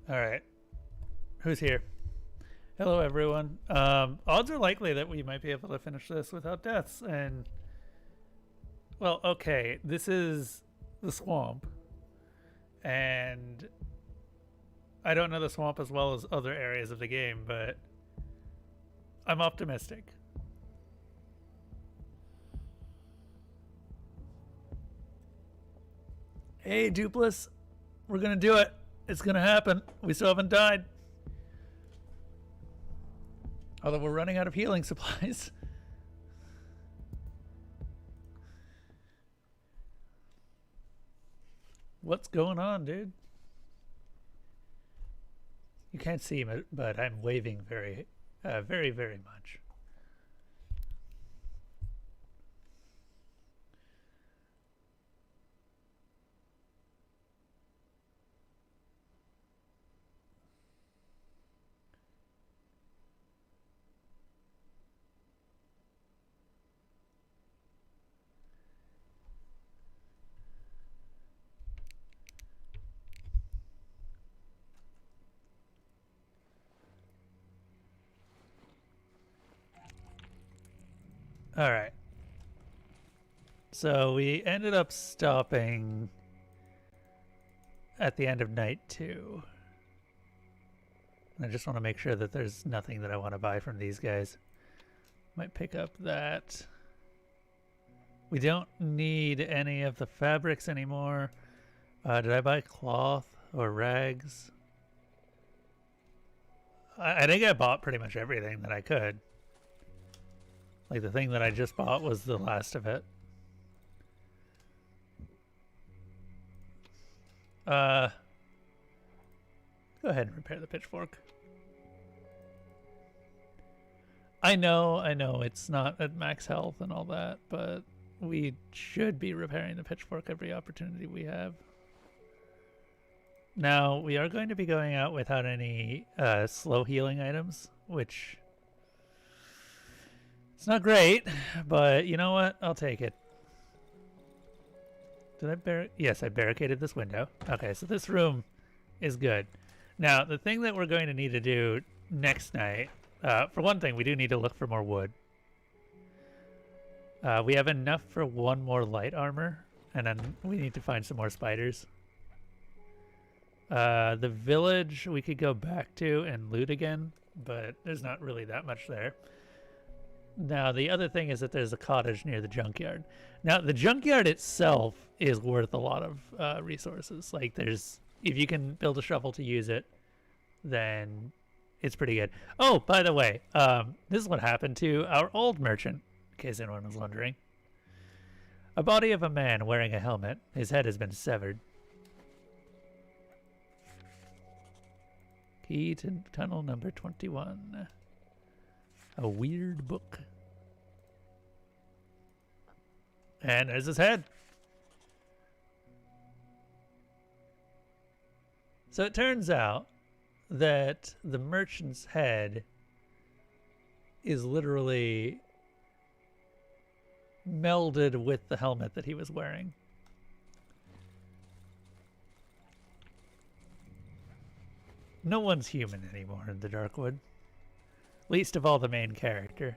All right. Who's here? Hello, everyone. Odds are likely that we might be able to finish this without deaths. And, well, okay. This is the swamp. And I don't know the swamp as well as other areas of the game, but I'm optimistic. Hey, Dupless. We're going to do it. It's going to happen. We still haven't died. Although we're running out of healing supplies. What's going on, dude? You can't see me, but I'm waving very, very much. All right. So we ended up stopping at the end of night 2. I just want to make sure that there's nothing that I want to buy from these guys. Might pick up that. We don't need any of the fabrics anymore. Did I buy cloth or rags? I think I bought pretty much everything that I could. Like, the thing that I just bought was the last of it. Go ahead and repair the pitchfork. I know it's not at max health and all that, but we should be repairing the pitchfork every opportunity we have. Now, we are going to be going out without any slow healing items, which... it's not great, but you know what? I'll take it. Did I yes, I barricaded this window. Okay, so this room is good. Now, the thing that we're going to need to do next night, for one thing, we do need to look for more wood. We have enough for one more light armor, and then we need to find some more spiders. The village we could go back to and loot again, but there's not really that much there. Now, the other thing is that there's a cottage near the junkyard. Now, the junkyard itself is worth a lot of resources. Like, there's... if you can build a shovel to use it, then it's pretty good. Oh, by the way, this is what happened to our old merchant, in case anyone was wondering. A body of a man wearing a helmet. His head has been severed. Key to tunnel number 21. A weird book. And there's his head. So it turns out that the merchant's head is literally melded with the helmet that he was wearing. No one's human anymore in the Darkwood. Least of all the main character.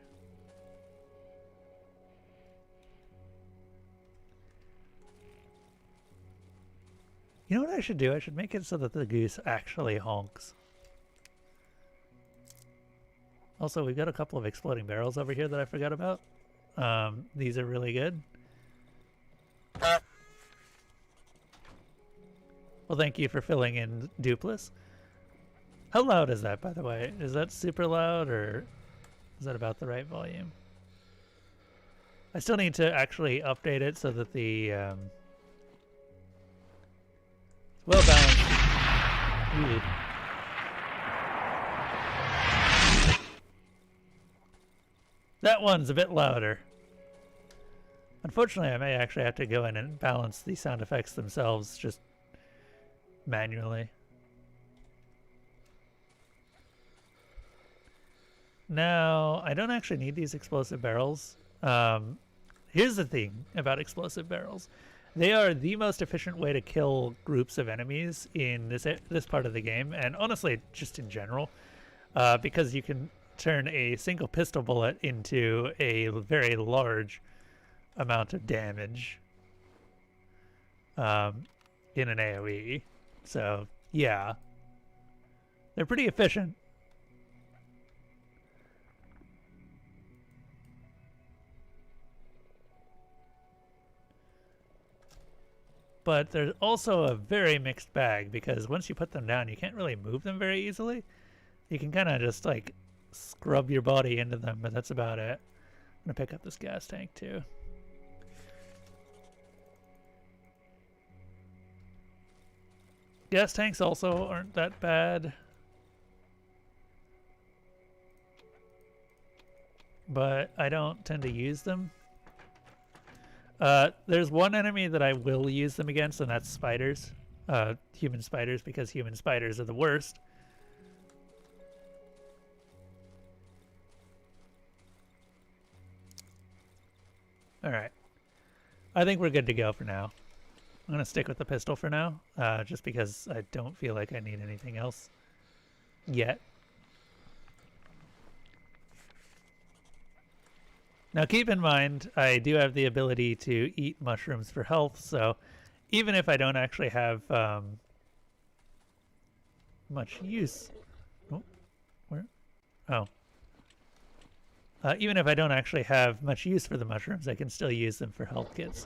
You know what I should do? I should make it so that the goose actually honks. Also, we've got a couple of exploding barrels over here that I forgot about. These are really good. Well, thank you for filling in, Dupless. How loud is that, by the way? Is that super loud, or is that about the right volume? I still need to actually update it so that the well balanced. Ooh. That one's a bit louder. Unfortunately, I may actually have to go in and balance the sound effects themselves just manually. Now, I don't actually need these explosive barrels. Here's the thing about explosive barrels. They are the most efficient way to kill groups of enemies in this part of the game, and honestly, just in general, because you can turn a single pistol bullet into a very large amount of damage in an AoE. So, yeah. They're pretty efficient. But there's also a very mixed bag, because once you put them down, you can't really move them very easily. You can kind of just, like, scrub your body into them, but that's about it. I'm going to pick up this gas tank, too. Gas tanks also aren't that bad. But I don't tend to use them. There's one enemy that I will use them against, and that's spiders. Human spiders, because human spiders are the worst. Alright. I think we're good to go for now. I'm going to stick with the pistol for now, just because I don't feel like I need anything else yet. Now keep in mind, I do have the ability to eat mushrooms for health, so even if I don't actually have much use... Oh, where? Oh. Even if I don't actually have much use for the mushrooms, I can still use them for health kits.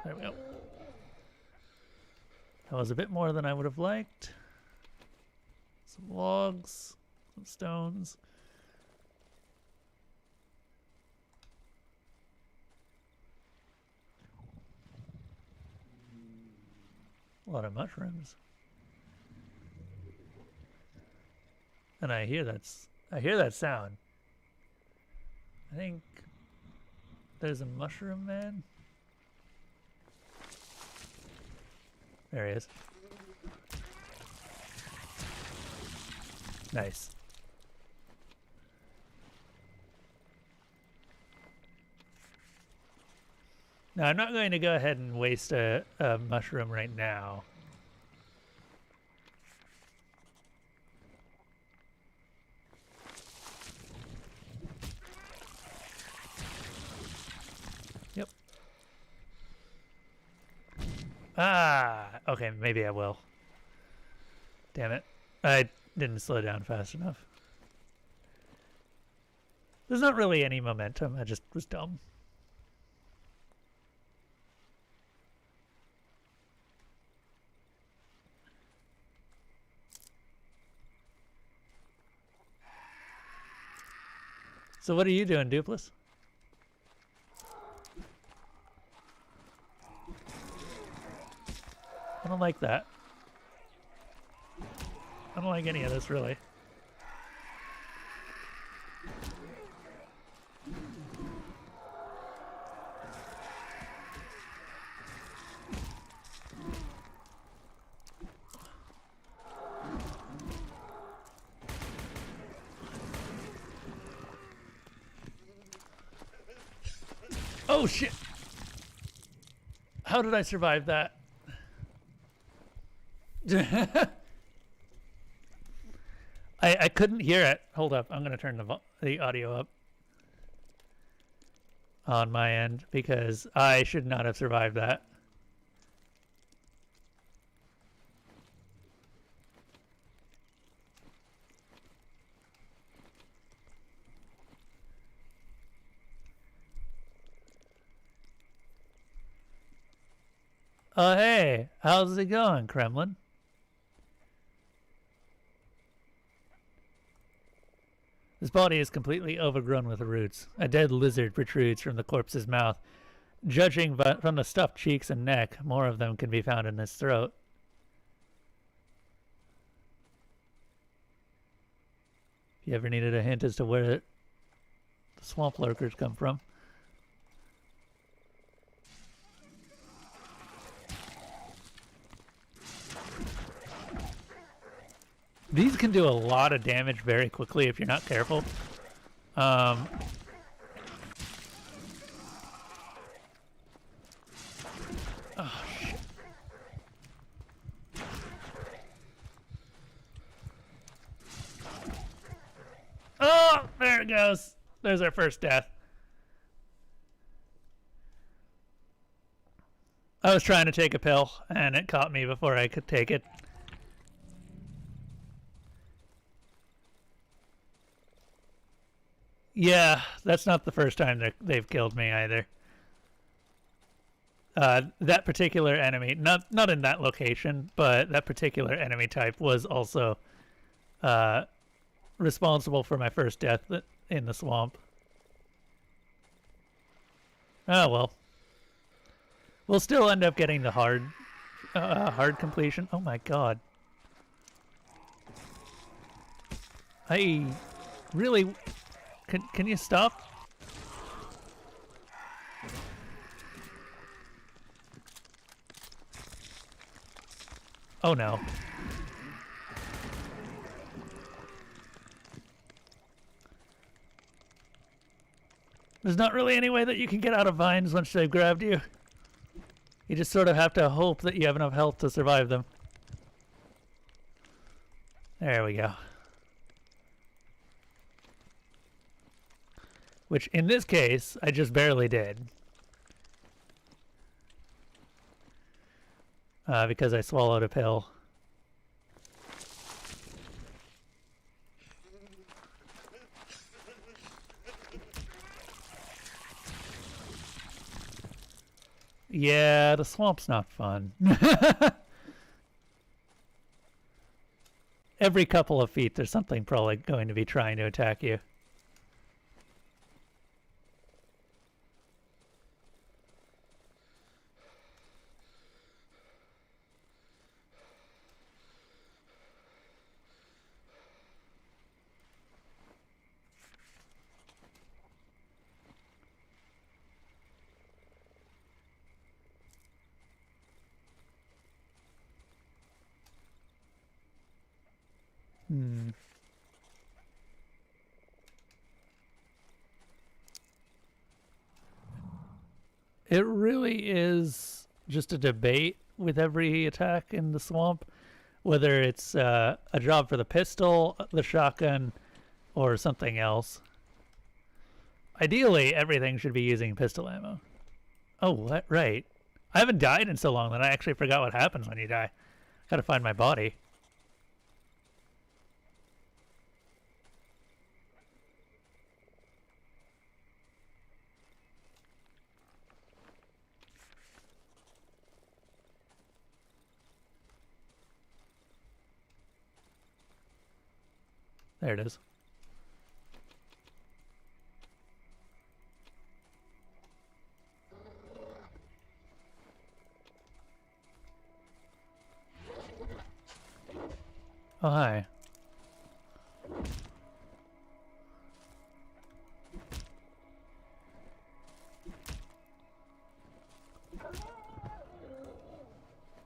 There we go. That was a bit more than I would have liked. Some logs, some stones. A lot of mushrooms. And I hear that sound. I think there's a mushroom man. There he is. Nice. Now, I'm not going to go ahead and waste a mushroom right now. Yep. Ah, okay, maybe I will. Damn it. I didn't slow down fast enough. There's not really any momentum, I just was dumb. So what are you doing, Dupless? I don't like that. I don't like any of this, really. Oh, shit! How did I survive that? I couldn't hear it. Hold up. I'm going to turn the audio up on my end because I should not have survived that. Oh, hey. How's it going, Kremlin? His body is completely overgrown with roots. A dead lizard protrudes from the corpse's mouth. Judging from the stuffed cheeks and neck, more of them can be found in his throat. If you ever needed a hint as to where the swamp lurkers come from. These can do a lot of damage very quickly if you're not careful. Oh, shit. Oh, there it goes. There's our first death. I was trying to take a pill, and it caught me before I could take it. Yeah, that's not the first time they've killed me either. That particular enemy, not in that location, but that particular enemy type was also responsible for my first death in the swamp. Oh well. We'll still end up getting the hard completion. Oh my god. I really... Can you stop? Oh no. There's not really any way that you can get out of vines once they've grabbed you. You just sort of have to hope that you have enough health to survive them. There we go. Which, in this case, I just barely did. Because I swallowed a pill. Yeah, the swamp's not fun. Every couple of feet, there's something probably going to be trying to attack you. It really is just a debate with every attack in the swamp, whether it's a job for the pistol, the shotgun, or something else. Ideally, everything should be using pistol ammo. Oh, right. I haven't died in so long that I actually forgot what happens when you die. Gotta find my body. There it is. Oh, hi.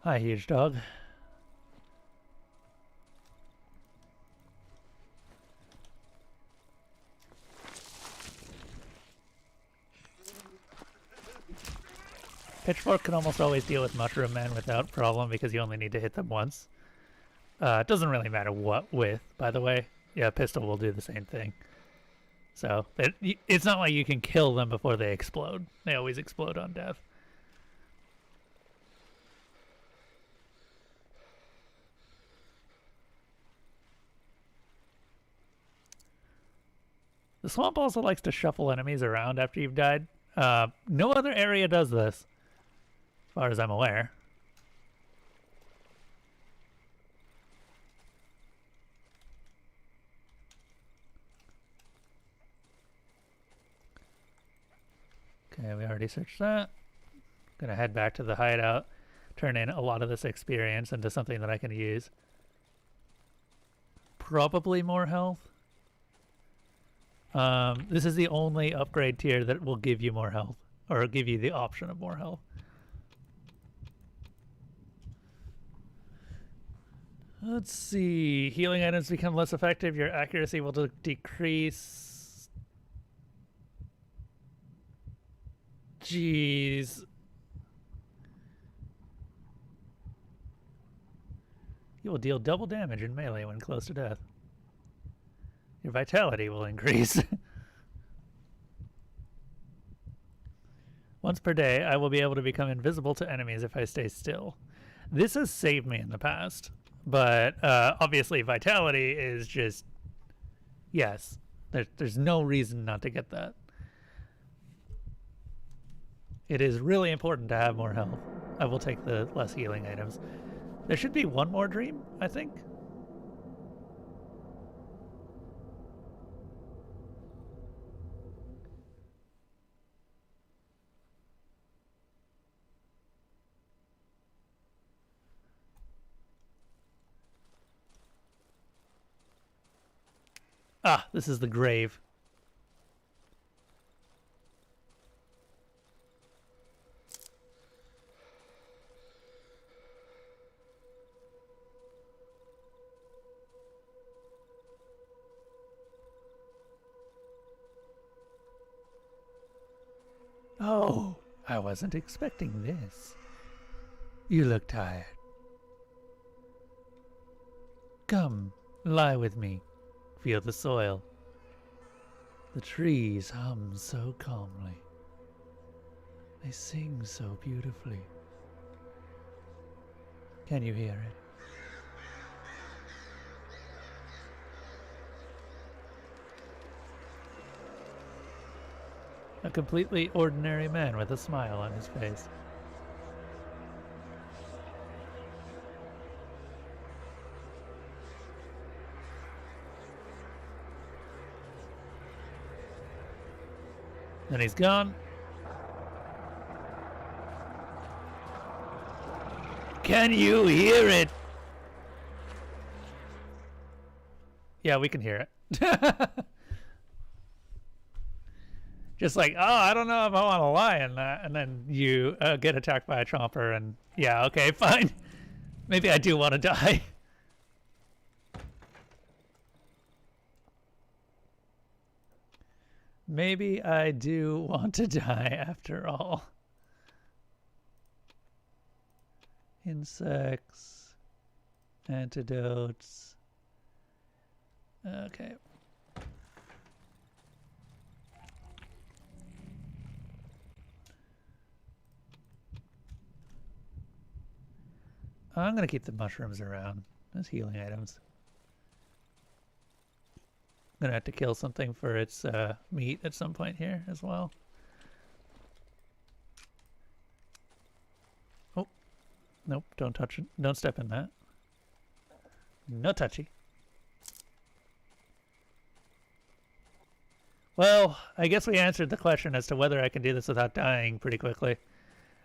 Hi, huge dog. Pitchfork can almost always deal with Mushroom Men without problem because you only need to hit them once. It doesn't really matter what with, by the way. Yeah, pistol will do the same thing. So, it's not like you can kill them before they explode. They always explode on death. The swamp also likes to shuffle enemies around after you've died. No other area does this, as far as I'm aware. Okay, we already searched that. Gonna head back to the hideout, turn in a lot of this experience into something that I can use. Probably more health. This is the only upgrade tier that will give you more health, or give you the option of more health. Let's see. Healing items become less effective. Your accuracy will decrease. Jeez. You will deal double damage in melee when close to death. Your vitality will increase. Once per day, I will be able to become invisible to enemies if I stay still. This has saved me in the past, but obviously vitality is just... Yes, there's no reason not to get that. It is really important to have more health. I will take the less healing items. There should be one more dream, I think. Ah, this is the grave. Oh, I wasn't expecting this. You look tired. Come, lie with me. Feel the soil. The trees hum so calmly. They sing so beautifully. Can you hear it? A completely ordinary man with a smile on his face. Then he's gone. Can you hear it? Yeah, we can hear it. Just like, oh, I don't know if I want to lie in that. And then you get attacked by a chomper and, yeah, okay, fine. Maybe I do want to die. Maybe I do want to die after all. Insects. Antidotes. Okay. I'm going to keep the mushrooms around as healing items. I'm going to have to kill something for its meat at some point here as well. Oh, nope, don't touch it. Don't step in that. No touchy. Well, I guess we answered the question as to whether I can do this without dying pretty quickly.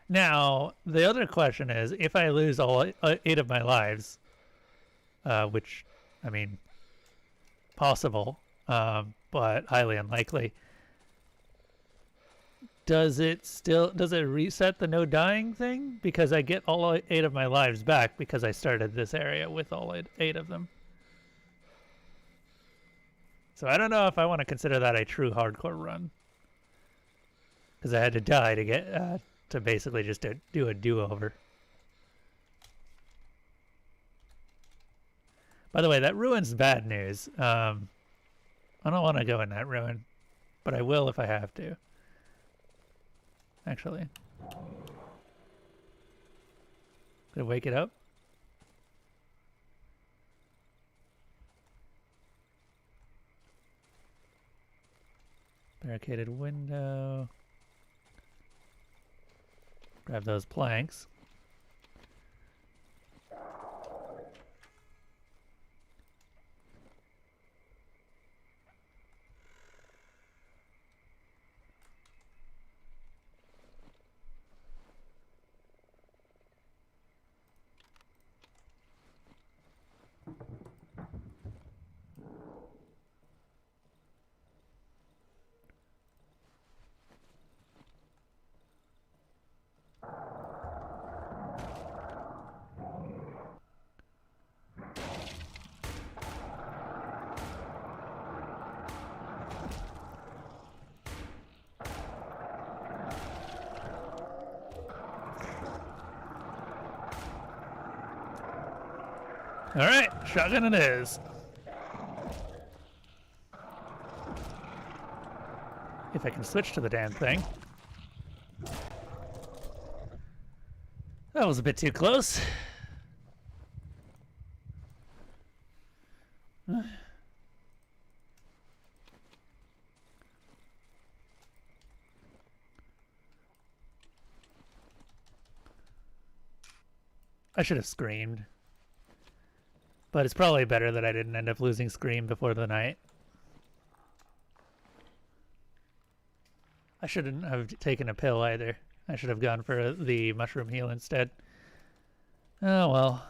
Now, the other question is, if I lose all 8 of my lives, which, I mean, possible, but highly unlikely, does it reset the no dying thing? Because I get all 8 of my lives back because I started this area with all 8 of them. So I don't know if I want to consider that a true hardcore run. Because I had to die to get, to basically just do a do-over. By the way, that ruin's bad news. I don't want to go in that ruin, but I will if I have to. Actually. Gonna wake it up? Barricaded window. Grab those planks. Alright, shotgun it is. If I can switch to the damn thing. That was a bit too close. I should have screamed. But it's probably better that I didn't end up losing Scream before the night. I shouldn't have taken a pill either. I should have gone for the mushroom heal instead. Oh well.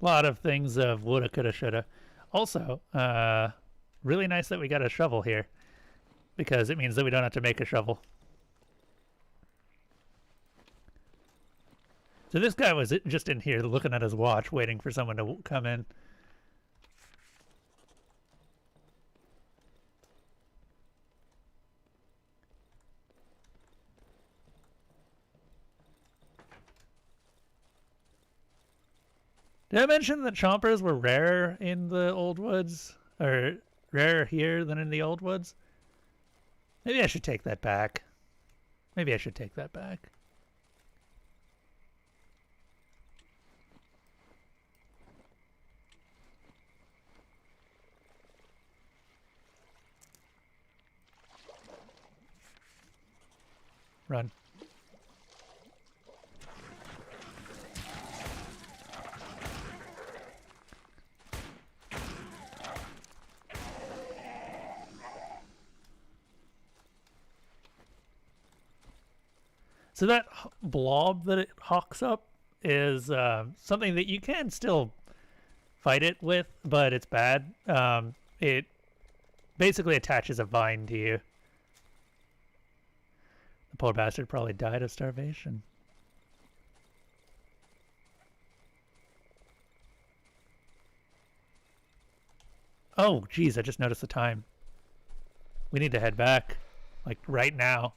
A lot of things of woulda, coulda, shoulda. Also, really nice that we got a shovel here. Because it means that we don't have to make a shovel. So this guy was just in here looking at his watch, waiting for someone to come in. Did I mention that chompers were rarer in the old woods? Or rarer here than in the old woods? Maybe I should take that back. Maybe I should take that back. Run. So that blob that it hawks up is something that you can still fight it with, but it's bad. It basically attaches a vine to you. The poor bastard probably died of starvation. Oh, geez, I just noticed the time. We need to head back, like right now.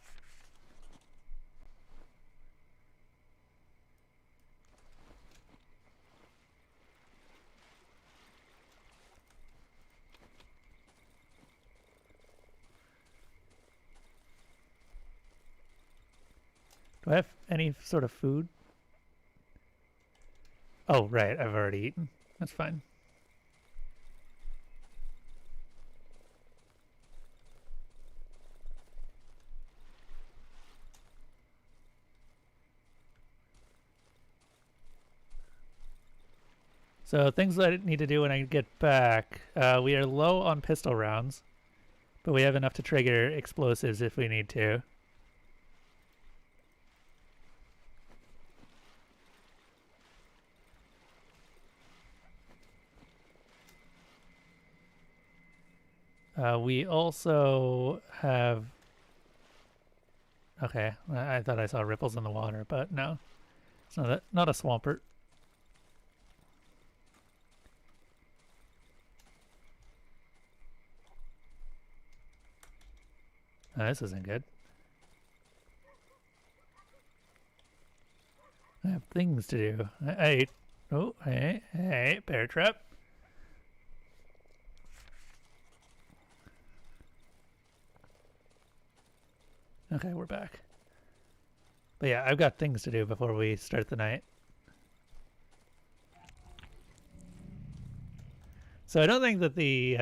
Do I have any sort of food? Oh, right, I've already eaten. That's fine. So things that I need to do when I get back. We are low on pistol rounds, but we have enough to trigger explosives if we need to. We also have... Okay, I thought I saw ripples in the water, but no. It's not a swampert. Oh, this isn't good. I have things to do. Oh, hey, bear trap. Okay, we're back. But yeah, I've got things to do before we start the night. So I don't think that the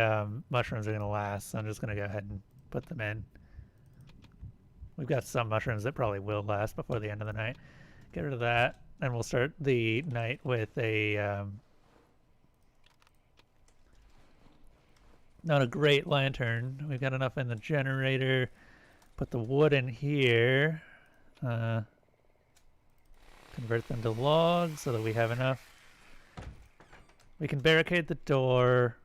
mushrooms are going to last, so I'm just going to go ahead and put them in. We've got some mushrooms that probably will last before the end of the night. Get rid of that, and we'll start the night with a... not a great lantern. We've got enough in the generator. Put the wood in here. Convert them to logs so that we have enough. We can barricade the door.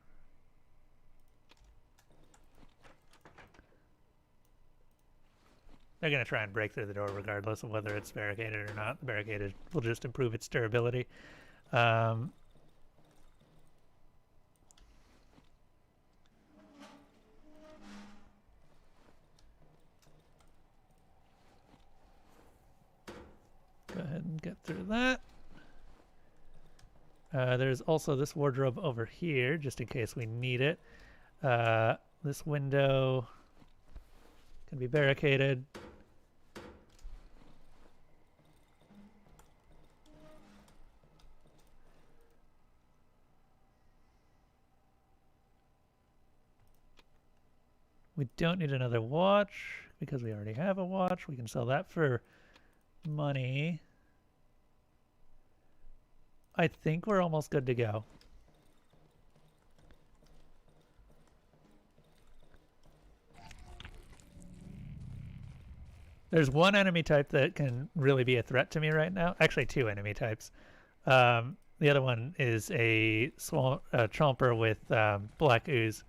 They're going to try and break through the door regardless of whether it's barricaded or not. The barricade will just improve its durability. through that. There's also this wardrobe over here, just in case we need it. This window can be barricaded. We don't need another watch because we already have a watch. We can sell that for money. I think we're almost good to go. There's one enemy type that can really be a threat to me right now. Actually, two enemy types. The other one is a chomper with black ooze,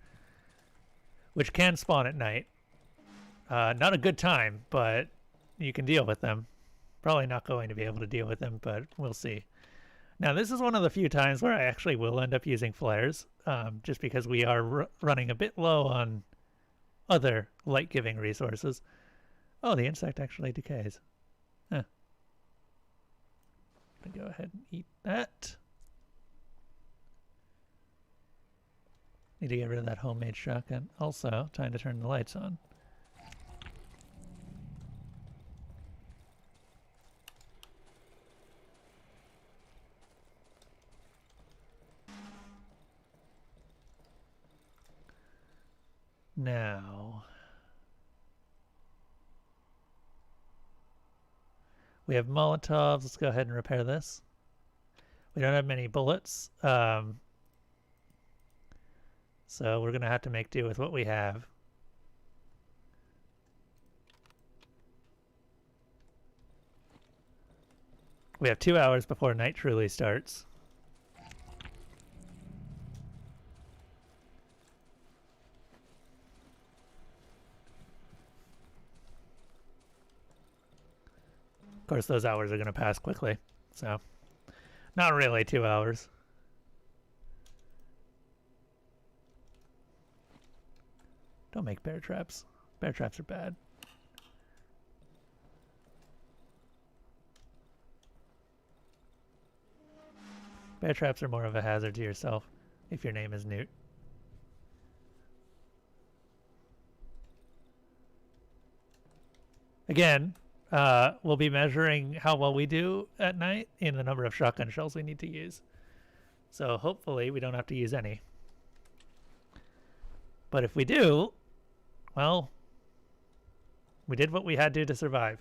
which can spawn at night. Not a good time, but you can deal with them. Probably not going to be able to deal with them, but we'll see. Now, this is one of the few times where I actually will end up using flares, just because we are running a bit low on other light-giving resources. Oh, the insect actually decays. Huh. I'm gonna go ahead and eat that. Need to get rid of that homemade shotgun. Also, time to turn the lights on. Now, we have Molotovs. Let's go ahead and repair this. We don't have many bullets, so we're going to have to make do with what we have. We have 2 hours before night truly starts. Of course, those hours are going to pass quickly, so not really 2 hours. Don't make bear traps. Bear traps are bad. Bear traps are more of a hazard to yourself if your name is Newt. Again, we'll be measuring how well we do at night in the number of shotgun shells we need to use. So hopefully we don't have to use any. But if we do, well, we did what we had to survive.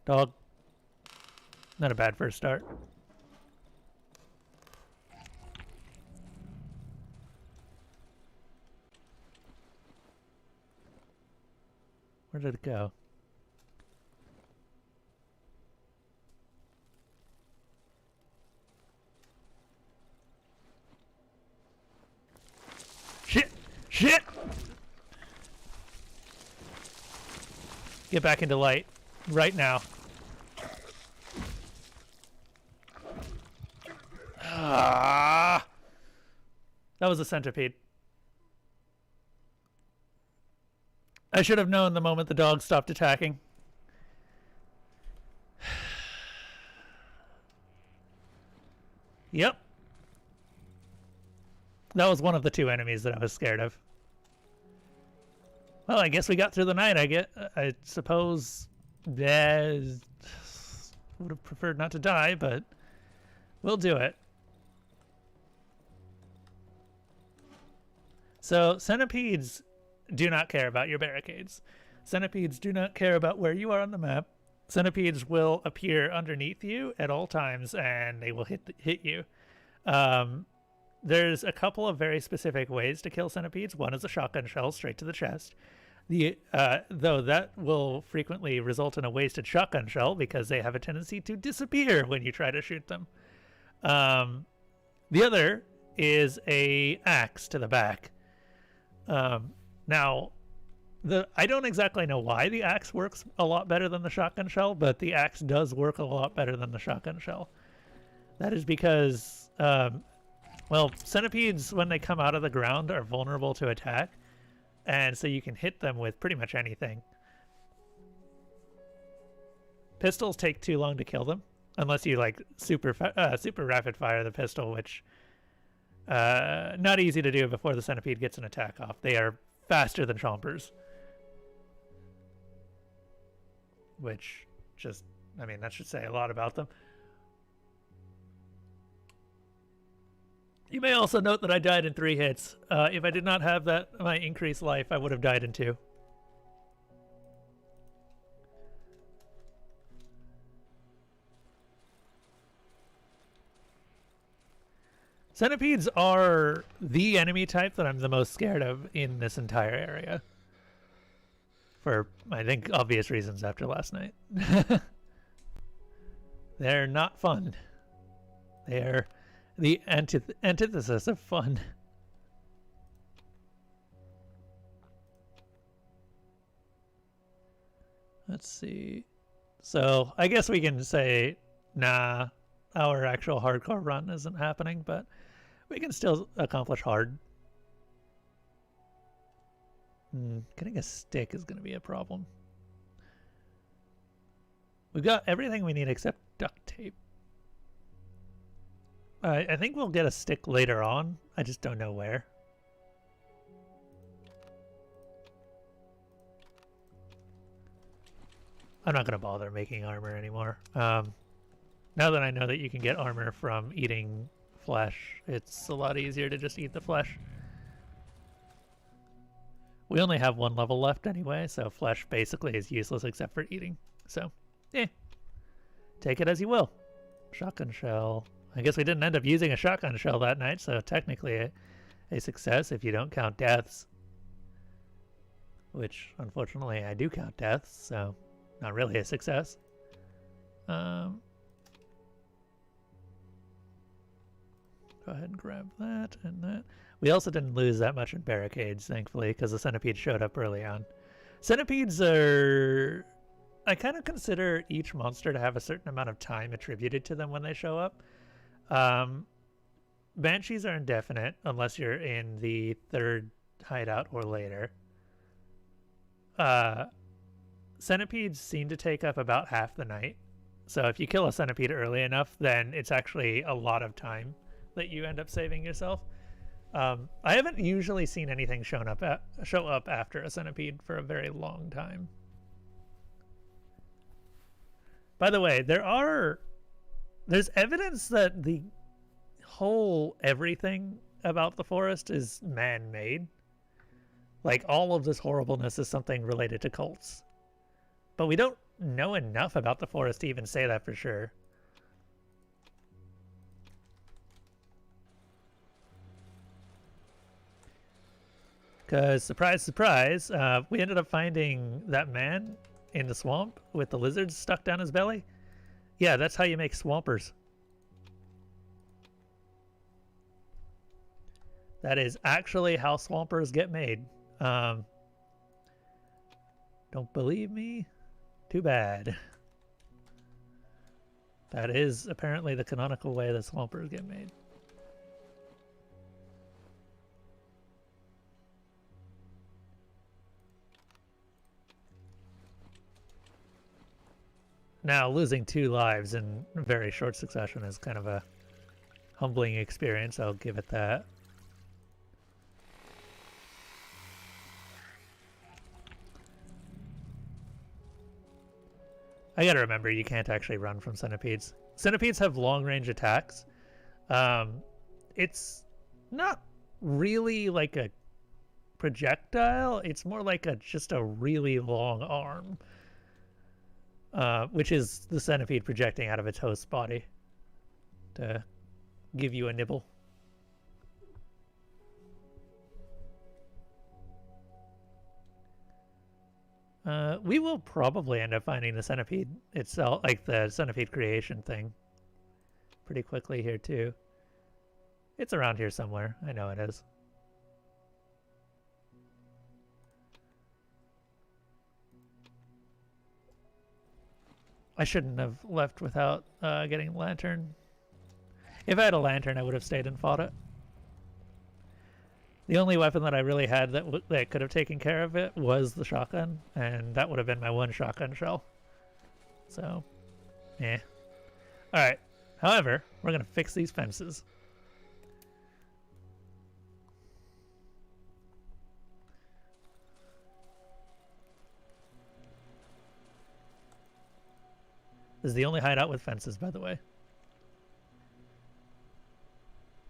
Dog. Not a bad first start. Where did it go? Shit! Shit! Get back into light. Right now. Ah! That was a centipede. I should have known the moment the dog stopped attacking. Yep. That was one of the two enemies that I was scared of. Well, I guess we got through the night. I suppose would have preferred not to die, but we'll do it. So centipedes do not care about your barricades. Centipedes do not care about where you are on the map. Centipedes will appear underneath you at all times, and they will hit you. There's a couple of very specific ways to kill centipedes. One is a shotgun shell straight to the chest. Though that will frequently result in a wasted shotgun shell because they have a tendency to disappear when you try to shoot them. The other is a axe to the back. Now, I don't exactly know why the axe works a lot better than the shotgun shell, but the axe does work a lot better than the shotgun shell. That is because, well, centipedes, when they come out of the ground, are vulnerable to attack, and so you can hit them with pretty much anything. pistols take too long to kill them, unless you like super rapid fire the pistol, which not easy to do before the centipede gets an attack off. They are faster than chompers, which just, I mean, that should say a lot about them. You may also note that I died in 3 hits. If I did not have that, my increased life, I would have died in 2. Centipedes are the enemy type that I'm the most scared of in this entire area. For, I think, obvious reasons after last night. They're not fun. They're the antithesis of fun. Let's see. So, I guess we can say, nah, our actual hardcore run isn't happening, but we can still accomplish hard. Getting a stick is going to be a problem. We've got everything we need except duct tape. I think we'll get a stick later on. I just don't know where. I'm not going to bother making armor anymore. Now that I know that you can get armor from eating flesh, it's a lot easier to just eat the flesh. We only have 1 level left anyway, so flesh basically is useless except for eating. So, take it as you will. Shotgun shell. I guess we didn't end up using a shotgun shell that night, so technically a success if you don't count deaths. Which, unfortunately, I do count deaths, so not really a success. Go ahead and grab that and that. We also didn't lose that much in barricades, thankfully, because the centipedes showed up early on. Centipedes are... I kind of consider each monster to have a certain amount of time attributed to them when they show up. Banshees are indefinite, unless you're in the 3rd hideout or later. Centipedes seem to take up about half the night. So if you kill a centipede early enough, then it's actually a lot of time that you end up saving yourself. I haven't usually seen anything show up after a centipede for a very long time. By the way, there's evidence that the whole everything about the forest is man-made. Like, all of this horribleness is something related to cults. But we don't know enough about the forest to even say that for sure. Because, surprise, surprise, we ended up finding that man in the swamp with the lizards stuck down his belly. Yeah, that's how you make swampers. That is actually how swampers get made. Don't believe me? Too bad. That is apparently the canonical way that swampers get made. Now, losing 2 lives in very short succession is kind of a humbling experience. I'll give it that. I gotta remember, you can't actually run from centipedes. Centipedes have long-range attacks. It's not really like a projectile. It's more like just a really long arm. Which is the centipede projecting out of its host's body to give you a nibble. We will probably end up finding the centipede itself, like the centipede creation thing, pretty quickly here too. It's around here somewhere. I know it is. I shouldn't have left without getting a lantern. If I had a lantern, I would have stayed and fought it. The only weapon that I really had that could have taken care of it was the shotgun, and that would have been my 1 shotgun shell. So, Yeah. Alright. However, we're going to fix these fences. This is the only hideout with fences, by the way.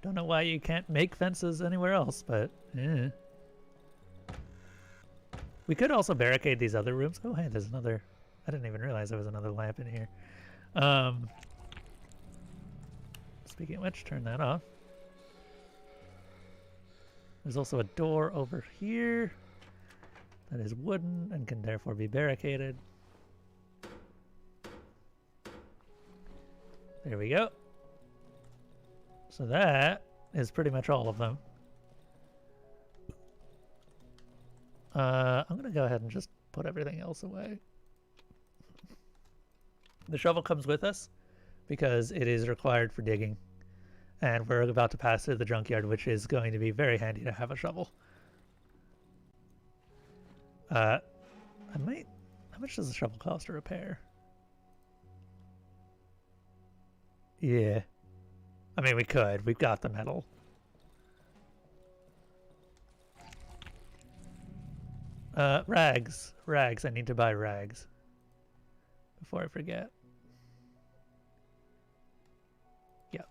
Don't know why you can't make fences anywhere else, but eh. We could also barricade these other rooms. Oh, hey, there's another... I didn't even realize there was another lamp in here. Speaking of which, turn that off. There's also a door over here that is wooden and can therefore be barricaded. There we go. So that is pretty much all of them. I'm going to go ahead and just put everything else away. The shovel comes with us because it is required for digging. And we're about to pass through the junkyard, which is going to be very handy to have a shovel. How much does the shovel cost to repair? Yeah. I mean, we could. We've got the metal. Rags. Rags. I need to buy rags. Before I forget. Yep.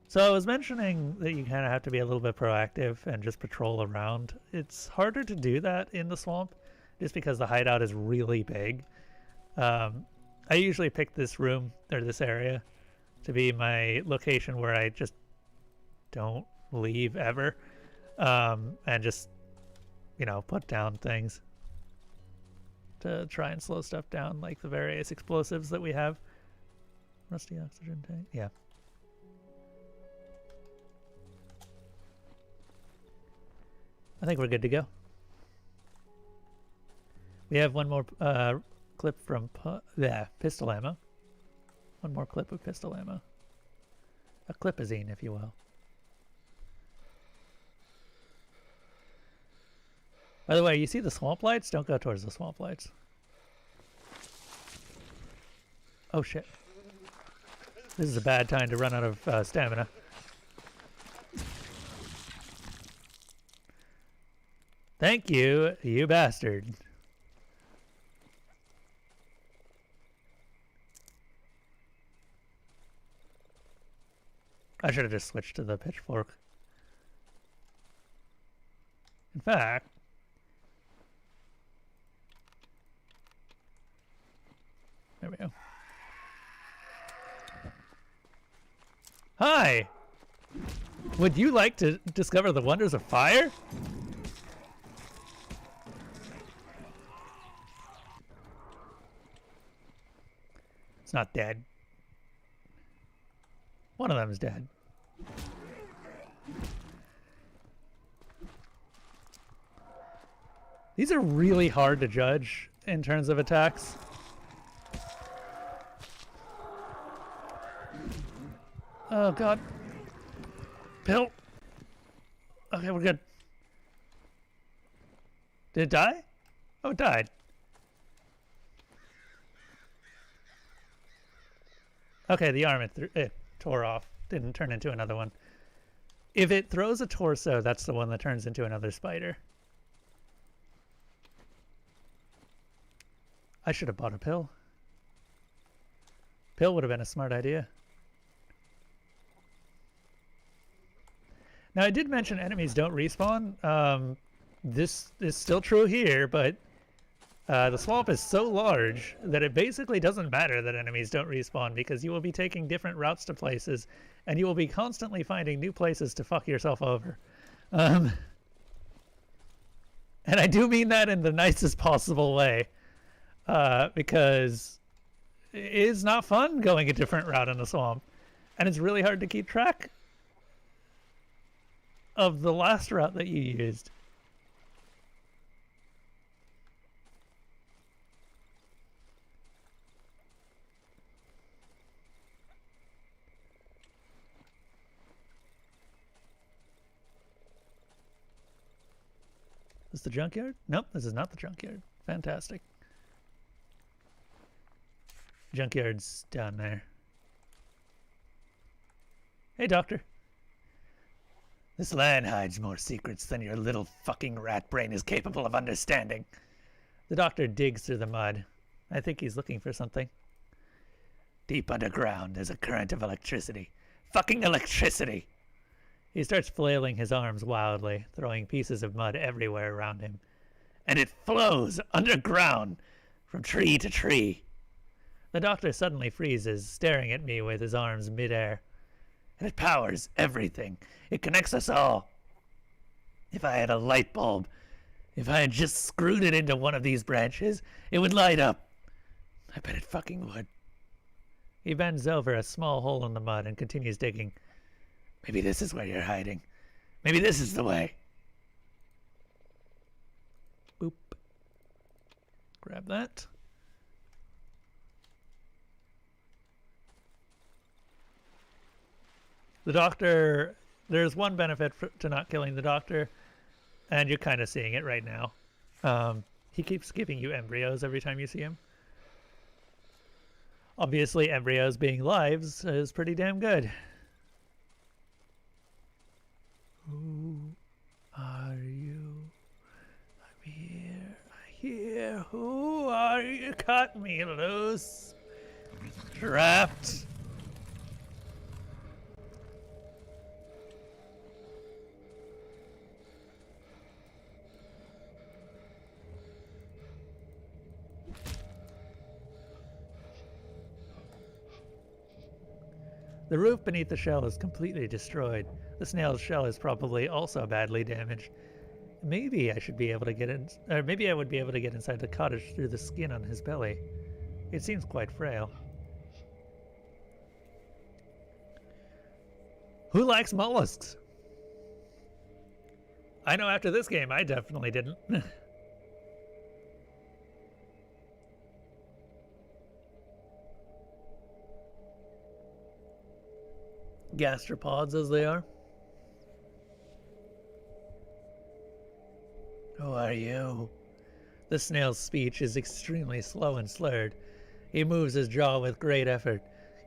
So I was mentioning that you kind of have to be a little bit proactive and just patrol around. It's harder to do that in the swamp just because the hideout is really big. I usually pick this room or this area to be my location where I just don't leave ever, and just, you know, put down things to try and slow stuff down, like the various explosives that we have. Rusty oxygen tank, yeah. I think we're good to go. We have one more clip from pistol ammo. One more clip of pistol ammo. A clipazine, if you will. By the way, you see the swamp lights? Don't go towards the swamp lights. Oh shit. This is a bad time to run out of stamina. Thank you, you bastard. I should have just switched to the pitchfork. In fact, there we go. Hi! Would you like to discover the wonders of fire? It's not dead. One of them is dead. These are really hard to judge in terms of attacks. Oh god. Pill. Okay, we're good. Did it die? Oh, it died. Okay, the arm it tore off. Didn't turn into another one. If it throws a torso, that's the one that turns into another spider. I should have bought a pill. Pill would have been a smart idea. Now, I did mention enemies don't respawn. This is still true here, but the swamp is so large that it basically doesn't matter that enemies don't respawn because you will be taking different routes to places and you will be constantly finding new places to fuck yourself over. And I do mean that in the nicest possible way, because it is not fun going a different route in the swamp. And it's really hard to keep track of the last route that you used. This the junkyard? Nope, this is not the junkyard. Fantastic. Junkyard's down there. Hey, doctor. This land hides more secrets than your little fucking rat brain is capable of understanding. The doctor digs through the mud. I think he's looking for something. Deep underground, there's a current of electricity. Fucking electricity! He starts flailing his arms wildly, throwing pieces of mud everywhere around him. And it flows underground, from tree to tree. The doctor suddenly freezes, staring at me with his arms midair. And it powers everything. It connects us all. If I had a light bulb, if I had just screwed it into one of these branches, it would light up. I bet it fucking would. He bends over a small hole in the mud and continues digging. Maybe this is where you're hiding. Maybe this is the way. Boop. Grab that. The doctor, there's one benefit to not killing the doctor, and you're kind of seeing it right now. He keeps giving you embryos every time you see him. Obviously, embryos being lives is pretty damn good. Who are you? I'm here. I'm here. Who are you? Cut me loose. Trapped. The roof beneath the shell is completely destroyed. The snail's shell is probably also badly damaged. Maybe I should be able to get in, or maybe I would be able to get inside the cottage through the skin on his belly. It seems quite frail. Who likes mollusks? I know after this game I definitely didn't. Gastropods as they are. Who are you? The snail's speech is extremely slow and slurred. He moves his jaw with great effort.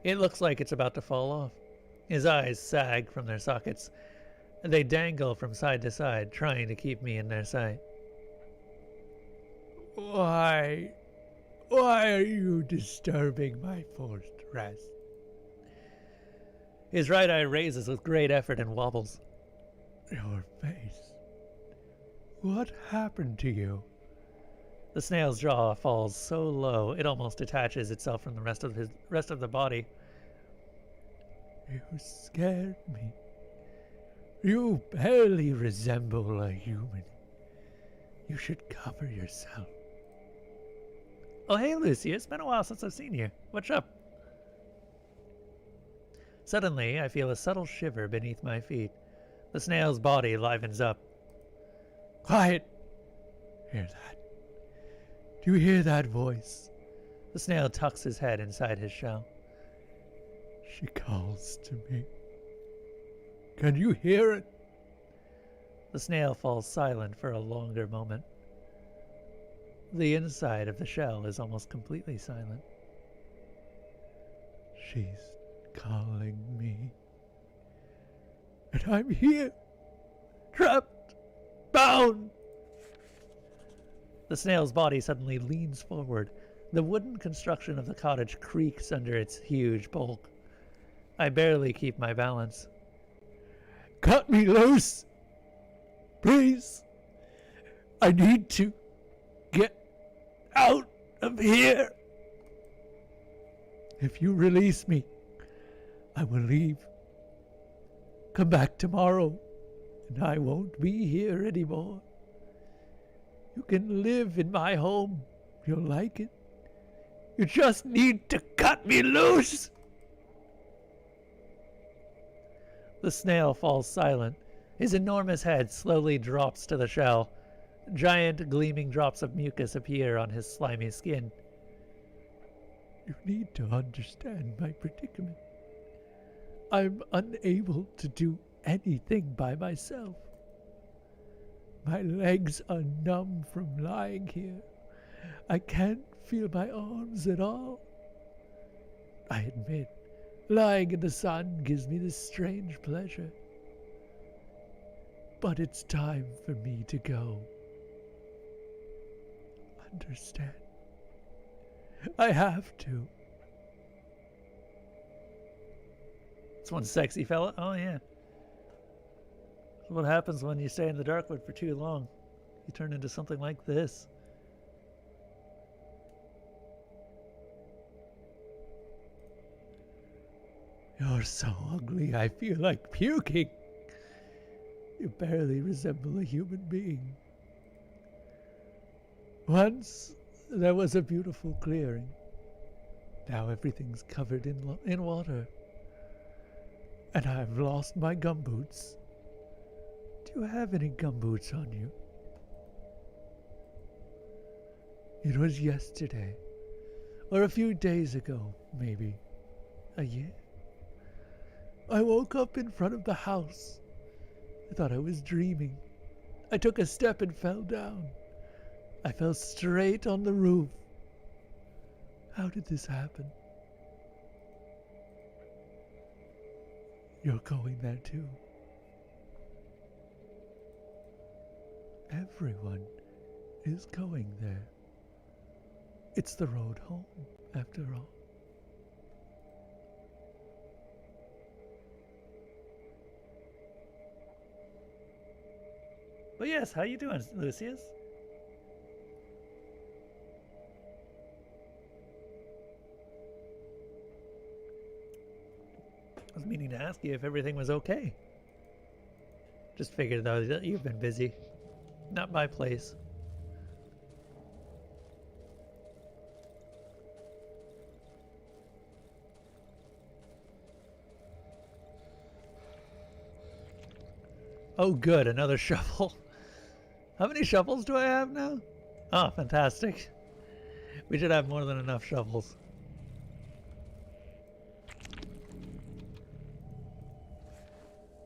It looks like it's about to fall off. His eyes sag from their sockets. They dangle from side to side, trying to keep me in their sight. Why are you disturbing my forced rest? His right eye raises with great effort and wobbles. Your face. What happened to you? The snail's jaw falls so low it almost detaches itself from the rest of the body. You scared me. You barely resemble a human. You should cover yourself. Oh, hey, Lucy. It's been a while since I've seen you. What's up? Suddenly, I feel a subtle shiver beneath my feet. The snail's body livens up. Quiet! Hear that? Do you hear that voice? The snail tucks his head inside his shell. She calls to me. Can you hear it? The snail falls silent for a longer moment. The inside of the shell is almost completely silent. She's calling me. And I'm here, trapped, bound. The snail's body suddenly leans forward. The wooden construction of the cottage creaks under its huge bulk. I barely keep my balance. Cut me loose! Please! I need to get out of here! If you release me, I will leave. Come back tomorrow, and I won't be here anymore. You can live in my home. You'll like it. You just need to cut me loose! The snail falls silent. His enormous head slowly drops to the shell. Giant gleaming drops of mucus appear on his slimy skin. You need to understand my predicament. I'm unable to do anything by myself. My legs are numb from lying here. I can't feel my arms at all. I admit, lying in the sun gives me this strange pleasure. But it's time for me to go. Understand? I have to. It's one sexy fella. Oh, yeah. That's what happens when you stay in the Darkwood for too long. You turn into something like this. You're so ugly, I feel like puking. You barely resemble a human being. Once, there was a beautiful clearing. Now everything's covered in water. And I've lost my gumboots. Do you have any gumboots on you? It was yesterday. Or a few days ago, maybe. A year? I woke up in front of the house. I thought I was dreaming. I took a step and fell down. I fell straight on the roof. How did this happen? You're going there too. Everyone is going there. It's the road home, after all. Well, yes, how you doing, Lucius? I was meaning to ask you if everything was okay. Just figured, though, that you've been busy. Not my place. Oh, good, another shovel. How many shovels do I have now? Oh, fantastic. We should have more than enough shovels.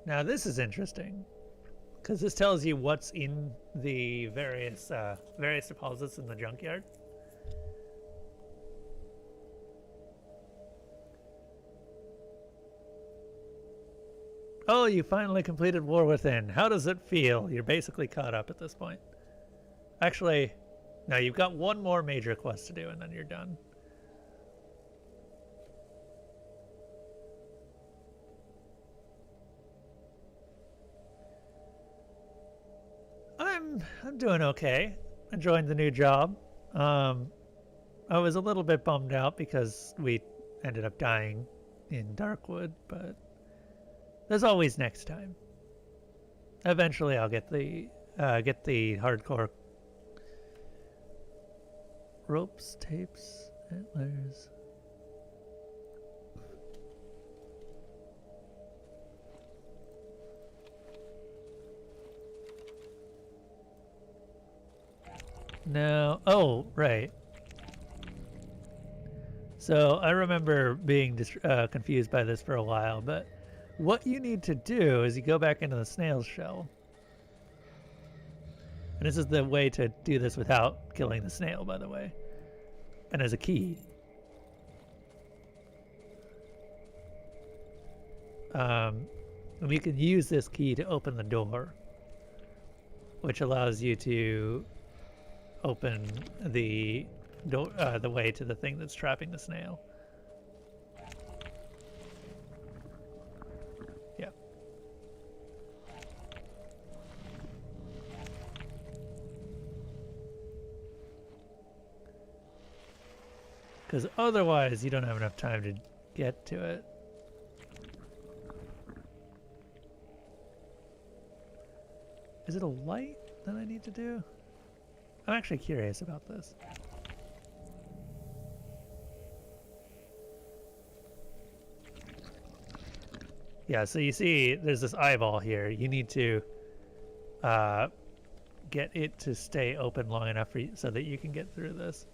Now this is interesting, because this tells you what's in the various deposits in the junkyard. Oh, you finally completed War Within. How does it feel? You're basically caught up at this point. Actually, no, you've got one more major quest to do and then you're done. I'm doing okay. Enjoying the new job. I was a little bit bummed out because we ended up dying in Darkwood, but there's always next time. Eventually, I'll get the hardcore ropes, tapes, antlers. No. Oh, right. So I remember being confused by this for a while, but what you need to do is you go back into the snail's shell. And this is the way to do this without killing the snail, by the way. And there's a key. And we can use this key to open the door, which allows you to open the door, the way to the thing that's trapping the snail. Yeah. Because otherwise you don't have enough time to get to it. Is it a light that I need to do? I'm actually curious about this. Yeah, so you see there's this eyeball here. You need to get it to stay open long enough for you, so that you can get through this.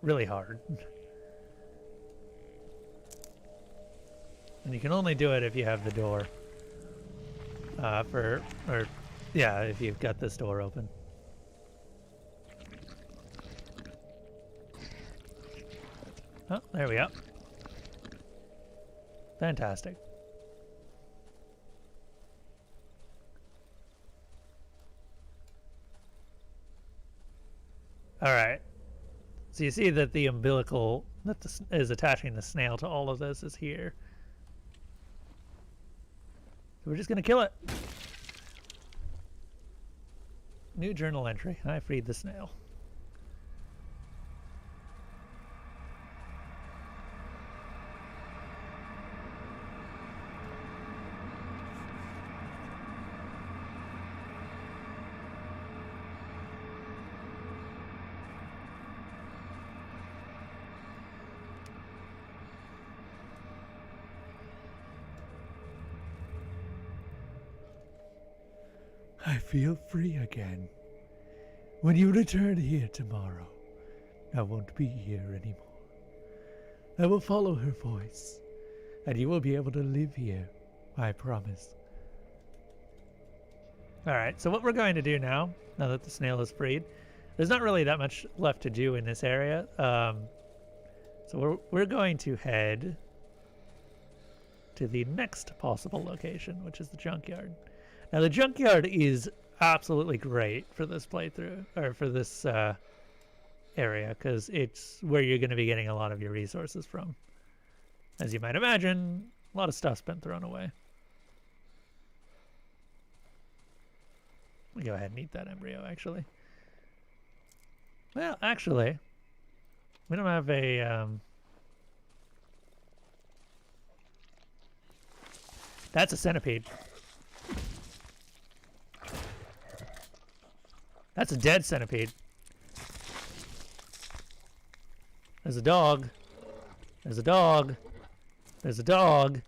Really hard. You can only do it if you have the door. Yeah, if you've got this door open. Oh, there we go. Fantastic. Alright. So you see that the umbilical that is attaching the snail to all of this is here. So we're just going to kill it. New journal entry. I freed the snail. I feel free again. When you return here tomorrow, I won't be here anymore. I will follow her voice, and you will be able to live here, I promise. Alright, so what we're going to do now that the snail is freed, there's not really that much left to do in this area. So we're going to head to the next possible location, which is the junkyard. Now, the junkyard is absolutely great for this playthrough, or for this area, because it's where you're going to be getting a lot of your resources from. As you might imagine, a lot of stuff's been thrown away. Let me go ahead and eat that embryo, actually. Well, actually, we don't have a... That's a centipede. That's a dead centipede. There's a dog. There's a dog. There's a dog.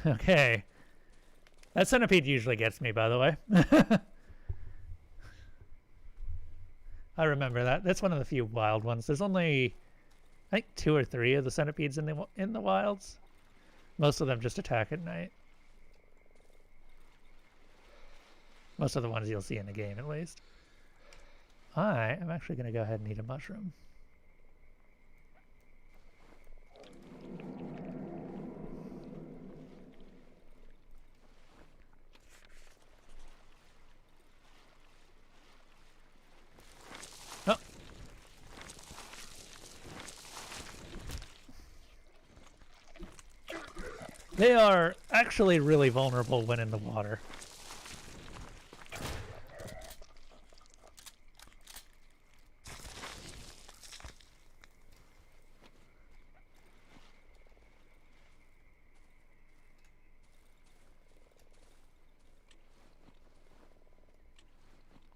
Okay. That centipede usually gets me, by the way. I remember that. That's one of the few wild ones. There's only, I think, 2 or 3 of the centipedes in the wilds. Most of them just attack at night. Most of the ones you'll see in the game, at least. I am actually going to go ahead and eat a mushroom. Oh. They are actually really vulnerable when in the water.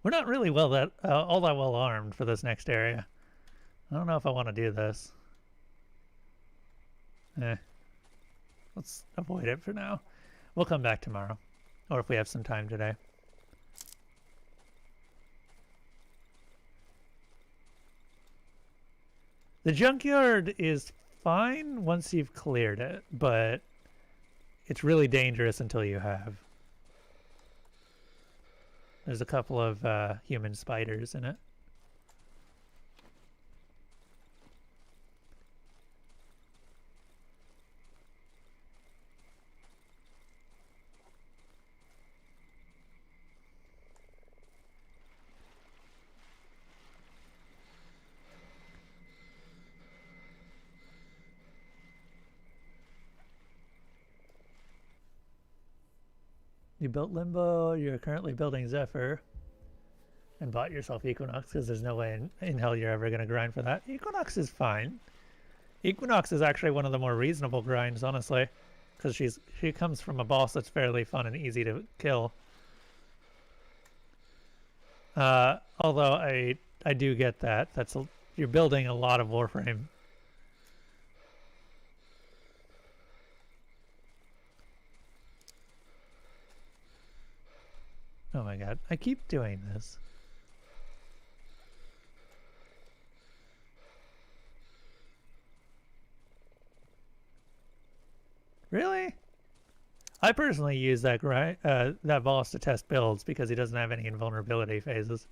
We're not really all that well armed for this next area. I don't know if I want to do this. Let's avoid it for now. We'll come back tomorrow, or if we have some time today. The junkyard is fine once you've cleared it, but it's really dangerous until you have. There's a couple of human spiders in it. You built Limbo, you're currently building Zephyr, and bought yourself Equinox, because there's no way in hell you're ever going to grind for that. Equinox is fine. Equinox is actually one of the more reasonable grinds, honestly, because she comes from a boss that's fairly fun and easy to kill. Although I do get that. You're building a lot of Warframe. Oh my god, I keep doing this. Really? I personally use that that boss to test builds because he doesn't have any invulnerability phases.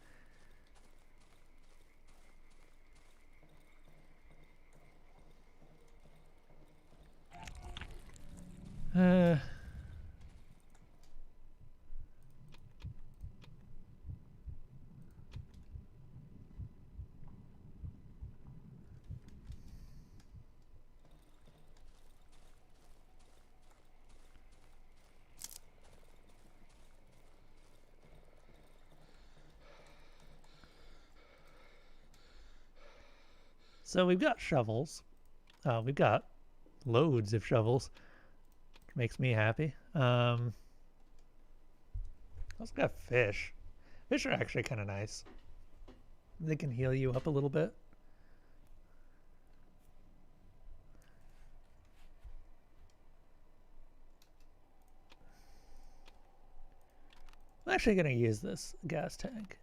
So we've got shovels. We've got loads of shovels, which makes me happy. Also got fish. Fish are actually kind of nice. They can heal you up a little bit. I'm actually going to use this gas tank.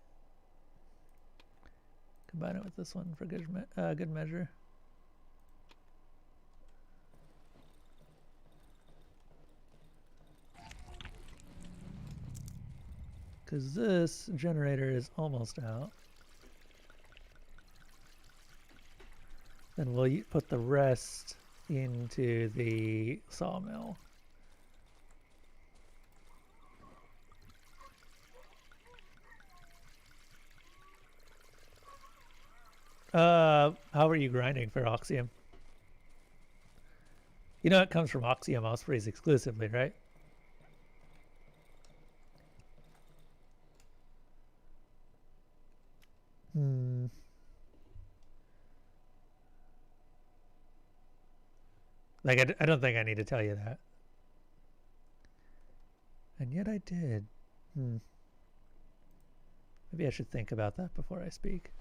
Combine it with this one for good measure. Because this generator is almost out. Then we'll put the rest into the sawmill. How are you grinding for Oxium? You know it comes from Oxium Ospreys exclusively, right? Like, I don't think I need to tell you that. And yet I did. Maybe I should think about that before I speak.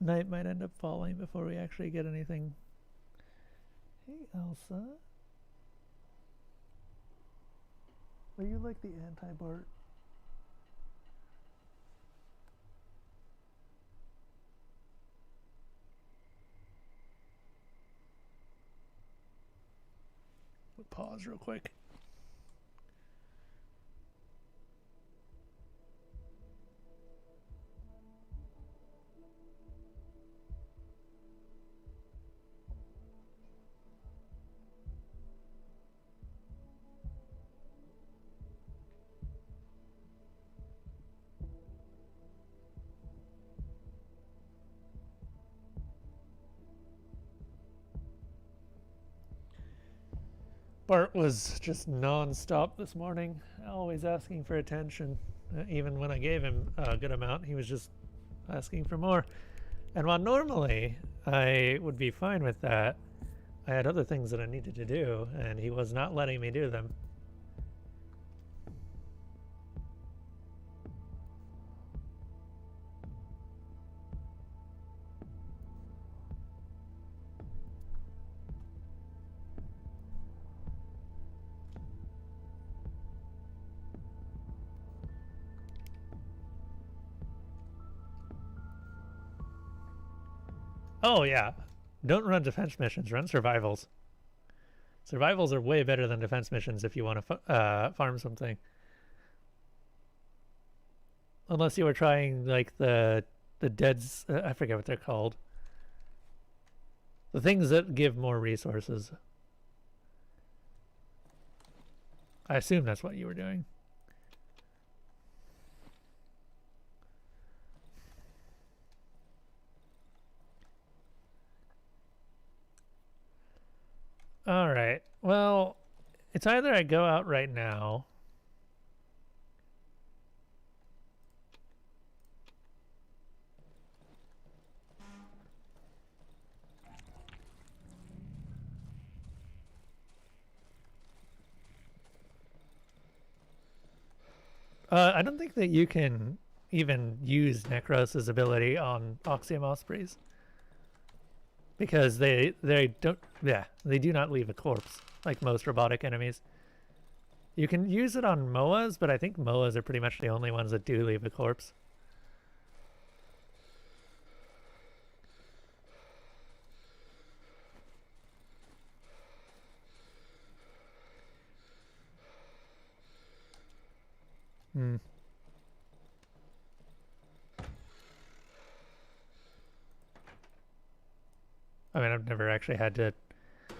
Night might end up falling before we actually get anything. Hey, Elsa. Are you like the anti-Bart? We'll pause real quick. Bart was just non-stop this morning, always asking for attention. Even when I gave him a good amount, he was just asking for more. And while normally I would be fine with that, I had other things that I needed to do, and he was not letting me do them. Oh, yeah. Don't run defense missions. Run survivals. Survivals are way better than defense missions if you want to farm something. Unless you were trying, like, the deads... I forget what they're called. The things that give more resources. I assume that's what you were doing. All right. Well, it's either I go out right now I don't think that you can even use Necros' ability on Oxium Ospreys. Because they don't, yeah, they do not leave a corpse, like most robotic enemies. You can use it on Moas, but I think Moas are pretty much the only ones that do leave a corpse. Hmm. I mean, I've never actually had to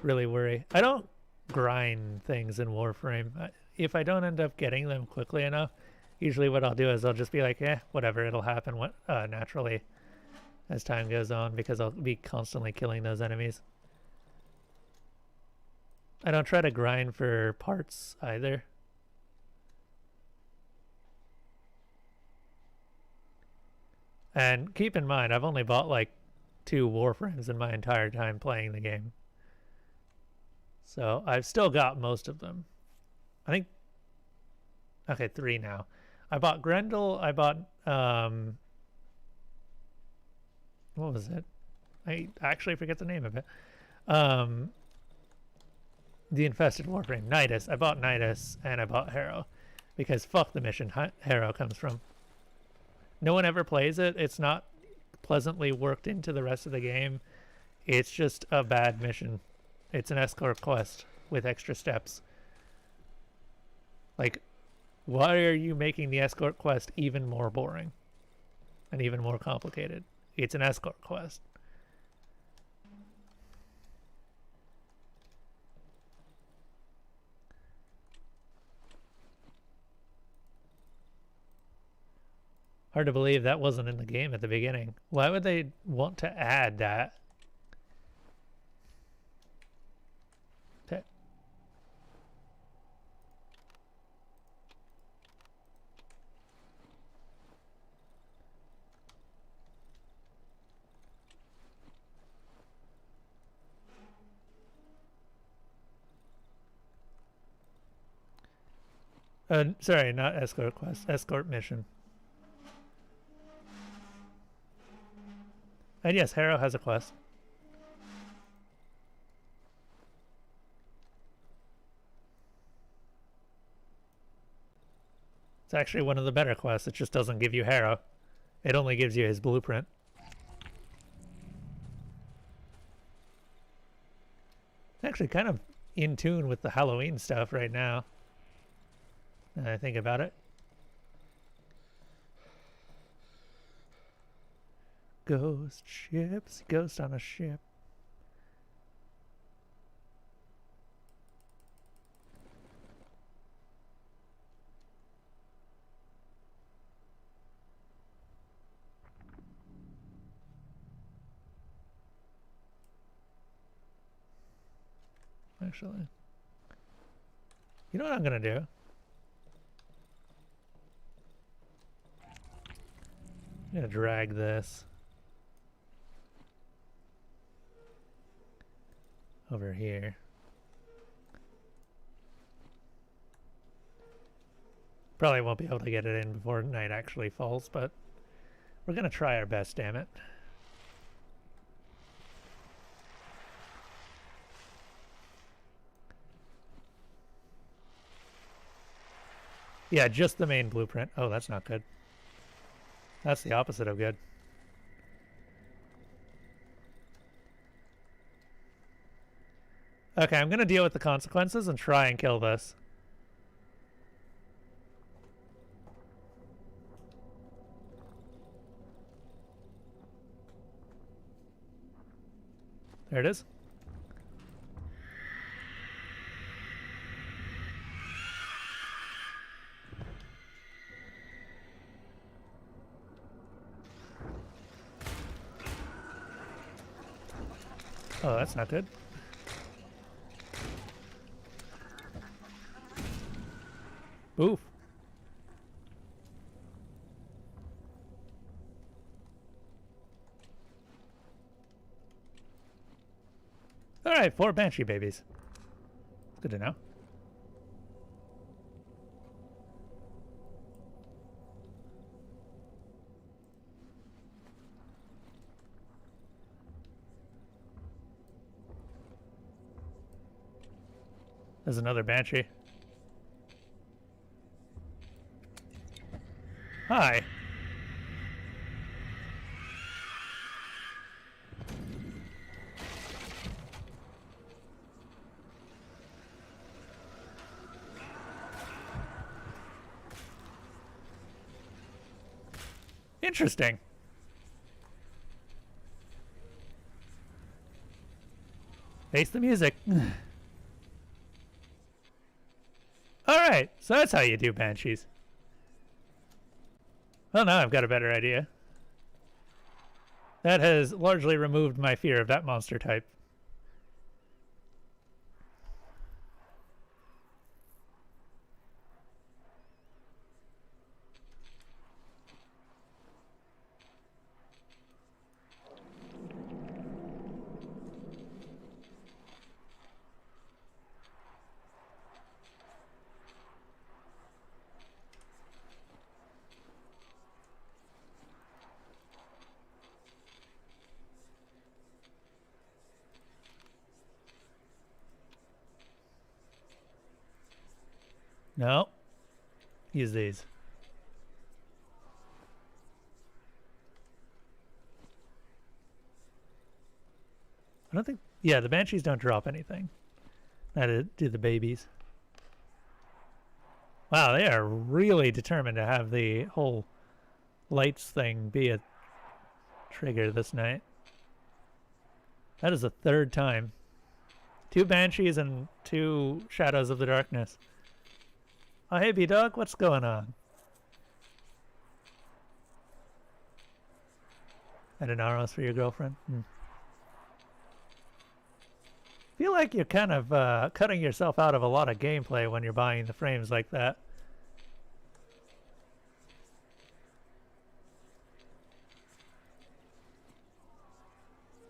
really worry. I don't grind things in Warframe. If I don't end up getting them quickly enough, usually what I'll do is I'll just be like, whatever, it'll happen naturally as time goes on, because I'll be constantly killing those enemies. I don't try to grind for parts either. And keep in mind, I've only bought like 2 Warframes in my entire time playing the game. So I've still got most of them. I think, okay, 3 now. I bought Grendel, I bought, what was it? I actually forget the name of it. The Infested Warframe, Nidus. I bought Nidus and I bought Harrow. Because fuck the mission Harrow comes from. No one ever plays it. It's not pleasantly worked into the rest of the game. It's just a bad mission. It's an escort quest with extra steps. Like, why are you making the escort quest even more boring and even more complicated? It's an escort quest. Hard to believe that wasn't in the game at the beginning. Why would they want to add that? Okay. Sorry, not escort quest. Escort mission. And yes, Harrow has a quest. It's actually one of the better quests. It just doesn't give you Harrow. It only gives you his blueprint. It's actually kind of in tune with the Halloween stuff right now. Now that I think about it. Ghost ships, ghost on a ship. Actually, you know what I'm gonna do? I'm gonna drag this over here. Probably won't be able to get it in before night actually falls, but we're gonna try our best, damn it. Yeah, just the main blueprint. Oh, that's not good. That's the opposite of good. Okay, I'm gonna deal with the consequences and try and kill this. There it is. Oh, that's not good. Oof. Alright, 4 Banshee babies. Good to know. There's another banshee. Hi. Interesting. Face the music. Alright, so that's how you do banshees. Well, now I've got a better idea. That has largely removed my fear of that monster type. No. Use these. I don't think... Yeah, the banshees don't drop anything. That do the babies. Wow, they are really determined to have the whole lights thing be a trigger this night. That is the third time. 2 banshees and 2 shadows of the darkness. Oh, hey, B-Dog, what's going on? And an Aros for your girlfriend? Feel like you're kind of cutting yourself out of a lot of gameplay when you're buying the frames like that.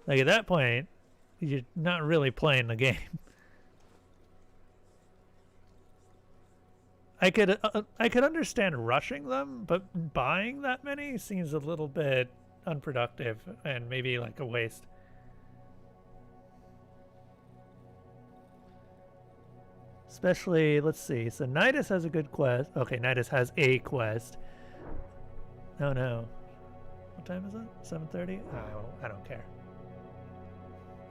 Like at that point, you're not really playing the game. I could understand rushing them, but buying that many seems a little bit unproductive and maybe like a waste. Especially, let's see. So Nidus has a good quest. Okay, Nidus has a quest. Oh no. What time is it? 7:30? Oh, I don't care.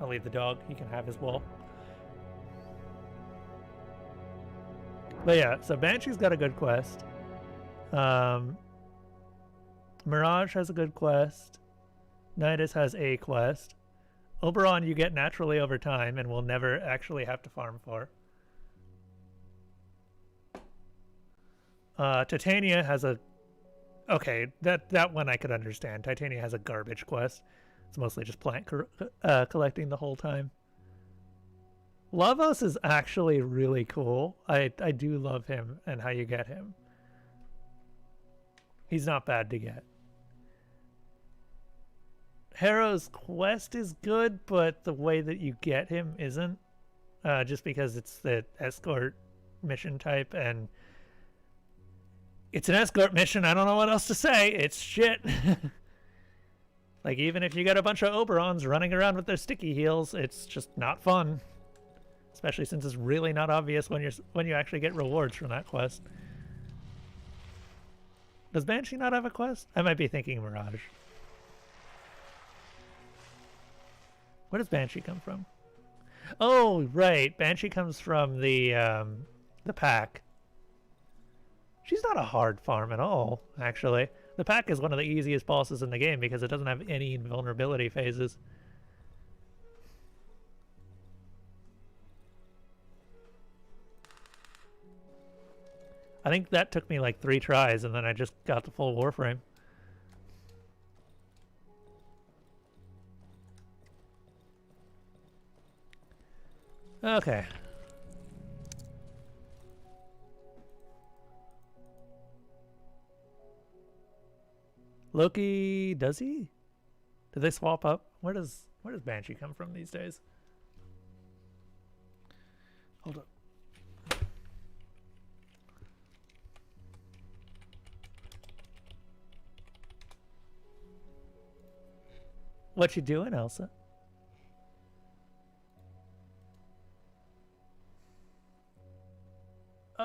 I'll leave the dog. He can have his wall. But yeah, so Banshee's got a good quest. Mirage has a good quest. Nidus has a quest. Oberon you get naturally over time and will never actually have to farm for. Titania has a... Okay, that one I could understand. Titania has a garbage quest. It's mostly just plant collecting the whole time. Lavos is actually really cool. I do love him and how you get him. He's not bad to get. Harrow's quest is good, but the way that you get him isn't. Just because it's the escort mission type, and it's an escort mission. I don't know what else to say. It's shit. Like, even if you got a bunch of Oberons running around with their sticky heels, it's just not fun. Especially since it's really not obvious when you actually get rewards from that quest. Does Banshee not have a quest? I might be thinking Mirage. Where does Banshee come from? Oh, right. Banshee comes from the pack. She's not a hard farm at all, actually. The pack is one of the easiest bosses in the game because it doesn't have any invulnerability phases. I think that took me like 3 tries and then I just got the full Warframe. Okay. Loki, does he? Did they swap up? Where does Banshee come from these days? Hold up. What you doing, Elsa?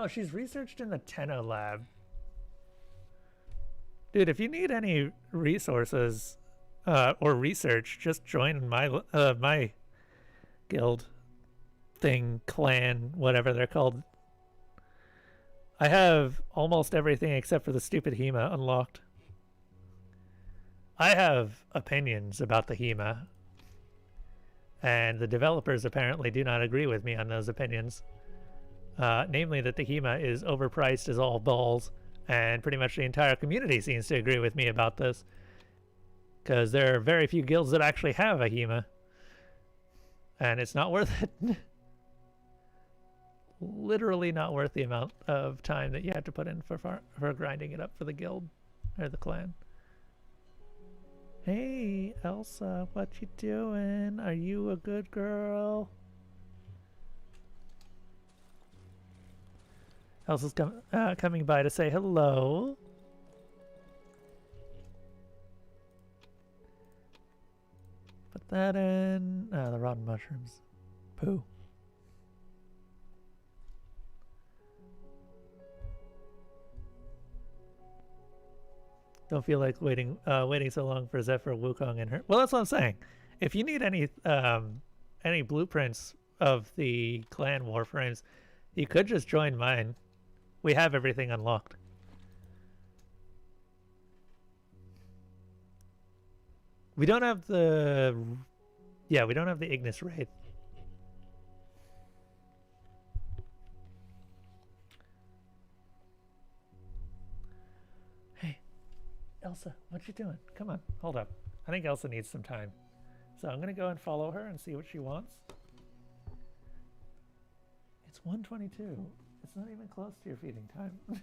Oh, she's researched in the Tenno lab. Dude, if you need any resources or research, just join my guild thing, clan, whatever they're called. I have almost everything except for the stupid Hema unlocked. I have opinions about the Hema, and the developers apparently do not agree with me on those opinions. Namely that the Hema is overpriced as all balls, and pretty much the entire community seems to agree with me about this. Because there are very few guilds that actually have a Hema. And it's not worth it. Literally not worth the amount of time that you have to put in for grinding it up for the guild or the clan. Hey, Elsa, what you doing? Are you a good girl? Elsa's coming by to say hello. Put that in. The rotten mushrooms. Poo. Don't feel like waiting so long for Zephyr, Wukong, and her. Well, that's what I'm saying. If you need any blueprints of the clan warframes, you could just join mine. We have everything unlocked. We don't have the... Yeah, we don't have the Ignis Wraith. Hey, Elsa, what you doing? Come on, hold up. I think Elsa needs some time. So I'm going to go and follow her and see what she wants. It's 1:22. It's not even close to your feeding time.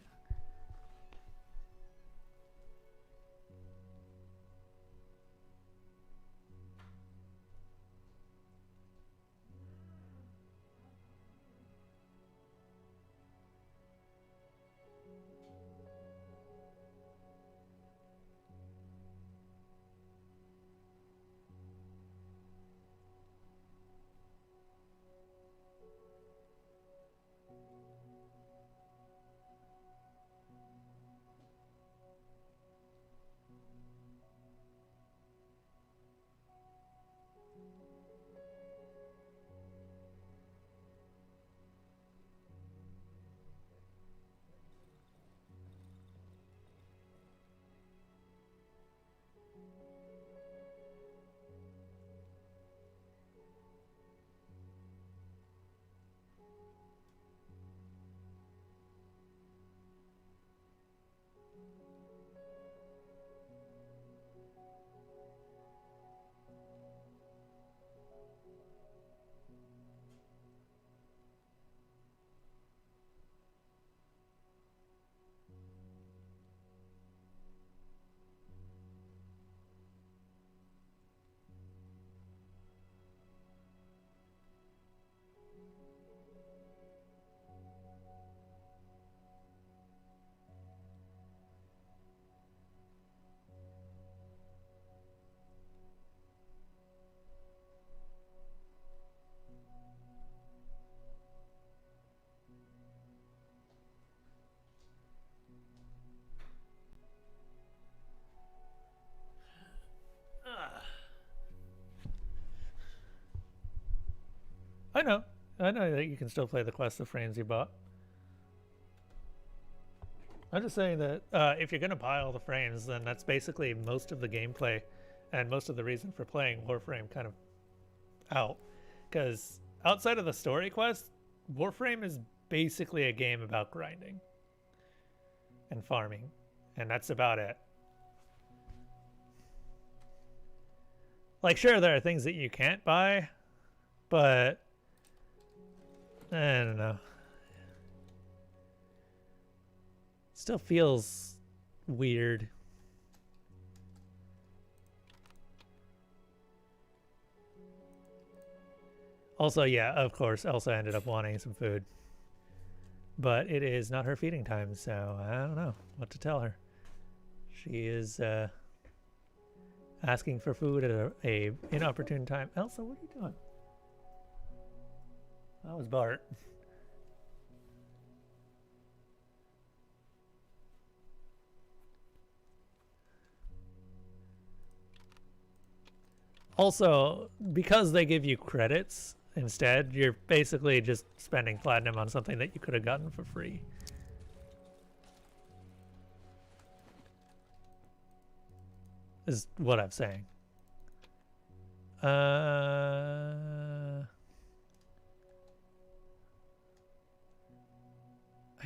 I know that you can still play the quest of frames you bought. I'm just saying that if you're going to buy all the frames, then that's basically most of the gameplay and most of the reason for playing Warframe kind of out. Because outside of the story quest, Warframe is basically a game about grinding and farming, and that's about it. Like, sure, there are things that you can't buy, but I don't know. Still feels weird. Also, yeah, of course, Elsa ended up wanting some food. But it is not her feeding time, so I don't know what to tell her. She is asking for food at a inopportune time. Elsa, what are you doing? That was Bart. Also, because they give you credits instead, you're basically just spending platinum on something that you could have gotten for free. Is what I'm saying. I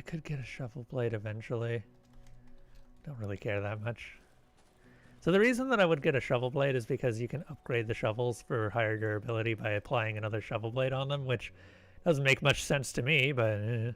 could get a shovel blade eventually. Don't really care that much. So the reason that I would get a shovel blade is because you can upgrade the shovels for higher durability by applying another shovel blade on them, which doesn't make much sense to me, but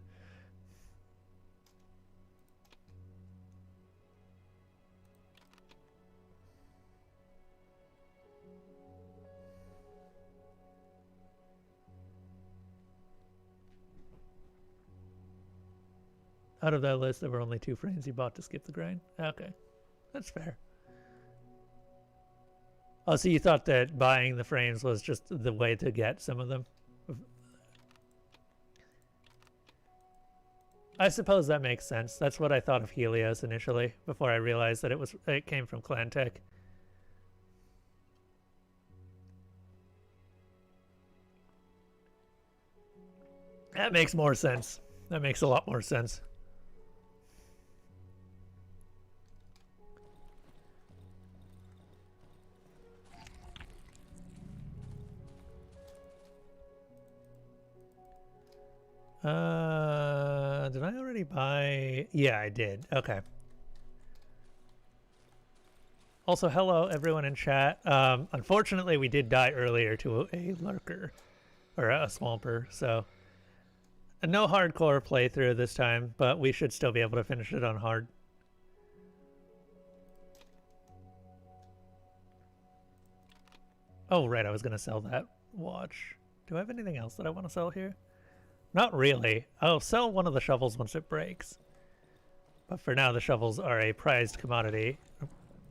out of that list, there were only 2 frames you bought to skip the grind. Okay, that's fair. Oh, so you thought that buying the frames was just the way to get some of them? I suppose that makes sense. That's what I thought of Helios initially, before I realized that it came from Clan Tech. That makes more sense. That makes a lot more sense. Did I already buy? Yeah, I did. Okay. Also, hello everyone in chat. Unfortunately, we did die earlier to a lurker or a swamper, so no hardcore playthrough this time, but we should still be able to finish it on hard. Oh, right, I was gonna sell that watch. Do I have anything else that I want to sell here? Not really. I'll sell one of the shovels once it breaks. But for now, the shovels are a prized commodity. Oh,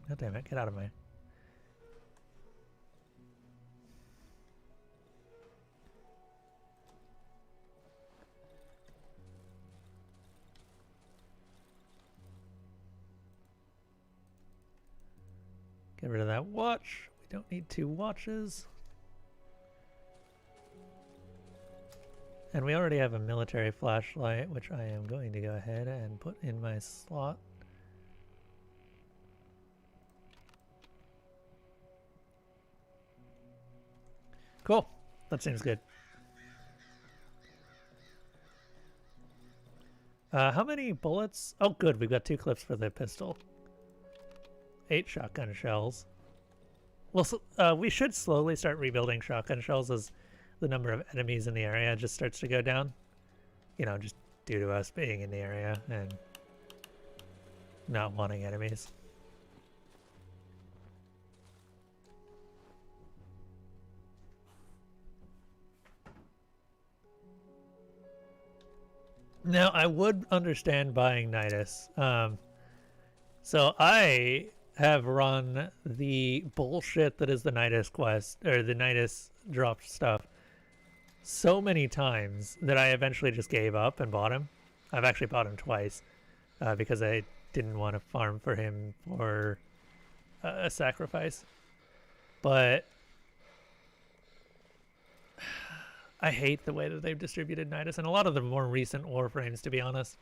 God damn it, get out of my... Get rid of that watch. We don't need 2 watches. And we already have a military flashlight, which I am going to go ahead and put in my slot. Cool. That seems good. How many bullets? Oh, good. We've got 2 clips for the pistol. 8 shotgun shells. Well, we should slowly start rebuilding shotgun shells as the number of enemies in the area just starts to go down. You know, just due to us being in the area and not wanting enemies. Now, I would understand buying Nidus. So I have run the bullshit that is the Nidus quest, or the Nidus dropped stuff, so many times that I eventually just gave up and bought him. I've actually bought him twice because I didn't want to farm for him for a sacrifice. But I hate the way that they've distributed Nidus and a lot of the more recent Warframes, to be honest,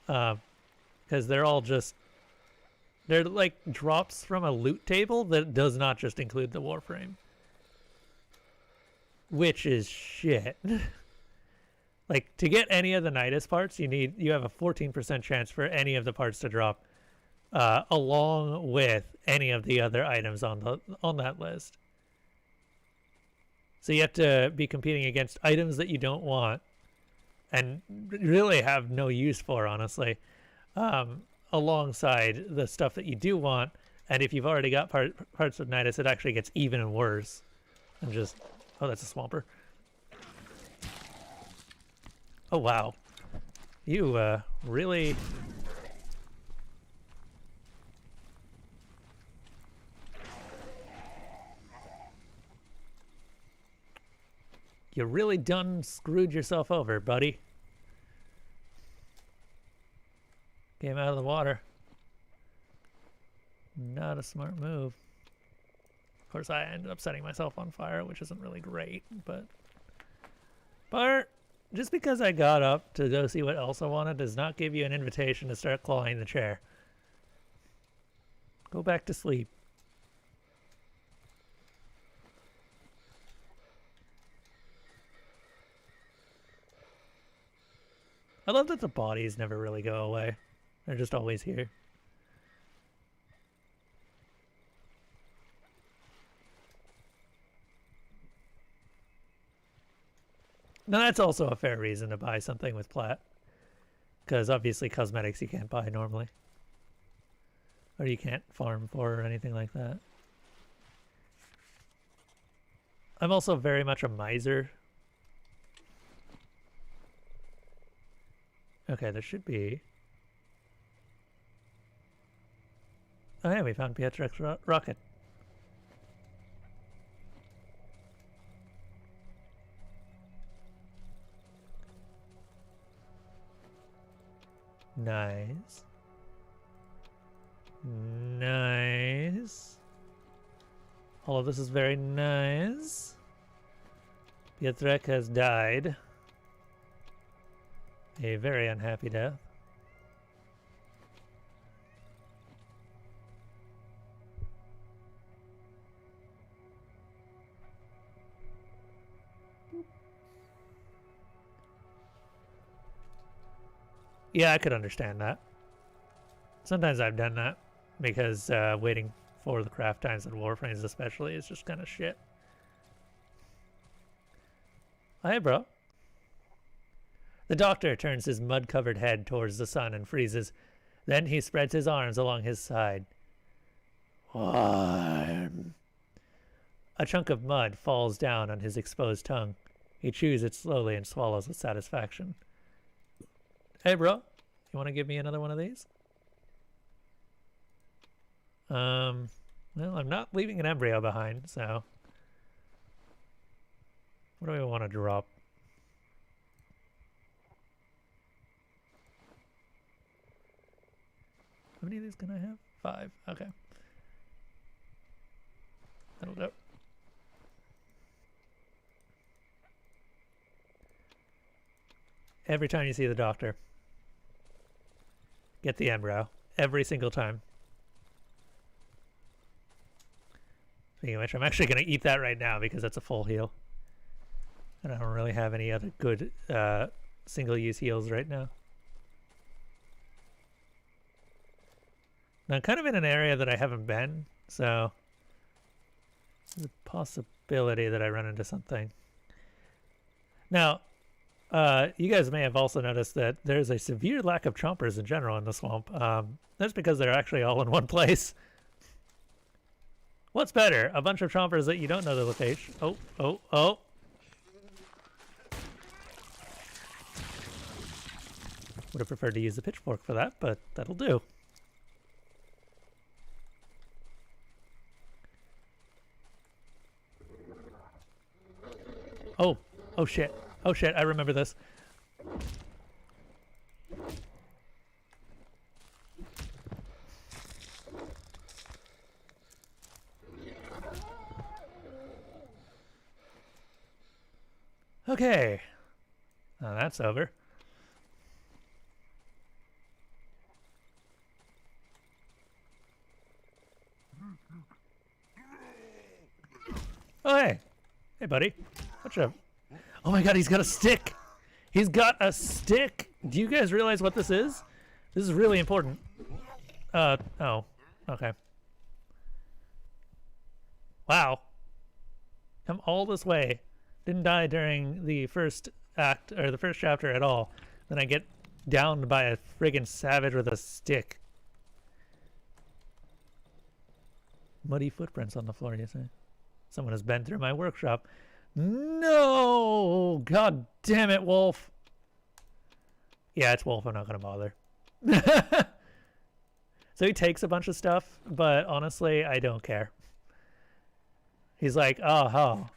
because they're all just, they're like drops from a loot table that does not just include the Warframe. Which is shit. Like, to get any of the Nidus parts, you have a 14% chance for any of the parts to drop, along with any of the other items on that list. So you have to be competing against items that you don't want and really have no use for, honestly, alongside the stuff that you do want. And if you've already got parts of Nidus, it actually gets even worse. And just... Oh, that's a swamper. Oh, wow. You, really... You really done screwed yourself over, buddy. Came out of the water. Not a smart move. Of course, I ended up setting myself on fire, which isn't really great, but just because I got up to go see what else I wanted does not give you an invitation to start clawing the chair. Go back to sleep. I love that the bodies never really go away. They're just always here. Now that's also a fair reason to buy something with plat. Because obviously cosmetics you can't buy normally. Or you can't farm for or anything like that. I'm also very much a miser. Okay, there should be... Oh yeah, we found Pietrex's rocket. Nice. Nice. All of this is very nice. Pietrek has died. A very unhappy death. Yeah, I could understand that. Sometimes I've done that because waiting for the craft times in Warframes especially is just kind of shit. Hey, bro. The doctor turns his mud-covered head towards the sun and freezes. Then he spreads his arms along his side. Warm. A chunk of mud falls down on his exposed tongue. He chews it slowly and swallows with satisfaction. Hey, bro. You want to give me another one of these? Well, I'm not leaving an embryo behind, so... What do we want to drop? How many of these can I have? 5. Okay. That'll do. Every time you see the doctor, get the embryo. Every single time. Speaking of which, I'm actually going to eat that right now because that's a full heal. And I don't really have any other good single-use heals right now. Now, I'm kind of in an area that I haven't been, so there's a possibility that I run into something. Now, you guys may have also noticed that there's a severe lack of chompers in general in the swamp. That's because they're actually all in one place. What's better? A bunch of chompers that you don't know the location. Oh. Would have preferred to use the pitchfork for that, but that'll do. Oh shit. Oh shit, I remember this. Okay. Now that's over. Oh, hey. Hey, buddy. What's up? Oh my god, he's got a stick! He's got a stick! Do you guys realize what this is? This is really important. Oh. Okay. Wow. Come all this way. Didn't die during the first act, or the first chapter at all. Then I get downed by a friggin' savage with a stick. Muddy footprints on the floor, you say? Someone has been through my workshop. No! God damn it, Wolf. Yeah, it's Wolf. I'm not going to bother. So he takes a bunch of stuff, but honestly, I don't care. He's like, oh.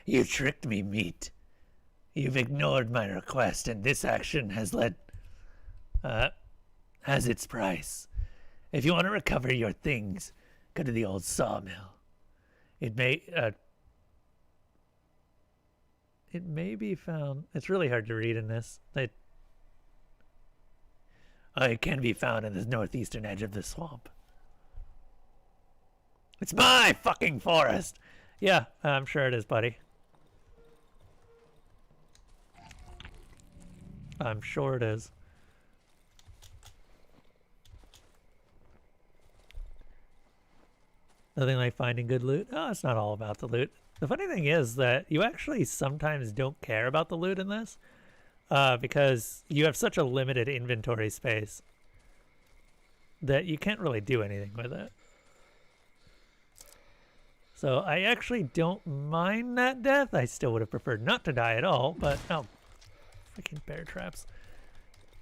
You tricked me, meat. You've ignored my request, and this action has its price. If you want to recover your things, Go to the old sawmill. It may be found. It's really hard to read in this. It can be found in the northeastern edge of the swamp. It's my fucking forest. Yeah, I'm sure it is, buddy. I'm sure it is. Nothing like finding good loot. Oh, it's not all about the loot. The funny thing is that you actually sometimes don't care about the loot in this because you have such a limited inventory space that you can't really do anything with it. So I actually don't mind that death. I still would have preferred not to die at all, but oh, freaking bear traps.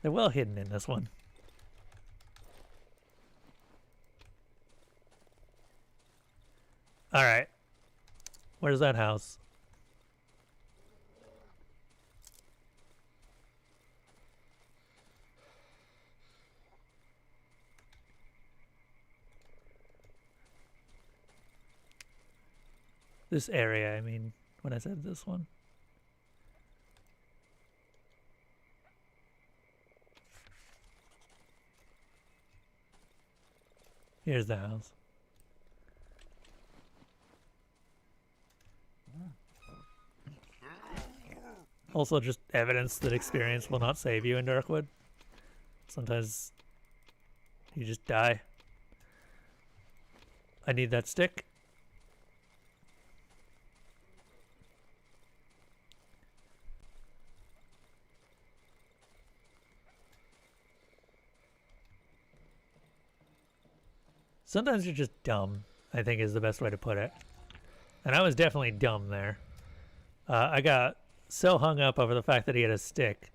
They're well hidden in this one. All right. Where's that house? This area, I mean, when I said this one. Here's the house. Also just evidence that experience will not save you in Darkwood. Sometimes you just die. I need that stick. Sometimes you're just dumb, I think is the best way to put it. And I was definitely dumb there. I got so hung up over the fact that he had a stick.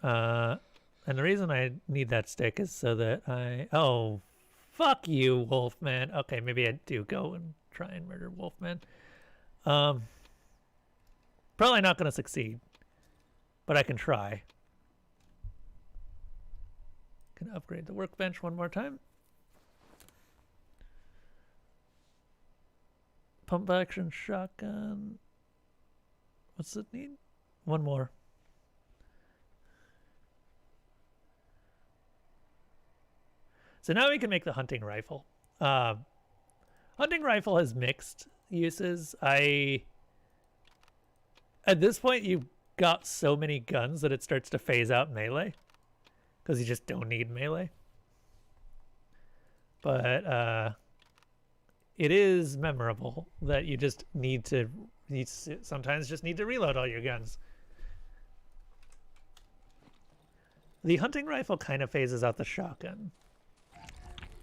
And the reason I need that stick is so that oh, fuck you, Wolfman. Okay, maybe I do go and try and murder Wolfman. Probably not going to succeed, but I can try. Can upgrade the workbench one more time. Pump action shotgun. What's it need? One more. So now we can make the hunting rifle. Hunting rifle has mixed uses. At this point, you've got so many guns that it starts to phase out melee. Because you just don't need melee. But it is memorable that you just sometimes just need to reload all your guns. The hunting rifle kind of phases out the shotgun.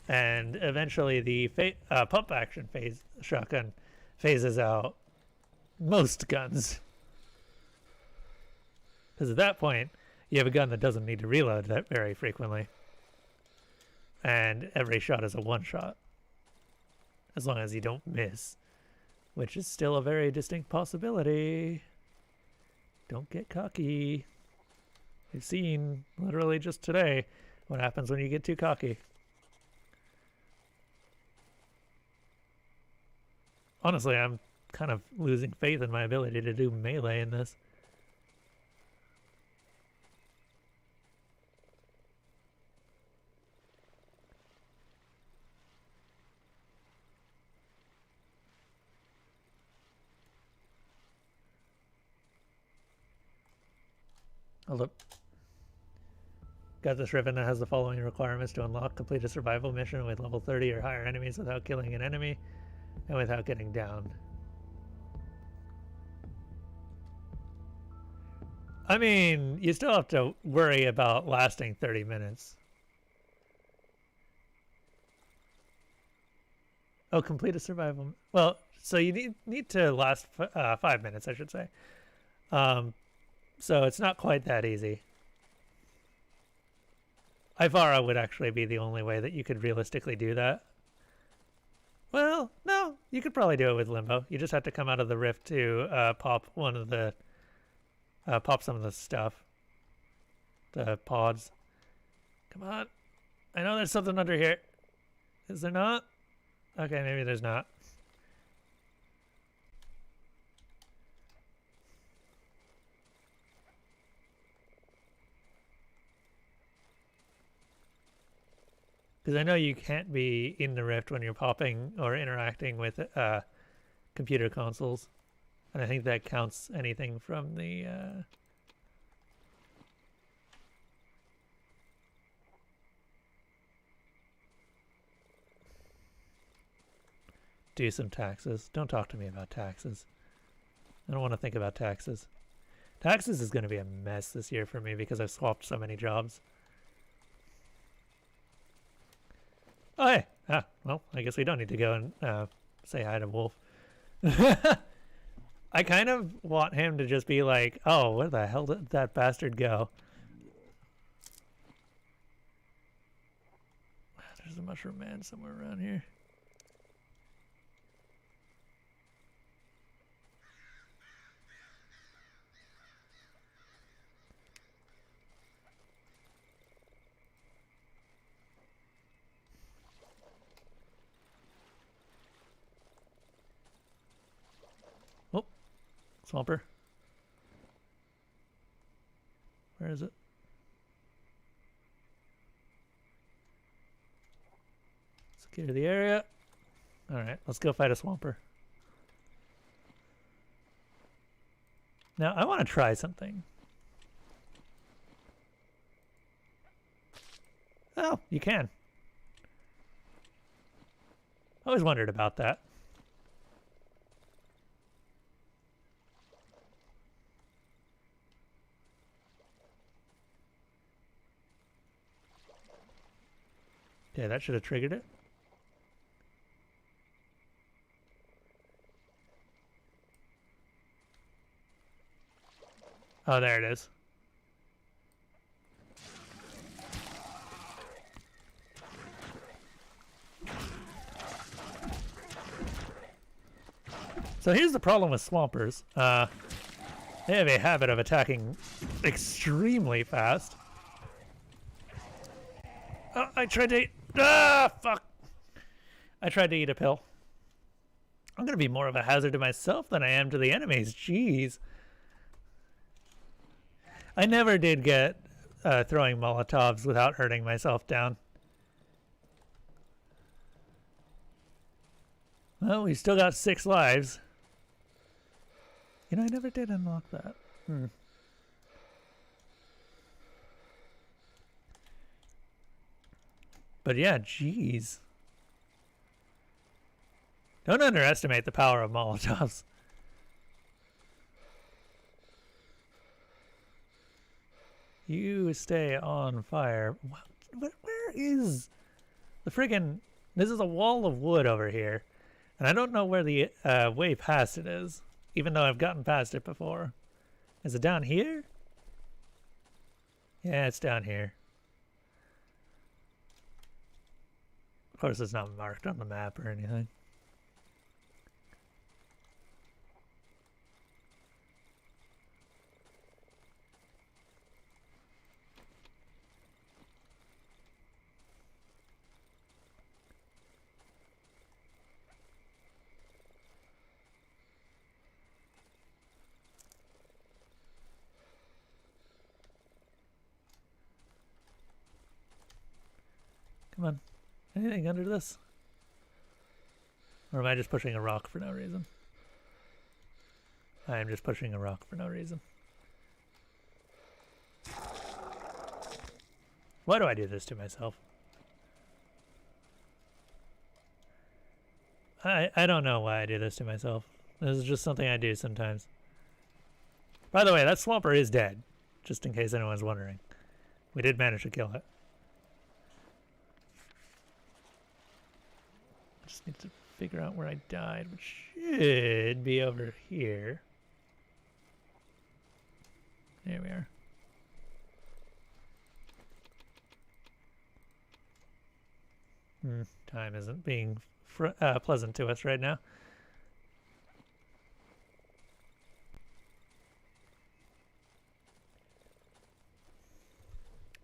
And eventually the pump action shotgun phases out most guns. Because at that point, you have a gun that doesn't need to reload that very frequently. And every shot is a one-shot. As long as you don't miss. Which is still a very distinct possibility. Don't get cocky. We've seen, literally just today, what happens when you get too cocky. Honestly, I'm kind of losing faith in my ability to do melee in this. Hold up. Got this ribbon that has the following requirements to unlock. Complete a survival mission with level 30 or higher enemies without killing an enemy and without getting down. I mean, you still have to worry about lasting 30 minutes. Oh, complete a survival. Well, so you need to last 5 minutes, I should say. So it's not quite that easy. Ivara would actually be the only way that you could realistically do that. Well, no, you could probably do it with Limbo. You just have to come out of the rift to pop one of the pop some of the stuff, the pods. Come on. I know there's something under here. Is there not? Okay, maybe there's not. Because I know you can't be in the Rift when you're popping or interacting with computer consoles. And I think that counts anything from the... do some taxes. Don't talk to me about taxes. I don't want to think about taxes. Taxes is going to be a mess this year for me because I've swapped so many jobs. Oh, hey. Ah, well, I guess we don't need to go and say hi to Wolf. I kind of want him to just be like, oh, where the hell did that bastard go? There's a mushroom man somewhere around here. Swamper. Where is it? Secure the area. Alright, let's go fight a swamper. Now, I want to try something. Oh, you can. I always wondered about that. Yeah, that should have triggered it. Oh, there it is. So here's the problem with swampers. They have a habit of attacking extremely fast. Oh, I tried to eat... Ah, fuck! I tried to eat a pill. I'm gonna be more of a hazard to myself than I am to the enemies. Jeez. I never did get throwing Molotovs without hurting myself down. Well, we still got 6 lives. You know, I never did unlock that. But yeah, jeez. Don't underestimate the power of Molotovs. You stay on fire. Where is the friggin... This is a wall of wood over here. And I don't know where the way past it is. Even though I've gotten past it before. Is it down here? Yeah, it's down here. Of course, it's not marked on the map or anything. Come on. Anything under this? Or am I just pushing a rock for no reason? I am just pushing a rock for no reason. Why do I do this to myself? I don't know why I do this to myself. This is just something I do sometimes. By the way, that swamper is dead. Just in case anyone's wondering. We did manage to kill it. Just need to figure out where I died, which should be over here. There we are. Time isn't being pleasant to us right now.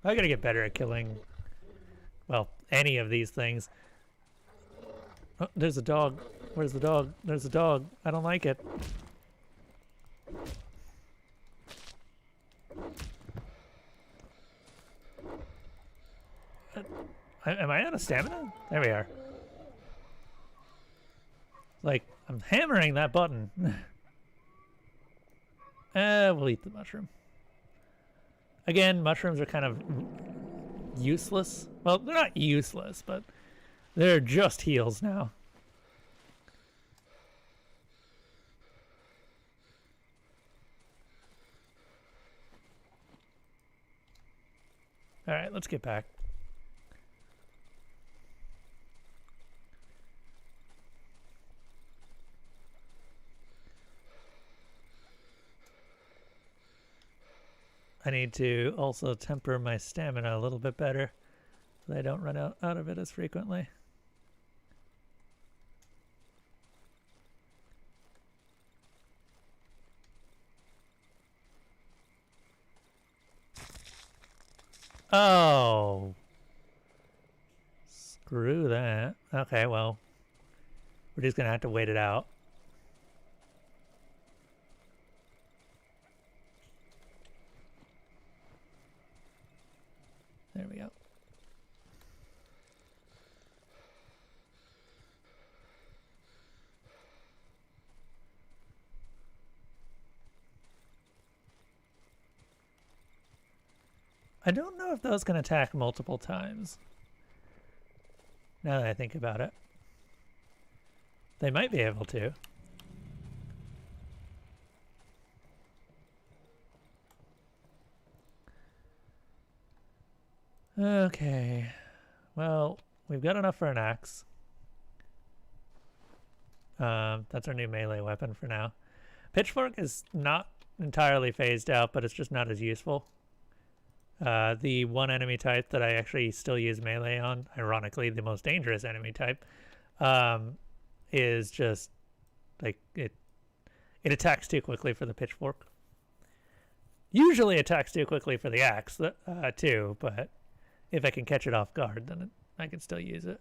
I gotta get better at killing well, any of these things. Oh, there's a dog. Where's the dog? There's a dog. I don't like it. Am I out of stamina? There we are. Like, I'm hammering that button. We'll eat the mushroom. Again, mushrooms are kind of useless. Well, they're not useless, but they're just heals now. Alright, let's get back. I need to also temper my stamina a little bit better so that I don't run out of it as frequently. Oh. Screw that. Okay, well, we're just going to have to wait it out. There we go. I don't know if those can attack multiple times. Now that I think about it. They might be able to. Okay. Well, we've got enough for an axe. That's our new melee weapon for now. Pitchfork is not entirely phased out, but it's just not as useful. The one enemy type that I actually still use melee on, ironically the most dangerous enemy type, is just like it attacks too quickly for the pitchfork. Usually attacks too quickly for the axe too, but if I can catch it off guard, then I can still use it.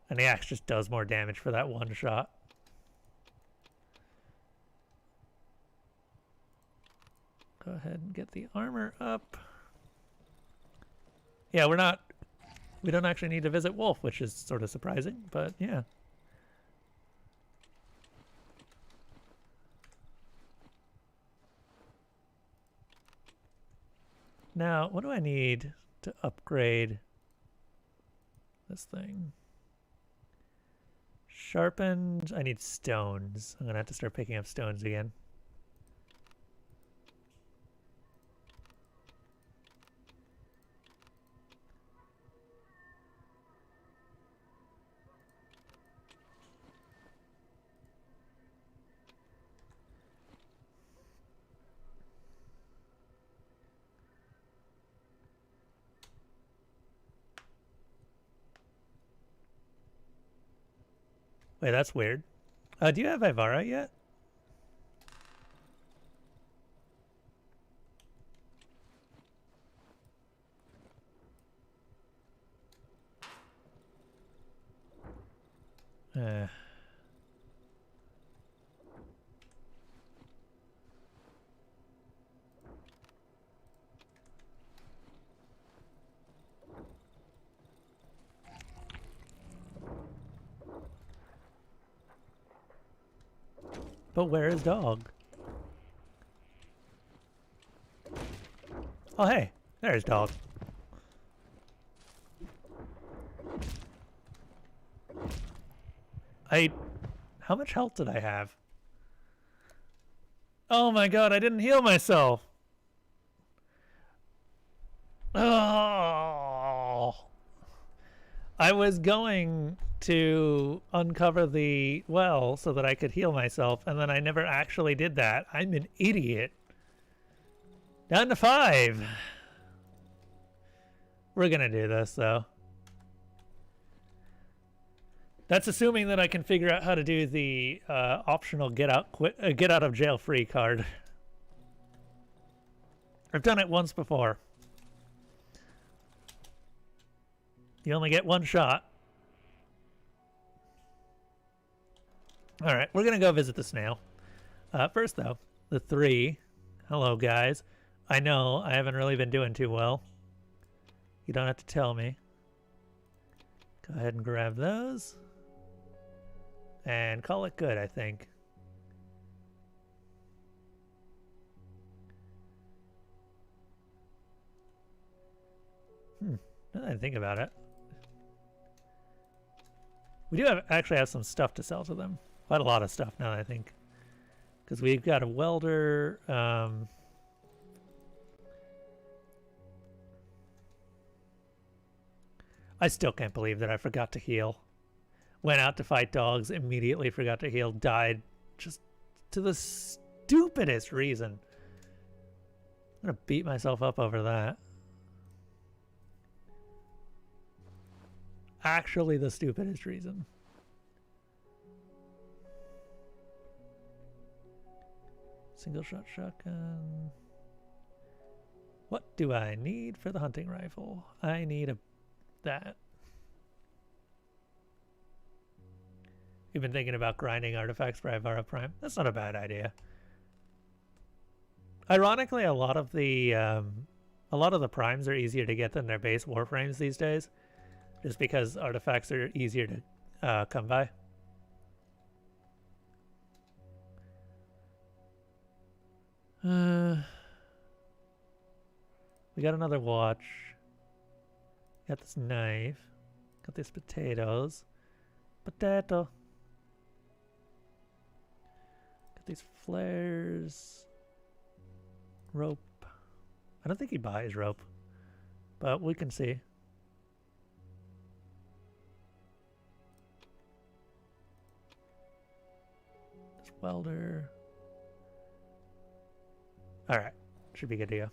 And the axe just does more damage for that one shot. Go ahead and get the armor up. Yeah, we don't actually need to visit Wolf, which is sort of surprising, but yeah. Now, what do I need to upgrade this thing? Sharpened. I need stones. I'm going to have to start picking up stones again. Wait, that's weird. Do you have Ivara yet? But where is dog? Oh, hey, there's dog. How much health did I have? Oh my god, I didn't heal myself. Oh. I was going to uncover the well so that I could heal myself, and then I never actually did that. I'm an idiot. Down to 5. We're gonna do this, though. That's assuming that I can figure out how to do the optional get out of jail free card. I've done it once before. You only get one shot. All right, we're going to go visit the snail. First, though, the 3. Hello, guys. I know I haven't really been doing too well. You don't have to tell me. Go ahead and grab those. And call it good, I think. Now that I think about it. We do actually have some stuff to sell to them. Quite a lot of stuff now that I think. Because we've got a welder. I still can't believe that I forgot to heal. Went out to fight dogs, immediately forgot to heal, died just to the stupidest reason. I'm gonna beat myself up over that. Actually, the stupidest reason. Single shot shotgun. What do I need for the hunting rifle? I need that. You've been thinking about grinding artifacts for Ivara Prime. That's not a bad idea. Ironically, a lot of the primes are easier to get than their base warframes these days, just because artifacts are easier to come by. We got another watch. Got this knife. Got these potatoes. Potato. Got these flares. Rope. I don't think he buys rope, but we can see. This welder. All right, should be good to go.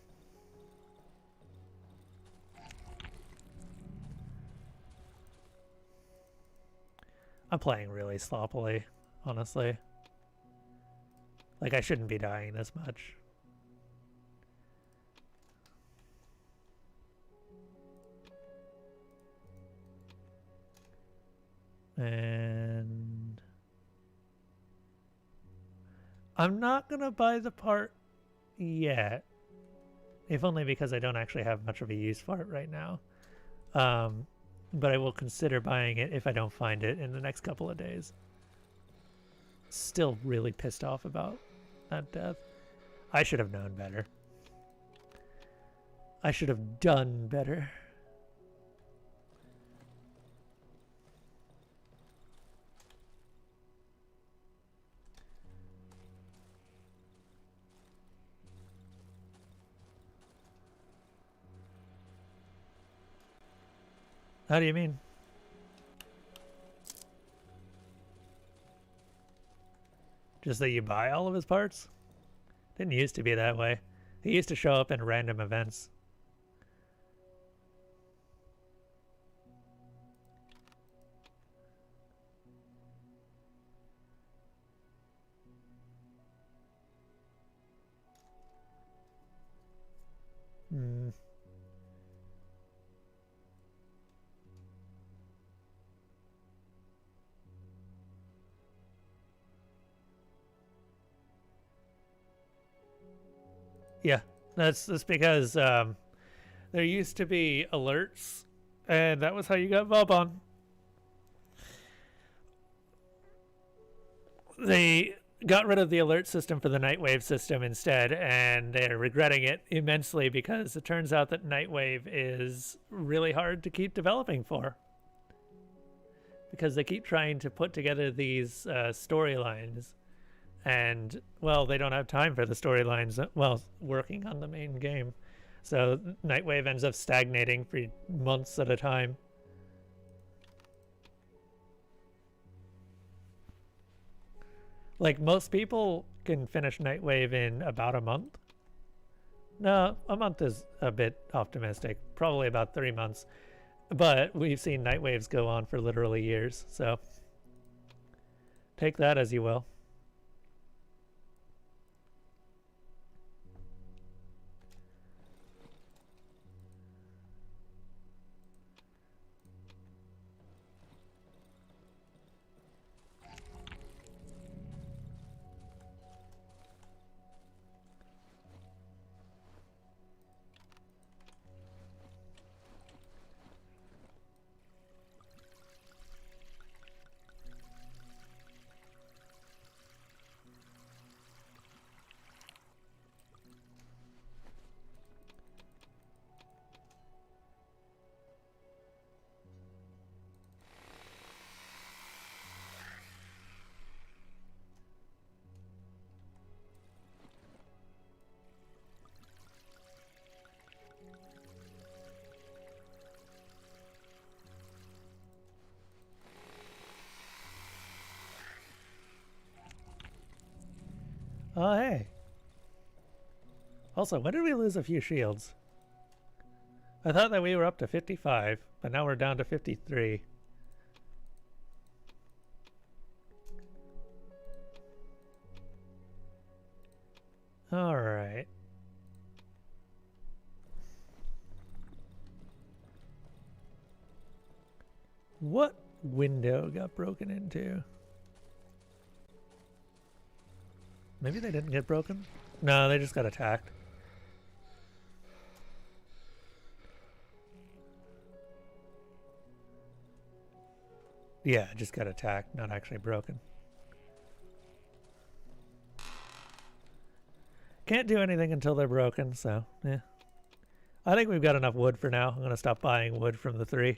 I'm playing really sloppily, honestly. Like, I shouldn't be dying this much. And I'm not gonna buy the part yet, if only because I don't actually have much of a use for it right now. But I will consider buying it if I don't find it in the next couple of days. Still really pissed off about that death. I should have known better. I should have done better. How do you mean? Just that you buy all of his parts? Didn't used to be that way. He used to show up in random events. Yeah, that's because there used to be alerts, and that was how you got Bob on. They got rid of the alert system for the Nightwave system instead, and they're regretting it immensely because it turns out that Nightwave is really hard to keep developing for. Because they keep trying to put together these storylines. And, well, they don't have time for the storylines while working on the main game. So Nightwave ends up stagnating for months at a time. Like, most people can finish Nightwave in about a month. No, a month is a bit optimistic. Probably about 3 months. But we've seen Nightwaves go on for literally years, so take that as you will. Oh, hey. Also, when did we lose a few shields? I thought that we were up to 55, but now we're down to 53. Alright. What window got broken into? Maybe they didn't get broken? No, they just got attacked. Yeah, just got attacked, not actually broken. Can't do anything until they're broken, so, yeah. I think we've got enough wood for now. I'm going to stop buying wood from the 3.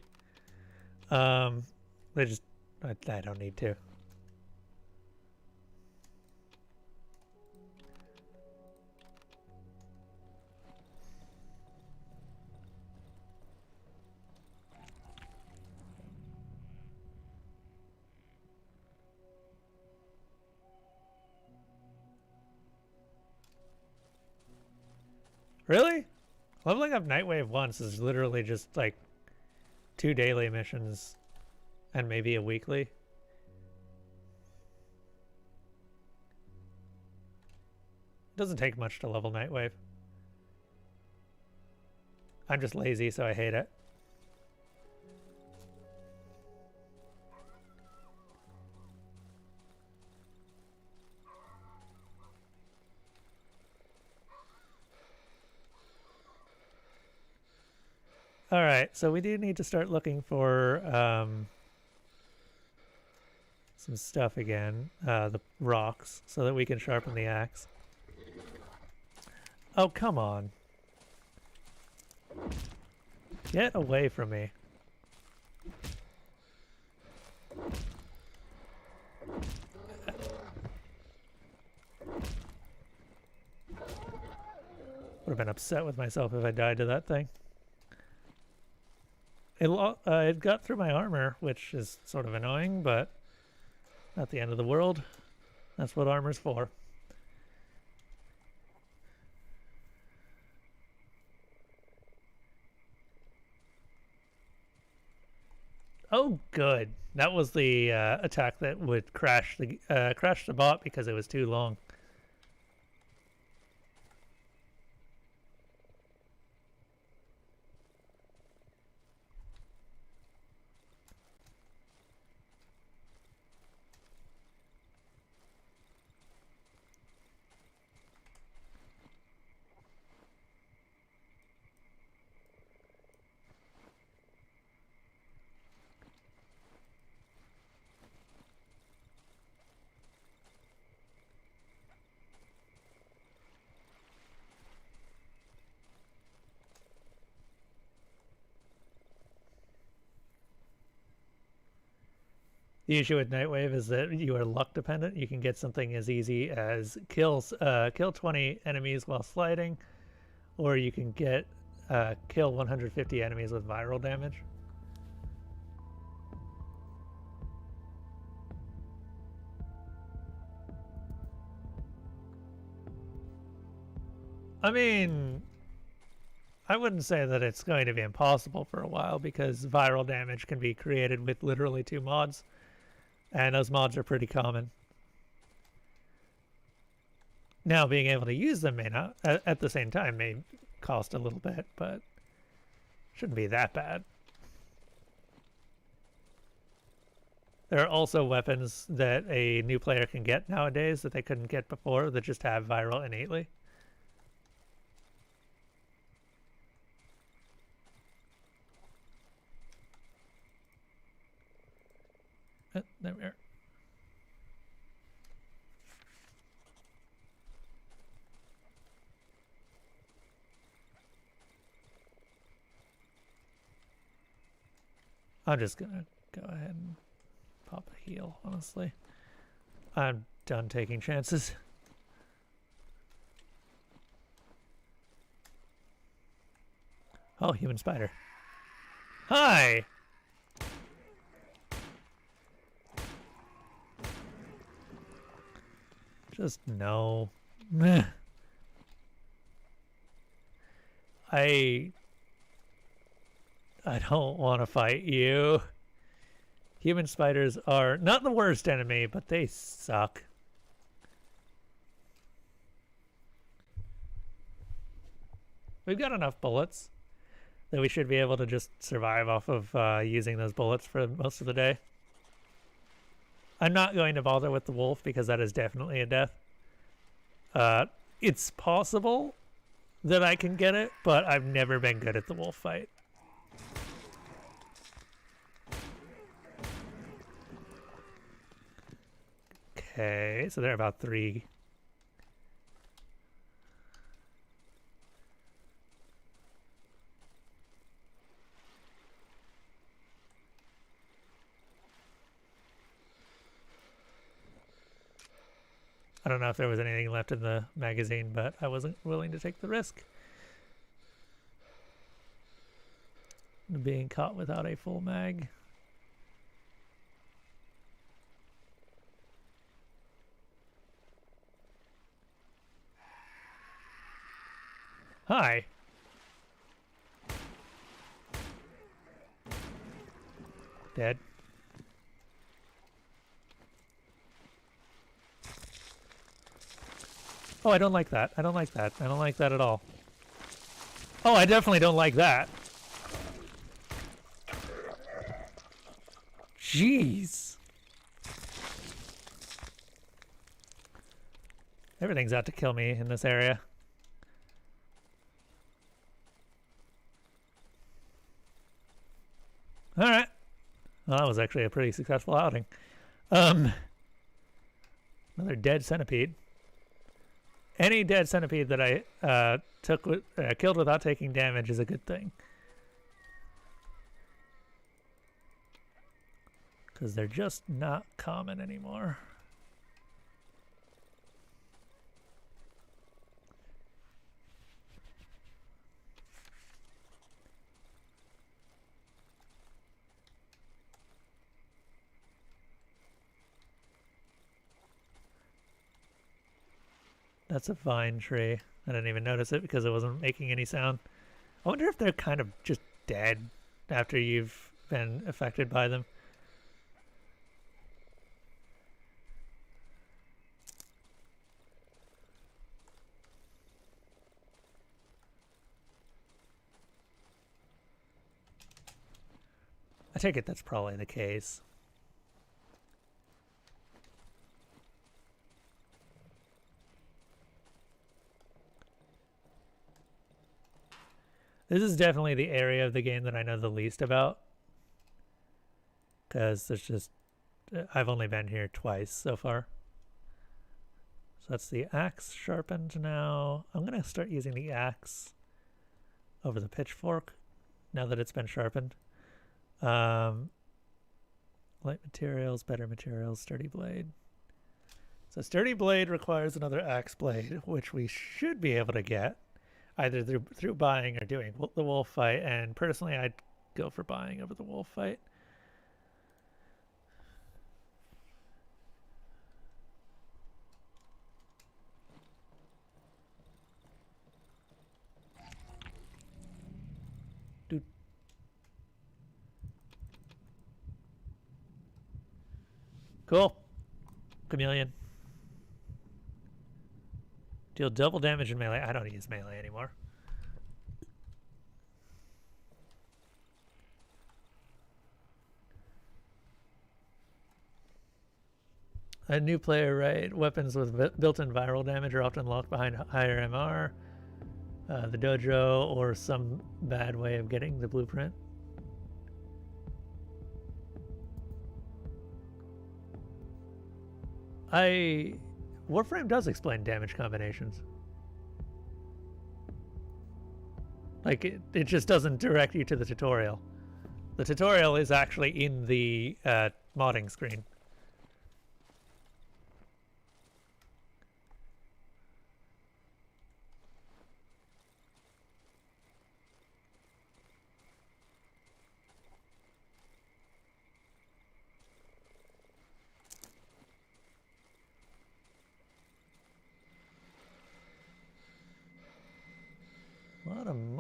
They just... I don't need to. Really? Leveling up Nightwave once is literally just like 2 daily missions and maybe a weekly. Doesn't take much to level Nightwave. I'm just lazy, so I hate it. Alright, so we do need to start looking for some stuff again. The rocks, so that we can sharpen the axe. Oh, come on. Get away from me. Would have been upset with myself if I died to that thing. It got through my armor, which is sort of annoying, but not the end of the world. That's what armor's for. Oh, good. That was the attack that would crash the bot because it was too long. The issue with Nightwave is that you are luck dependent. You can get something as easy as kill 20 enemies while sliding, or you can get kill 150 enemies with viral damage. I mean, I wouldn't say that it's going to be impossible for a while because viral damage can be created with literally 2 mods. And those mods are pretty common. Now, being able to use them may not, at the same time, may cost a little bit, but shouldn't be that bad. There are also weapons that a new player can get nowadays that they couldn't get before that just have viral innately. There we are. I'm just gonna go ahead and pop a heal, honestly. I'm done taking chances. Oh, human spider. Hi! Just no. Meh. I don't want to fight you. Human spiders are not the worst enemy, but they suck. We've got enough bullets that we should be able to just survive off of using those bullets for most of the day. I'm not going to bother with the wolf because that is definitely a death. It's possible that I can get it, but I've never been good at the wolf fight. Okay, so they're about 3. I don't know if there was anything left in the magazine, but I wasn't willing to take the risk of being caught without a full mag. Hi. Dead. Oh, I don't like that. I don't like that. I don't like that at all. Oh, I definitely don't like that. Jeez. Everything's out to kill me in this area. Alright. Well, that was actually a pretty successful outing. Another dead centipede. Any dead centipede that I killed without taking damage is a good thing. Because they're just not common anymore. That's a vine tree. I didn't even notice it because it wasn't making any sound. I wonder if they're kind of just dead after you've been affected by them. I take it that's probably the case. This is definitely the area of the game that I know the least about. Because there's just... I've only been here twice so far. So that's the axe sharpened now. I'm going to start using the axe over the pitchfork now that it's been sharpened. Light materials, better materials, sturdy blade. So sturdy blade requires another axe blade, which we should be able to get either through buying or doing the wolf fight. And personally, I'd go for buying over the wolf fight. Dude. Cool. Chameleon. Deal double damage in melee. I don't use melee anymore. A new player, right? Weapons with built-in viral damage are often locked behind higher MR, the dojo, or some bad way of getting the blueprint. Warframe does explain damage combinations. Like, it just doesn't direct you to the tutorial. The tutorial is actually in the modding screen.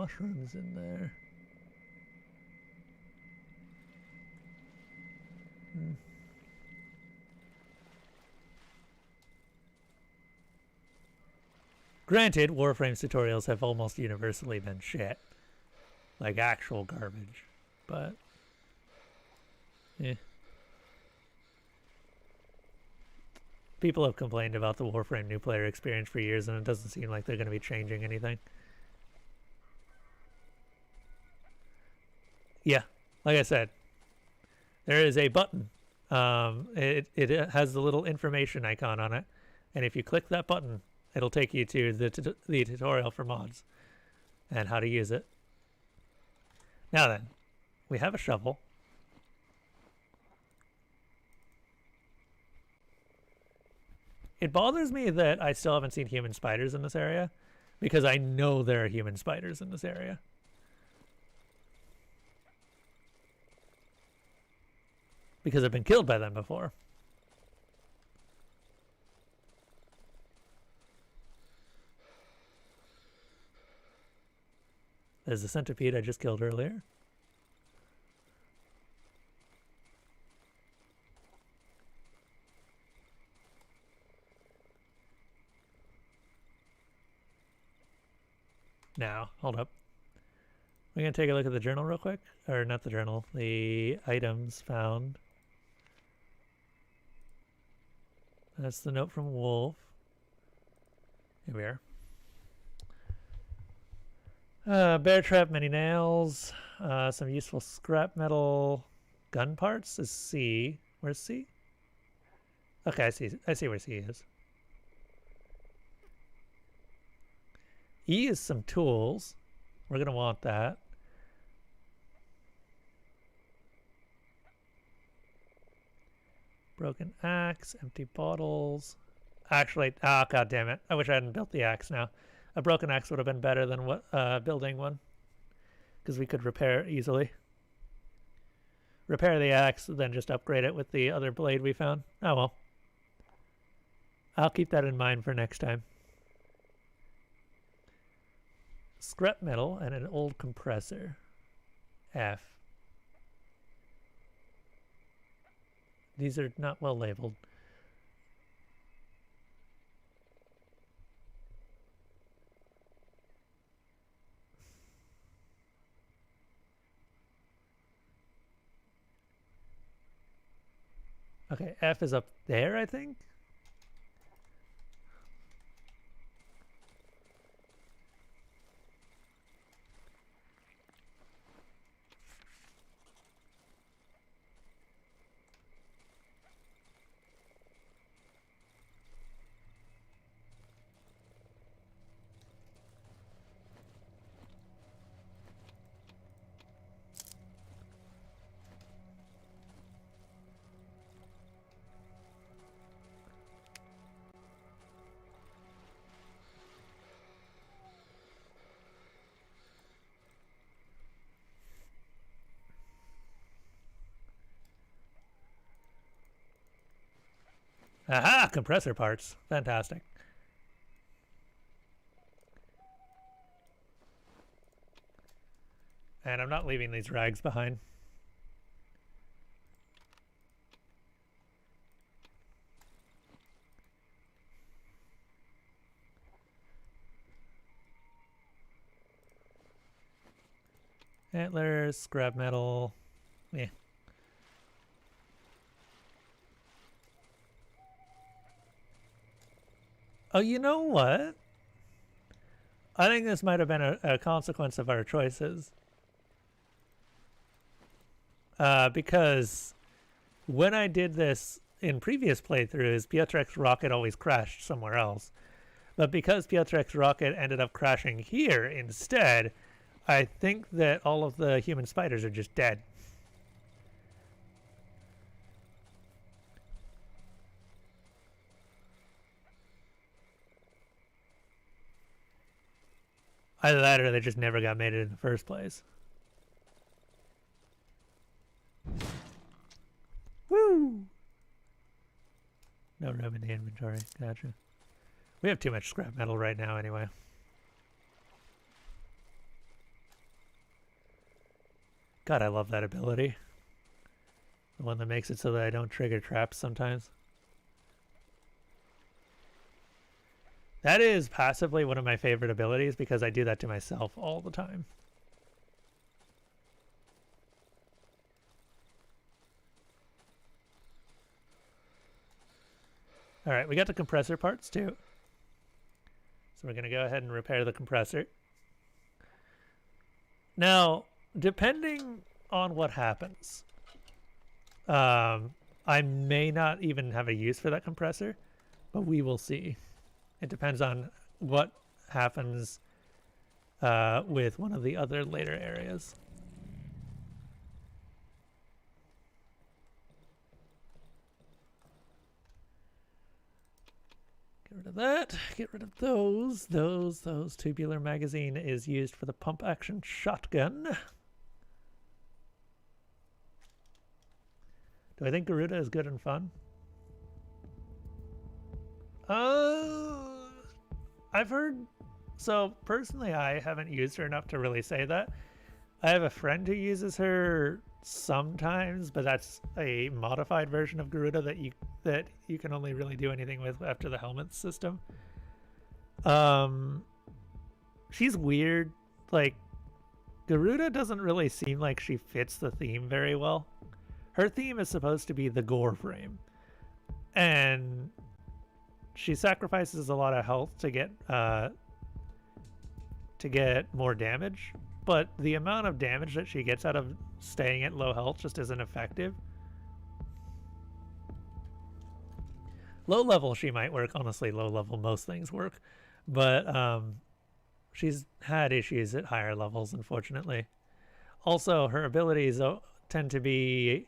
mushrooms in there. Granted, Warframe's tutorials have almost universally been shit. Like actual garbage. But... yeah. People have complained about the Warframe new player experience for years, and it doesn't seem like they're going to be changing anything. Yeah, like I said, there is a button. It has the little information icon on it, and if you click that button, it'll take you to the tutorial for mods and how to use it. Now then, we have a shovel. It bothers me that I still haven't seen human spiders in this area, because I know there are human spiders in this area. Because I've been killed by them before. There's the centipede I just killed earlier. Now, hold up. We're going to take a look at the journal real quick. Or not the journal, the items found. That's the note from Wolf. Here we are. Bear trap, many nails, some useful scrap metal, gun parts is C. Where's C? Okay, I see where C is. E is some tools. We're gonna want that. Broken axe, empty bottles. Actually, god damn it. I wish I hadn't built the axe now. A broken axe would have been better than what building one. Because we could repair it easily. Repair the axe, then just upgrade it with the other blade we found. Oh well. I'll keep that in mind for next time. Scrap metal and an old compressor. F. These are not well labeled. Okay, F is up there, I think? Aha! Compressor parts. Fantastic. And I'm not leaving these rags behind. Antlers, scrap metal. Yeah. Oh, you know what? I think this might have been a consequence of our choices. Because when I did this in previous playthroughs, Piotrex's rocket always crashed somewhere else. But because Piotrex's rocket ended up crashing here instead, I think that all of the human spiders are just dead. Either that or they just never got made it in the first place. Woo! No room in the inventory. Gotcha. We have too much scrap metal right now anyway. God, I love that ability. The one that makes it so that I don't trigger traps sometimes. That is passively one of my favorite abilities because I do that to myself all the time. Alright, we got the compressor parts too. So we're going to go ahead and repair the compressor. Now, depending on what happens, I may not even have a use for that compressor, but we will see. It depends on what happens with one of the other later areas. Get rid of that. Get rid of those. Those. Tubular magazine is used for the pump action shotgun. Do I think Garuda is good and fun? I've heard... So, personally, I haven't used her enough to really say that. I have a friend who uses her sometimes, but that's a modified version of Garuda that you can only really do anything with after the helmet system. She's weird. Like, Garuda doesn't really seem like she fits the theme very well. Her theme is supposed to be the gore frame, and she sacrifices a lot of health to get more damage, but the amount of damage that she gets out of staying at low health just isn't effective. Low level she might work. Honestly, low level most things work, but she's had issues at higher levels, unfortunately. Also, her abilities tend to be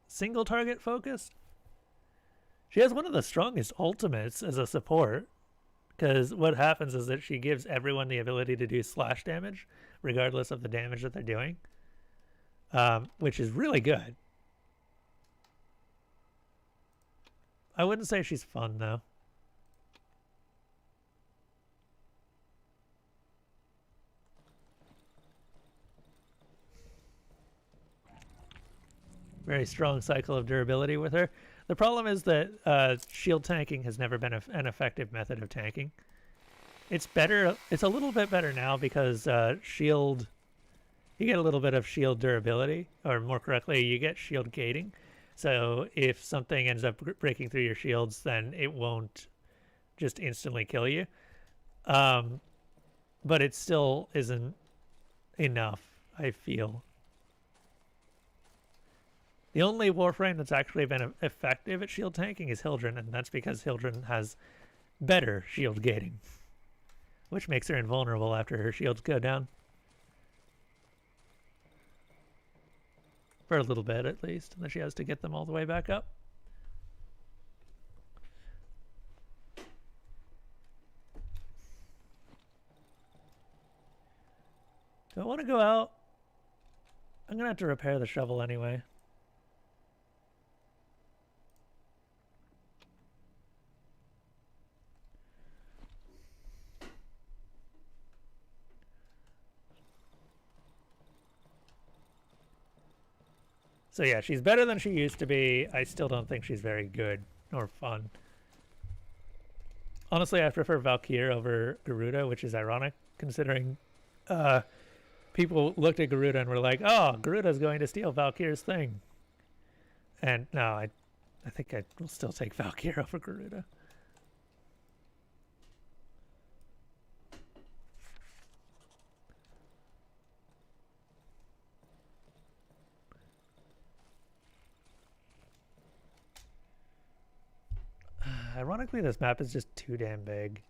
single target focused. She has one of the strongest ultimates as a support, because what happens is that she gives everyone the ability to do slash damage regardless of the damage that they're doing, which is really good. I wouldn't say she's fun though. Very strong cycle of durability with her. The problem is that shield tanking has never been an effective method of tanking. It's better. It's a little bit better now because shield... You get a little bit of shield durability, or more correctly, you get shield gating. So if something ends up breaking through your shields, then it won't just instantly kill you. But it still isn't enough, I feel. The only Warframe that's actually been effective at shield tanking is Hildren, and that's because Hildren has better shield gating, which makes her invulnerable after her shields go down. For a little bit, at least, and then she has to get them all the way back up. Do I want to go out? I'm going to have to repair the shovel anyway. So yeah, she's better than she used to be. I still don't think she's very good or fun. Honestly, I prefer Valkyr over Garuda, which is ironic considering people looked at Garuda and were like, oh, Garuda's going to steal Valkyr's thing. And no, I think I will still take Valkyr over Garuda. Ironically, this map is just too damn big.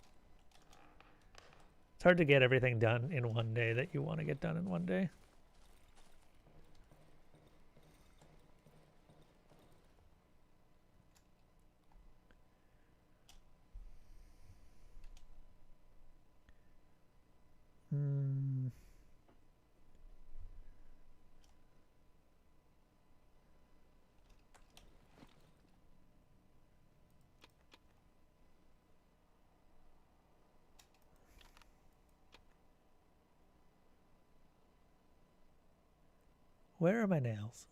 It's hard to get everything done in one day that you want to get done in one day. Where are my nails?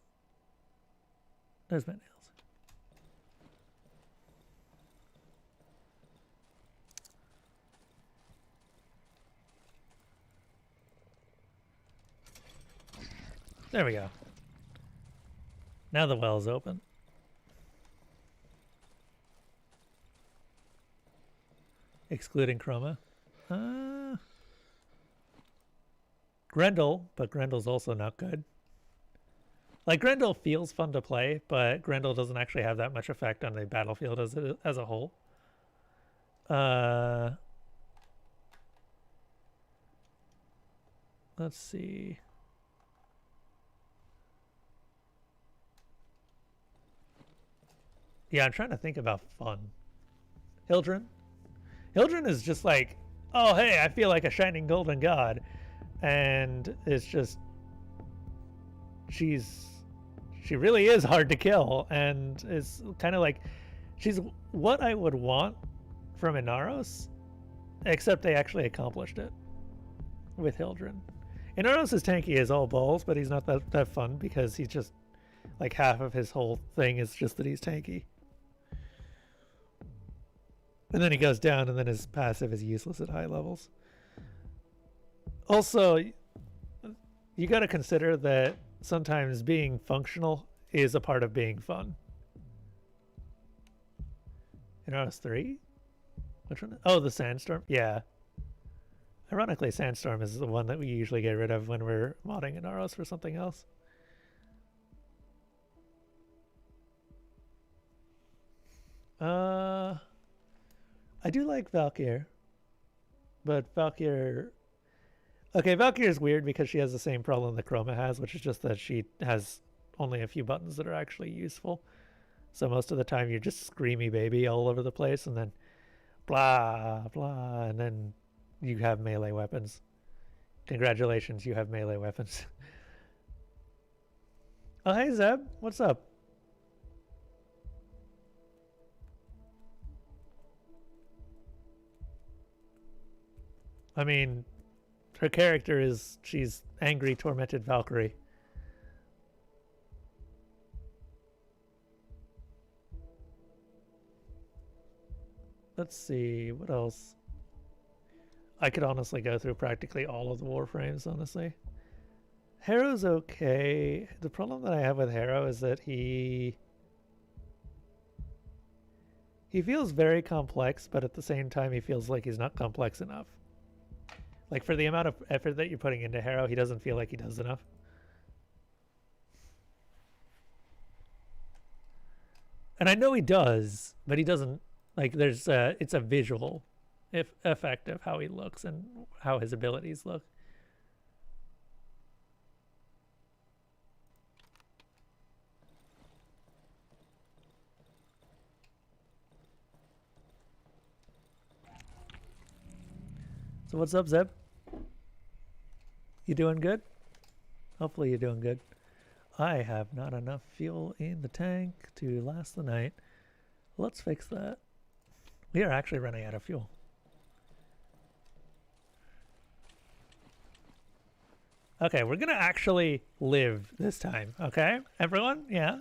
There's my nails. There we go. Now the well's open. Excluding Chroma. Grendel, but Grendel's also not good. Like, Grendel feels fun to play, but Grendel doesn't actually have that much effect on the battlefield as a whole. Let's see. Yeah, I'm trying to think about fun. Hildren? Hildren is just like, oh, hey, I feel like a shining golden god. And it's just, she really is hard to kill. And it's kind of like, she's what I would want from Inaros, except they actually accomplished it with Hildren. Inaros is tanky as all balls, but he's not that fun because he's just, like, half of his whole thing is just that he's tanky. And then he goes down, and then his passive is useless at high levels. Also, you got to consider that sometimes being functional is a part of being fun. In RS3? Which one? Oh, the Sandstorm? Yeah. Ironically, Sandstorm is the one that we usually get rid of when we're modding in RS for something else. I do like Valkyr, but Valkyr... Okay, Valkyr is weird because she has the same problem that Chroma has, which is just that she has only a few buttons that are actually useful. So most of the time you're just screamy baby all over the place, and then blah, blah, and then you have melee weapons. Congratulations, you have melee weapons. Oh, hey Zeb, what's up? I mean, her character is, she's angry, tormented Valkyrie. Let's see, what else? I could honestly go through practically all of the Warframes, honestly. Harrow's okay. The problem that I have with Harrow is that he feels very complex, but at the same time he feels like he's not complex enough. Like, for the amount of effort that you're putting into Harrow, he doesn't feel like he does enough. And I know he does, but he doesn't. Like, there's it's a visual effect of how he looks and how his abilities look. So what's up, Zeb? You doing good? Hopefully you're doing good. I have not enough fuel in the tank to last the night. Let's fix that. We are actually running out of fuel. Okay, we're gonna actually live this time, okay? Everyone, yeah?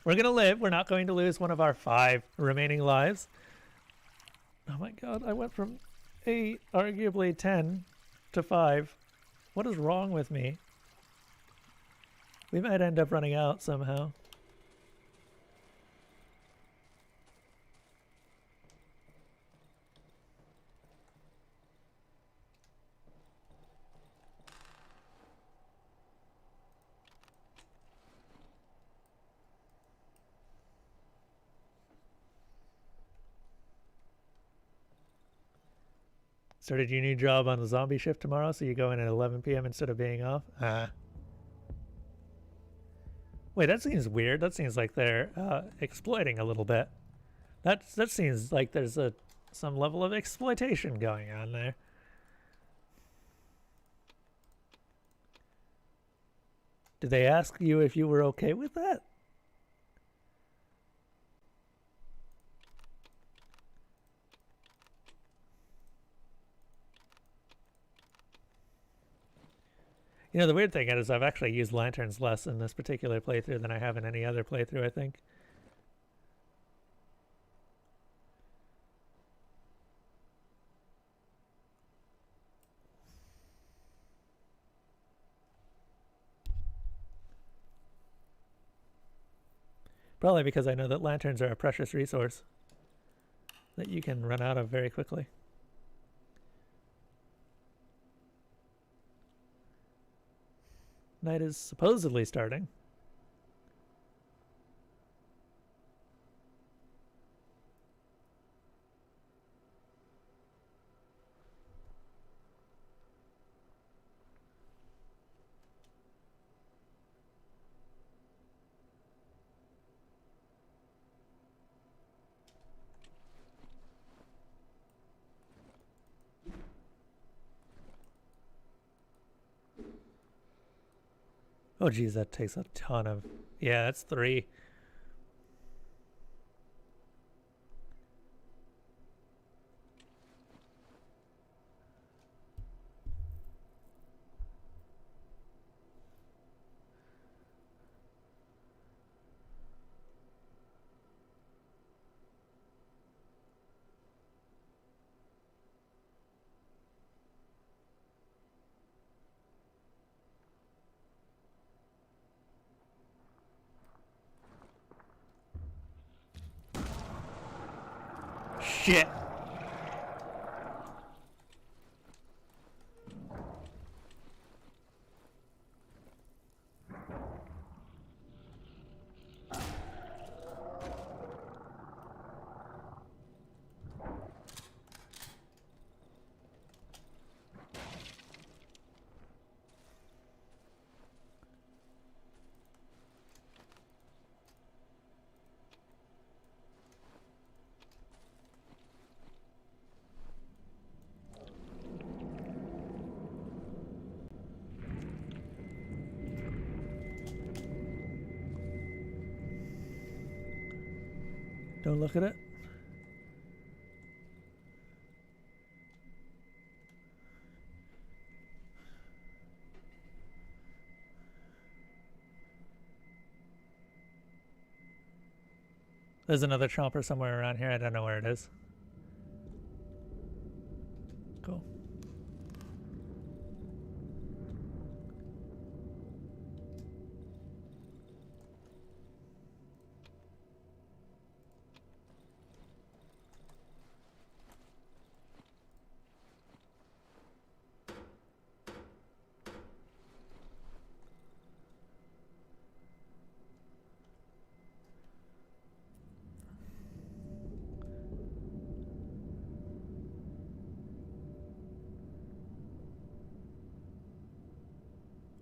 We're gonna live. We're not going to lose one of our 5 remaining lives. Oh my god, I went from 8, arguably 10, to 5. What is wrong with me? We might end up running out somehow. Started your new job on the zombie shift tomorrow, so you go in at 11 p.m. instead of being off? Wait, that seems weird. That seems like they're exploiting a little bit. That seems like there's some level of exploitation going on there. Did they ask you if you were okay with that? You know, the weird thing is I've actually used lanterns less in this particular playthrough than I have in any other playthrough, I think. Probably because I know that lanterns are a precious resource that you can run out of very quickly. Night is supposedly starting. Oh geez, that takes a ton of... Yeah, that's 3. Shit. Don't look at it. There's another chomper somewhere around here. I don't know where it is. Cool.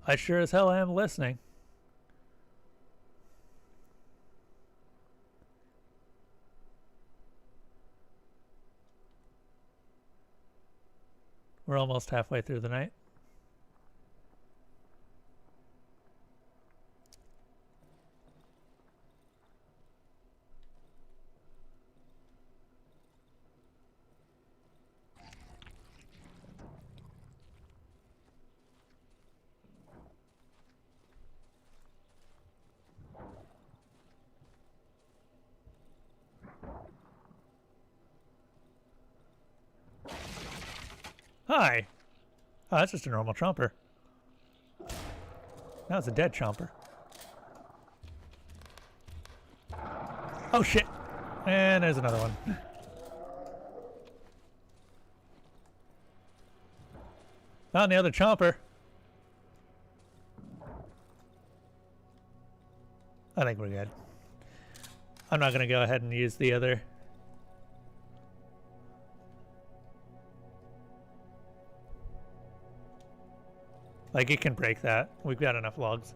I sure as hell am listening. We're almost halfway through the night. Hi. Oh, that's just a normal chomper. Now it's a dead chomper. Oh shit. And there's another one. Found the other chomper. I think we're good. I'm not going to go ahead and use the other. Like, it can break that. We've got enough logs.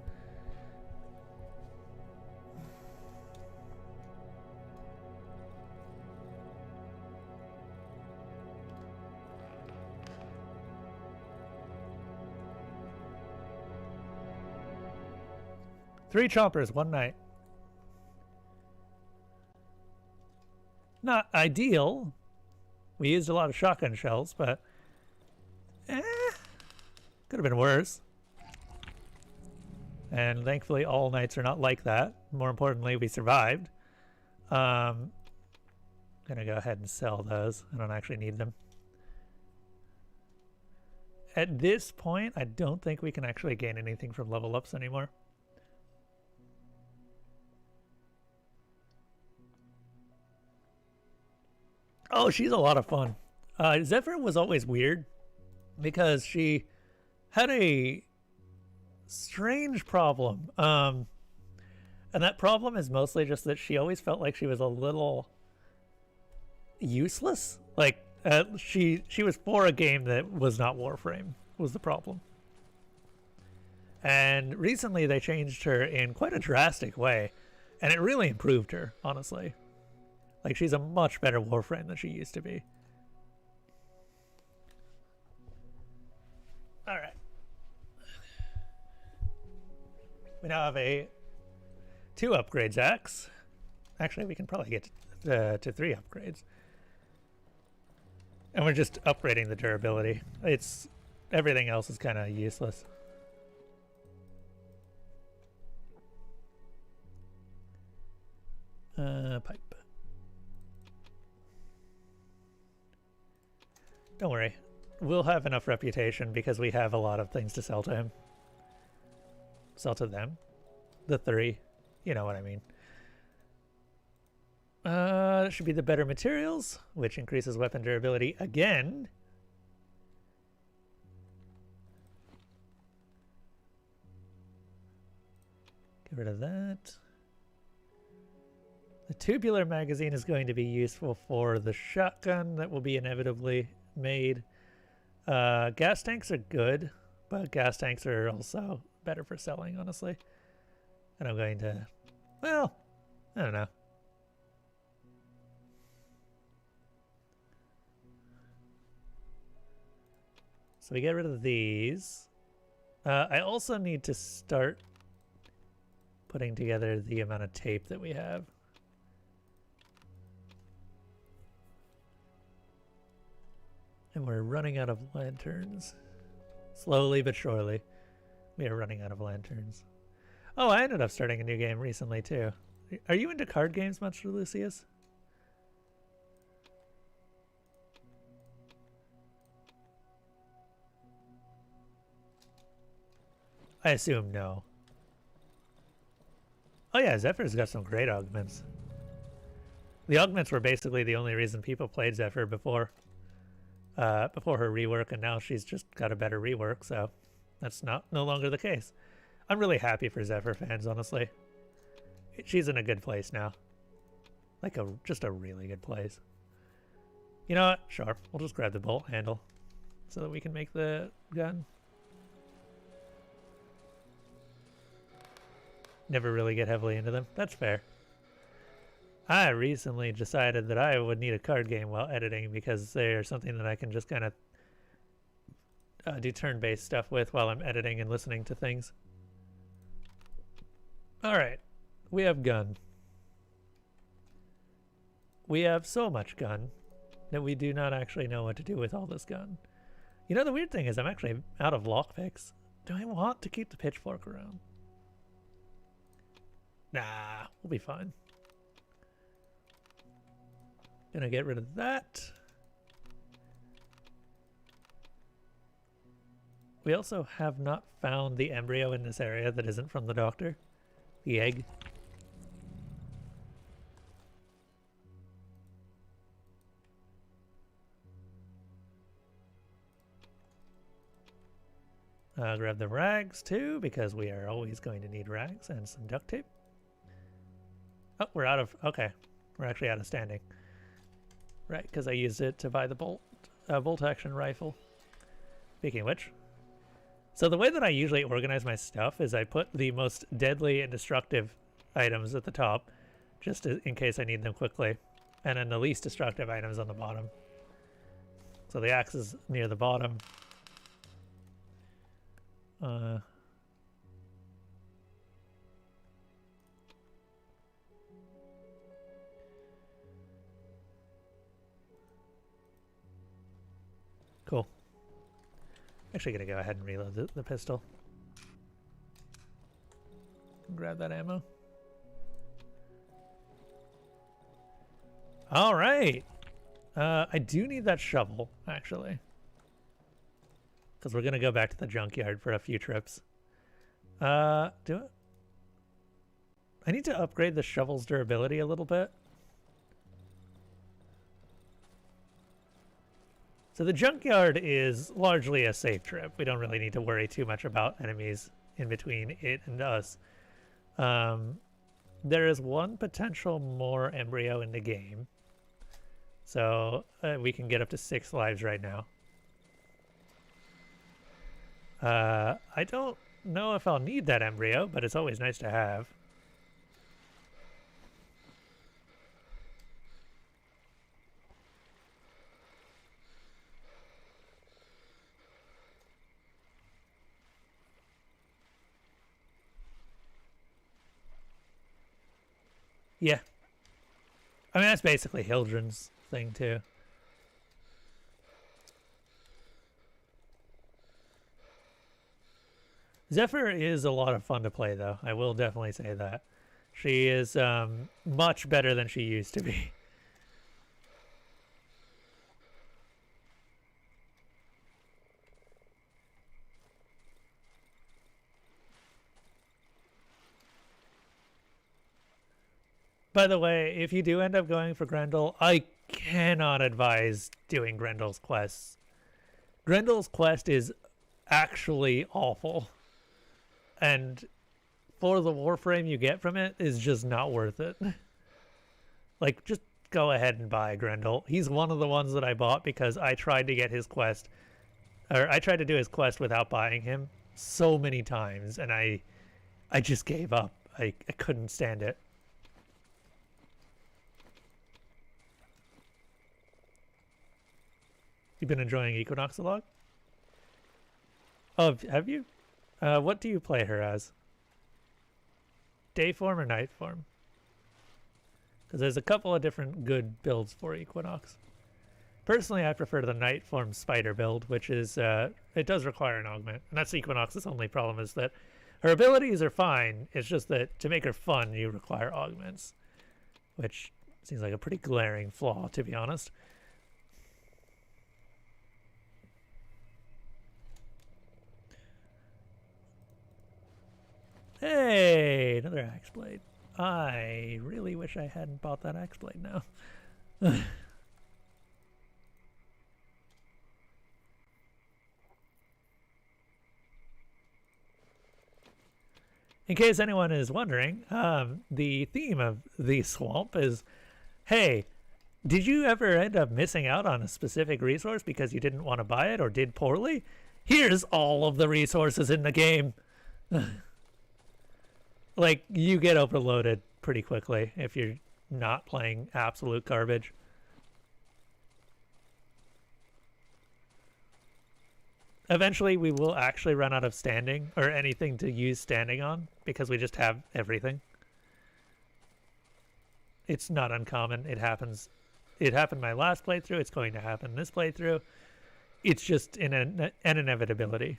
Three chompers, one night. Not ideal. We used a lot of shotgun shells, but... could have been worse. And thankfully all knights are not like that. More importantly, we survived. Gonna go ahead and sell those. I don't actually need them. At this point, I don't think we can actually gain anything from level ups anymore. Oh, she's a lot of fun. Zephyr was always weird because she had a strange problem. And that problem is mostly just that she always felt like she was a little useless. Like, she was for a game that was not Warframe, was the problem. And recently they changed her in quite a drastic way, and it really improved her, honestly. Like, she's a much better Warframe than she used to be. Alright. We now have a 2 upgrades axe. Actually, we can probably get to 3 upgrades. And we're just upgrading the durability. Everything else is kind of useless. Pipe. Don't worry. We'll have enough reputation because we have a lot of things to sell to him. Sell to them. The 3. You know what I mean. Should be the better materials, which increases weapon durability again. Get rid of that. The tubular magazine is going to be useful for the shotgun that will be inevitably made. Gas tanks are good, but gas tanks are also better for selling, honestly. And I'm going to, well, I don't know. So we get rid of these. I also need to start putting together the amount of tape that we have. And we're running out of lanterns. Slowly but surely, we are running out of lanterns. Oh, I ended up starting a new game recently, too. Are you into card games much, Lucius? I assume no. Oh yeah, Zephyr's got some great augments. The augments were basically the only reason people played Zephyr before her rework, and now she's just got a better rework, so that's no longer the case. I'm really happy for Zephyr fans, honestly. She's in a good place now. Like just a really good place. You know what? Sure. We'll just grab the bolt handle so that we can make the gun. Never really get heavily into them. That's fair. I recently decided that I would need a card game while editing because they're something that I can just kind of do turn-based stuff with while I'm editing and listening to things. Alright. We have gun. We have so much gun that we do not actually know what to do with all this gun. You know, the weird thing is I'm actually out of lockpicks. Do I want to keep the pitchfork around? Nah, we'll be fine. Gonna get rid of that. We also have not found the embryo in this area that isn't from the doctor. The egg. Grab the rags too, because we are always going to need rags and some duct tape. Oh, we're out of... Okay. We're actually out of standing. Right, because I used it to buy the bolt action rifle. Speaking of which. So the way that I usually organize my stuff is I put the most deadly and destructive items at the top, just in case I need them quickly. And then the least destructive items on the bottom. So the axe is near the bottom. Cool. Actually gonna go ahead and reload the pistol. can grab that ammo. All right. I do need that shovel, actually. Because we're going to go back to the junkyard for a few trips. I need to upgrade the shovel's durability a little bit. So the junkyard is largely a safe trip. We don't really need to worry too much about enemies in between it and us. There is one potential more embryo in the game. So we can get up to 6 lives right now. I don't know if I'll need that embryo, but it's always nice to have. Yeah. I mean, that's basically Hildren's thing, too. Zephyr is a lot of fun to play, though. I will definitely say that. She is much better than she used to be. By the way, if you do end up going for Grendel, I cannot advise doing Grendel's quests. Grendel's quest is actually awful. And for the Warframe you get from it is just not worth it. Like, just go ahead and buy Grendel. He's one of the ones that I bought because I tried to get his quest, or I tried to do his quest without buying him so many times, and I just gave up. I couldn't stand it. You've been enjoying Equinox a lot? Oh, have you? What do you play her as? Day form or night form? Because there's a couple of different good builds for Equinox. Personally, I prefer the night form spider build, which is, it does require an augment. And that's Equinox's only problem, is that her abilities are fine. It's just that to make her fun, you require augments. Which seems like a pretty glaring flaw, to be honest. Hey, another axe blade. I really wish I hadn't bought that axe blade now. In case anyone is wondering, the theme of the swamp is, hey, did you ever end up missing out on a specific resource because you didn't want to buy it or did poorly? Here's all of the resources in the game. Like, you get overloaded pretty quickly if you're not playing absolute garbage. Eventually, we will actually run out of standing or anything to use standing on because we just have everything. It's not uncommon. It happens. It happened my last playthrough. It's going to happen this playthrough. It's just an inevitability.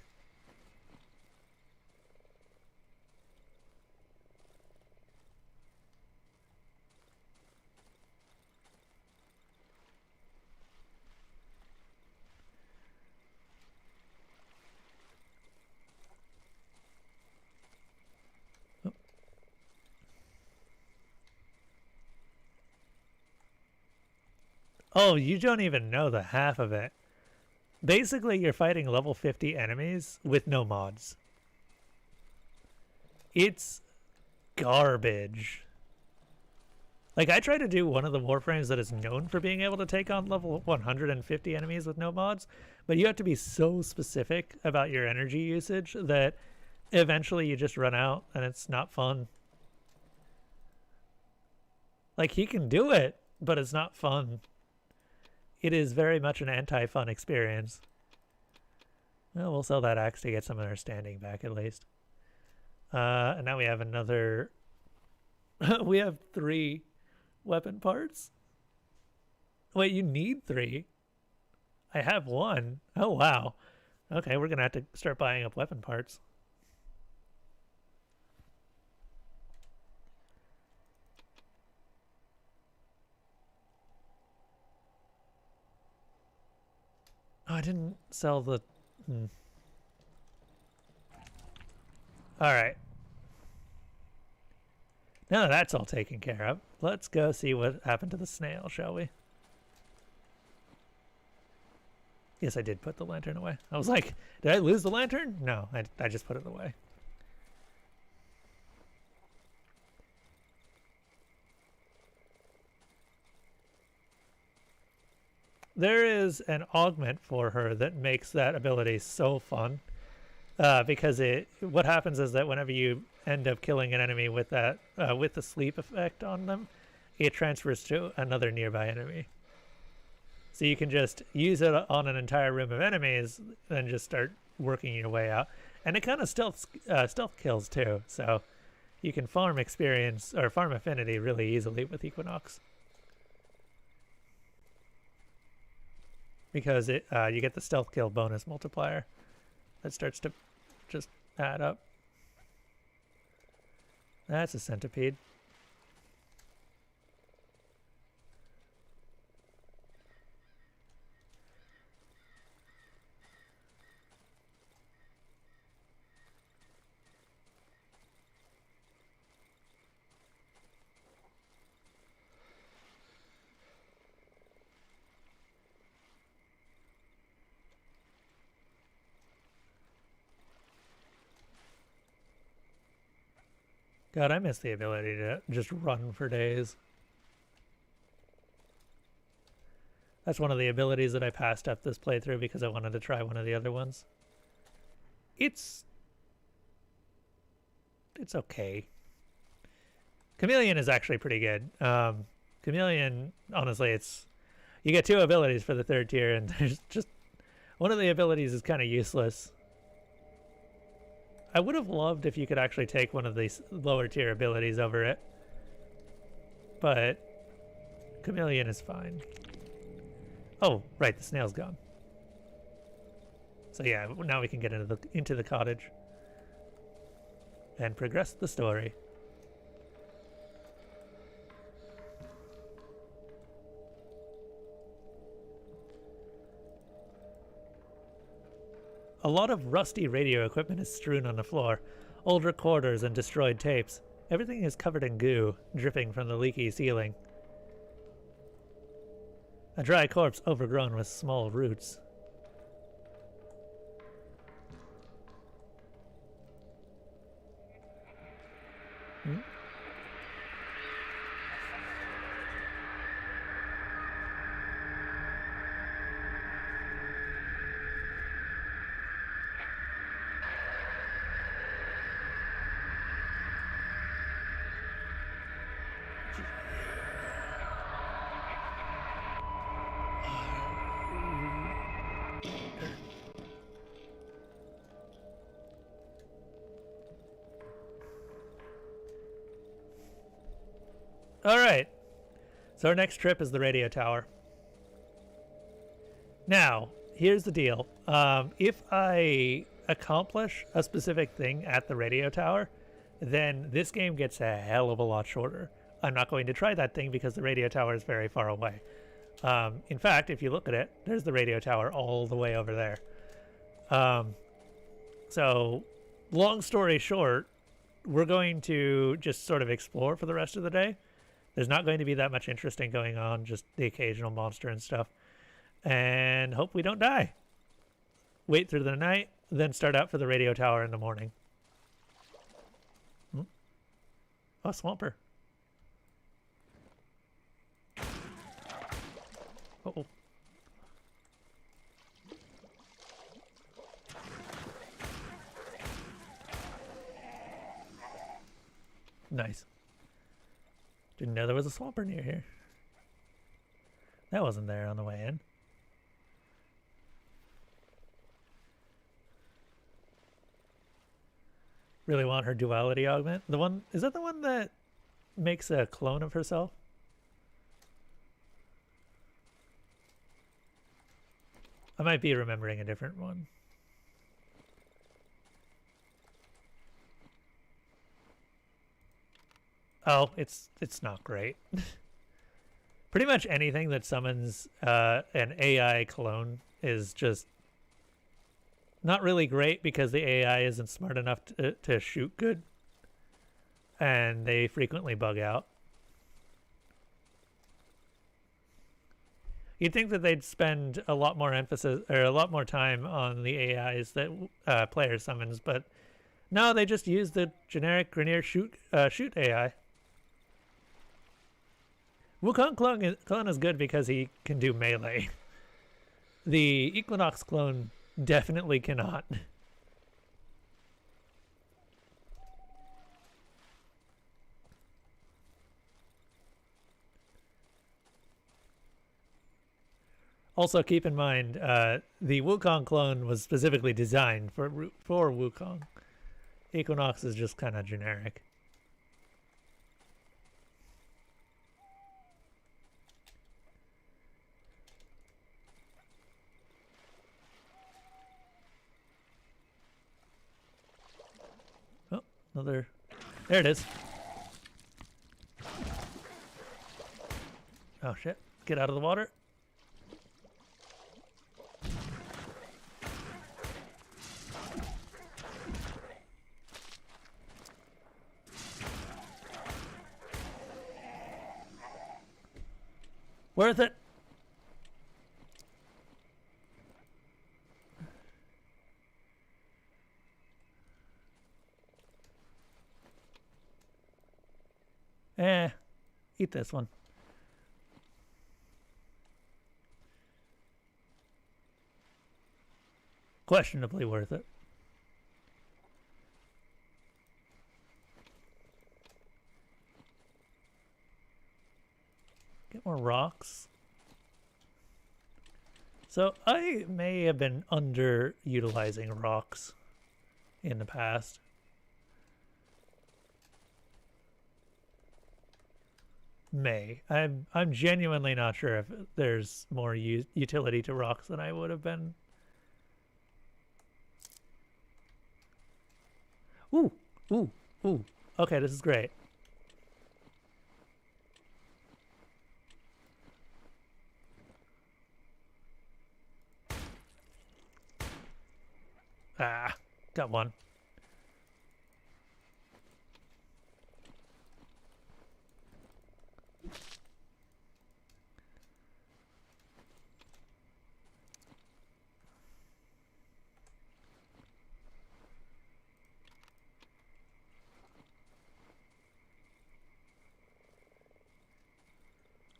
Oh, you don't even know the half of it. Basically, you're fighting level 50 enemies with no mods. It's garbage. Like, I tried to do one of the Warframes that is known for being able to take on level 150 enemies with no mods, but you have to be so specific about your energy usage that eventually you just run out and it's not fun. Like, he can do it, but it's not fun. It is very much an anti-fun experience. Well, we'll sell that axe to get some of our standing back at least. And now we have another... we have 3 weapon parts. Wait, you need 3? I have 1. Oh, wow. Okay, we're going to have to start buying up weapon parts. Oh, I didn't sell the... Alright. Now that that's all taken care of, let's go see what happened to the snail, shall we? Yes, I did put the lantern away. I was like, did I lose the lantern? No, I just put it away. There is an augment for her that makes that ability so fun. Because what happens is that whenever you end up killing an enemy with that with the sleep effect on them, it transfers to another nearby enemy. So you can just use it on an entire room of enemies, then just start working your way out. And it kind of stealth kills too, so you can farm experience or farm affinity really easily with Equinox. Because you get the stealth kill bonus multiplier that starts to just add up. That's a centipede. God, I miss the ability to just run for days. That's one of the abilities that I passed up this playthrough because I wanted to try one of the other ones. It's okay. Chameleon is actually pretty good. Chameleon, honestly, you get 2 abilities for the 3rd tier, and there's just one of the abilities is kind of useless. I would have loved if you could actually take one of these lower tier abilities over it. But Chameleon is fine. Oh, right, the snail's gone. So yeah, now we can get into the cottage and progress the story. A lot of rusty radio equipment is strewn on the floor, old recorders and destroyed tapes. Everything is covered in goo, dripping from the leaky ceiling. A dry corpse overgrown with small roots. Alright, so our next trip is the radio tower. Now, here's the deal. If I accomplish a specific thing at the radio tower, then this game gets a hell of a lot shorter. I'm not going to try that thing because the radio tower is very far away. In fact, if you look at it, there's the radio tower all the way over there. So, long story short, we're going to just sort of explore for the rest of the day. There's not going to be that much interesting going on, just the occasional monster and stuff. And hope we don't die. Wait through the night, then start out for the radio tower in the morning. Oh, Swamper. Uh-oh. Nice. Didn't know there was a Swamper near here. That wasn't there on the way in. Really want her duality augment. The one, is that the one that makes a clone of herself? I might be remembering a different one. Oh, it's not great. Pretty much anything that summons an AI clone is just not really great because the AI isn't smart enough to shoot good, and they frequently bug out. You'd think that they'd spend a lot more emphasis or a lot more time on the AIs that player summons, but no, they just use the generic Grineer shoot AI. Wukong clone is good because he can do melee. The Equinox clone definitely cannot. Also, keep in mind, the Wukong clone was specifically designed for Wukong. Equinox is just kind of generic. Oh, another. There it is. Oh shit! Get out of the water. Worth it. Eat this one. Questionably worth it. Get more rocks. So I may have been underutilizing rocks in the past. I'm genuinely not sure if there's more utility to rocks than I would have been. Ooh, ooh, ooh. Okay, this is great. Ah, got one.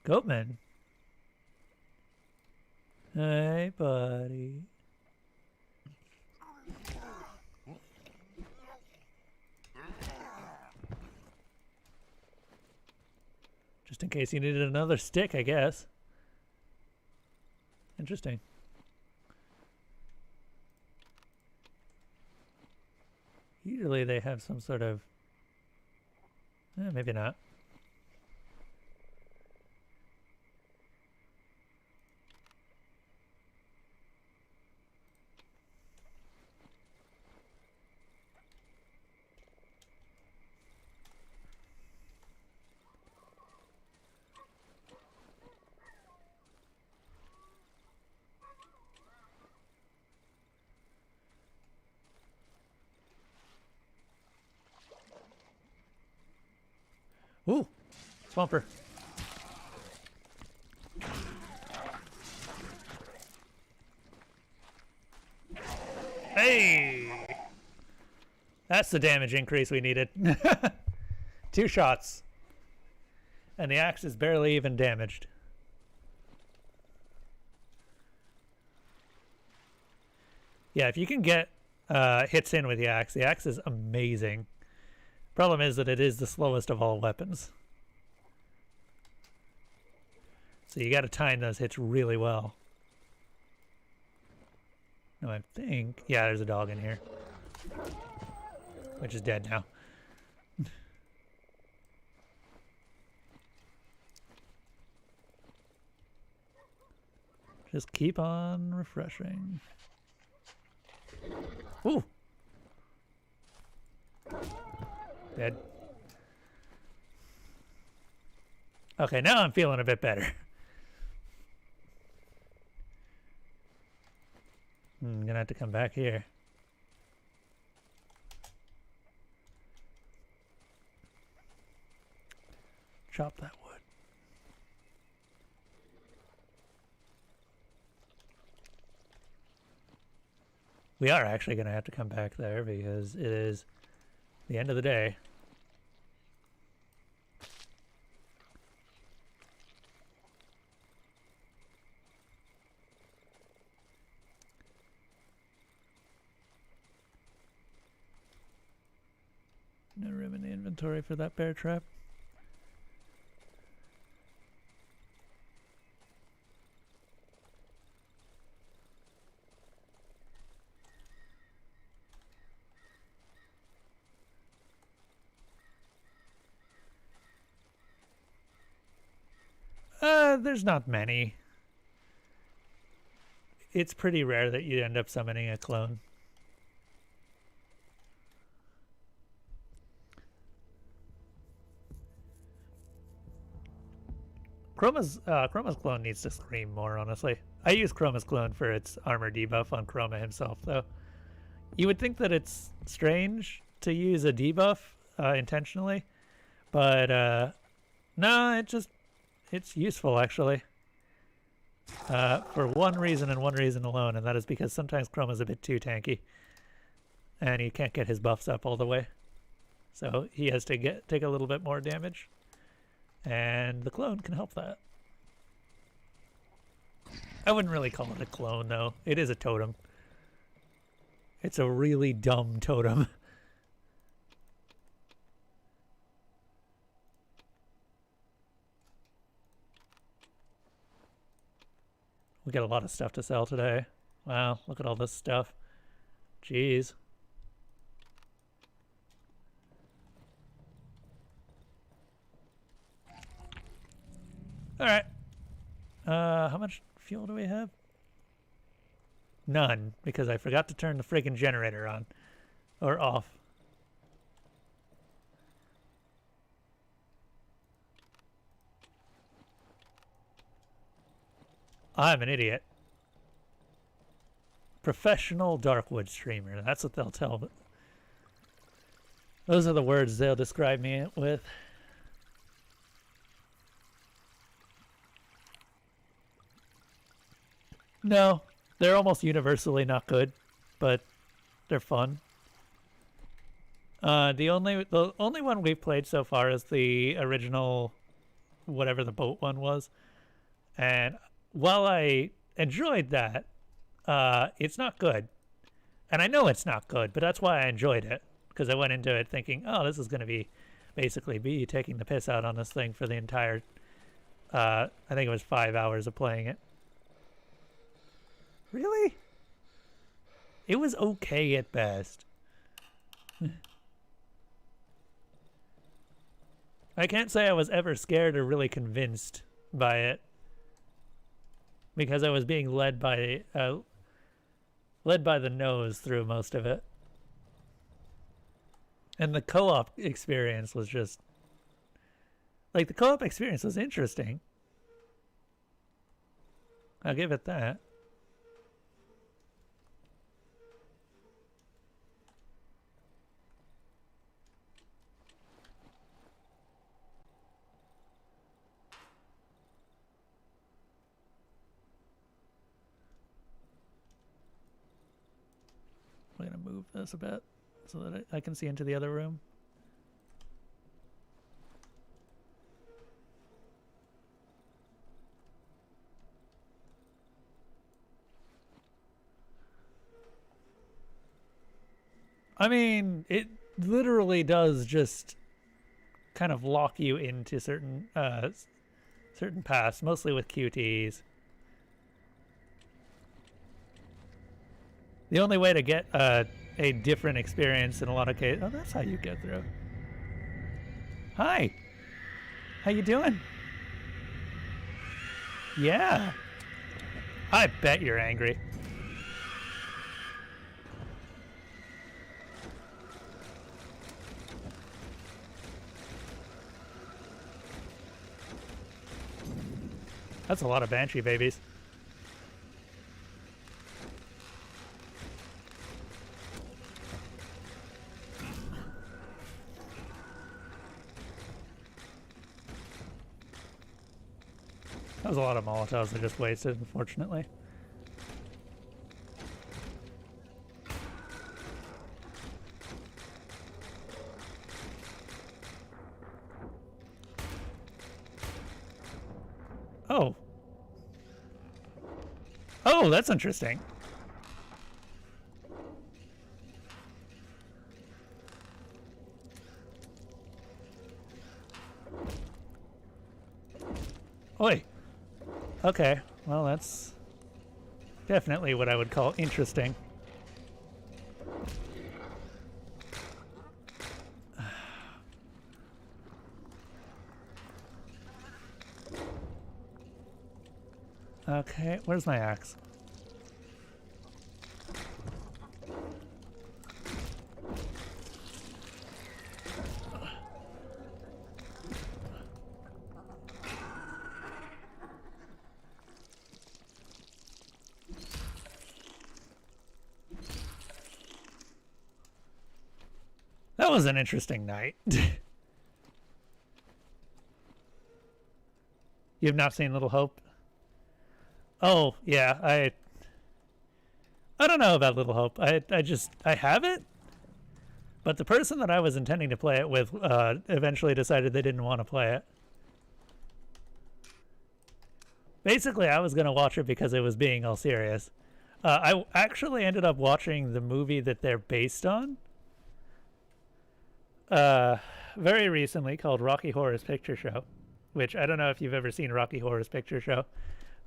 Goatman. Hey, buddy. Just in case you needed another stick, I guess. Interesting. Usually they have some sort of... maybe not. Ooh, Swamper. Hey! That's the damage increase we needed. 2 shots. And the axe is barely even damaged. Yeah, if you can get hits in with the axe is amazing. Problem is that it is the slowest of all weapons. So you got to time those hits really well. No, I think... yeah, there's a dog in here. Which is dead now. Just keep on refreshing. Ooh! Dead. Okay, now I'm feeling a bit better. I'm gonna have to come back here. Chop that wood. We are actually gonna have to come back there because it is the end of the day. No room in the inventory for that bear trap. There's not many. It's pretty rare that you end up summoning a clone. Chroma's clone needs to scream more, honestly. I use Chroma's clone for its armor debuff on Chroma himself, though. You would think that it's strange to use a debuff intentionally, but no, it's useful, actually. For one reason and one reason alone, and that is because sometimes Chroma's a bit too tanky, and he can't get his buffs up all the way. So he has to take a little bit more damage. And the clone can help that. I wouldn't really call it a clone, though. It is a totem. It's a really dumb totem. We got a lot of stuff to sell today. Wow, look at all this stuff. Jeez. Alright. How much fuel do we have? None, because I forgot to turn the freaking generator on. Or off. I'm an idiot. Professional Darkwood streamer. That's what they'll tell. Those are the words they'll describe me with. No, they're almost universally not good, but they're fun. The only one we've played so far is the original, whatever the boat one was, and while I enjoyed that, it's not good, and I know it's not good, but that's why I enjoyed it, because I went into it thinking, oh, this is going to be basically be taking the piss out on this thing for the entire, I think it was 5 hours of playing it. Really? It was okay at best. I can't say I was ever scared or really convinced by it, because I was being led by the nose through most of it. And the co-op experience was just like, the co-op experience was interesting. I'll give it that. I'm going to move this a bit so that I can see into the other room. I mean, it literally does just kind of lock you into certain paths, mostly with QTEs. The only way to get a different experience in a lot of cases... Oh, that's how you get through. Hi. How you doing? Yeah. I bet you're angry. That's a lot of Banshee babies. That was a lot of Molotovs I just wasted, unfortunately. Oh. Oh, that's interesting. Oi. Okay, well that's definitely what I would call interesting. Okay, where's my axe? That was an interesting night. You have not seen Little Hope? Oh, yeah, I don't know about Little Hope. I have it, but the person that I was intending to play it with eventually decided they didn't want to play it. Basically, I was going to watch it because it was being all serious. I actually ended up watching the movie that they're based on very recently, called Rocky Horror's Picture Show, which I don't know if you've ever seen Rocky Horror's Picture Show,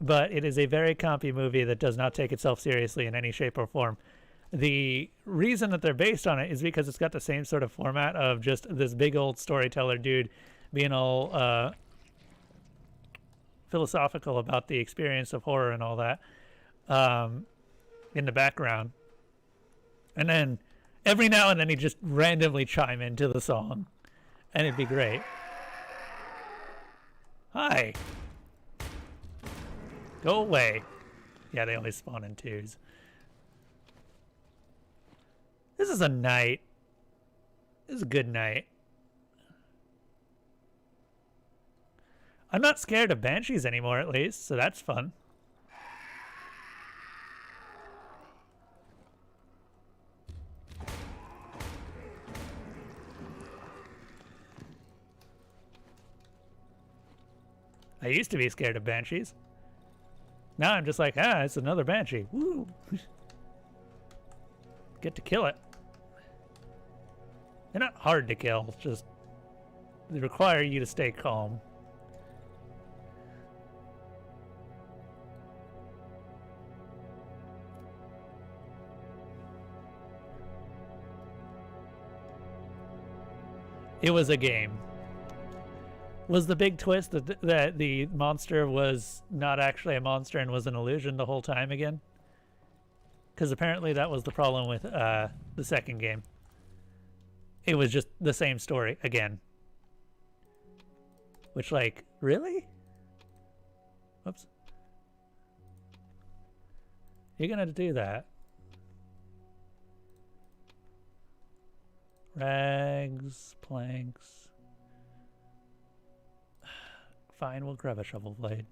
but it is a very compy movie that does not take itself seriously in any shape or form. The reason that they're based on it is because it's got the same sort of format of just this big old storyteller dude being all philosophical about the experience of horror and all that in the background. And then every now and then he'd just randomly chime into the song, and it'd be great. Hi. Go away. Yeah, they always spawn in twos. This is a night. This is a good night. I'm not scared of banshees anymore, at least, so that's fun. I used to be scared of banshees. Now I'm just like, it's another banshee. Woo! Get to kill it. They're not hard to kill, just they require you to stay calm. It was a game. Was the big twist that the monster was not actually a monster and was an illusion the whole time again? Because apparently that was the problem with the second game. It was just the same story again. Which, like, really? Whoops. You're gonna do that. Rags, planks. Fine, we'll grab a shovel blade.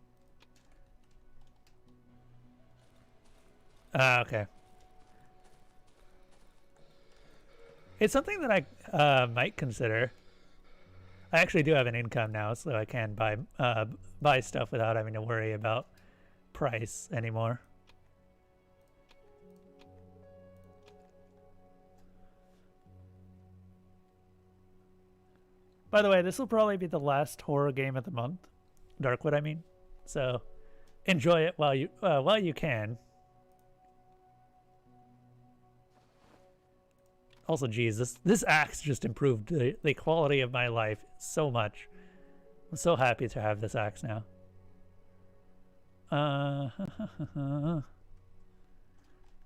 Okay. It's something that I might consider. I actually do have an income now, so I can buy stuff without having to worry about price anymore. By the way, this will probably be the last horror game of the month. Darkwood, I mean. So enjoy it while you can. Also, geez, this axe just improved the quality of my life so much. I'm so happy to have this axe now.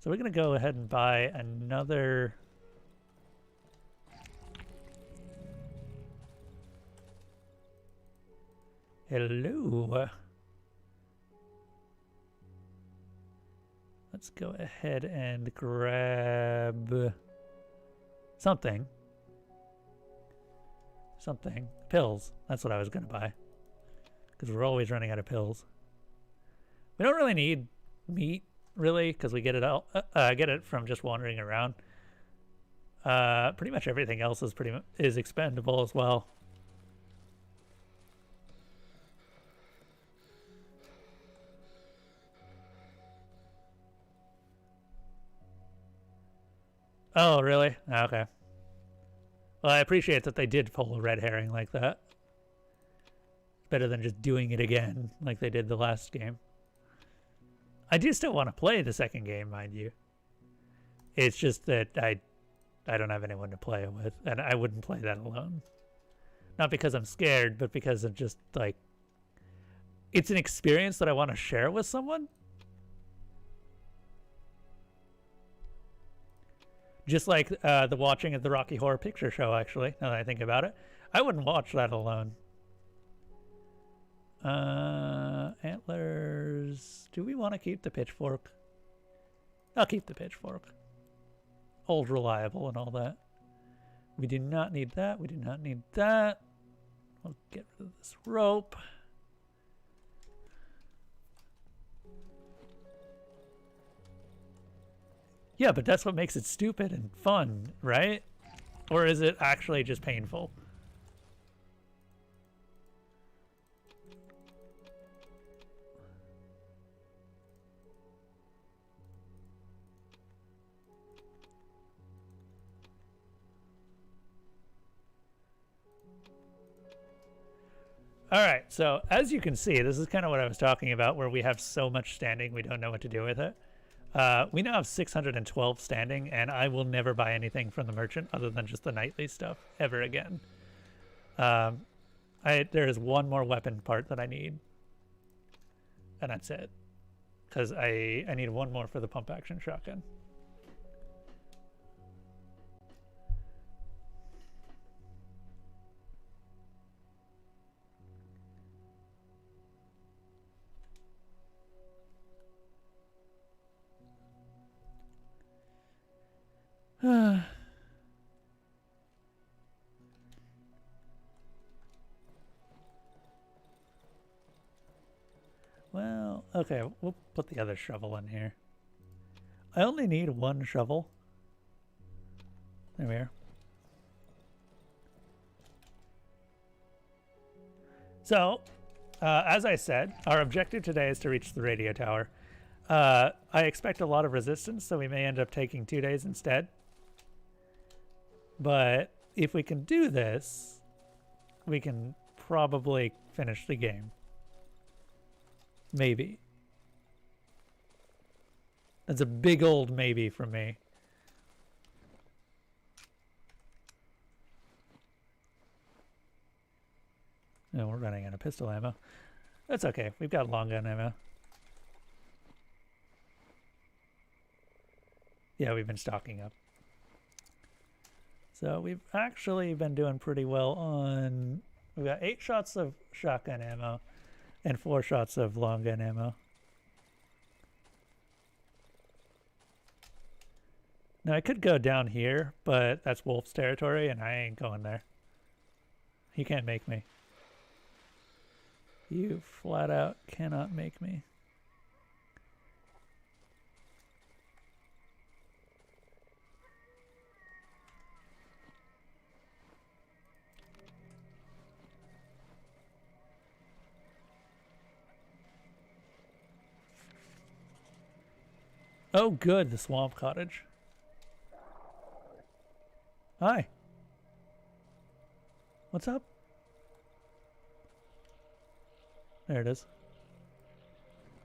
So we're gonna go ahead and buy another. Hello. Let's go ahead and grab something. Pills. That's what I was going to buy. Because we're always running out of pills. We don't really need meat, really, because we get it out, get it from just wandering around. Pretty much everything else is expendable as well. Oh, really? Okay. Well, I appreciate that they did pull a red herring like that. It's better than just doing it again like they did the last game. I do still want to play the second game, mind you. It's just that I don't have anyone to play it with, and I wouldn't play that alone. Not because I'm scared, but because of just, like, it's an experience that I want to share with someone. Just like the watching of the Rocky Horror Picture Show, actually, now that I think about it. I wouldn't watch that alone. Antlers. Do we want to keep the pitchfork? I'll keep the pitchfork. Old reliable and all that. We do not need that. We do not need that. We'll get rid of this rope. Yeah, but that's what makes it stupid and fun, right? Or is it actually just painful? All right, so as you can see, this is kind of what I was talking about, where we have so much standing, we don't know what to do with it. We now have 612 standing, and I will never buy anything from the merchant other than just the nightly stuff ever again. There is one more weapon part that I need, and that's it. Because I need one more for the pump action shotgun. Well, okay, we'll put the other shovel in here. I only need one shovel. There we are. So, as I said, our objective today is to reach the radio tower. I expect a lot of resistance, so we may end up taking 2 days instead. But if we can do this, we can probably finish the game. Maybe. That's a big old maybe from me. No, we're running out of pistol ammo. That's okay. We've got long gun ammo. Yeah, we've been stocking up. So we've actually been doing pretty well on... We've got 8 shots of shotgun ammo and 4 shots of long gun ammo. Now I could go down here, but that's Wolf's territory and I ain't going there. He can't make me. You flat out cannot make me. Oh, good, the swamp cottage. Hi. What's up? There it is.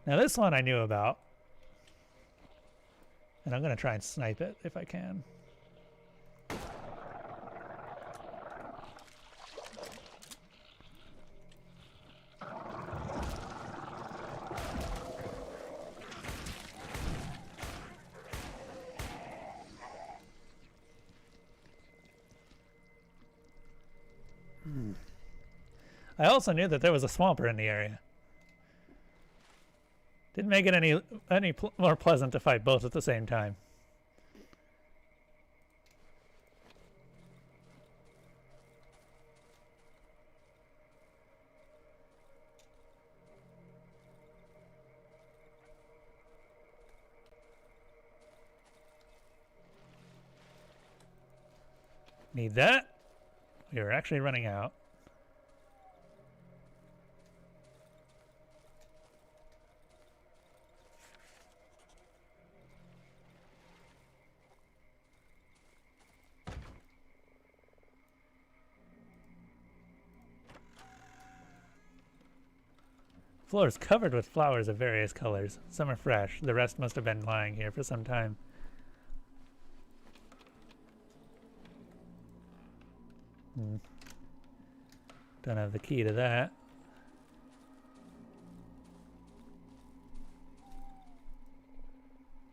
Now this one I knew about. And I'm going to try and snipe it if I can. I also knew that there was a swamper in the area. Didn't make it any more pleasant to fight both at the same time. Need that. We are actually running out. Floor is covered with flowers of various colors. Some are fresh. The rest must have been lying here for some time. Don't have the key to that.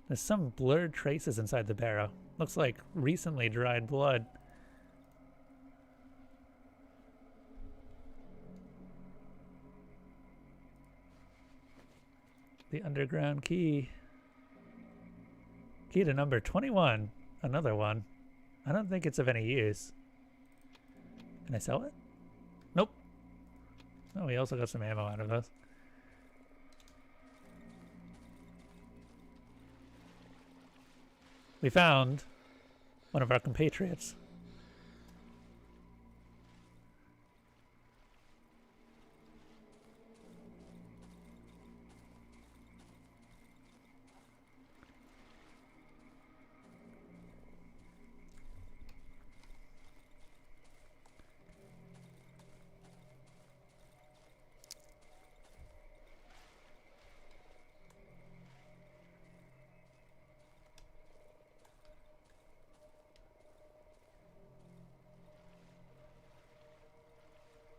There's some blurred traces inside the barrow. Looks like recently dried blood. The underground key. Key to number 21. Another one. I don't think it's of any use. Can I sell it? Nope. Oh, we also got some ammo out of those. We found one of our compatriots.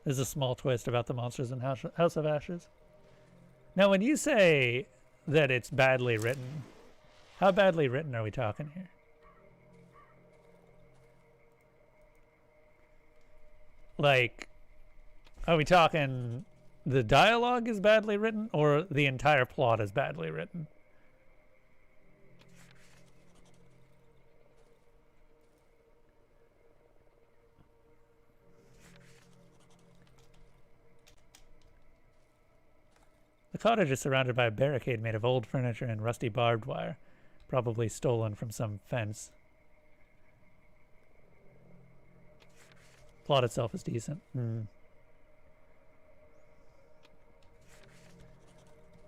There's a small twist about the monsters in House of Ashes. Now, when you say that it's badly written, how badly written are we talking here? Like, are we talking the dialogue is badly written or the entire plot is badly written? The cottage is surrounded by a barricade made of old furniture and rusty barbed wire, probably stolen from some fence. Plot itself is decent.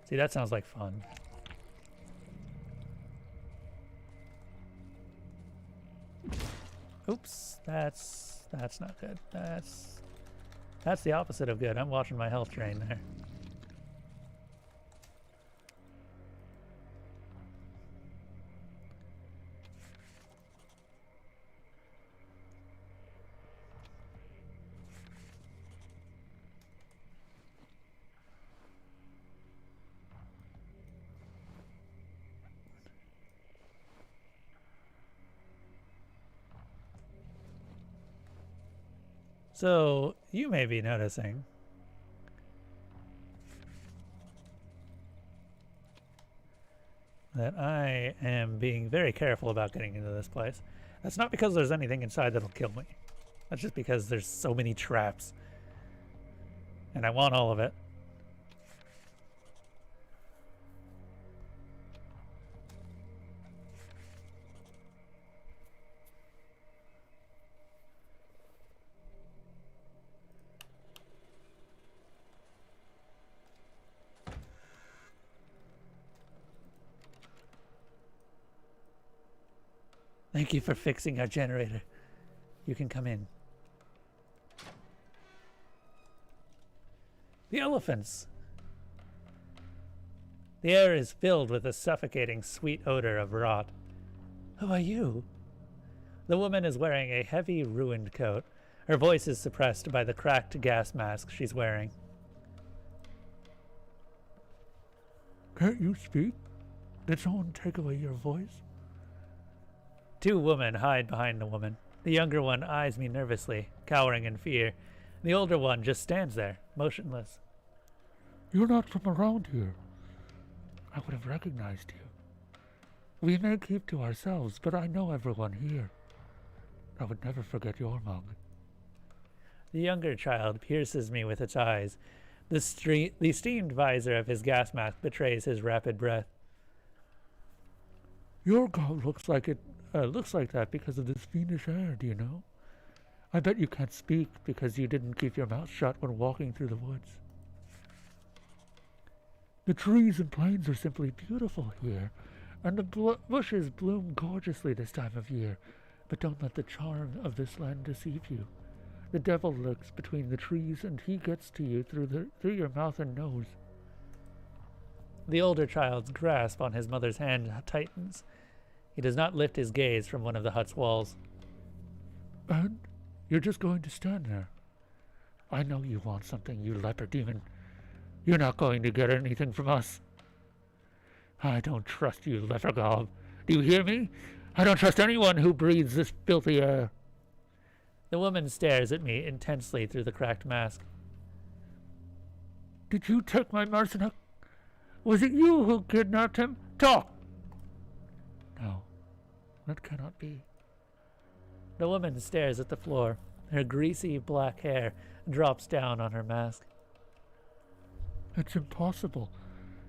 See, that sounds like fun. Oops, that's not good. That's the opposite of good. I'm watching my health drain there. So, you may be noticing that I am being very careful about getting into this place. That's not because there's anything inside that'll kill me. That's just because there's so many traps. And I want all of it. Thank you for fixing our generator. You can come in. The elephants. The air is filled with a suffocating sweet odor of rot. Who are you? The woman is wearing a heavy, ruined coat. Her voice is suppressed by the cracked gas mask she's wearing. Can't you speak? Did someone take away your voice? Two women hide behind the woman. The younger one eyes me nervously, cowering in fear. The older one just stands there, motionless. You're not from around here. I would have recognized you. We may keep to ourselves, but I know everyone here. I would never forget your mug. The younger child pierces me with its eyes. The steamed visor of his gas mask betrays his rapid breath. Your goat looks like that because of this fiendish air, do you know? I bet you can't speak because you didn't keep your mouth shut when walking through the woods. The trees and plains are simply beautiful here, and the bushes bloom gorgeously this time of year. But don't let the charm of this land deceive you. The devil lurks between the trees, and he gets to you through your mouth and nose. The older child's grasp on his mother's hand tightens. He does not lift his gaze from one of the hut's walls. And you're just going to stand there. I know you want something, you leper demon. You're not going to get anything from us. I don't trust you, leper gob. Do you hear me? I don't trust anyone who breathes this filthy air. The woman stares at me intensely through the cracked mask. Did you take my Marcinek? Was it you who kidnapped him? Talk! No, that cannot be. The woman stares at the floor. Her greasy black hair drops down on her mask. It's impossible.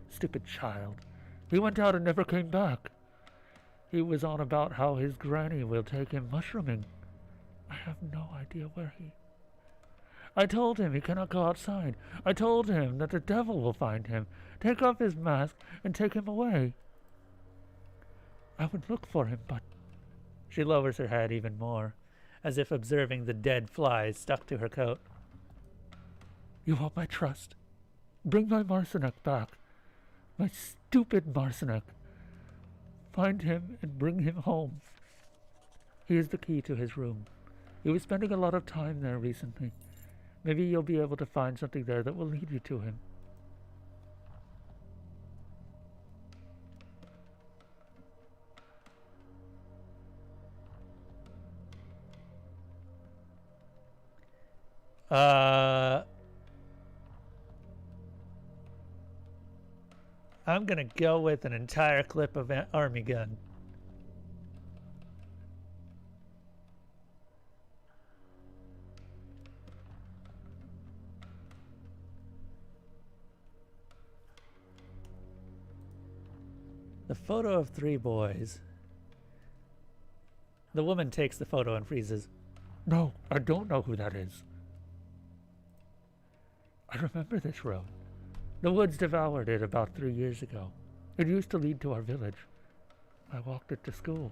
Stupid child. He went out and never came back. He was on about how his granny will take him mushrooming. I have no idea where he... I told him he cannot go outside. I told him that the devil will find him, take off his mask, and take him away. I would look for him, but... She lowers her head even more, as if observing the dead flies stuck to her coat. You want my trust? Bring my Marcinek back. My stupid Marcinek. Find him and bring him home. He is the key to his room. He was spending a lot of time there recently. Maybe you'll be able to find something there that will lead you to him. I'm gonna go with an entire clip of army gun. The photo of 3 boys. The woman takes the photo and freezes. No, I don't know who that is. I remember this road. The woods devoured it about 3 years ago. It used to lead to our village. I walked it to school.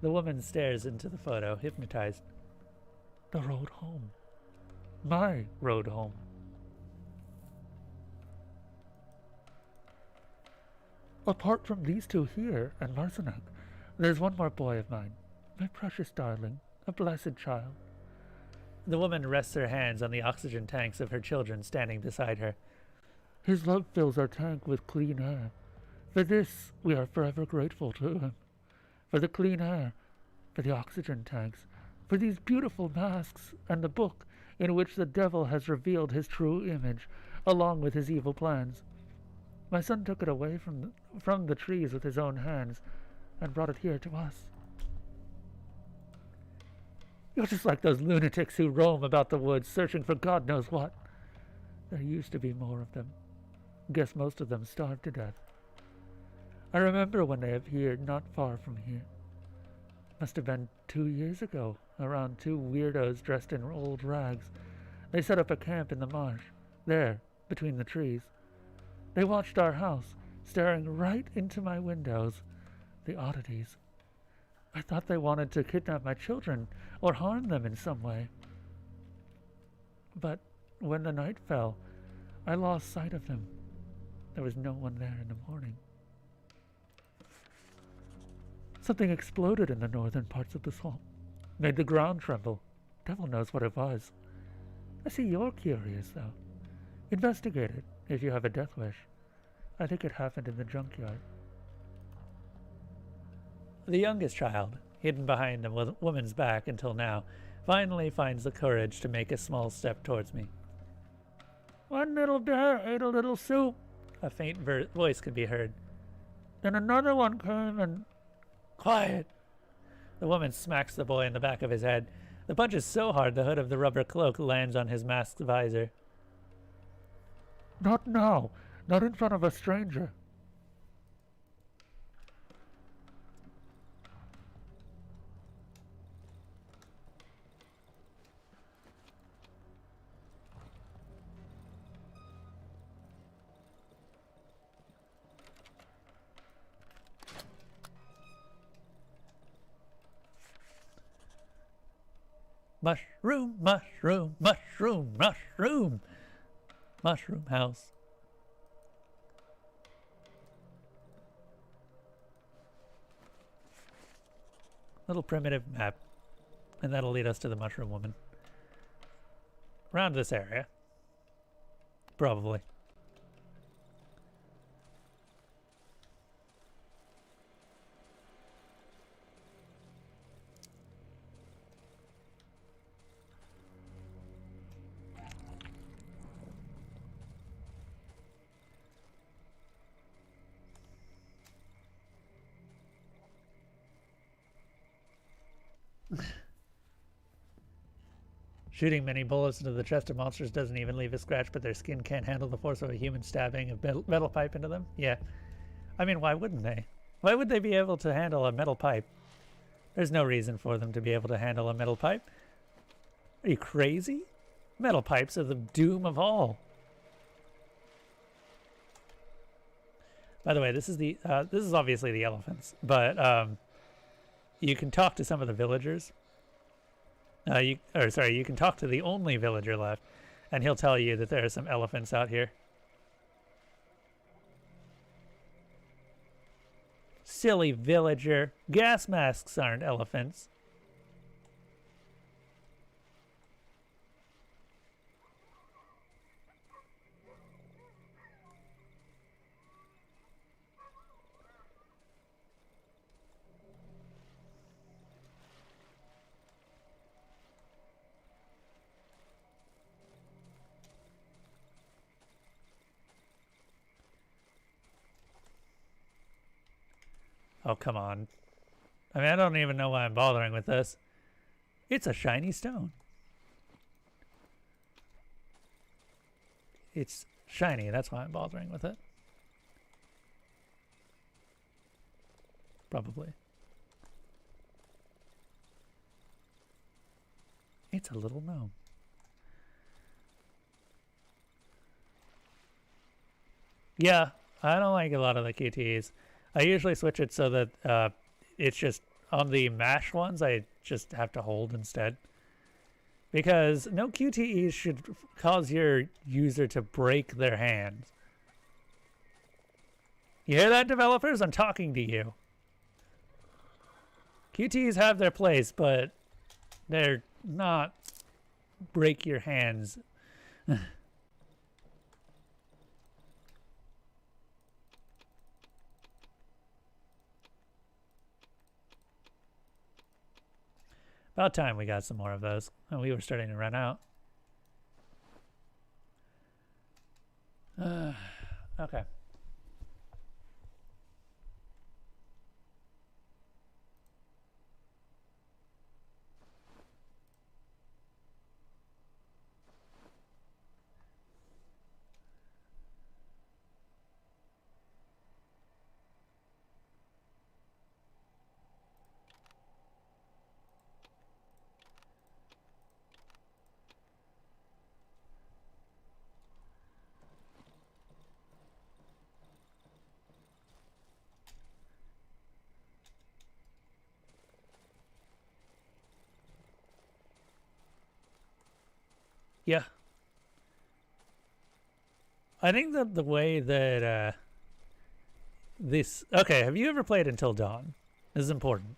The woman stares into the photo, hypnotized. The road home. My road home. Apart from these 2 here and Marcinek, there's one more boy of mine. My precious darling, a blessed child. The woman rests her hands on the oxygen tanks of her children standing beside her. His love fills our tank with clean air. For this, we are forever grateful to him. For the clean air, for the oxygen tanks, for these beautiful masks, and the book in which the devil has revealed his true image, along with his evil plans. My son took it away from the trees with his own hands, and brought it here to us. You're just like those lunatics who roam about the woods searching for God knows what. There used to be more of them. Guess most of them starved to death. I remember when they appeared not far from here. Must have been 2 years ago, around 2 weirdos dressed in old rags. They set up a camp in the marsh, there, between the trees. They watched our house, staring right into my windows. The oddities. I thought they wanted to kidnap my children or harm them in some way. But when the night fell, I lost sight of them. There was no one there in the morning. Something exploded in the northern parts of the swamp, made the ground tremble. Devil knows what it was. I see you're curious, though. Investigate it, if you have a death wish. I think it happened in the junkyard. The youngest child, hidden behind the woman's back until now, finally finds the courage to make a small step towards me. One little bear ate a little soup. A faint voice can be heard. Then another one came and... Quiet! The woman smacks the boy in the back of his head. The punch is so hard the hood of the rubber cloak lands on his masked visor. Not now. Not in front of a stranger. Mushroom, mushroom, mushroom, mushroom. Mushroom house. Little primitive map. And that'll lead us to the mushroom woman. Around this area. Probably. Shooting many bullets into the chest of monsters doesn't even leave a scratch, but their skin can't handle the force of a human stabbing a metal pipe into them. Yeah. I mean, why wouldn't they? Why would they be able to handle a metal pipe? There's no reason for them to be able to handle a metal pipe. Are you crazy? Metal pipes are the doom of all. By the way, this is obviously the elephants, but you can talk to some of the villagers. You can talk to the only villager left, and he'll tell you that there are some elephants out here. Silly villager. Gas masks aren't elephants. Oh, come on. I mean, I don't even know why I'm bothering with this. It's a shiny stone. It's shiny, that's why I'm bothering with it. Probably. It's a little gnome. Yeah, I don't like a lot of the QTEs. I usually switch it so that it's just on the mash ones, I just have to hold instead. Because no QTEs should cause your user to break their hands. You hear that, developers? I'm talking to you. QTEs have their place, but they're not break your hands. About time we got some more of those. Oh, we were starting to run out. Okay. Yeah. I think that the way that this... Okay, have you ever played Until Dawn? This is important.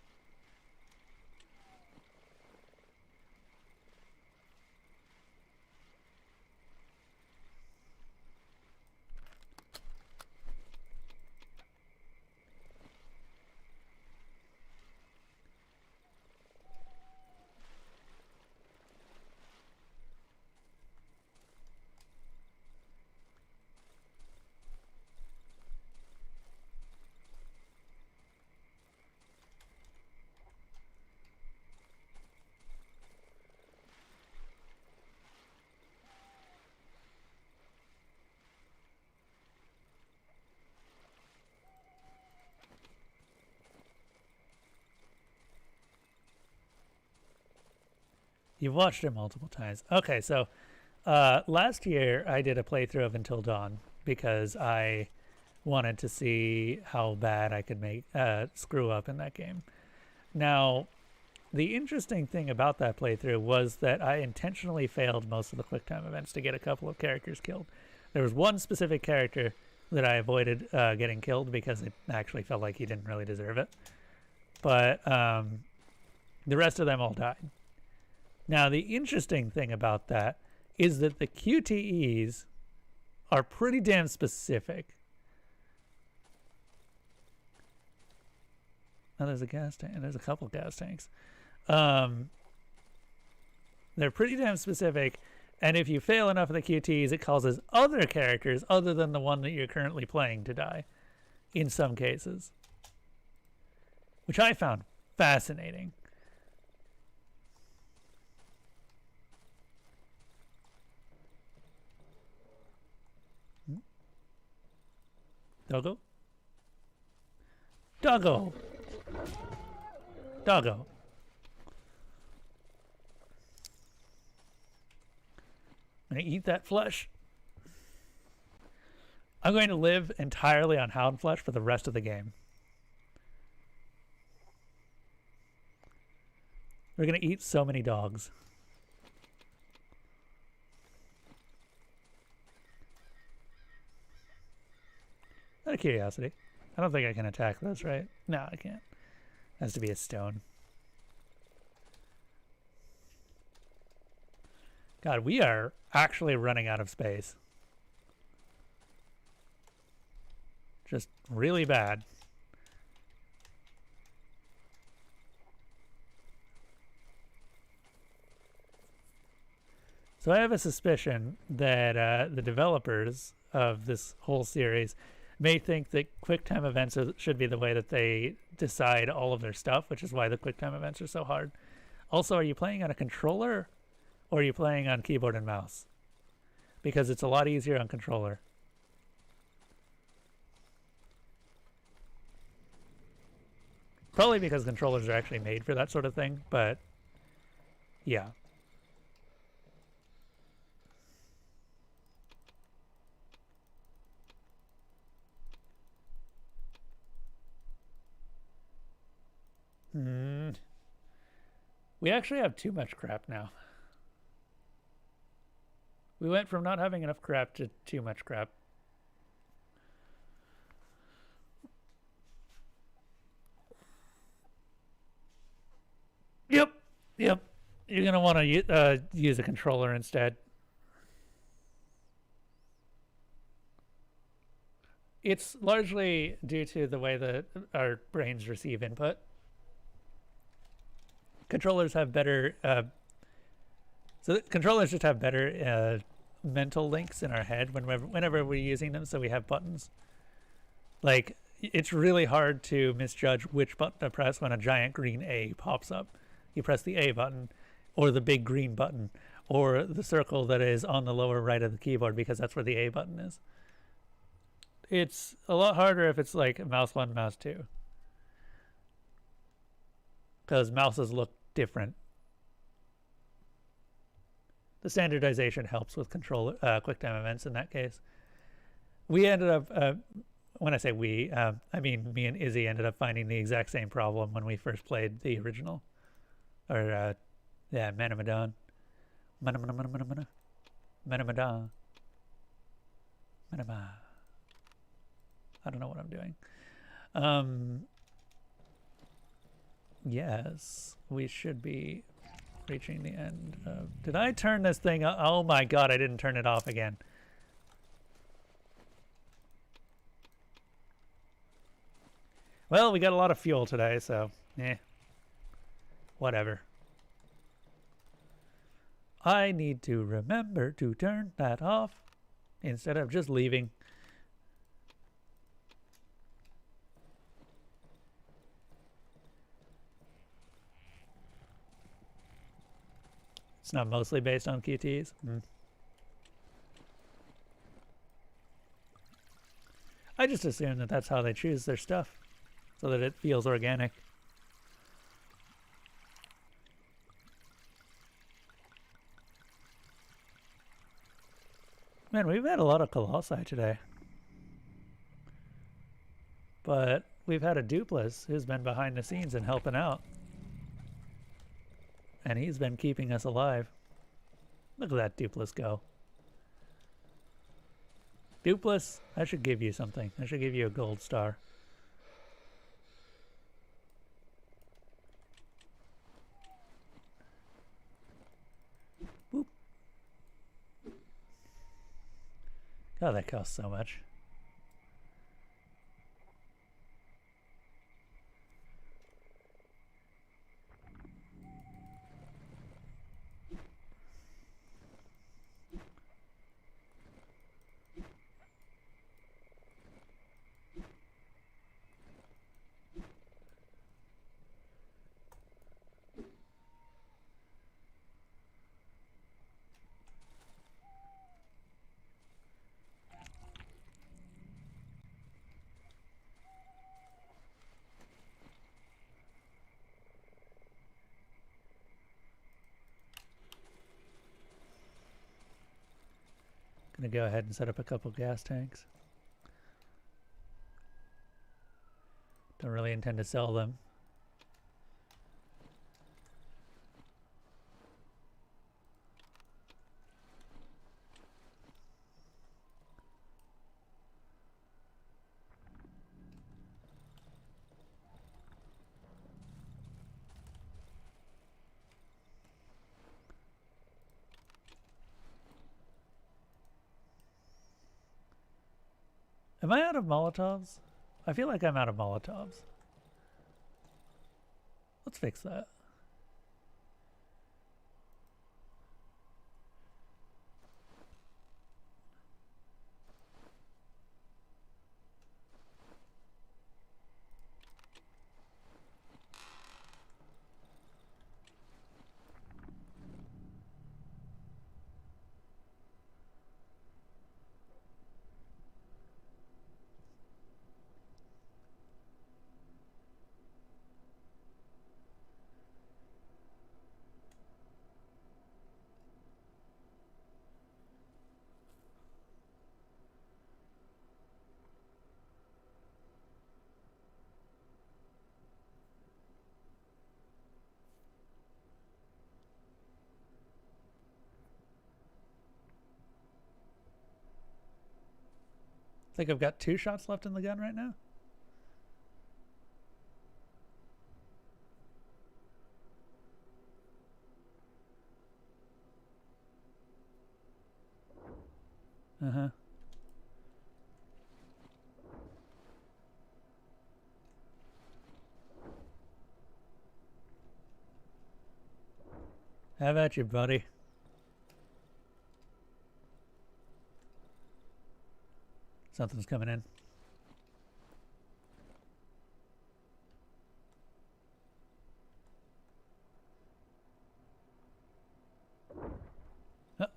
You've watched it multiple times. Okay, so last year I did a playthrough of Until Dawn because I wanted to see how bad I could make screw up in that game. Now, the interesting thing about that playthrough was that I intentionally failed most of the QuickTime events to get a couple of characters killed. There was one specific character that I avoided getting killed because it actually felt like he didn't really deserve it. But the rest of them all died. Now, the interesting thing about that is that the QTEs are pretty damn specific. Oh, there's a gas tank, and there's a couple gas tanks. They're pretty damn specific, and if you fail enough of the QTs, it causes other characters other than the one that you're currently playing to die, in some cases. Which I found fascinating. Doggo? Doggo! Doggo. I'm going to eat that flesh. I'm going to live entirely on hound flesh for the rest of the game. We're going to eat so many dogs. Out of curiosity. I don't think I can attack those, right? No, I can't. It has to be a stone. God, we are actually running out of space. Just really bad. So I have a suspicion that the developers of this whole series may think that QuickTime events should be the way that they decide all of their stuff, which is why the QuickTime events are so hard. Also, are you playing on a controller or are you playing on keyboard and mouse? Because it's a lot easier on controller. Probably because controllers are actually made for that sort of thing, but yeah. We actually have too much crap now. We went from not having enough crap to too much crap. Yep. You're going to want to use a controller instead. It's largely due to the way that our brains receive input. Controllers have better controllers just have better mental links in our head whenever we're using them, so we have buttons. Like, it's really hard to misjudge which button to press when a giant green A pops up. You press the A button or the big green button or the circle that is on the lower right of the keyboard, because that's where the A button is. It's a lot harder if it's like mouse 1, mouse 2. Because mouses look different. The standardization helps with QuickTime events in that case. We ended up, when I say we, I mean me and Izzy ended up finding the exact same problem when we first played the original. Or, yeah, Manamadan. Manamadan. Manamadan. Manama. I don't know what I'm doing. Yes, we should be reaching the end of... Did I turn this thing up? Oh my god, I didn't turn it off again. Well, we got a lot of fuel today, so whatever. I need to remember to turn that off instead of just leaving. It's not mostly based on QTs. I just assume that that's how they choose their stuff, so that it feels organic. Man, we've had a lot of Colossi today. But we've had a Dupless who's been behind the scenes and helping out. and he's been keeping us alive. Look at that Dupless go. Dupless, I should give you something. I should give you a gold star. Boop. God, that costs so much. Gonna go ahead and set up a couple gas tanks. Don't really intend to sell them. Am I out of Molotovs? I feel like I'm out of Molotovs. Let's fix that. I think I've got 2 shots left in the gun right now. Uh-huh. How about you, buddy? Something's coming in. Oh.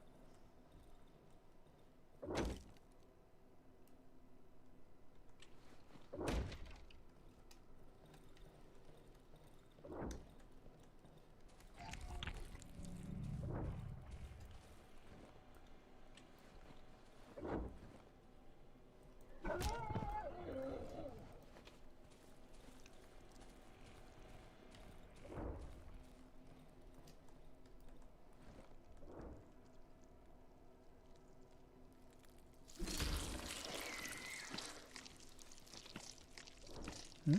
Hmm?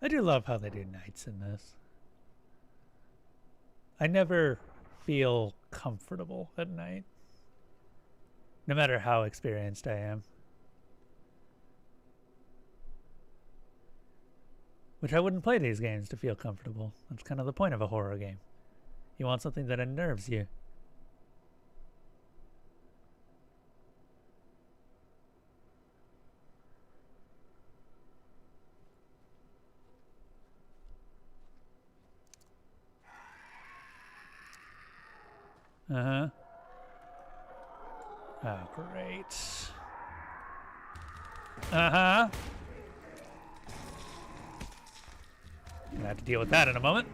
I do love how they do nights in this. I never feel comfortable at night, no matter how experienced I am. Which I wouldn't play these games to feel comfortable. That's kind of the point of a horror game. You want something that unnerves you. Uh-huh. Oh, great. Uh-huh. Gonna have to deal with that in a moment.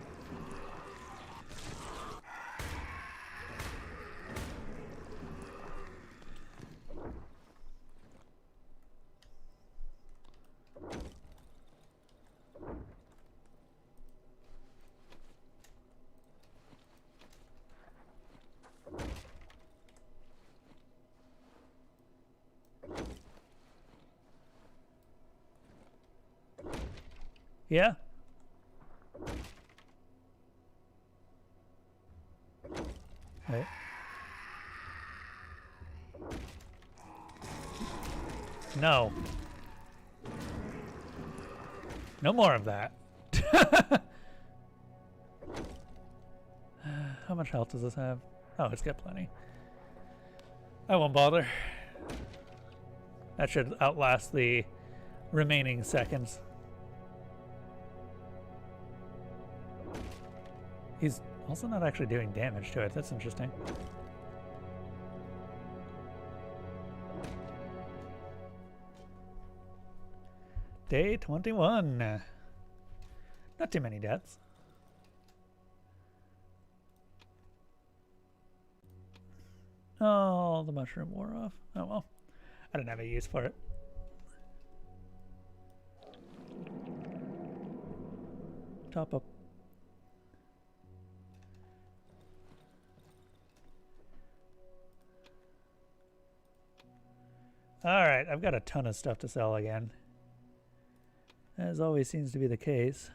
Yeah? Wait. No. No more of that. How much health does this have? Oh, it's got plenty. I won't bother. That should outlast the remaining seconds. He's also not actually doing damage to it. That's interesting. Day 21. Not too many deaths. Oh, the mushroom wore off. Oh well. I didn't have a use for it. Top up. Alright, I've got a ton of stuff to sell again. As always seems to be the case.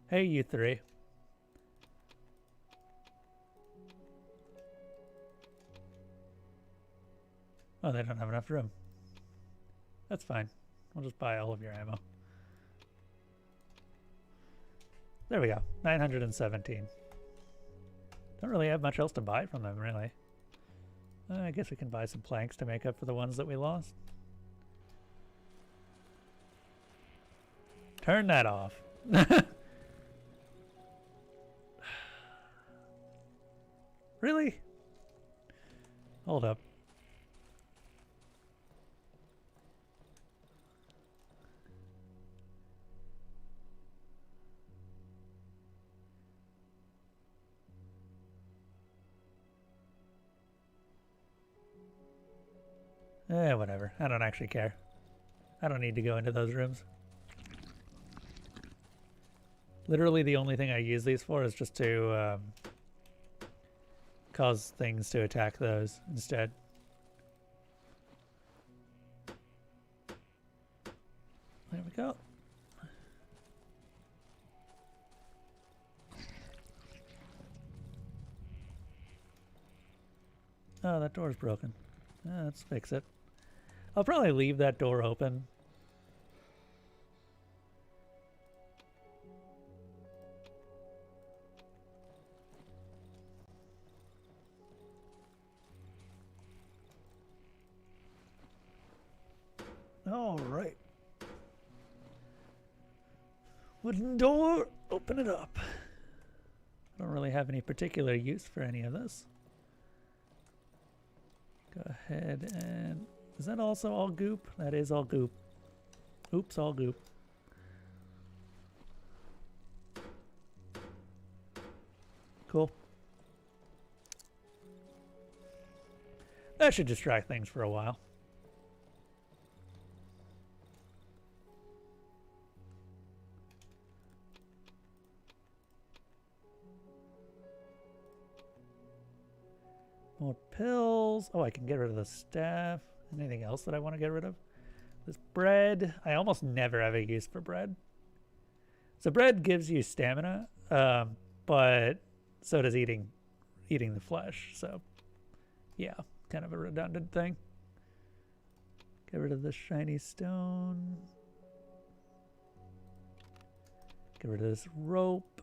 Hey, you three. Oh, they don't have enough room. That's fine. We'll just buy all of your ammo. There we go. 917. Don't really have much else to buy from them, really. I guess we can buy some planks to make up for the ones that we lost. Turn that off. Really? Hold up. Whatever. I don't actually care. I don't need to go into those rooms. Literally the only thing I use these for is just to cause things to attack those instead. There we go. Oh, that door's broken. Let's fix it. I'll probably leave that door open. All right. Wooden door, open it up. I don't really have any particular use for any of this. Go ahead and... Is that also all goop? That is all goop. Oops, all goop. Cool. That should distract things for a while. More pills. Oh, I can get rid of the staff. Anything else that I want to get rid of? This bread. I almost never have a use for bread. So bread gives you stamina, but so does eating the flesh. So yeah, kind of a redundant thing. Get rid of the shiny stone. Get rid of this rope.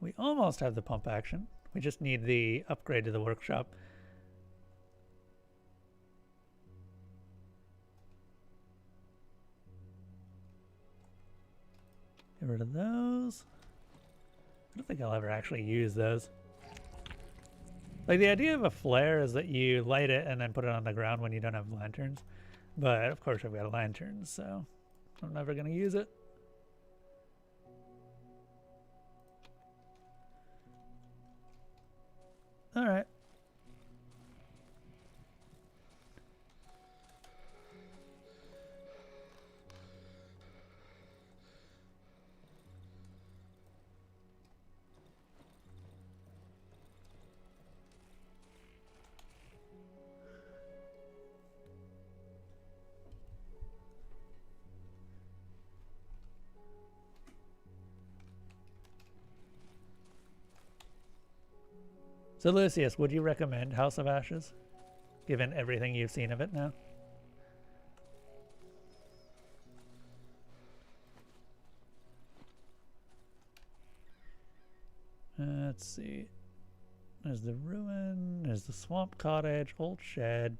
We almost have the pump action. We just need the upgrade to the workshop. Get rid of those. I don't think I'll ever actually use those. Like, the idea of a flare is that you light it and then put it on the ground when you don't have lanterns. But, of course, I've got a lantern, so I'm never going to use it. All right. So, Lucius, would you recommend House of Ashes, given everything you've seen of it now? Let's see. There's the ruin, there's the swamp cottage, old shed.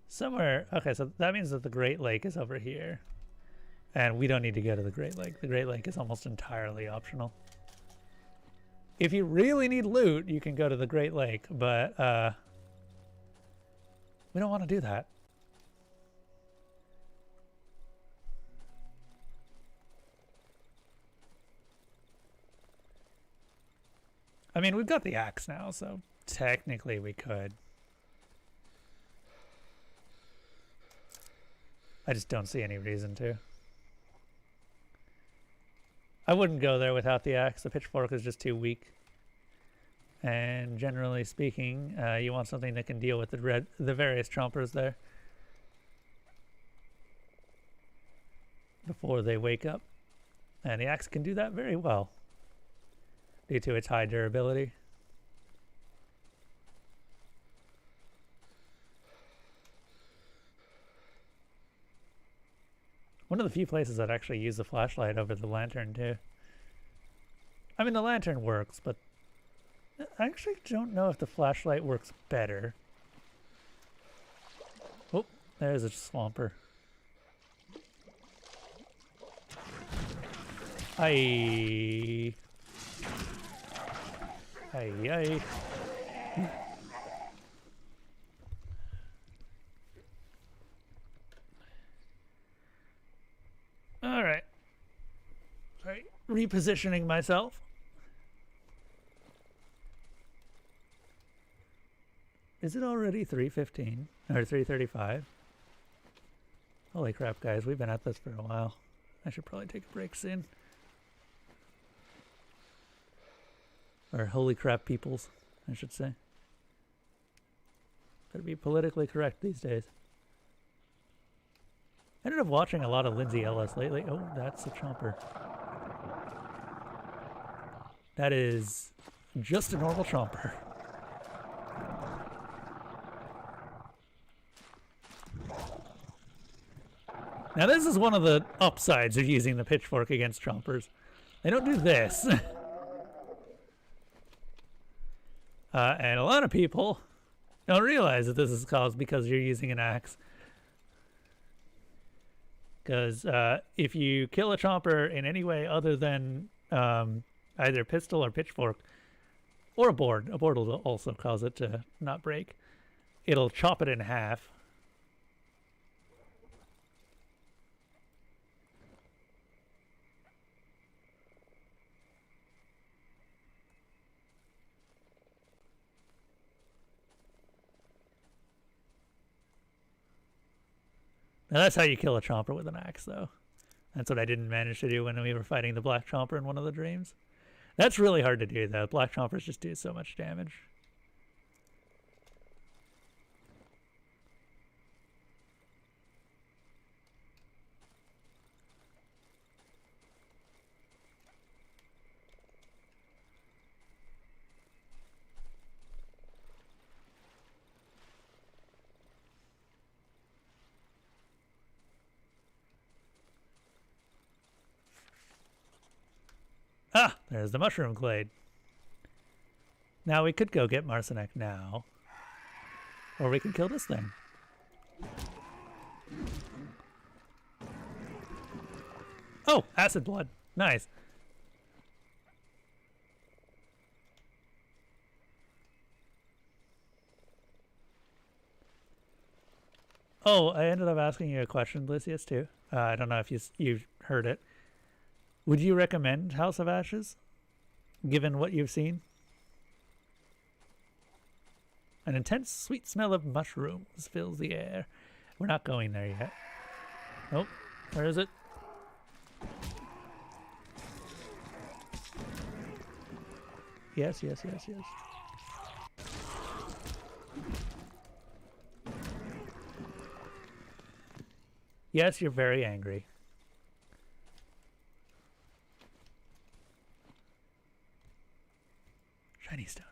Somewhere, okay, so that means that the Great Lake is over here. And we don't need to go to the Great Lake. The Great Lake is almost entirely optional. If you really need loot, you can go to the Great Lake, but we don't want to do that. I mean, we've got the axe now, so technically we could. I just don't see any reason to. I wouldn't go there without the axe. The pitchfork is just too weak. And generally speaking, you want something that can deal with the various chompers there before they wake up. And the axe can do that very well due to its high durability. One of the few places that actually use the flashlight over the lantern too. I mean, the lantern works, but I actually don't know if the flashlight works better. Oh, there's a swamper. Aye. Aye, aye. All right. Sorry, repositioning myself. Is it already 3:15 or 3:35? Holy crap, guys, we've been at this for a while. I should probably take a break soon. Or holy crap peoples, I should say. Gotta be politically correct these days. I ended up watching a lot of Lindsay Ellis lately. Oh, that's a chomper. That is just a normal chomper. Now this is one of the upsides of using the pitchfork against chompers. They don't do this. And a lot of people don't realize that this is caused because you're using an axe. Because if you kill a chomper in any way other than either pistol or pitchfork, or a board will also cause it to not break. It'll chop it in half. Now that's how you kill a chomper with an axe, though. That's what I didn't manage to do when we were fighting the Black Chomper in one of the dreams. That's really hard to do, though. Black Chompers just do so much damage. Ah, there's the mushroom glade. Now we could go get Marcinek now. Or we could kill this thing. Oh, acid blood. Nice. Oh, I ended up asking you a question, Lysias, too. I don't know if you heard it. Would you recommend House of Ashes, given what you've seen? An intense sweet smell of mushrooms fills the air. We're not going there yet. Oh, where is it? Yes, yes, yes, yes. Yes, you're very angry. Shiny stone.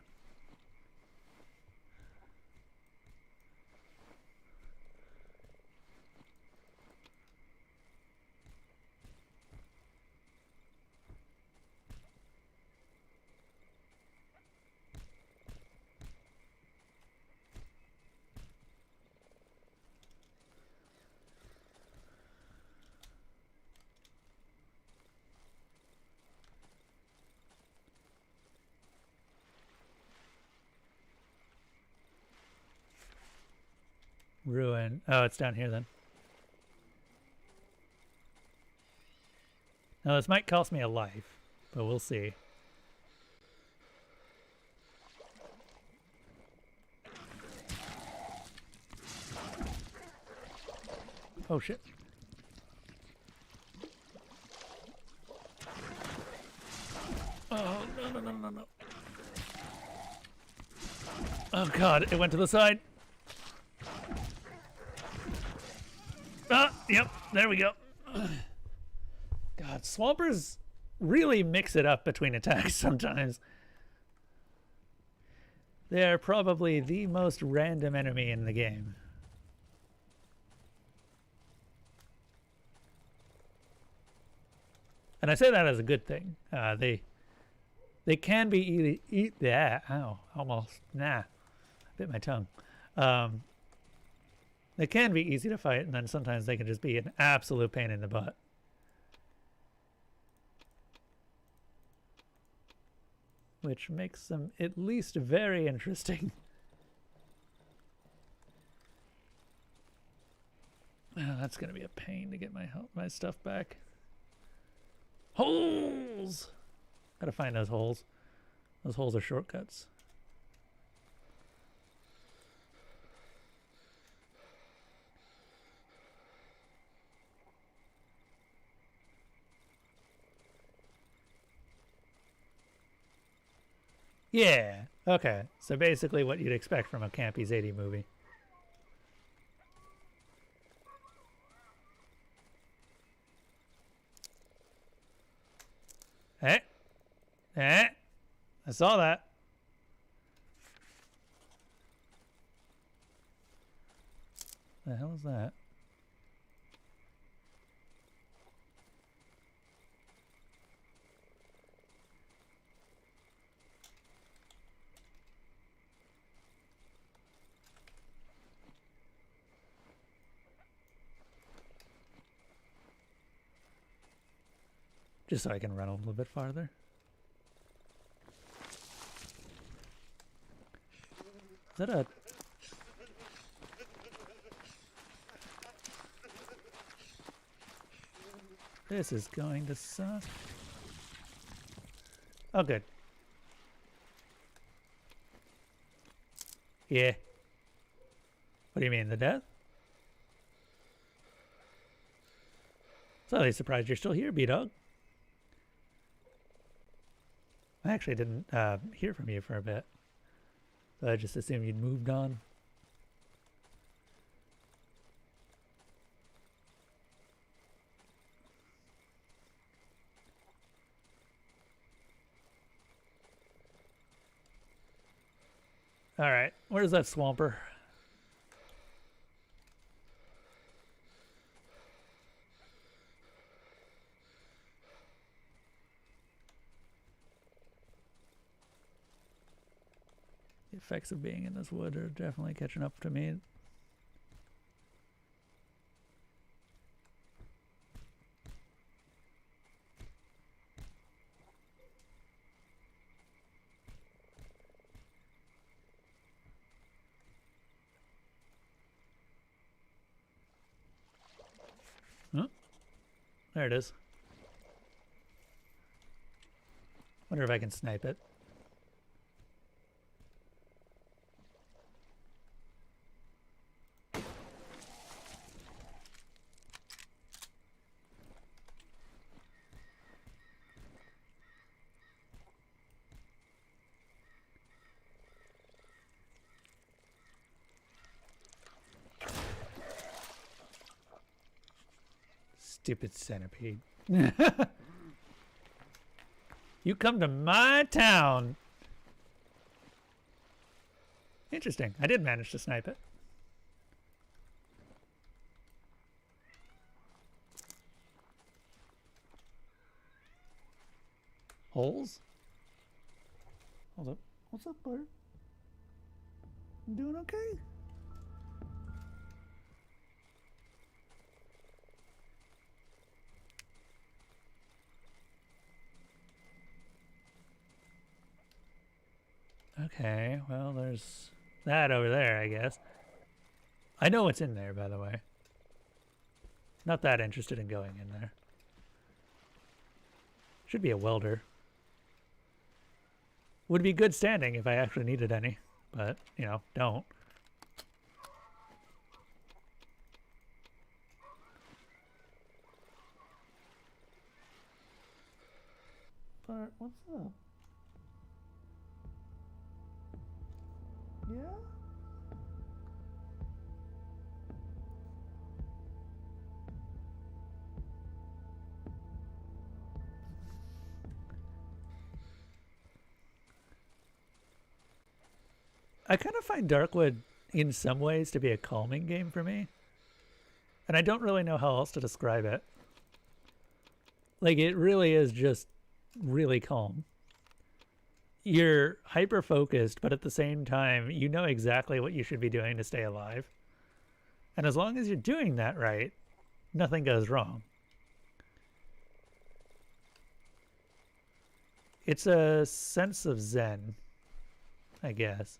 Ruin. Oh, it's down here then. Now this might cost me a life, but we'll see. Oh shit. Oh, no. Oh god, it went to the side. Ah, yep, there we go. God, Swampers really mix it up between attacks sometimes. They're probably the most random enemy in the game. And I say that as a good thing. They can be yeah, ow, almost, nah, bit my tongue. They can be easy to fight, and then sometimes they can just be an absolute pain in the butt. Which makes them at least very interesting. Oh, that's going to be a pain to get my stuff back. Holes! Gotta find those holes. Those holes are shortcuts. Yeah, okay. So basically what you'd expect from a campy Zadie movie. Eh? I saw that. The hell is that? Just so I can run a little bit farther. Is that a... This is going to suck. Oh, good. Yeah. What do you mean, the death? Slightly surprised you're still here, B-Dog. I actually didn't hear from you for a bit. So I just assumed you'd moved on. Alright, where's that swamper? The effects of being in this wood are definitely catching up to me. Huh? There it is. Wonder if I can snipe it. Stupid centipede. You come to my town. Interesting. I did manage to snipe it. Holes? Hold up. What's up, bird? You doing okay? Okay, well, there's that over there, I guess. I know what's in there, by the way. Not that interested in going in there. Should be a welder. Would be good standing if I actually needed any, but, you know, don't. But what's up? Yeah? I kind of find Darkwood in some ways to be a calming game for me. And I don't really know how else to describe it. Like, it really is just really calm. You're hyper focused, but at the same time, you know exactly what you should be doing to stay alive. And as long as you're doing that right, nothing goes wrong. It's a sense of zen, I guess.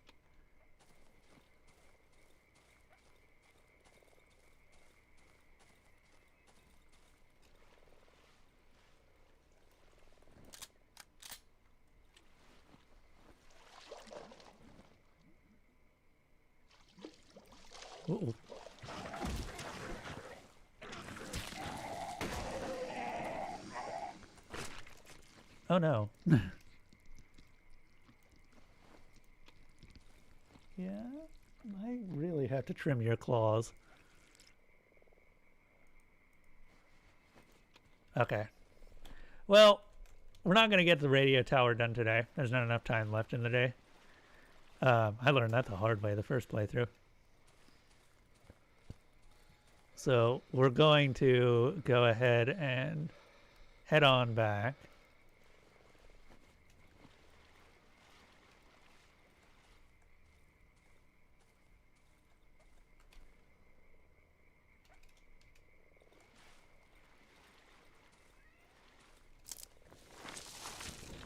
Ooh. Oh no. Yeah, I really have to trim your claws. Okay. Well, we're not going to get the radio tower done today. There's not enough time left in the day. I learned that the hard way the first playthrough. So we're going to go ahead and head on back.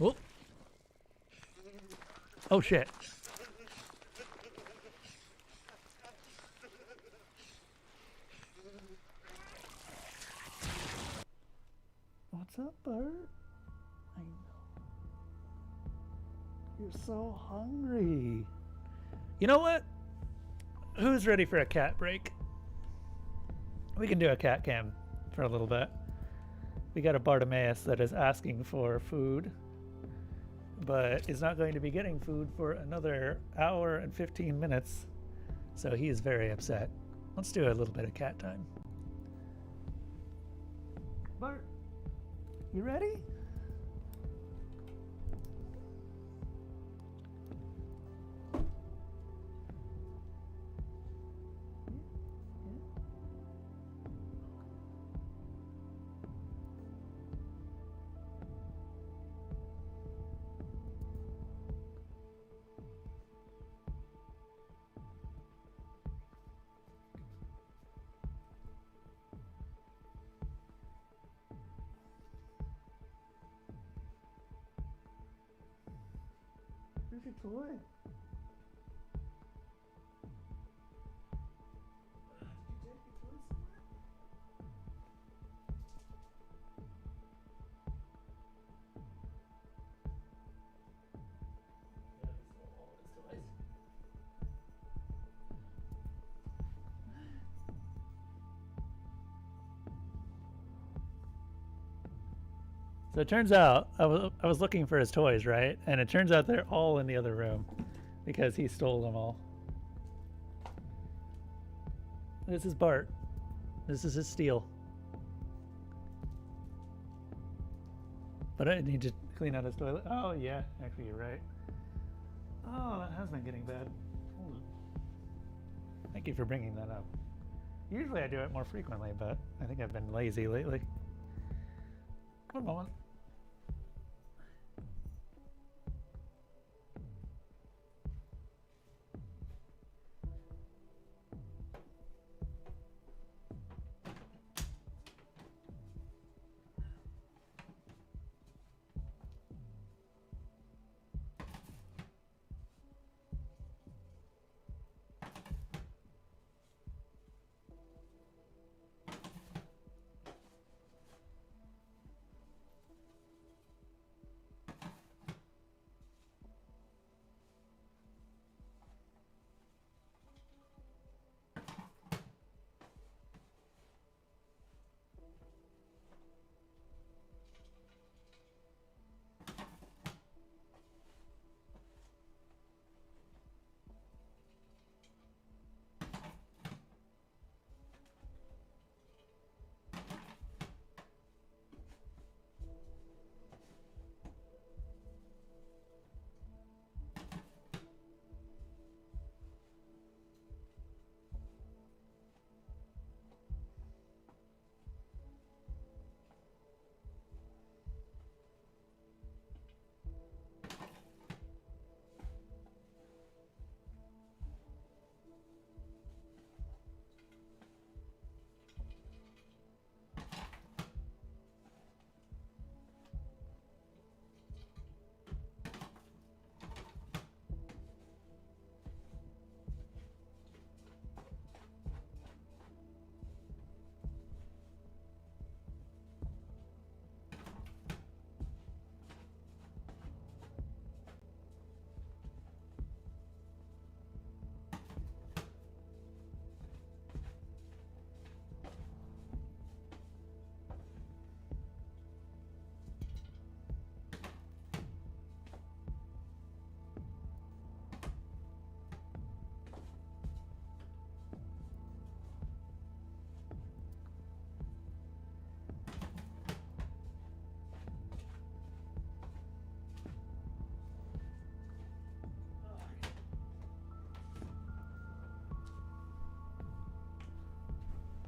Whoop. Oh shit. What's up, Bert? I know. You're so hungry. You know what? Who's ready for a cat break? We can do a cat cam for a little bit. We got a Bartimaeus that is asking for food, but is not going to be getting food for another hour and 15 minutes. So he is very upset. Let's do a little bit of cat time. Bart, you ready? Where's your toy? Did you take your toy somewhere? Yeah, he stole all of his toys. So it turns out I was looking for his toys, right? And it turns out they're all in the other room because he stole them all. This is Bart. This is his steal. But I need to clean out his toilet. Oh yeah, actually you're right. Oh, that has been getting bad. Hold on. Thank you for bringing that up. Usually I do it more frequently, but I think I've been lazy lately. One moment.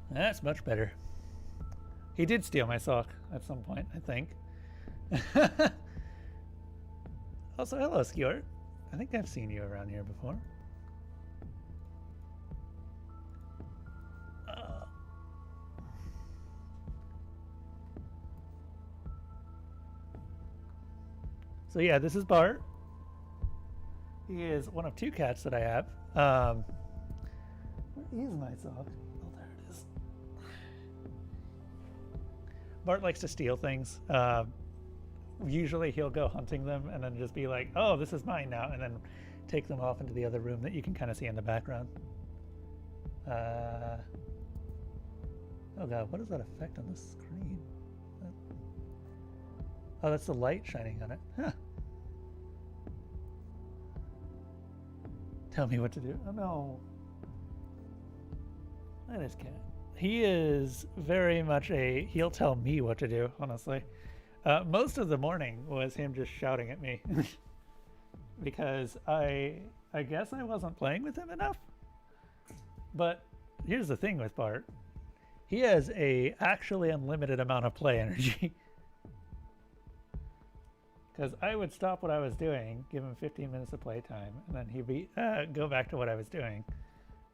That's much better. He did steal my sock at some point, I think. Also, hello, Skjort. I think I've seen you around here before. So yeah, this is Bart. He is one of two cats that I have. Where is my sock? Oh, there it is. Bart likes to steal things. Usually he'll go hunting them and then just be like, oh, this is mine now, and then take them off into the other room that you can kind of see in the background. Oh god, what is that effect on the screen? Oh, that's the light shining on it. Huh. Tell me what to do. Oh no. That is cat. He is very much he'll tell me what to do, honestly. Most of the morning was him just shouting at me. Because I guess I wasn't playing with him enough. But here's the thing with Bart. He has a actually unlimited amount of play energy. Because I would stop what I was doing, give him 15 minutes of playtime, and then he'd be go back to what I was doing.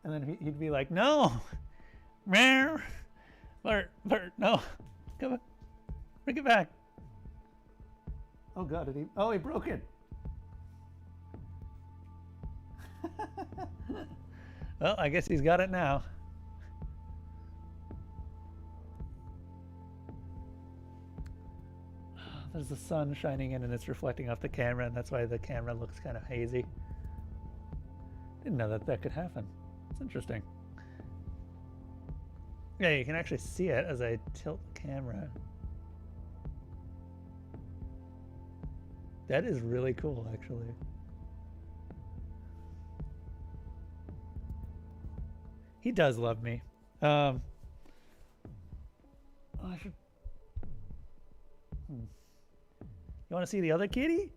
And then he'd be like, no! Bart, no! Come on. Bring it back. Oh god, he broke it! Well, I guess he's got it now. There's the sun shining in and it's reflecting off the camera, and that's why the camera looks kind of hazy. Didn't know that could happen. It's interesting. Yeah, you can actually see it as I tilt the camera. That is really cool, actually. He does love me. I should... You want to see the other kitty?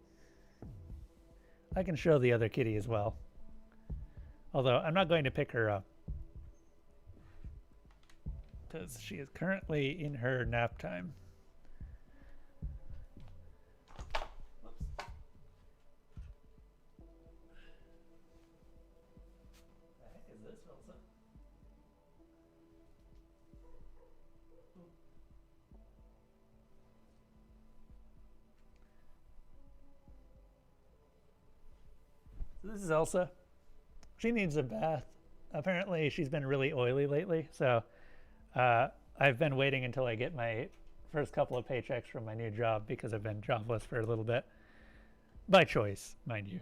I can show the other kitty as well. Although, I'm not going to pick her up. Because she is currently in her nap time. This is Elsa. She needs a bath. Apparently, she's been really oily lately, so I've been waiting until I get my first couple of paychecks from my new job because I've been jobless for a little bit. By choice, mind you.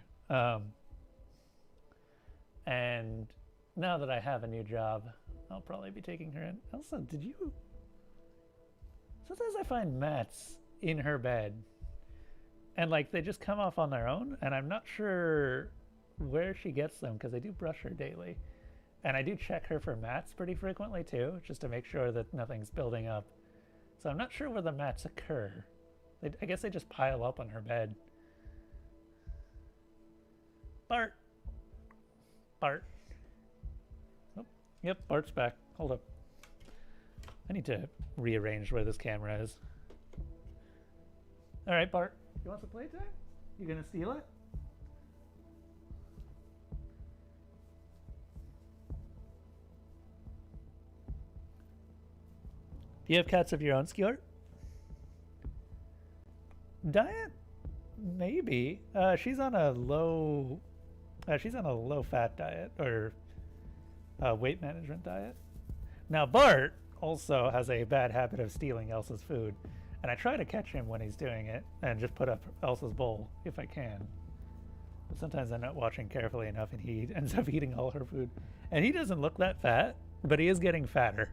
And now that I have a new job, I'll probably be taking her in. Elsa, did you... Sometimes I find mats in her bed, and like they just come off on their own, and I'm not sure where she gets them because I do brush her daily, and I do check her for mats pretty frequently too, just to make sure that nothing's building up. So I'm not sure where the mats occur. I guess they just pile up on her bed. Bart. Oh, yep, Bart's back. Hold up. I need to rearrange where this camera is. All right, Bart. You want some playtime? You gonna steal it? Do you have cats of your own, Skjort? Diet? Maybe. She's on a low fat diet, or weight management diet. Now Bart also has a bad habit of stealing Elsa's food, and I try to catch him when he's doing it and just put up Elsa's bowl if I can. But sometimes I'm not watching carefully enough and he ends up eating all her food. And he doesn't look that fat, but he is getting fatter.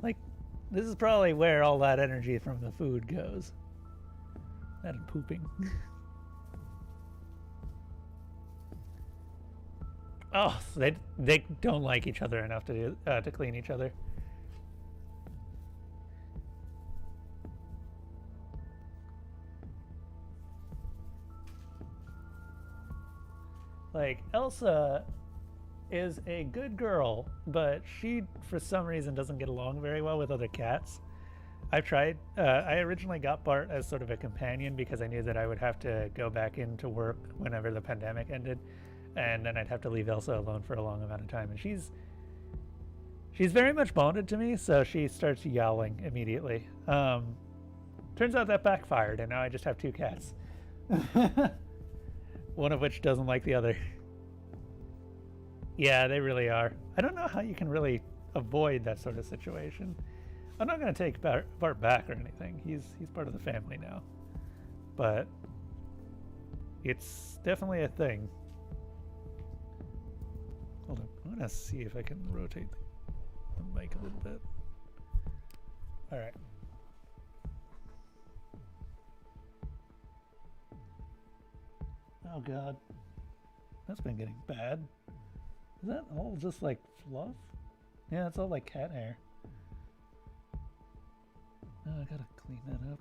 Like, this is probably where all that energy from the food goes. That and pooping. Oh, so they don't like each other enough to clean each other. Like, Elsa is a good girl, but she, for some reason, doesn't get along very well with other cats. I've tried. I originally got Bart as sort of a companion because I knew that I would have to go back into work whenever the pandemic ended, and then I'd have to leave Elsa alone for a long amount of time. And she's very much bonded to me, so she starts yowling immediately. Turns out that backfired, and now I just have two cats. One of which doesn't like the other. Yeah, they really are. I don't know how you can really avoid that sort of situation. I'm not going to take Bart back or anything. He's part of the family now. But it's definitely a thing. Hold on. I'm going to see if I can rotate the mic a little bit. All right. Oh god. That's been getting bad. Is that all just like fluff? Yeah, it's all like cat hair. Oh, I gotta clean that up.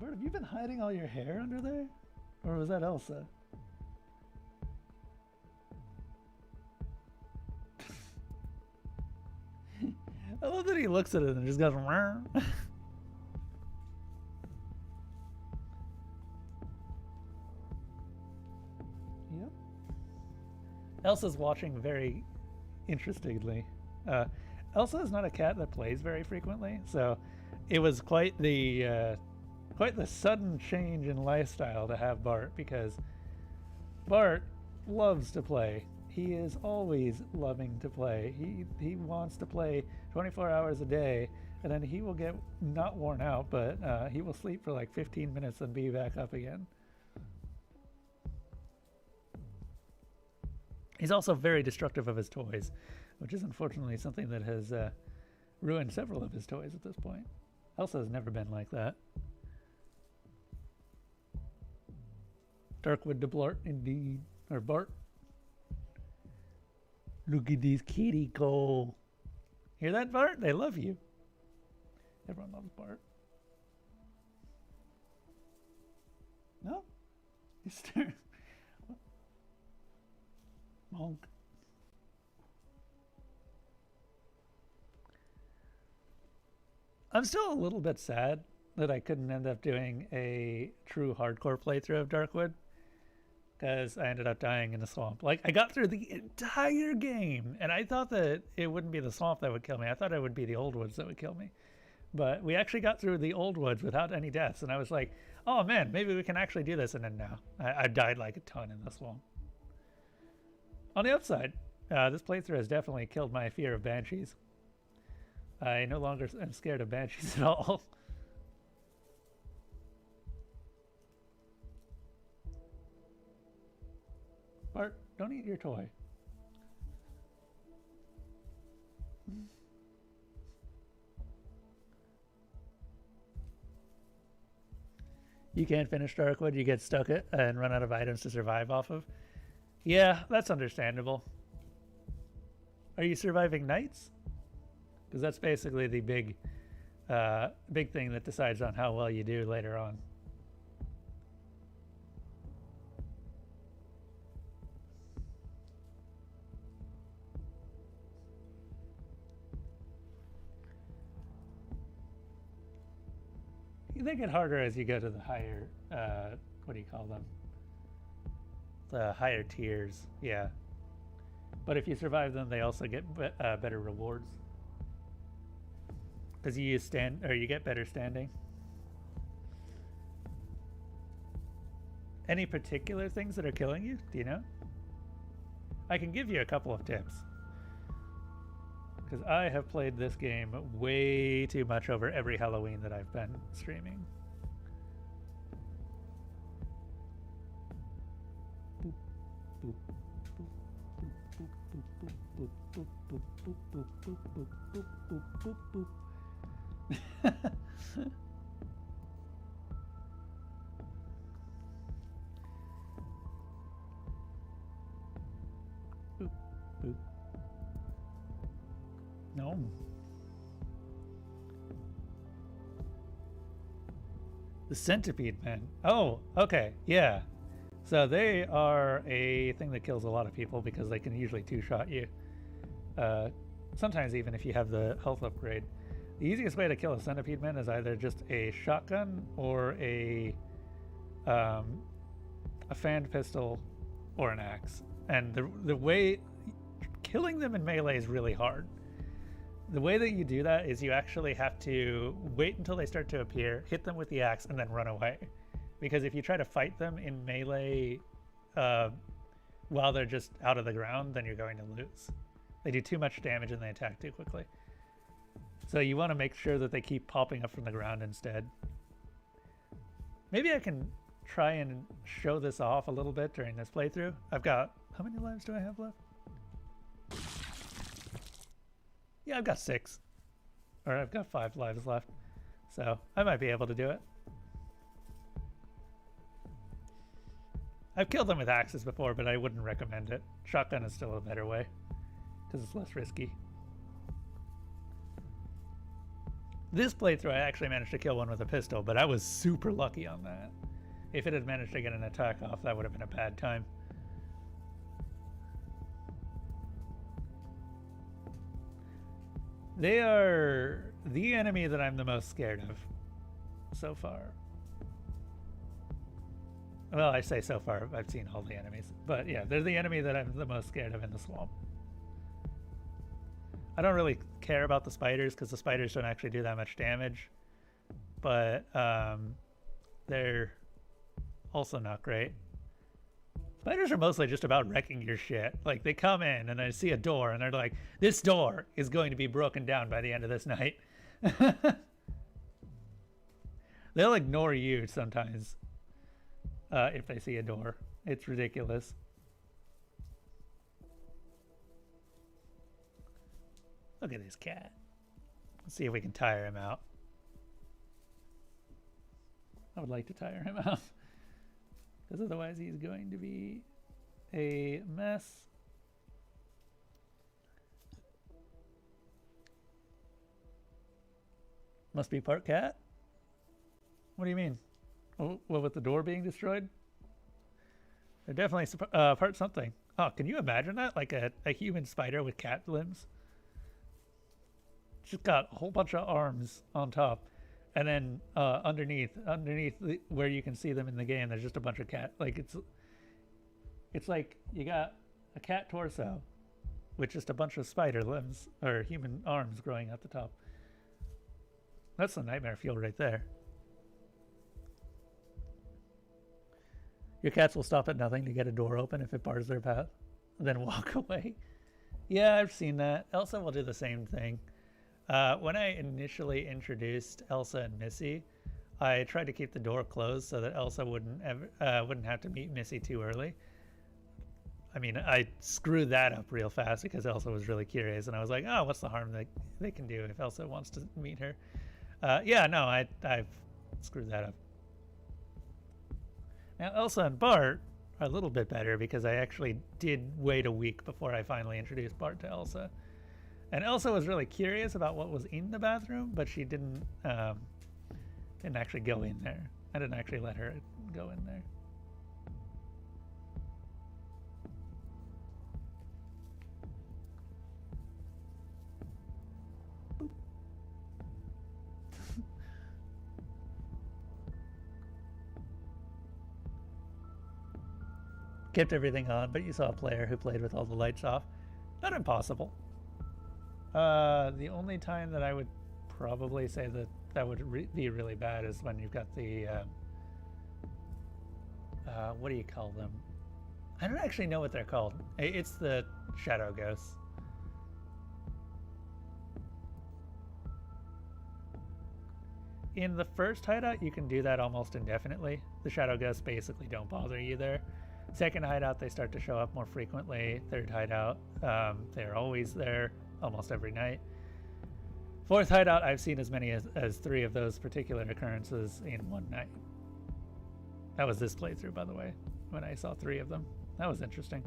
Bert, have you been hiding all your hair under there? Or was that Elsa? I love that he looks at it and just goes, Rrr. Yep. Elsa's watching very interestingly. Elsa is not a cat that plays very frequently, so it was quite the sudden change in lifestyle to have Bart, because Bart loves to play. He is always loving to play. He wants to play 24 hours a day, and then he will get not worn out, but he will sleep for like 15 minutes and be back up again. He's also very destructive of his toys, which is unfortunately something that has ruined several of his toys at this point. Elsa has never been like that. Darkwood to Blart, indeed. Or Bart. Look at this kitty go. Hear that, Bart? They love you. Everyone loves Bart. No? He's staring. Monk. I'm still a little bit sad that I couldn't end up doing a true hardcore playthrough of Darkwood, because I ended up dying in the swamp. Like, I got through the entire game, and I thought that it wouldn't be the swamp that would kill me. I thought it would be the old woods that would kill me. But we actually got through the old woods without any deaths, and I was like, oh man, maybe we can actually do this. And then no, I died like a ton in the swamp. On the upside, this playthrough has definitely killed my fear of banshees. I no longer am scared of banshees at all. Bart, don't eat your toy. You can't finish Darkwood, you get stuck it and run out of items to survive off of. Yeah, that's understandable. Are you surviving nights? Because that's basically the big thing that decides on how well you do later on. They get harder as you go to the higher, what do you call them? The higher tiers, yeah. But if you survive them, they also get better rewards. Because you get better standing. Any particular things that are killing you? Do you know? I can give you a couple of tips. Because I have played this game way too much over every Halloween that I've been streaming. Boop, boop, boop, boop, boop, boop, boop, boop, boop, boop, boop, boop, boop, boop. Boop, boop. No. The centipede men. Oh, okay, yeah. So they are a thing that kills a lot of people because they can usually two-shot you. Sometimes even if you have the health upgrade. The easiest way to kill a centipede man is either just a shotgun or a fan pistol or an axe. And the way killing them in melee is really hard. The way that you do that is you actually have to wait until they start to appear, hit them with the axe, and then run away. Because if you try to fight them in melee while they're just out of the ground, then you're going to lose. They do too much damage and they attack too quickly. So you want to make sure that they keep popping up from the ground instead. Maybe I can try and show this off a little bit during this playthrough. I've got... How many lives do I have left? Yeah, I've got 6. Or I've got 5 lives left. So I might be able to do it. I've killed them with axes before, but I wouldn't recommend it. Shotgun is still a better way, because it's less risky. This playthrough, I actually managed to kill one with a pistol, but I was super lucky on that. If it had managed to get an attack off, that would have been a bad time. They are the enemy that I'm the most scared of so far. Well, I say so far, I've seen all the enemies. But yeah, they're the enemy that I'm the most scared of in the swamp. I don't really care about the spiders because the spiders don't actually do that much damage. But they're also not great. Spiders are mostly just about wrecking your shit. Like, they come in and they see a door and they're like, this door is going to be broken down by the end of this night. They'll ignore you sometimes if they see a door. It's ridiculous. Look at this cat. Let's see if we can tire him out. I would like to tire him out. Because otherwise he's going to be a mess. Must be part cat? What do you mean? Oh, what with the door being destroyed? They're definitely part something. Oh, can you imagine that? Like a human spider with cat limbs? Just got a whole bunch of arms on top. And then underneath where you can see them in the game, there's just a bunch of cat. Like it's like you got a cat torso with just a bunch of spider limbs or human arms growing at the top. That's the nightmare fuel right there. Your cats will stop at nothing to get a door open if it bars their path, then walk away. Yeah, I've seen that. Elsa will do the same thing. When I initially introduced Elsa and Missy, I tried to keep the door closed so that Elsa wouldn't have to meet Missy too early. I mean, I screwed that up real fast because Elsa was really curious, and I was like, "Oh, what's the harm that they can do if Elsa wants to meet her?" Yeah, no, I've screwed that up. Now, Elsa and Bart are a little bit better because I actually did wait a week before I finally introduced Bart to Elsa. And Elsa was really curious about what was in the bathroom, but she didn't actually go in there. I didn't actually let her go in there. Boop. Kept everything on, but you saw a player who played with all the lights off. Not impossible. The only time that I would probably say that would be really bad is when you've got the what do you call them? I don't actually know what they're called. It's the shadow ghosts. In the first hideout, you can do that almost indefinitely. The shadow ghosts basically don't bother you there. Second hideout, they start to show up more frequently. Third hideout, they're always there almost every night. Fourth hideout, I've seen as many as 3 of those particular occurrences in one night. That was this playthrough, by the way, when I saw 3 of them. That was interesting.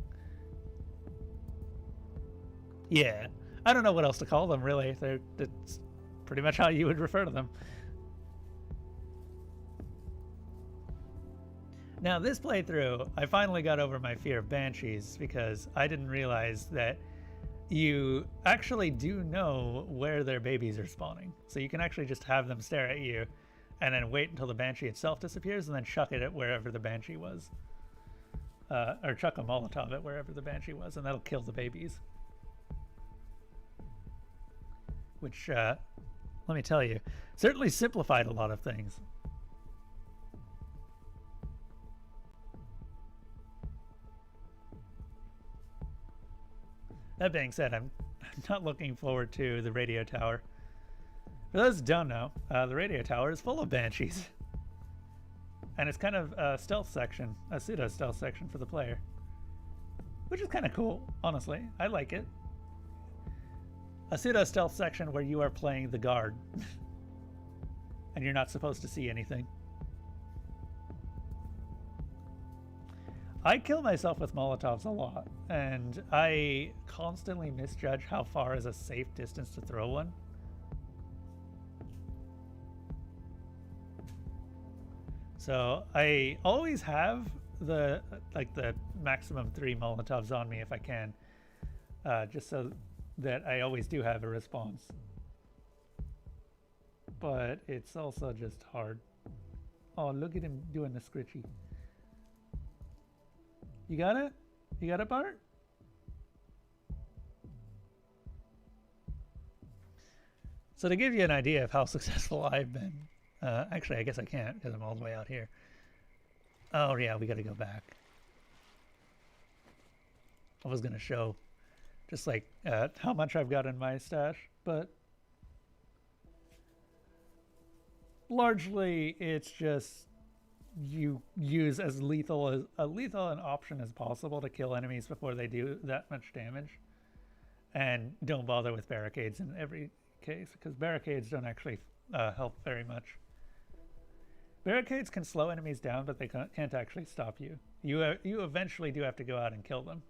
Yeah, I don't know what else to call them, really. It's pretty much how you would refer to them. Now, this playthrough, I finally got over my fear of banshees because I didn't realize that you actually do know where their babies are spawning. So you can actually just have them stare at you and then wait until the banshee itself disappears and then chuck it at wherever the banshee was. Or chuck a Molotov at wherever the banshee was, and that'll kill the babies. Which, let me tell you, certainly simplified a lot of things. That being said, I'm not looking forward to the radio tower. For those who don't know, the radio tower is full of banshees. And it's kind of a stealth section, a pseudo-stealth section for the player. Which is kind of cool, honestly. I like it. A pseudo-stealth section where you are playing the guard. And you're not supposed to see anything. I kill myself with Molotovs a lot, and I constantly misjudge how far is a safe distance to throw one. So I always have the maximum 3 Molotovs on me if I can, just so that I always do have a response. But it's also just hard. Oh, look at him doing the scritchy. You got it? You got it, Bart? So to give you an idea of how successful I've been, actually I guess I can't because I'm all the way out here. Oh yeah, we gotta go back. I was gonna show just like how much I've got in my stash, but largely it's just you use as lethal an option as possible to kill enemies before they do that much damage, and don't bother with barricades in every case because barricades don't actually help very much. Barricades can slow enemies down, but they can't actually stop you. You eventually do have to go out and kill them.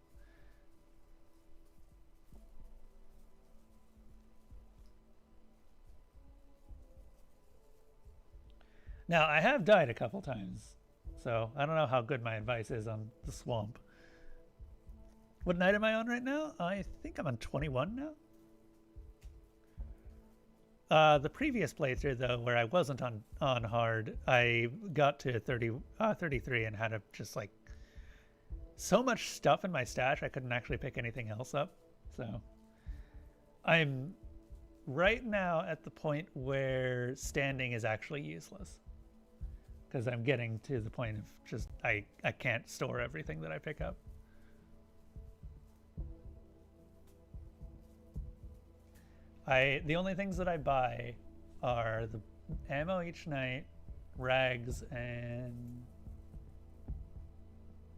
Now, I have died a couple times, so I don't know how good my advice is on the swamp. What night am I on right now? I think I'm on 21 now. The previous playthrough, though, where I wasn't on hard, I got to 33 and had just like so much stuff in my stash I couldn't actually pick anything else up. So I'm right now at the point where standing is actually useless because I'm getting to the point of just I can't store everything that I pick up. The only things that I buy are the ammo each night, rags, and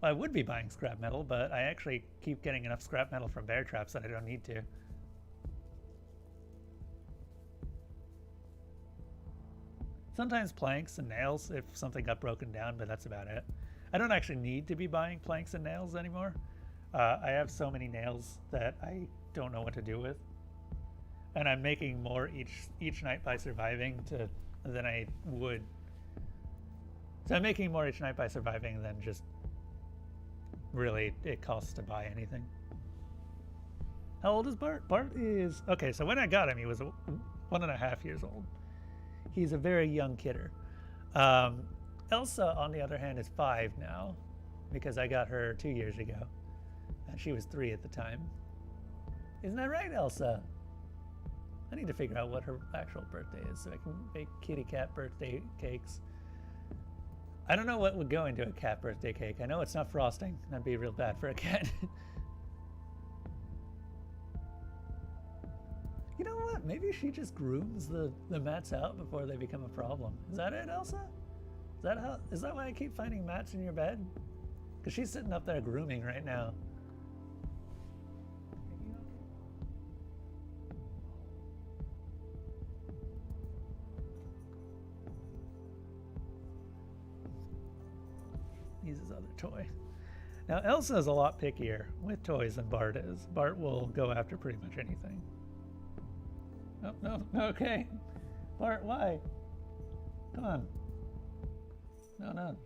well, I would be buying scrap metal, but I actually keep getting enough scrap metal from bear traps that I don't need to. Sometimes planks and nails if something got broken down, but that's about it. I don't actually need to be buying planks and nails anymore. I have so many nails that I don't know what to do with. And I'm making more each night by surviving than I would. So I'm making more each night by surviving than just really it costs to buy anything. How old is Bart? Bart is, okay, so when I got him, he was 1.5 years old. He's a very young kidder. Elsa, on the other hand, is 5 now because I got her 2 years ago. And she was 3 at the time. Isn't that right, Elsa? I need to figure out what her actual birthday is so I can make kitty cat birthday cakes. I don't know what would go into a cat birthday cake. I know it's not frosting. That'd be real bad for a cat. You know what? Maybe she just grooms the mats out before they become a problem. Is that it, Elsa? Is that why I keep finding mats in your bed? Because she's sitting up there grooming right now. He's his other toy. Now Elsa's a lot pickier with toys than Bart is. Bart will go after pretty much anything. Oh, no, okay. Bart, why? Come on. No.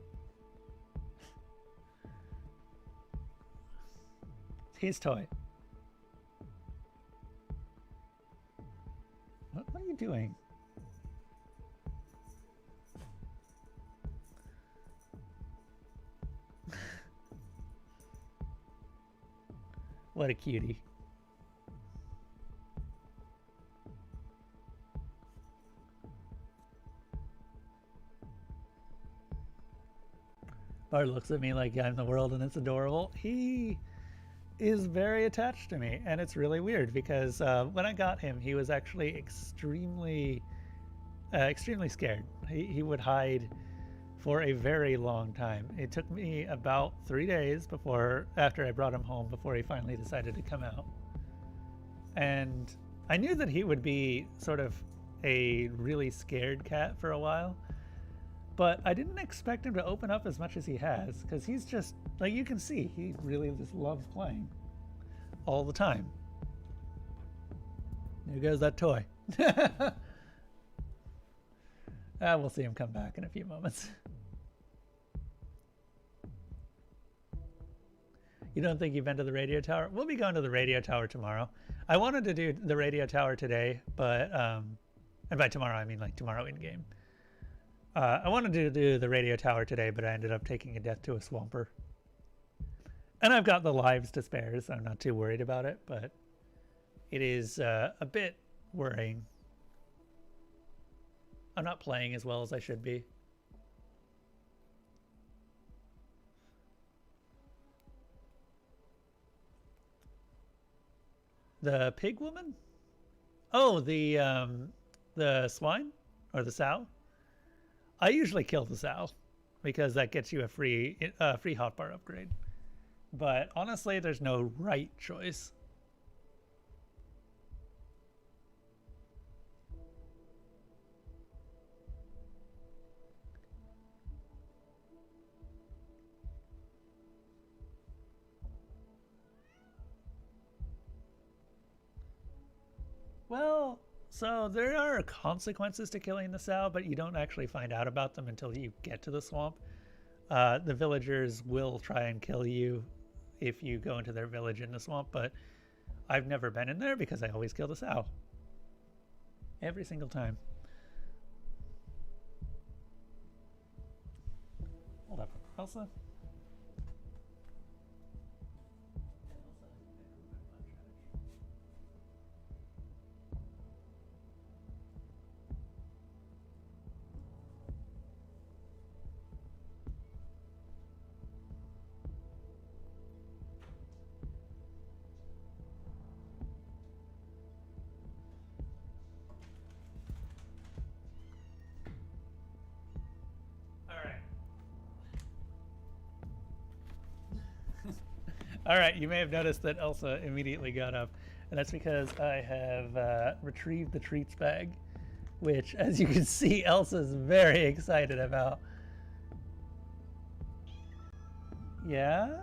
His toy. What are you doing? What a cutie. Bart looks at me like I'm the world and it's adorable. He is very attached to me, and it's really weird because when I got him, he was actually extremely scared. He would hide for a very long time. It took me about 3 days after I brought him home before he finally decided to come out. And I knew that he would be sort of a really scared cat for a while, But I didn't expect him to open up as much as he has, because he's just, like you can see, he really just loves playing. All the time. There goes that toy. We'll see him come back in a few moments. You don't think you've been to the radio tower? We'll be going to the radio tower tomorrow. I wanted to do the radio tower today, but, and by tomorrow, I mean like tomorrow in game. I wanted to do the radio tower today, but I ended up taking a death to a swamper. And I've got the lives to spare, so I'm not too worried about it, but it is a bit worrying. I'm not playing as well as I should be. The pig woman? Oh, the swine? Or the sow? I usually kill the sow because that gets you a free hotbar upgrade. But honestly, there's no right choice. Well, so there are consequences to killing the sow, but you don't actually find out about them until you get to the swamp. The villagers will try and kill you if you go into their village in the swamp, but I've never been in there because I always kill the sow. Every single time. Hold up, Elsa? Alright, you may have noticed that Elsa immediately got up, and that's because I have retrieved the treats bag, which, as you can see, Elsa's very excited about. Yeah?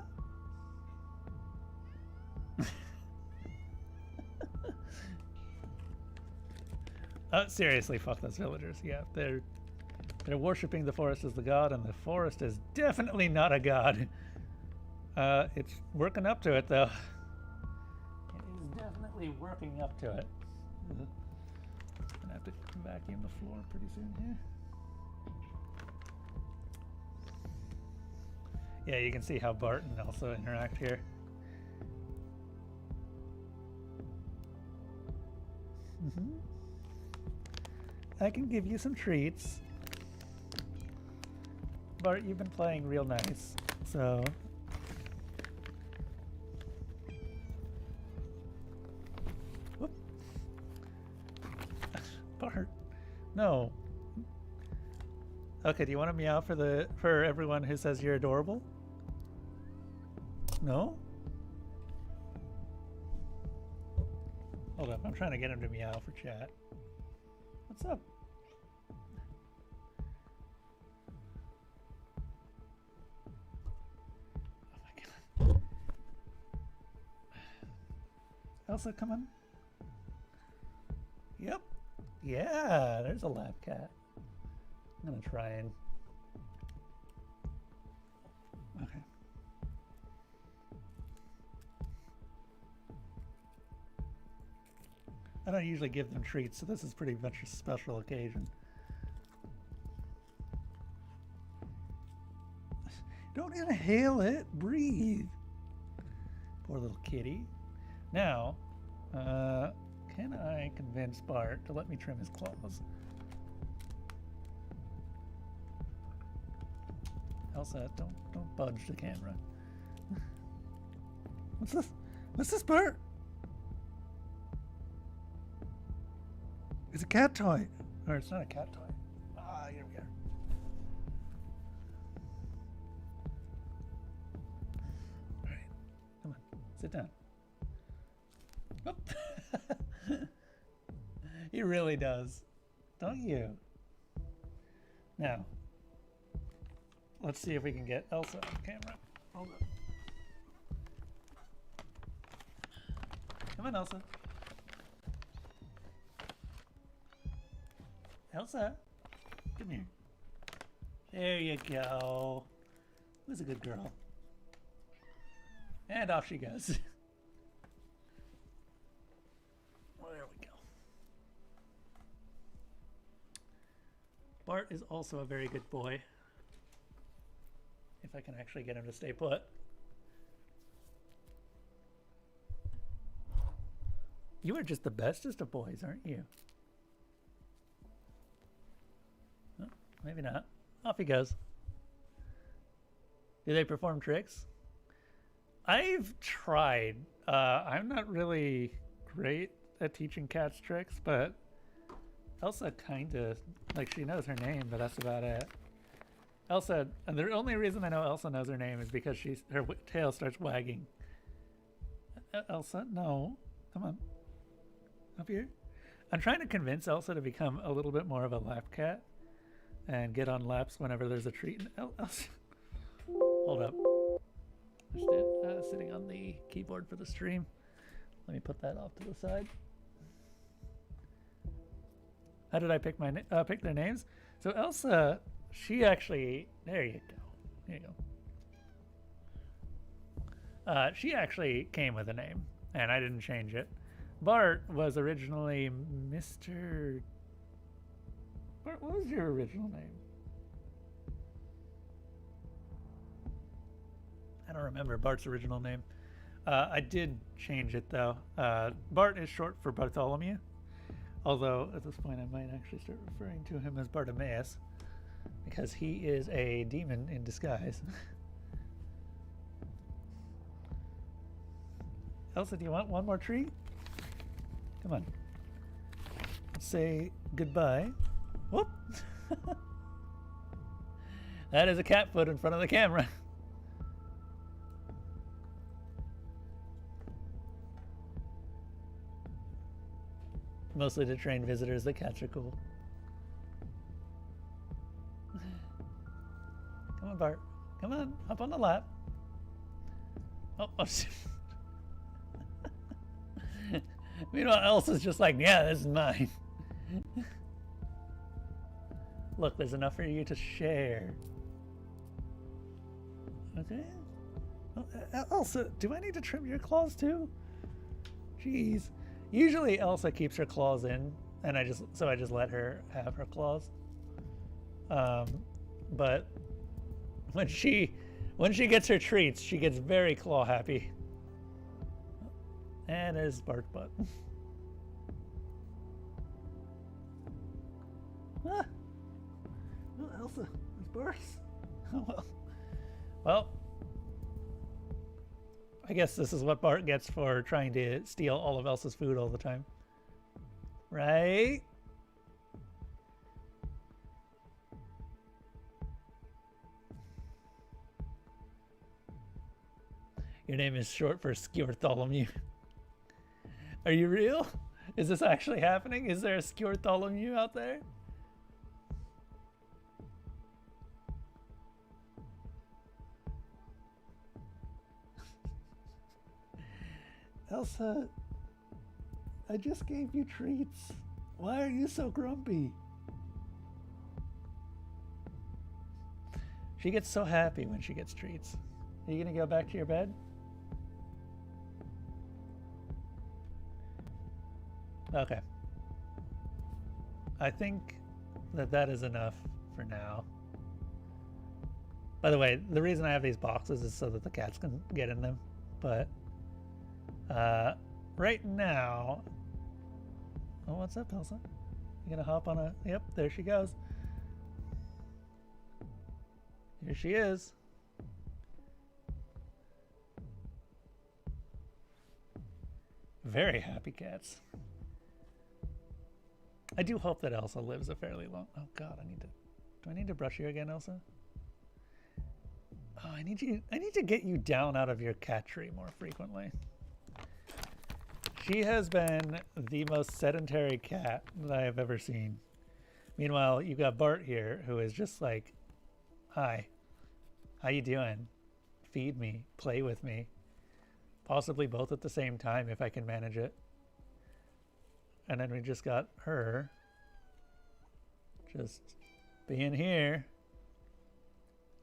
Oh, seriously, fuck those villagers. Yeah, they're worshipping the forest as the god, and the forest is definitely not a god. It's working up to it, though. It is definitely working up to it. Gonna have to vacuum the floor pretty soon here. Yeah, you can see how Bart and Elsa interact here. I can give you some treats. Bart, you've been playing real nice, so... Bart, no. Okay, do you want to meow for everyone who says you're adorable? No? Hold up, I'm trying to get him to meow for chat. What's up? Oh my god. Elsa, come on. Yep. Yeah, there's a lab cat. I'm gonna try and... Okay. I don't usually give them treats, so this is pretty much a special occasion. Don't inhale it, breathe. Poor little kitty. Now, can I convince Bart to let me trim his claws? Elsa, don't budge the camera. What's this? What's this, Bart? It's a cat toy. Or it's not a cat toy. Ah, here we go. All right, come on, sit down. Oh. He really does, don't you? Now, let's see if we can get Elsa on camera. Hold on. Come on, Elsa. Elsa, come here. There you go. Who's a good girl? And off she goes. There we go. Bart is also a very good boy. If I can actually get him to stay put. You are just the bestest of boys, aren't you? Oh, maybe not. Off he goes. Do they perform tricks? I've tried. I'm not really great at teaching cats tricks, but Elsa kind of, like, she knows her name, but that's about it. Elsa, and the only reason I know Elsa knows her name is because her tail starts wagging. Elsa, no. Come on. Up here. I'm trying to convince Elsa to become a little bit more of a lap cat and get on laps whenever there's a treat. Elsa. Hold up. Just sitting on the keyboard for the stream. Let me put that off to the side. How did I pick pick their names? So Elsa, she actually, there you go. There you go. She actually came with a name, and I didn't change it. Bart was originally Mr. Bart, what was your original name? I don't remember Bart's original name. I did change it though. Bart is short for Bartholomew, although at this point I might actually start referring to him as Bartimaeus because he is a demon in disguise. Elsa, do you want one more treat? Come on. Let's say goodbye. Whoop! That is a cat foot in front of the camera. Mostly to train visitors that cats are cool. Come on, Bart. Come on, hop on the lap. Oh. Meanwhile, Elsa's just like, yeah, this is mine. Look, there's enough for you to share. Okay. Elsa, do I need to trim your claws too? Jeez. Usually Elsa keeps her claws in, and I just let her have her claws. But when she gets her treats, she gets very claw happy. And there's Bart's butt. Ah. Oh, Elsa, it's Bart's. Oh well. Well, I guess this is what Bart gets for trying to steal all of Elsa's food all the time. Right? Your name is short for Skjortholomew. Are you real? Is this actually happening? Is there a Skjortholomew out there? Elsa, I just gave you treats. Why are you so grumpy? She gets so happy when she gets treats. Are you gonna go back to your bed? Okay. I think that is enough for now. By the way, the reason I have these boxes is so that the cats can get in them. But right now, oh, what's up, Elsa? You gonna hop on a? Yep, there she goes. Here she is. Very happy cats. I do hope that Elsa lives a fairly long. Oh God, do I need to brush you again, Elsa? Oh, I need to get you down out of your cat tree more frequently. She has been the most sedentary cat that I have ever seen. Meanwhile, you got Bart here, who is just like, hi, How you doing? Feed me. Play with me. Possibly both at the same time if I can manage it. And then we just got her. Just being here.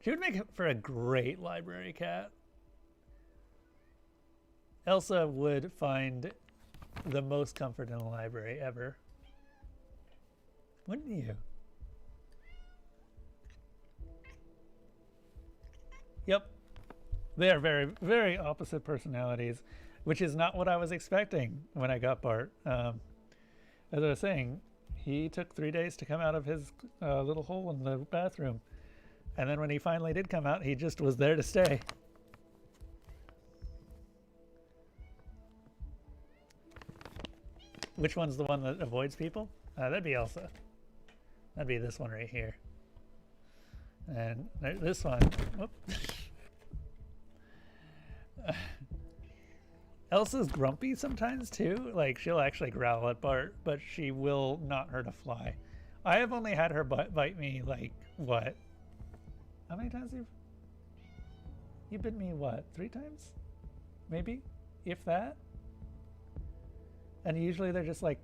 She would make for a great library cat. Elsa would find the most comfort in a library ever. Wouldn't you? Yep. They are very, very opposite personalities, which is not what I was expecting when I got Bart. As I was saying, he took 3 days to come out of his little hole in the bathroom. And then when he finally did come out, he just was there to stay. Which one's the one that avoids people? That'd be Elsa. That'd be this one right here. And this one. Whoop. Elsa's grumpy sometimes too. Like, she'll actually growl at Bart, but she will not hurt a fly. I have only had her bite me, like, what? How many times you bit me, what? 3 times? Maybe? If that? And usually they're just like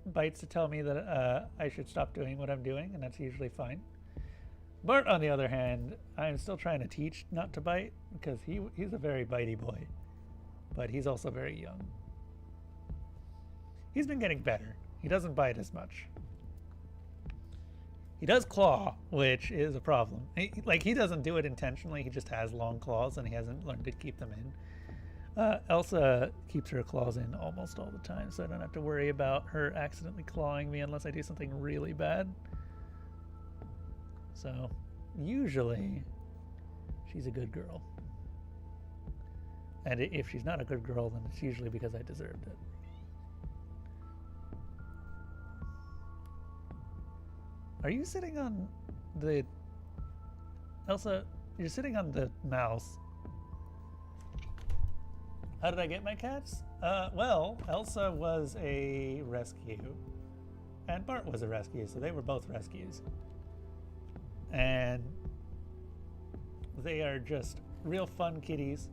bites to tell me that I should stop doing what I'm doing, and that's usually fine. Bart, on the other hand, I'm still trying to teach not to bite, because he's a very bitey boy. But he's also very young. He's been getting better. He doesn't bite as much. He does claw, which is a problem. He doesn't do it intentionally. He just has long claws, and he hasn't learned to keep them in. Elsa keeps her claws in almost all the time, so I don't have to worry about her accidentally clawing me unless I do something really bad. So, usually, she's a good girl. And if she's not a good girl, then it's usually because I deserved it. Are you sitting on the... Elsa, you're sitting on the mouse. How did I get my cats? Well, Elsa was a rescue. And Bart was a rescue, so they were both rescues. And they are just real fun kitties.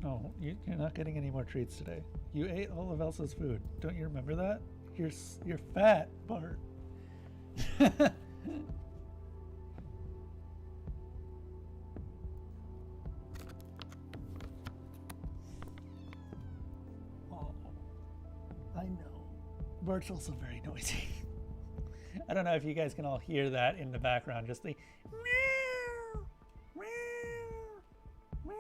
Oh, you're not getting any more treats today. You ate all of Elsa's food. Don't you remember that? You're fat, Bart. Oh, I know. Bart's also very noisy. I don't know if you guys can all hear that in the background. Just the meow, meow, meow.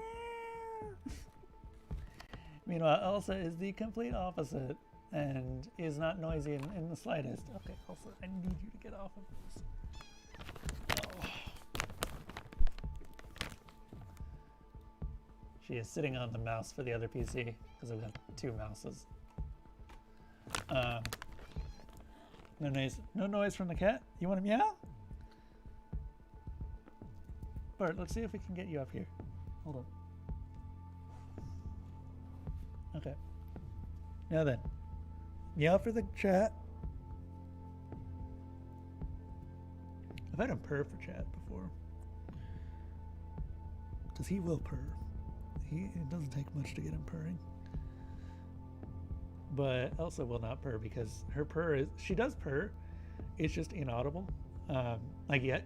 Meanwhile, Elsa is the complete opposite and is not noisy in the slightest. Okay, Elsa, I need you to get off of this. Oh. She is sitting on the mouse for the other PC because I've got 2 mouses. No noise from the cat? You want to meow? Bart, let's see if we can get you up here. Hold on. Okay. Now then. Meow for the chat. I've had him purr for chat before. Because he will purr. It doesn't take much to get him purring. But Elsa will not purr because her purr is... She does purr. It's just inaudible. Yeah,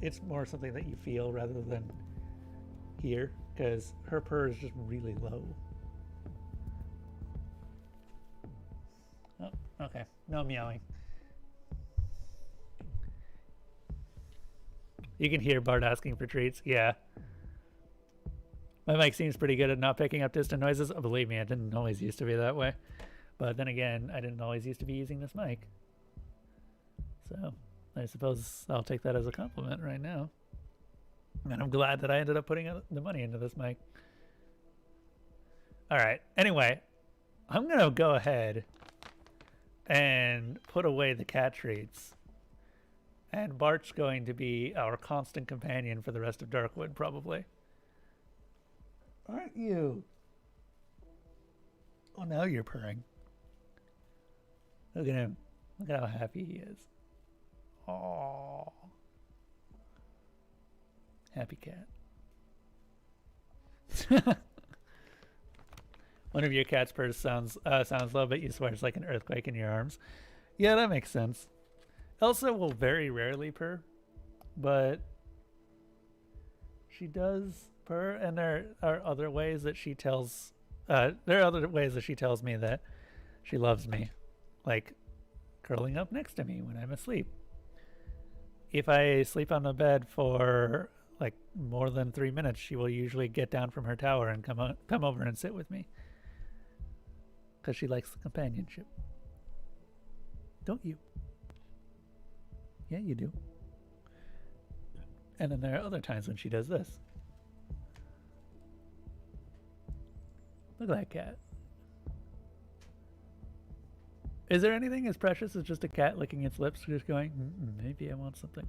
it's more something that you feel rather than hear. Because her purr is just really low. Oh, okay. No meowing. You can hear Bart asking for treats. Yeah. My mic seems pretty good at not picking up distant noises. Oh, believe me, I didn't always used to be that way. But then again, I didn't always used to be using this mic. So, I suppose I'll take that as a compliment right now. And I'm glad that I ended up putting the money into this mic. Alright, anyway, I'm going to go ahead and put away the cat treats. And Bart's going to be our constant companion for the rest of Darkwood, probably. Aren't you? Oh, now you're purring. Look at him. Look at how happy he is. Aww. Happy cat. One of your cat's purrs sounds low, but you swear it's like an earthquake in your arms. Yeah, that makes sense. Elsa will very rarely purr, but she does purr, and there are other ways that she tells me that she loves me, like curling up next to me when I'm asleep. If I sleep on the bed for like more than 3 minutes, she will usually get down from her tower and come over and sit with me, because she likes the companionship. Don't you? Yeah, you do. And then there are other times when she does this. Look at that cat. Is there anything as precious as just a cat licking its lips, just going, maybe I want something?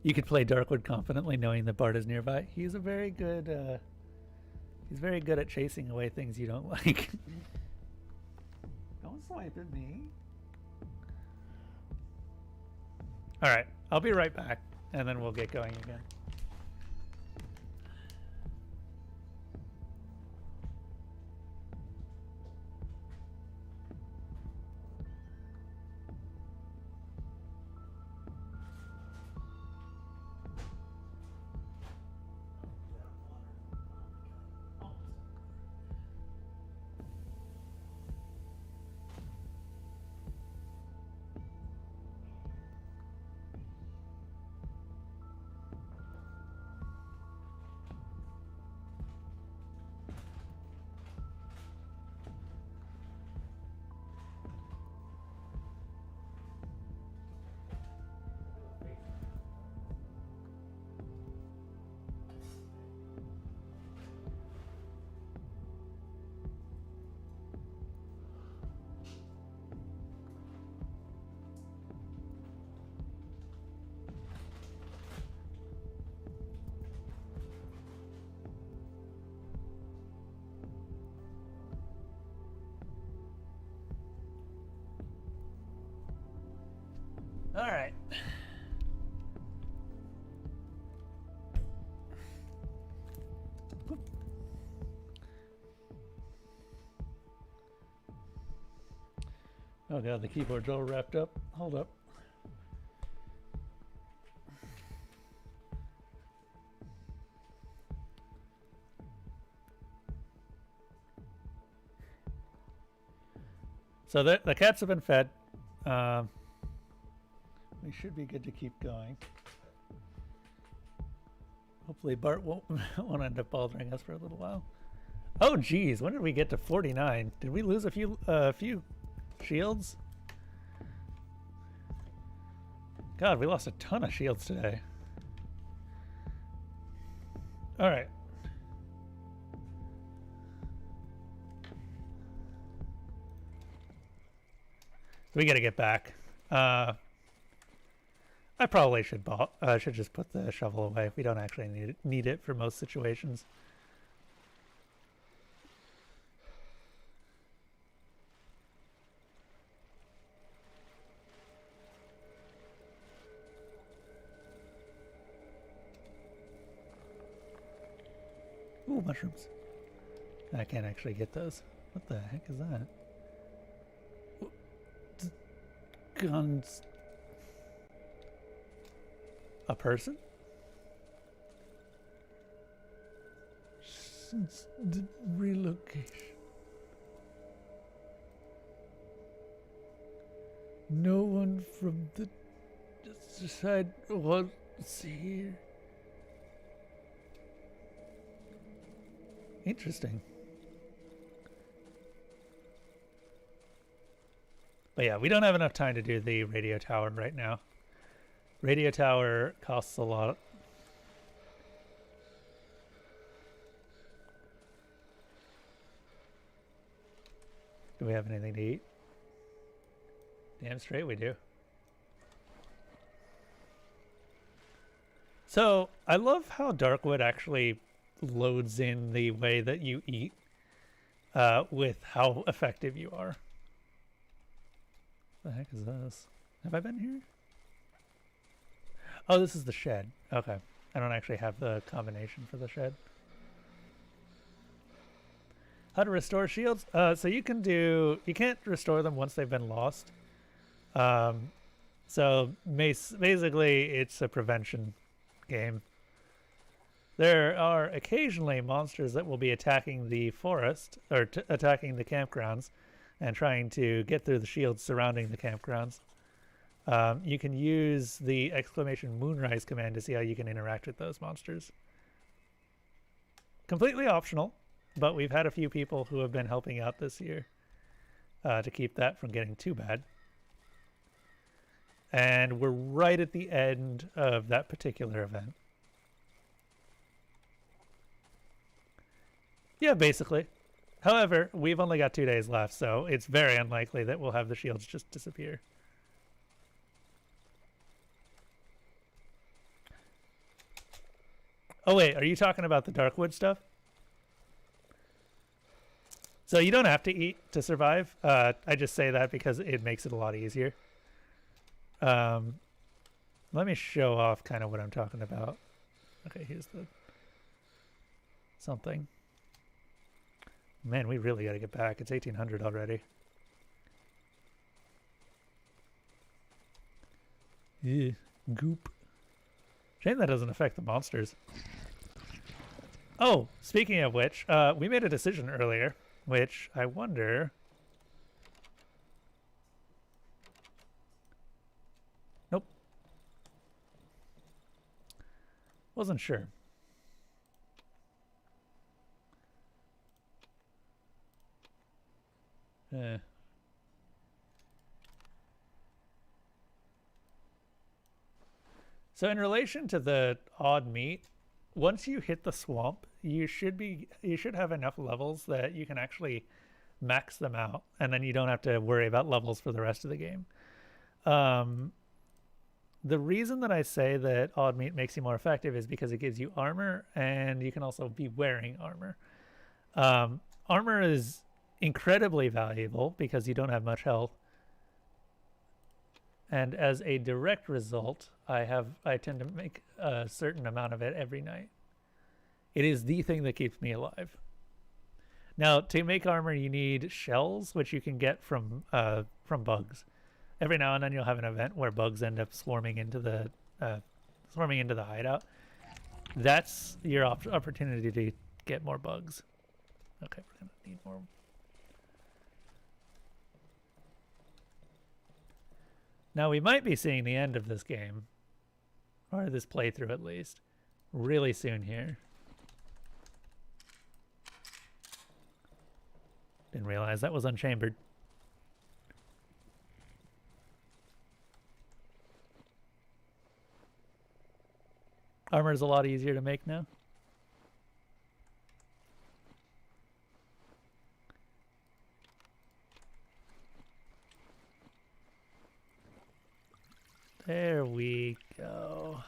You could play Darkwood confidently knowing that Bart is nearby. He's very good at chasing away things you don't like. Don't swipe at me. Alright, I'll be right back, and then we'll get going again. All right. Oh god, the keyboard's all wrapped up. Hold up. So the cats have been fed. We should be good to keep going. Hopefully Bart won't end up bothering us for a little while. Oh geez, when did we get to 49? Did we lose a few shields? God, we lost a ton of shields today. All right. We got to get back. I probably should just put the shovel away. We don't actually need it for most situations. Ooh, mushrooms. I can't actually get those. What the heck is that? Guns. A person? Since the relocation. No one from the side was here. Interesting. But yeah, we don't have enough time to do the radio tower right now. Radio tower costs a lot. Do we have anything to eat? Damn straight we do. So, I love how Darkwood actually loads in the way that you eat with how effective you are. What the heck is this? Have I been here? Oh, this is the shed. Okay. I don't actually have the combination for the shed. How to restore shields? So you can't restore them once they've been lost. So basically it's a prevention game. There are occasionally monsters that will be attacking the forest, or attacking the campgrounds, and trying to get through the shields surrounding the campgrounds. You can use the exclamation moonrise command to see how you can interact with those monsters. Completely optional, but we've had a few people who have been helping out this year to keep that from getting too bad. And we're right at the end of that particular event. Yeah, basically. However, we've only got 2 days left, so it's very unlikely that we'll have the shields just disappear. Oh wait, are you talking about the Darkwood stuff? So you don't have to eat to survive. I just say that because it makes it a lot easier. Let me show off kind of what I'm talking about. Okay, here's the something. Man, we really got to get back. It's 1800 already. Yeah, goop. Shame that doesn't affect the monsters. Oh, speaking of which, we made a decision earlier, which I wonder... Nope. Wasn't sure. So in relation to the odd meat, once you hit the swamp, you should have enough levels that you can actually max them out, and then you don't have to worry about levels for the rest of the game. The reason that I say that odd meat makes you more effective is because it gives you armor, and you can also be wearing armor. Armor is incredibly valuable because you don't have much health. And as a direct result, I tend to make a certain amount of it every night. It is the thing that keeps me alive. Now, to make armor, you need shells, which you can get from bugs. Every now and then, you'll have an event where bugs end up swarming into the hideout. That's your opportunity to get more bugs. Okay, we're gonna need more. Now, we might be seeing the end of this game, or this playthrough at least, really soon here. Didn't realize that was unchambered. Armor is a lot easier to make now. There we go.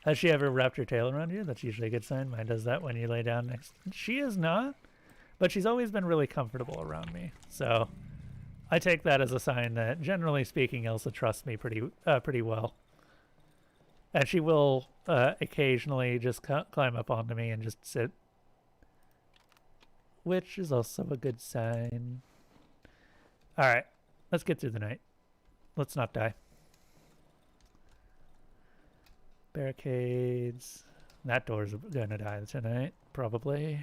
Has she ever wrapped her tail around you? That's usually a good sign. Mine does that when you lay down next. She is not, but she's always been really comfortable around me. So I take that as a sign that, generally speaking, Elsa trusts me pretty well. And she will occasionally just climb up onto me and just sit, which is also a good sign. All right, let's get through the night. Let's not die. Barricades. That door's gonna die tonight, probably.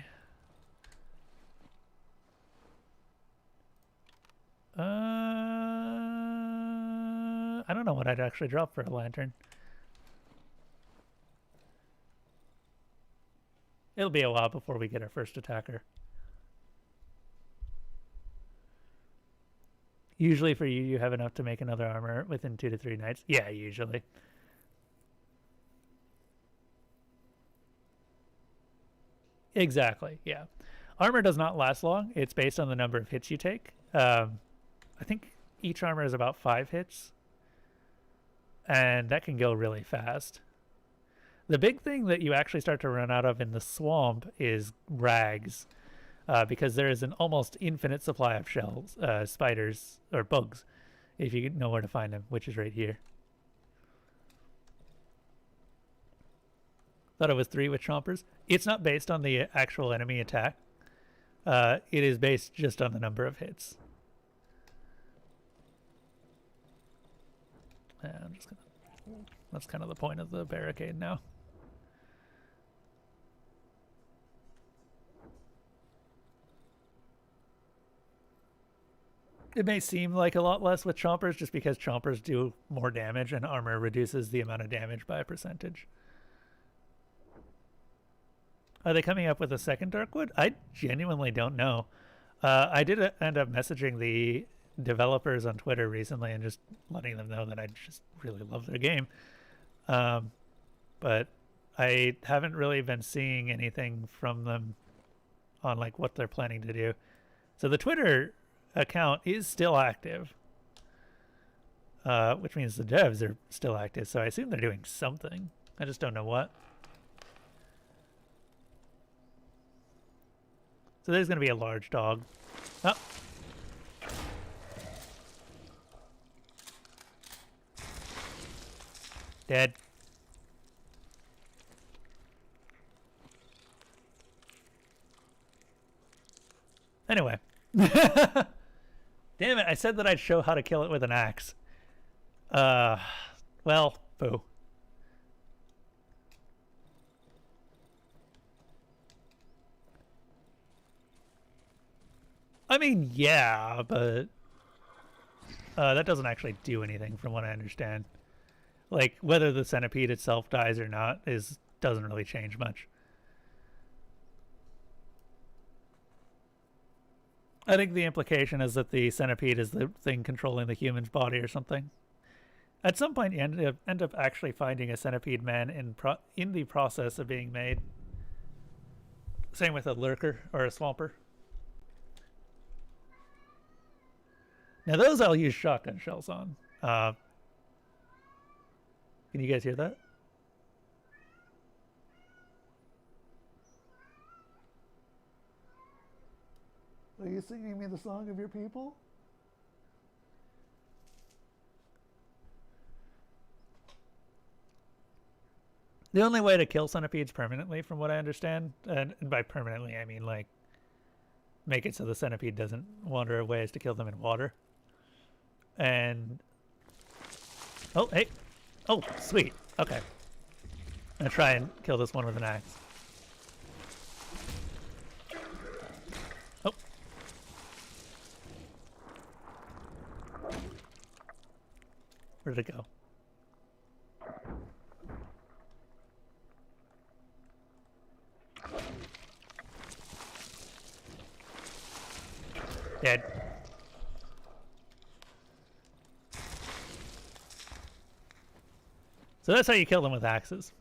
I don't know what I'd actually drop for a lantern. It'll be a while before we get our first attacker. Usually for you, you have enough to make another armor within 2 to 3 nights. Yeah, usually. Exactly, yeah. Armor does not last long. It's based on the number of hits you take. I think each armor is about 5 hits. And that can go really fast. The big thing that you actually start to run out of in the swamp is rags. Because there is an almost infinite supply of spiders, or bugs, if you know where to find him, which is right here. Thought it was 3 with chompers. It's not based on the actual enemy attack. It is based just on the number of hits. I'm just gonna... That's kind of the point of the barricade now. It may seem like a lot less with chompers just because chompers do more damage and armor reduces the amount of damage by a percentage. Are they coming up with a second Darkwood? I genuinely don't know. I did end up messaging the developers on Twitter recently and just letting them know that I just really love their game. But I haven't really been seeing anything from them on like what they're planning to do. So the Twitter account is still active, which means the devs are still active. So I assume they're doing something. I just don't know what. So there's going to be a large dog. Oh. Dead. Anyway. Damn it, I said that I'd show how to kill it with an axe. Well, boo. I mean, yeah, but that doesn't actually do anything from what I understand. Like, whether the centipede itself dies or not doesn't really change much. I think the implication is that the centipede is the thing controlling the human's body or something. At some point, you end up actually finding a centipede man in the process of being made. Same with a lurker or a swamper. Now those I'll use shotgun shells on. Can you guys hear that? Are you singing me the song of your people? The only way to kill centipedes permanently, from what I understand, and by permanently I mean like make it so the centipede doesn't wander away, is to kill them in water. And oh, hey, oh, sweet. Okay, I'm gonna try and kill this one with an axe. Oh, where did it go? Dead. So that's how you kill them with axes.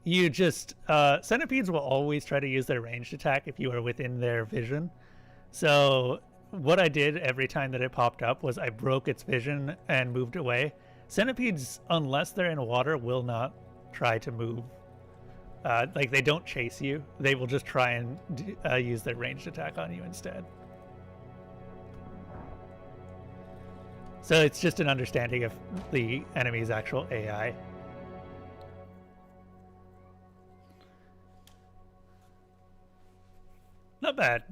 You just centipedes will always try to use their ranged attack if you are within their vision. So what I did every time that it popped up was I broke its vision and moved away. Centipedes, unless they're in water, will not try to move. Like, they don't chase you. They will just try and use their ranged attack on you instead. So it's just an understanding of the enemy's actual AI. Not bad.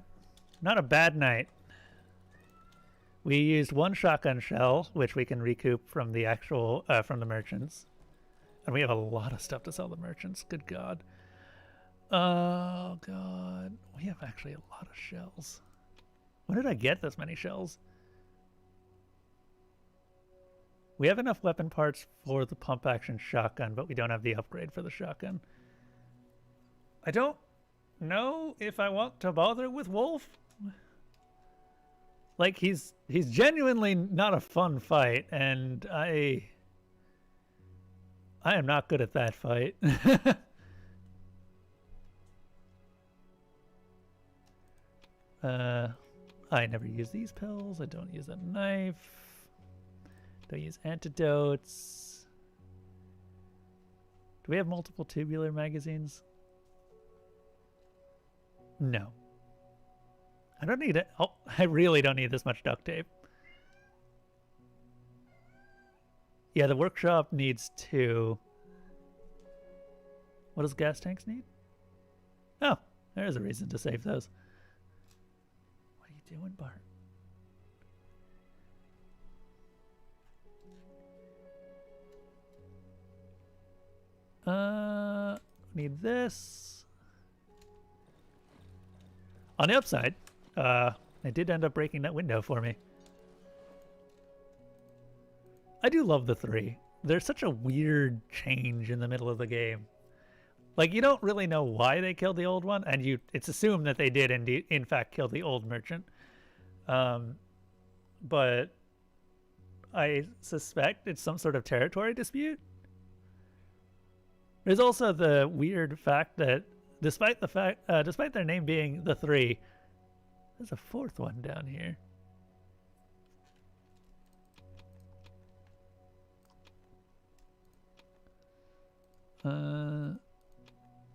Not a bad night. We used 1 shotgun shell, which we can recoup from the actual, from the merchants. And we have a lot of stuff to sell the merchants. Good God. Oh, God. We have actually a lot of shells. When did I get this many shells? We have enough weapon parts for the pump action shotgun, but we don't have the upgrade for the shotgun. I don't know if I want to bother with Wolf. Like, he's genuinely not a fun fight, and I am not good at that fight. I never use these pills. I don't use a knife. Don't use antidotes. Do we have multiple tubular magazines? No. I don't need it. Oh, I really don't need this much duct tape. Yeah, the workshop needs 2. What does gas tanks need? Oh, there's a reason to save those. What are you doing, Bart? Need this. On the upside, it did end up breaking that window for me. I do love the 3. There's such a weird change in the middle of the game. Like, you don't really know why they killed the old one, and it's assumed that they did indeed, in fact, kill the old merchant. But I suspect it's some sort of territory dispute. There's also the weird fact that despite their name being the 3, there's a 4th one down here.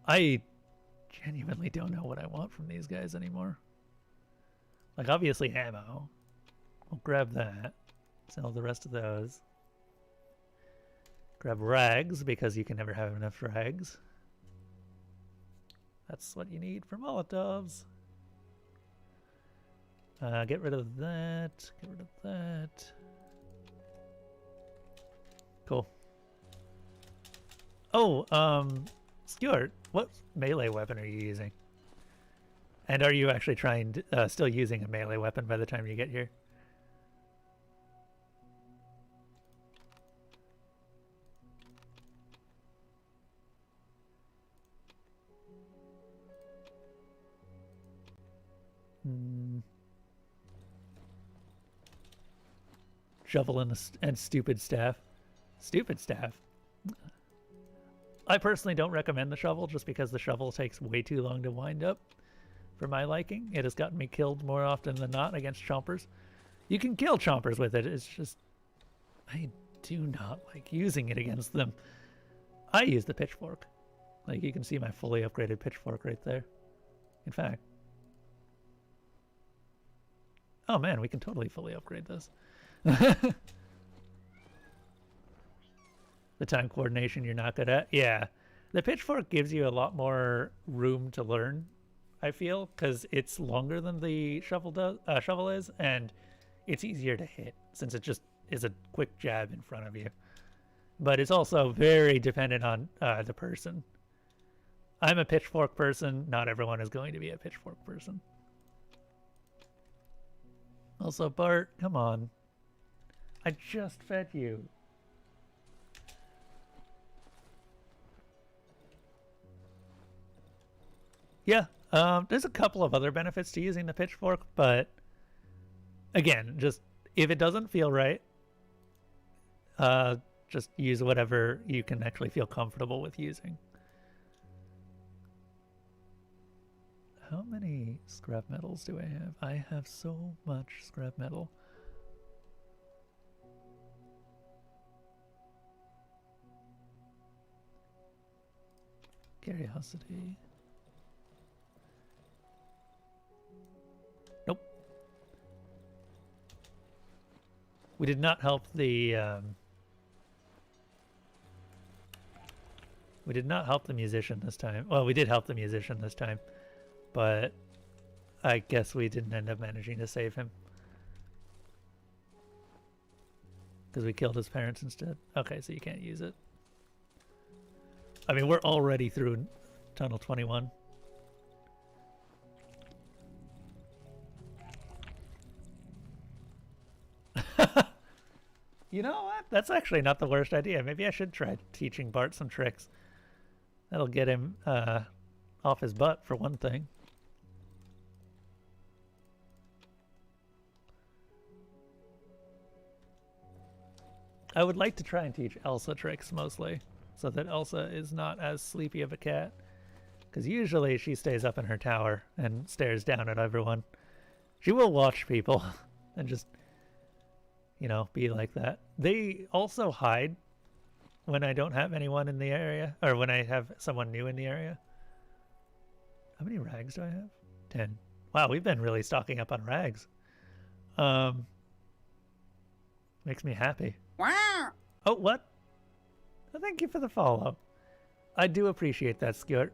I genuinely don't know what I want from these guys anymore. Like, obviously ammo. We'll grab that. Sell the rest of those. Grab rags, because you can never have enough rags. That's what you need for Molotovs. Get rid of that. Get rid of that. Cool. Oh, Stuart, what melee weapon are you using? And are you actually still using a melee weapon by the time you get here? Shovel and stupid staff. Stupid staff. I personally don't recommend the shovel just because the shovel takes way too long to wind up for my liking. It has gotten me killed more often than not against chompers. You can kill chompers with it. It's just I do not like using it against them. I use the pitchfork. Like, you can see my fully upgraded pitchfork right there. In fact, oh man, we can totally fully upgrade this. The time coordination you're not good at. Yeah. The pitchfork gives you a lot more room to learn, I feel, because it's longer than the shovel is, and it's easier to hit since it just is a quick jab in front of you. But it's also very dependent on the person. I'm a pitchfork person. Not everyone is going to be a pitchfork person. Also, Bart, come on. I just fed you. Yeah, there's a couple of other benefits to using the pitchfork, but again, just if it doesn't feel right, just use whatever you can actually feel comfortable with using. How many scrap metals do I have? I have so much scrap metal. Curiosity. Nope. We did not help the musician this time. Well, we did help the musician this time, but I guess we didn't end up managing to save him. Because we killed his parents instead. Okay, so you can't use it. I mean, we're already through Tunnel 21. You know what? That's actually not the worst idea. Maybe I should try teaching Bart some tricks. That'll get him off his butt, for one thing. I would like to try and teach Elsa tricks mostly, so that Elsa is not as sleepy of a cat. Because usually she stays up in her tower and stares down at everyone. She will watch people and just, you know, be like that. They also hide when I don't have anyone in the area, or when I have someone new in the area. How many rags do I have? 10. Wow, we've been really stocking up on rags. Makes me happy. Wow. Oh, what? Oh, thank you for the follow. I do appreciate that, Stuart.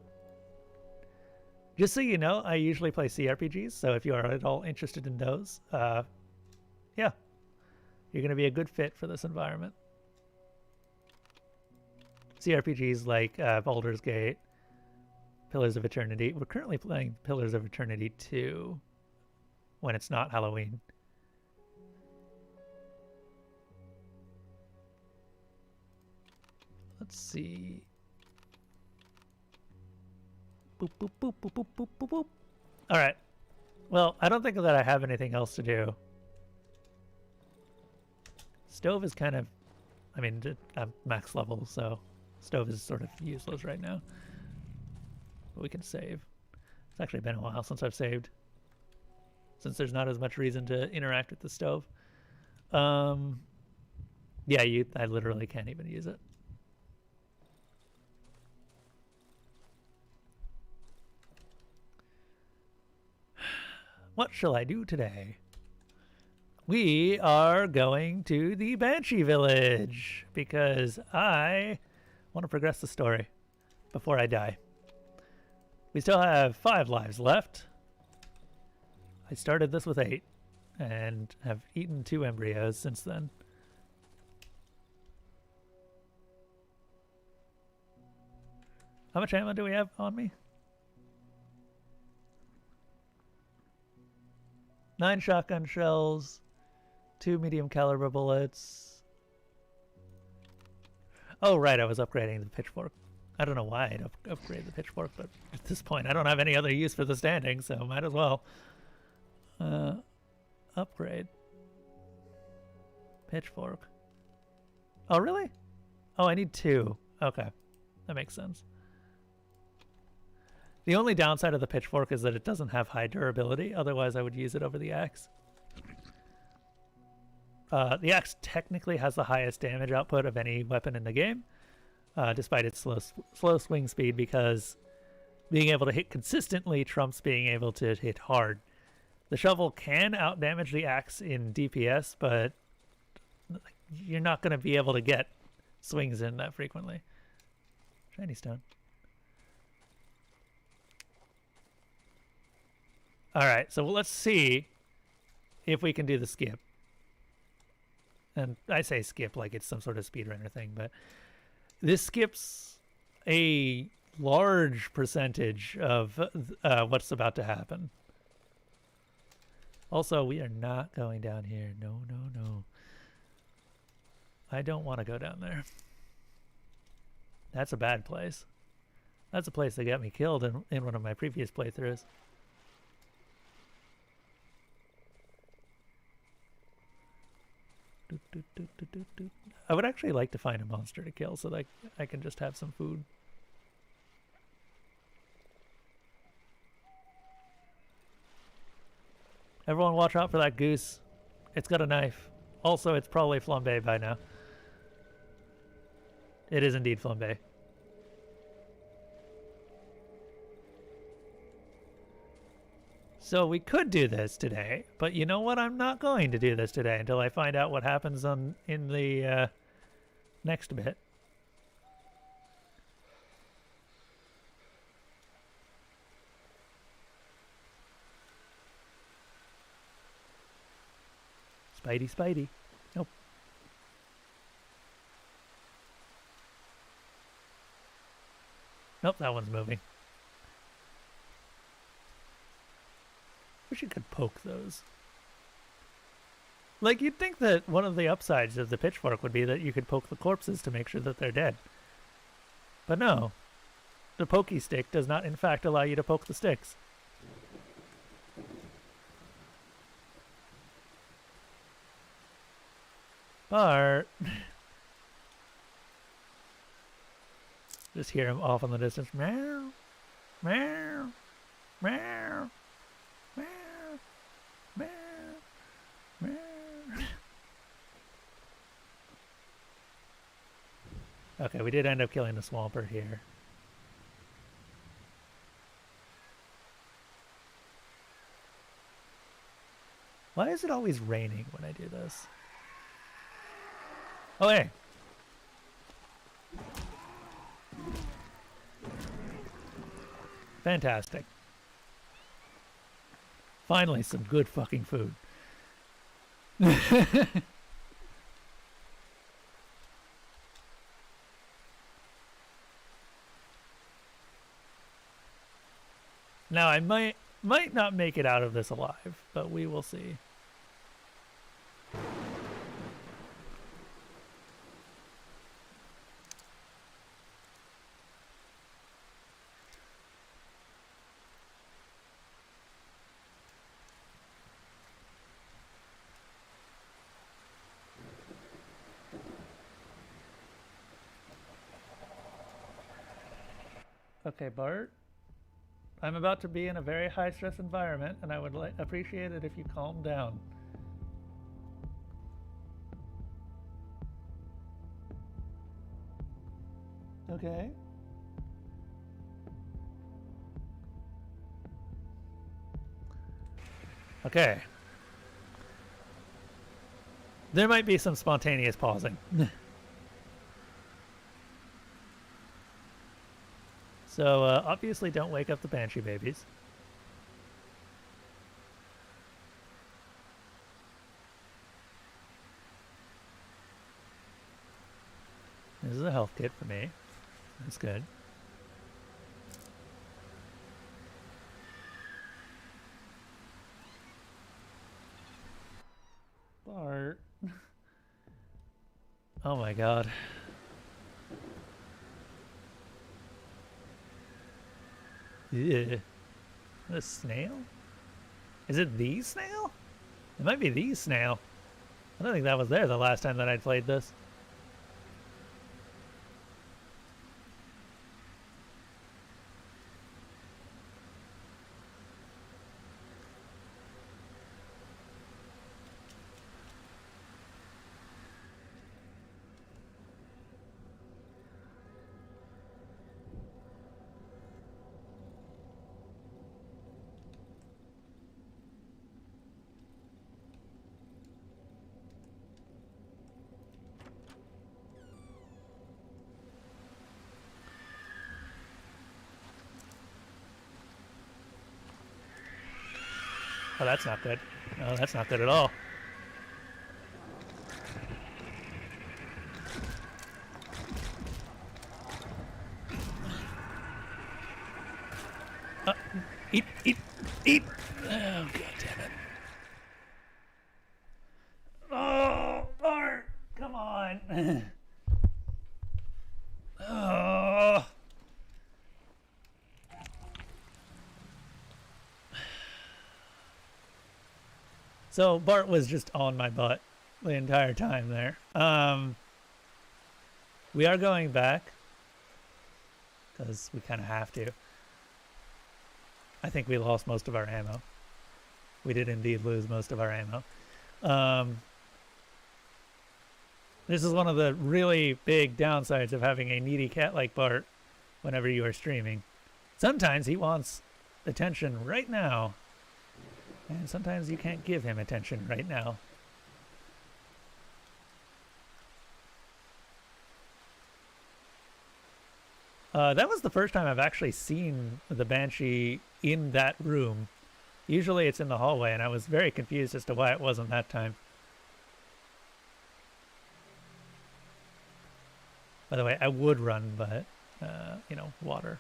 Just so you know, I usually play CRPGs, so if you are at all interested in those, yeah, you're going to be a good fit for this environment. CRPGs like Baldur's Gate, Pillars of Eternity. We're currently playing Pillars of Eternity 2 when it's not Halloween. Let's see. Boop, boop, boop, boop, boop, boop, boop, boop. All right. Well, I don't think that I have anything else to do. Stove is kind of, I mean, I'm max level, so stove is sort of useless right now. But we can save. It's actually been a while since I've saved, since there's not as much reason to interact with the stove. Yeah, I literally can't even use it. What shall I do today? We are going to the Banshee Village because I want to progress the story before I die. We still have 5 lives left. I started this with 8 and have eaten 2 embryos since then. How much ammo do we have on me? 9 shotgun shells, 2 medium caliber bullets. Oh, right, I was upgrading the pitchfork. I don't know why I'd upgrade the pitchfork, but at this point I don't have any other use for the standing, so might as well. Upgrade. Pitchfork. Oh, really? Oh, I need 2. Okay, that makes sense. The only downside of the pitchfork is that it doesn't have high durability. Otherwise, I would use it over the axe. The axe technically has the highest damage output of any weapon in the game, despite its slow swing speed, because being able to hit consistently trumps being able to hit hard. The shovel can outdamage the axe in DPS, but you're not going to be able to get swings in that frequently. Shiny stone. All right, so let's see if we can do the skip. And I say skip like it's some sort of speedrunner thing, but this skips a large percentage of what's about to happen. Also, we are not going down here. No, no, no. I don't want to go down there. That's a bad place. That's a place that got me killed in one of my previous playthroughs. I would actually like to find a monster to kill so that I can just have some food. Everyone watch out for that goose. It's got a knife. Also, it's probably flambe by now. It is indeed flambe. So we could do this today, but you know what? I'm not going to do this today until I find out what happens in the next bit. Spidey, Spidey. Nope. Nope, that one's moving. Wish you could poke those. Like, you'd think that one of the upsides of the pitchfork would be that you could poke the corpses to make sure that they're dead. But no. The pokey stick does not, in fact, allow you to poke the sticks. Bart. Just hear him off in the distance. Meow. Meow. Meow. Meow. Meow. Meow. Okay, we did end up killing the swamper here. Why is it always raining when I do this? Oh, hey. Fantastic. Finally, some good fucking food. Now, I might not make it out of this alive, but we will see. Okay, Bart. I'm about to be in a very high-stress environment, and I would appreciate it if you calm down. Okay. Okay. There might be some spontaneous pausing. So, obviously don't wake up the Banshee babies. This is a health kit for me. That's good. Bart. Oh my god. Yeah. The snail? Is it the snail? It might be the snail. I don't think that was there the last time that I played this. Oh, that's not good. No, that's not good at all. Eat, eat, eat! Oh, god damn it. Oh, Bart! Come on! Oh. So Bart was just on my butt the entire time there. We are going back because we kind of have to. I think we lost most of our ammo. We did indeed lose most of our ammo. This is one of the really big downsides of having a needy cat like Bart whenever you are streaming. Sometimes he wants attention right now. And sometimes you can't give him attention right now. That was the first time I've actually seen the Banshee in that room. Usually it's in the hallway, and I was very confused as to why it wasn't that time. By the way, I would run, but, you know, water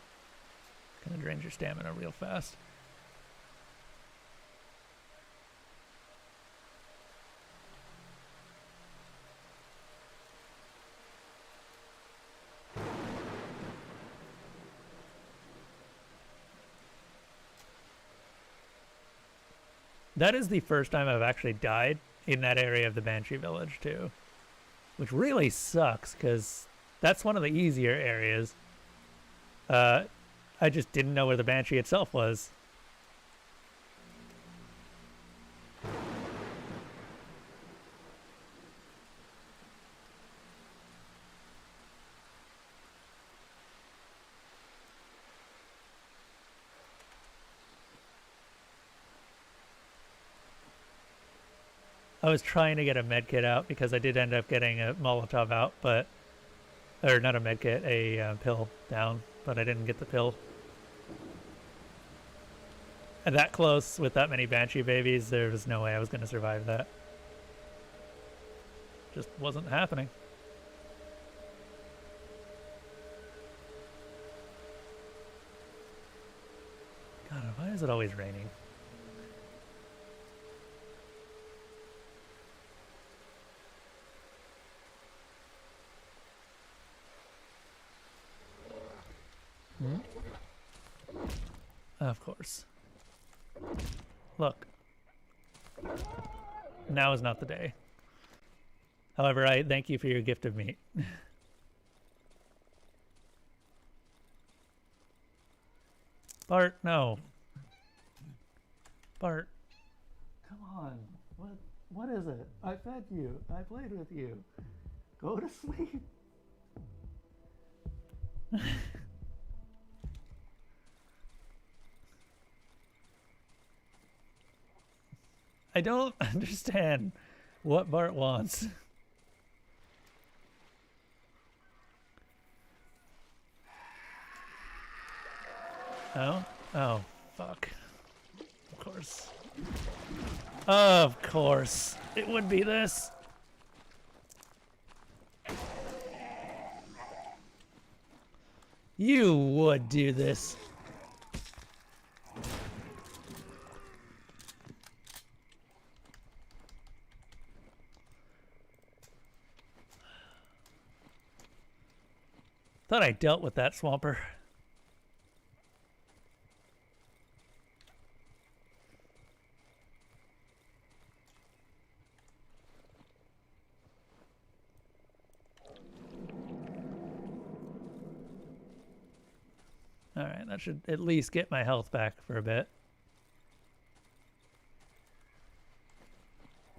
kind of drains your stamina real fast. That is the first time I've actually died in that area of the Banshee village, too. Which really sucks, because that's one of the easier areas. I just didn't know where the Banshee itself was. I was trying to get a med kit out because I did end up getting a Molotov out, but... Or not a med kit, a pill down, but I didn't get the pill. And that close with that many Banshee babies, there was no way I was going to survive that. Just wasn't happening. God, why is it always raining? Of course. Look. Now is not the day. However, I thank you for your gift of meat. Bart, no. Bart. Come on. What is it? I fed you. I played with you. Go to sleep. I don't understand what Bart wants. Oh? Oh, fuck. Of course. Of course. It would be this. You would do this. Thought I dealt with that swamper. Alright, that should at least get my health back for a bit.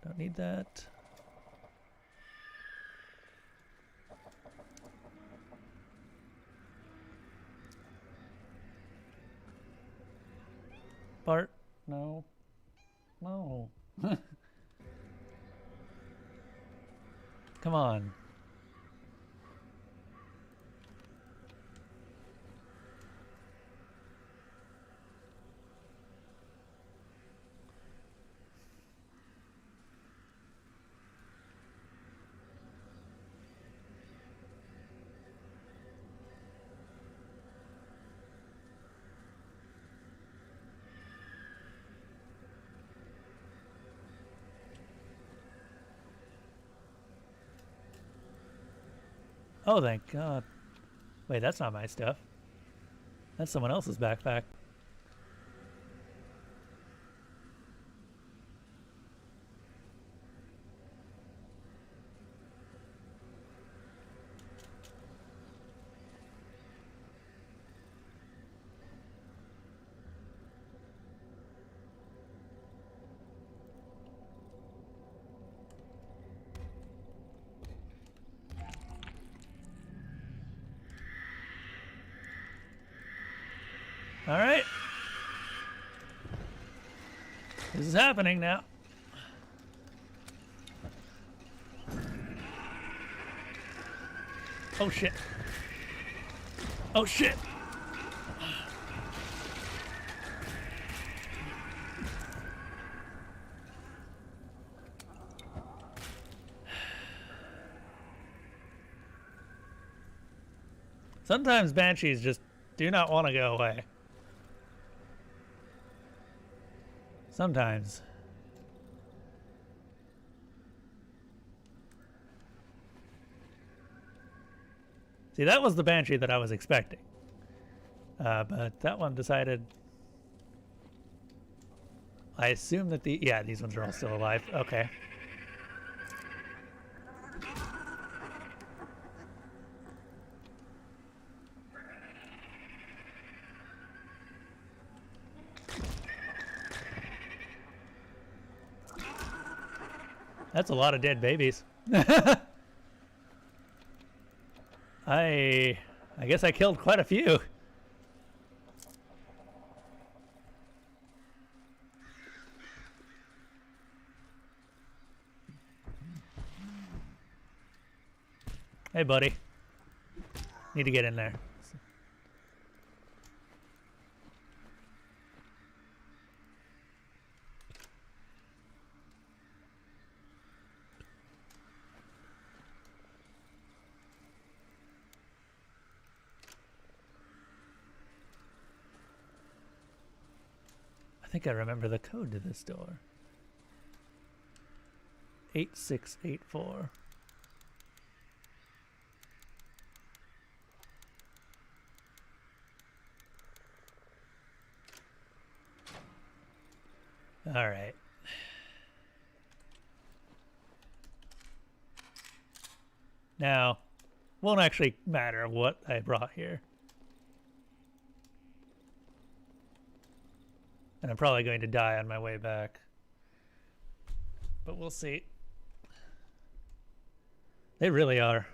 Don't need that. Bart, no. No. Come on. Oh, thank God. Wait, that's not my stuff. That's someone else's backpack. All right. This is happening now. Oh shit. Oh shit. Sometimes banshees just do not want to go away. Sometimes. See, that was the banshee that I was expecting. But that one decided... I assume that the... Yeah, these ones are all still alive. Okay. That's a lot of dead babies. I guess I killed quite a few. Hey, buddy. Need to get in there. I think I remember the code to this door. 8684. All right. Now, won't actually matter what I brought here. And I'm probably going to die on my way back. But we'll see. They really are.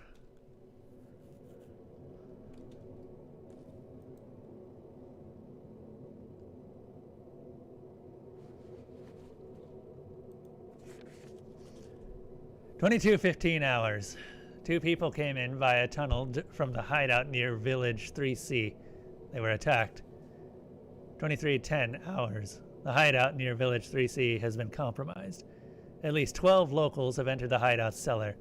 "22:15 hours. Two people came in via tunnel from the hideout near Village 3C. They were attacked. 23:10 hours. The hideout near Village 3C has been compromised. At least 12 locals have entered the hideout's cellar,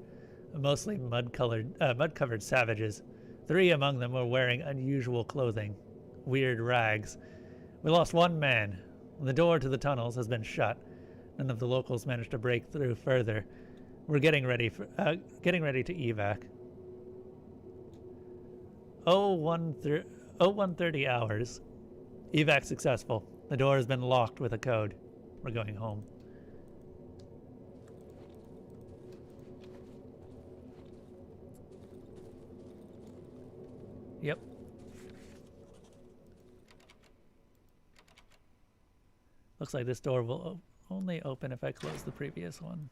mostly mud-covered savages. 3 among them were wearing unusual clothing, weird rags. We lost 1 man. The door to the tunnels has been shut. None of the locals managed to break through further. We're getting ready to evac. 0130 hours. Evac successful. The door has been locked with a code. We're going home." Yep. Looks like this door will only open if I close the previous one.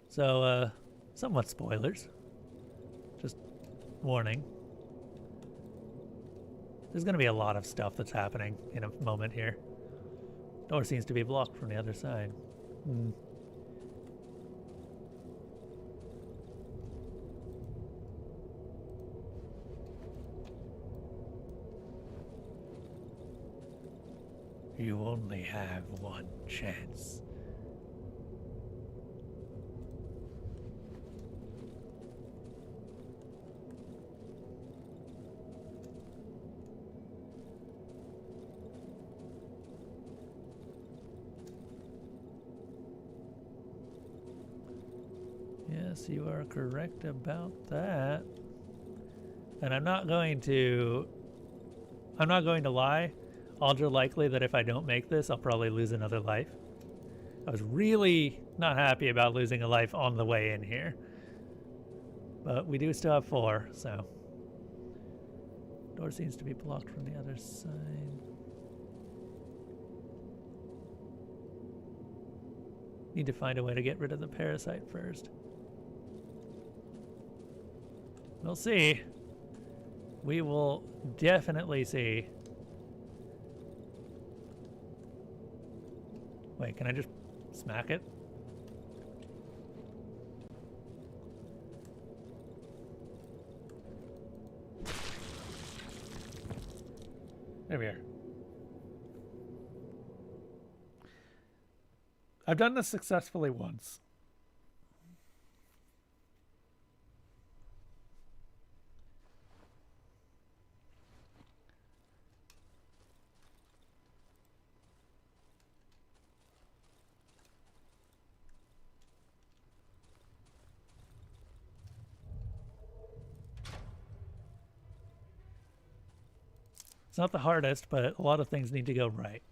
So, somewhat spoilers. Just warning. There's going to be a lot of stuff that's happening in a moment here. Door seems to be blocked from the other side. You only have one chance. Yes, you are correct about that. And I'm not going to lie. Odds are likely that if I don't make this, I'll probably lose another life. I was really not happy about losing a life on the way in here. But we do still have 4, so. Door seems to be blocked from the other side. Need to find a way to get rid of the parasite first. We'll see. We will definitely see. Wait, can I just smack it? There we are. I've done this successfully once. It's not the hardest, but a lot of things need to go right.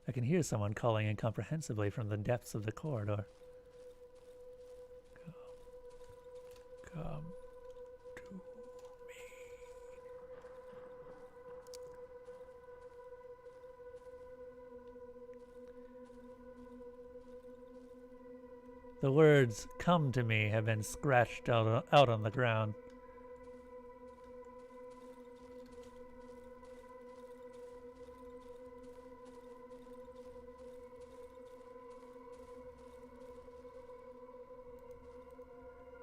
I can hear someone calling incomprehensibly from the depths of the corridor. Come to me. The words, "come to me," have been scratched out on the ground.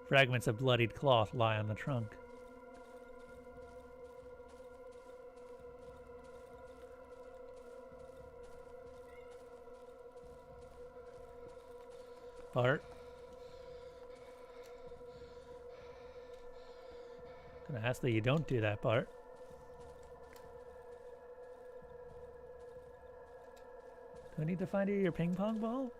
Fragments of bloodied cloth lie on the trunk. Bart? I'm gonna ask that you don't do that, Bart. Do I need to find you your ping pong ball?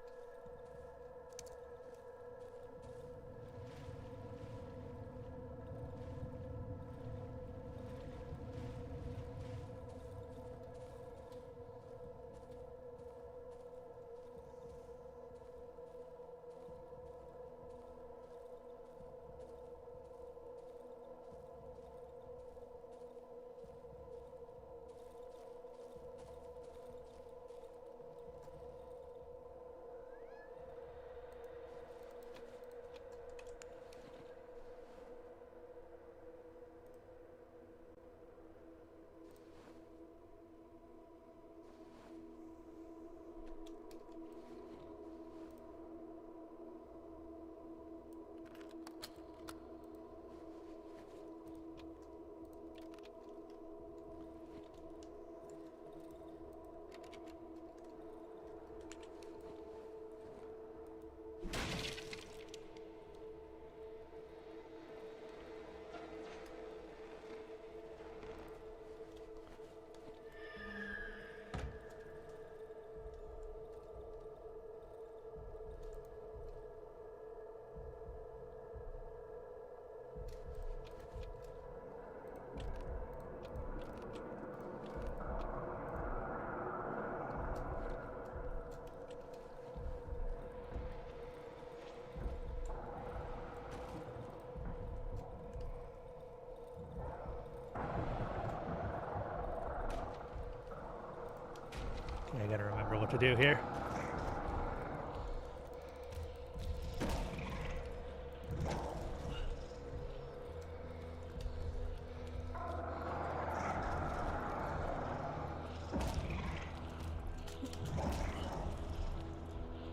Okay, I gotta remember what to do here.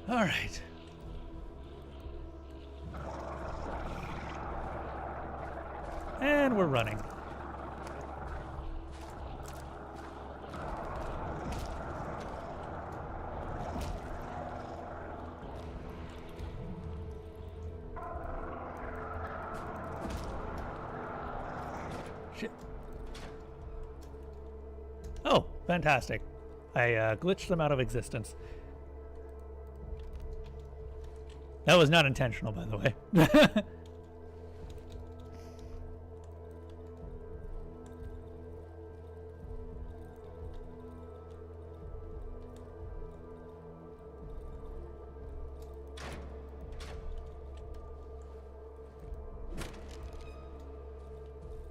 All right. And we're running. Shit. Oh, fantastic. I glitched them out of existence. That was not intentional, by the way.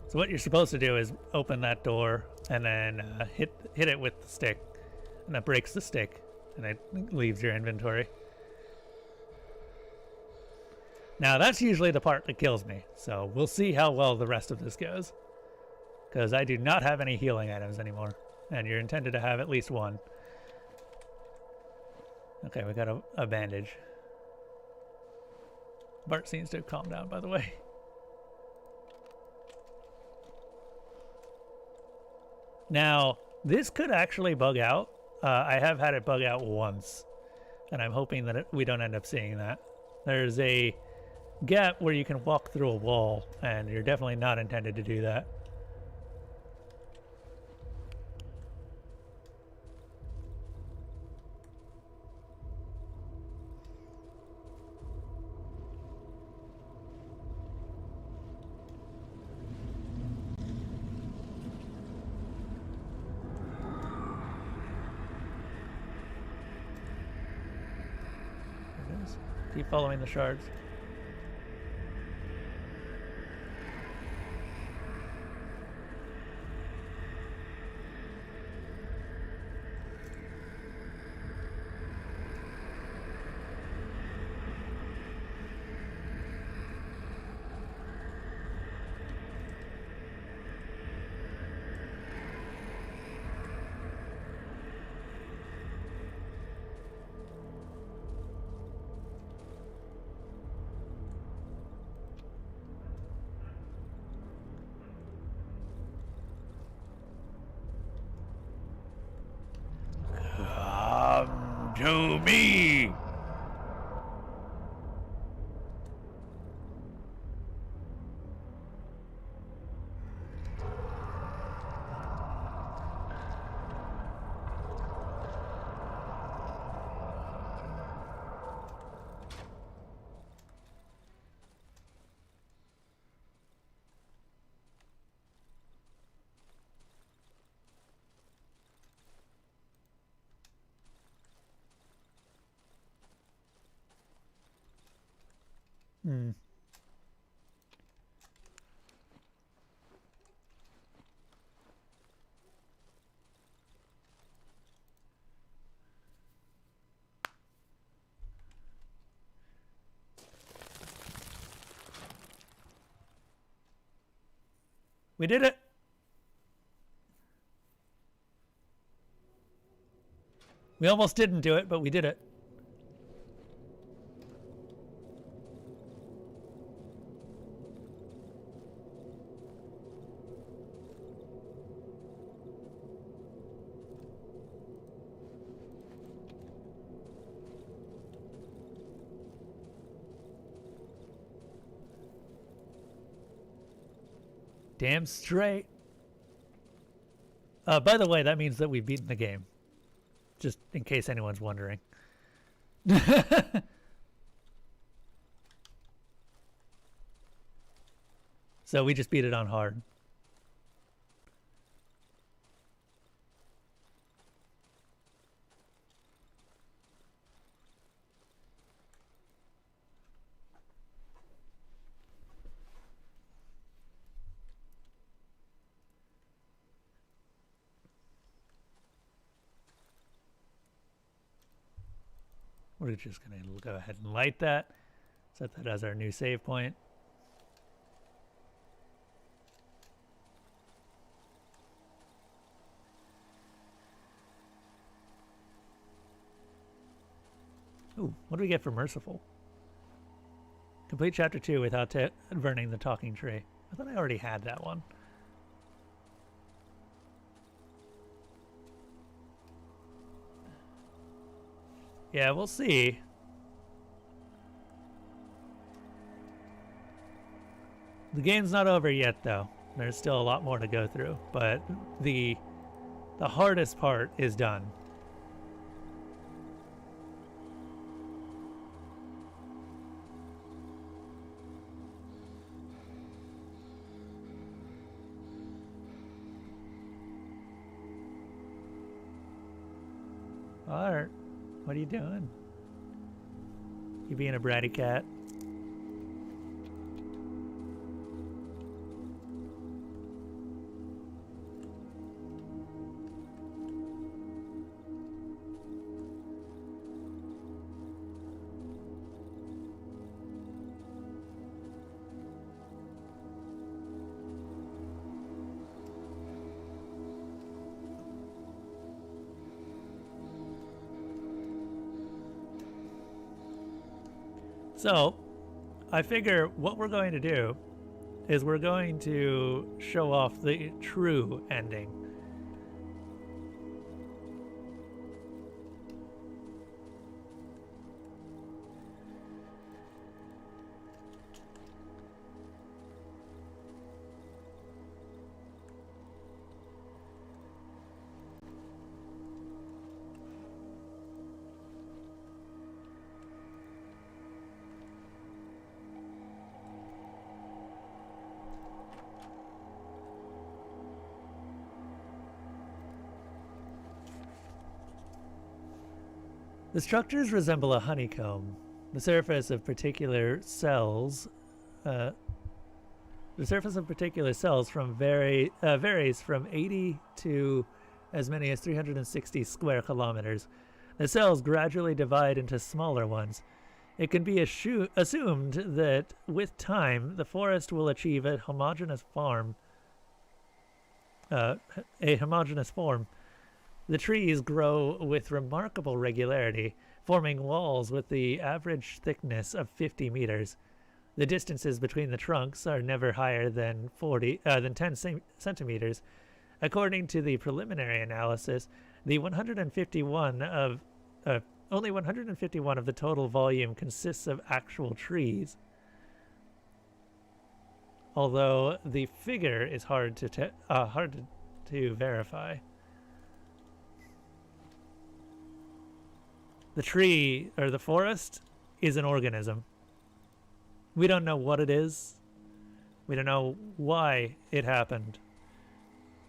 So what you're supposed to do is open that door and then hit it with the stick, and that breaks the stick, and it leaves your inventory. Now that's usually the part that kills me, so we'll see how well the rest of this goes. Because I do not have any healing items anymore, and you're intended to have at least one. Okay, we got a bandage. Bart seems to have calmed down, by the way. Now, this could actually bug out. I have had it bug out once, and I'm hoping that we don't end up seeing that. There's a gap where you can walk through a wall, and you're definitely not intended to do that. There it is. Keep following the shards. to me! Hmm. We did it! We almost didn't do it, but we did it. Damn straight. By the way, that means that we've beaten the game. Just in case anyone's wondering. So we just beat it on hard. We're just going to go ahead and light that. Set that as our new save point. Ooh, what do we get for merciful? Complete chapter 2 without burning the talking tree. I thought I already had that one. Yeah, we'll see. The game's not over yet, though. There's still a lot more to go through, but the hardest part is done. Art, what are you doing? You being a bratty cat? So, I figure what we're going to do is we're going to show off the true ending. The structures resemble a honeycomb. The surface of particular cells, varies from 80 to as many as 360 square kilometers. The cells gradually divide into smaller ones. It can be assumed that with time, the forest will achieve a homogeneous form. The trees grow with remarkable regularity, forming walls with the average thickness of 50 meters. The distances between the trunks are never higher than 10 centimeters. According to the preliminary analysis, the 151 of only 151 of the total volume consists of actual trees. Although the figure is hard to verify. The tree, or the forest, is an organism. We don't know what it is. We don't know why it happened.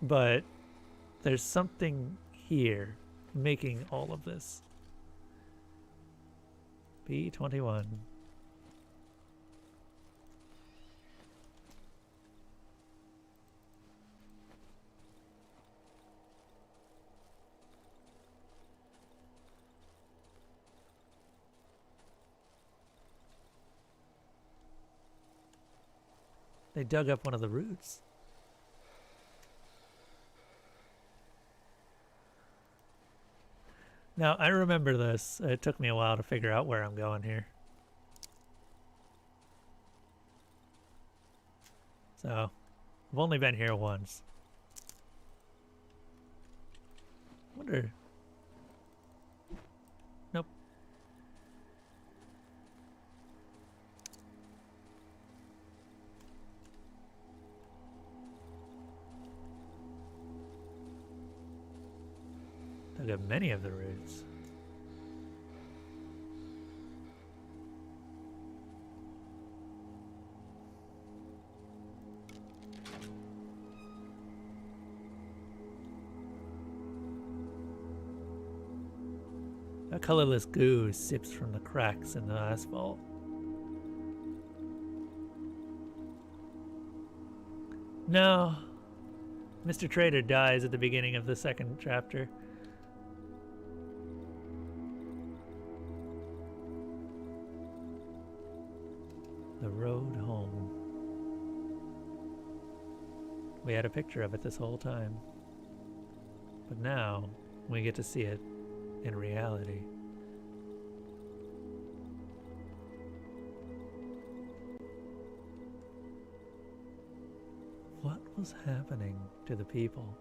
But there's something here making all of this. B21. They dug up one of the roots. Now, I remember this. It took me a while to figure out where I'm going here. So, I've only been here once. Wonder... Nope. Dug up many of the roots. A colorless goo sips from the cracks in the asphalt. No. Mr. Trader dies at the beginning of the second chapter. The road home. We had a picture of it this whole time. But now, we get to see it in reality. What was happening to the people?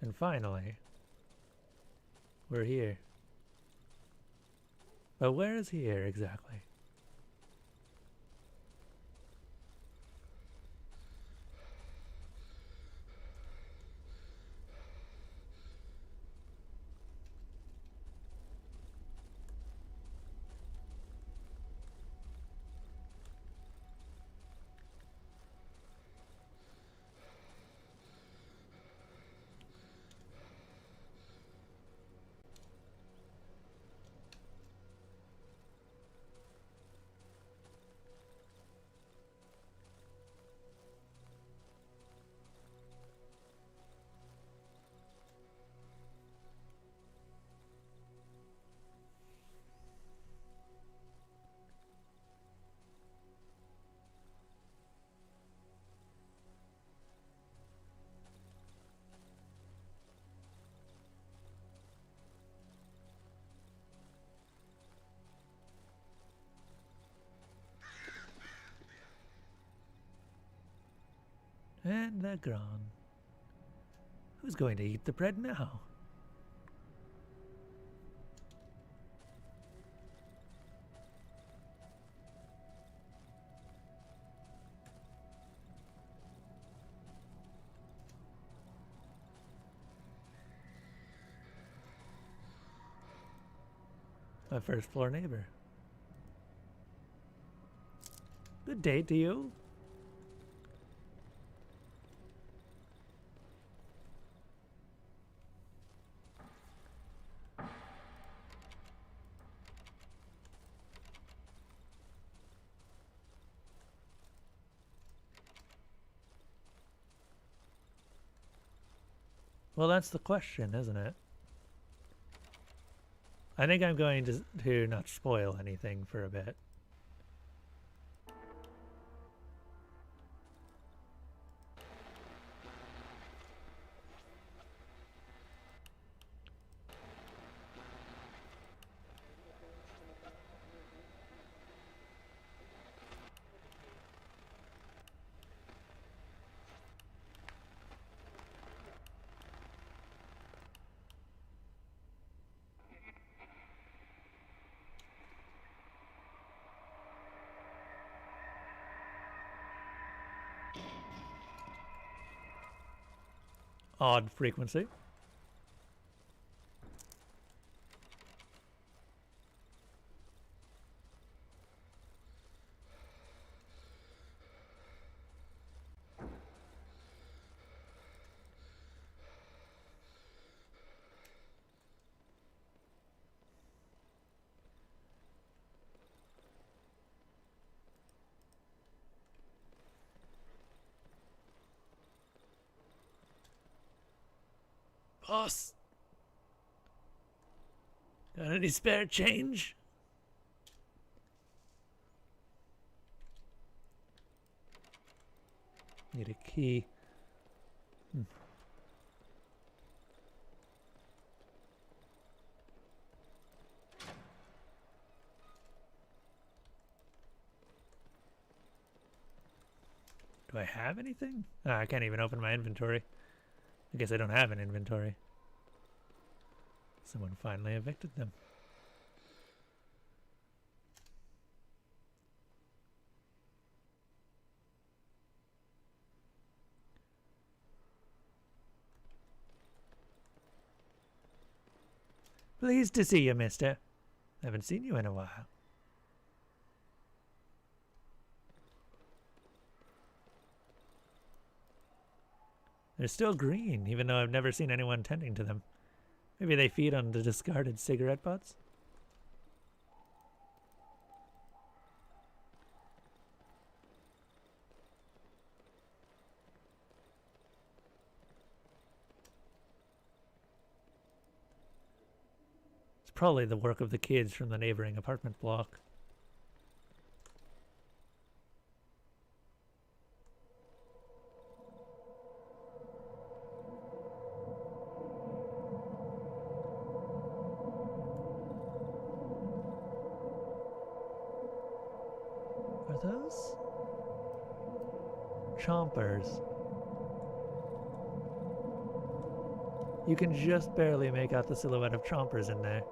And finally, we're here. But where is here exactly? And they're gone. Who's going to eat the bread now? My first floor neighbor. Good day to you. Well, that's the question, isn't it? I think I'm going to not spoil anything for a bit. Odd frequency. Boss, got any spare change? Need a key. Do I have anything? Oh, I can't even open my inventory. I guess I don't have an inventory. Someone finally evicted them. Pleased to see you, mister. Haven't seen you in a while. They're still green, even though I've never seen anyone tending to them. Maybe they feed on the discarded cigarette butts? It's probably the work of the kids from the neighboring apartment block. Those chompers. You can just barely make out the silhouette of chompers in there.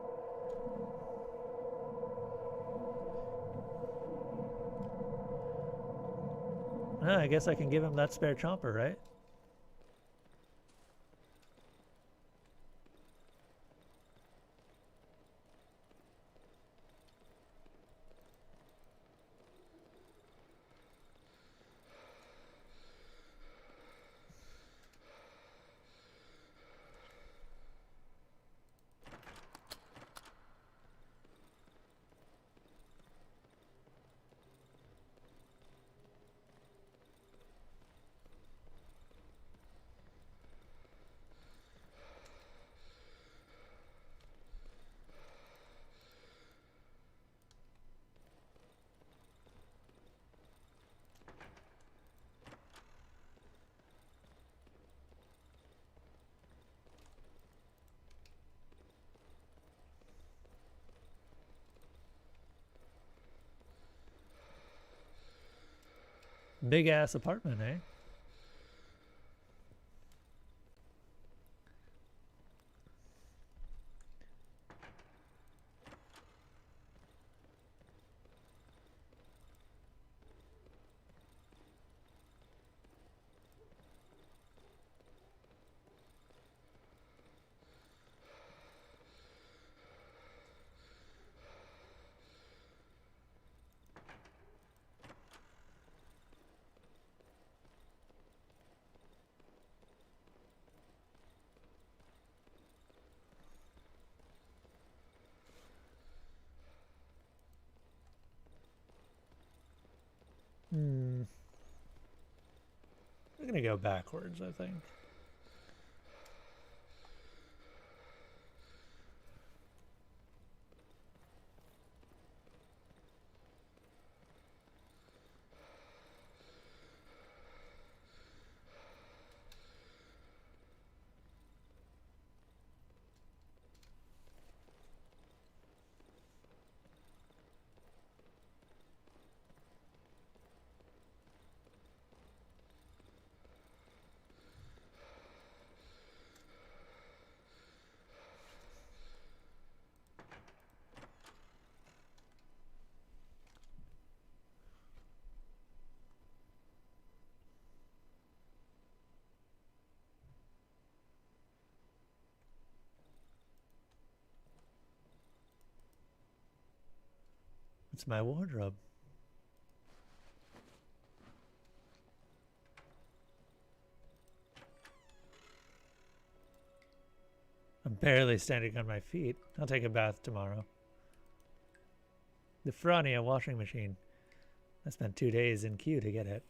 I guess I can give him that spare chomper, right? Big ass apartment, eh? gonna go backwards, I think. It's my wardrobe. I'm barely standing on my feet. I'll take a bath tomorrow. The Frania washing machine. I spent 2 days in queue to get it.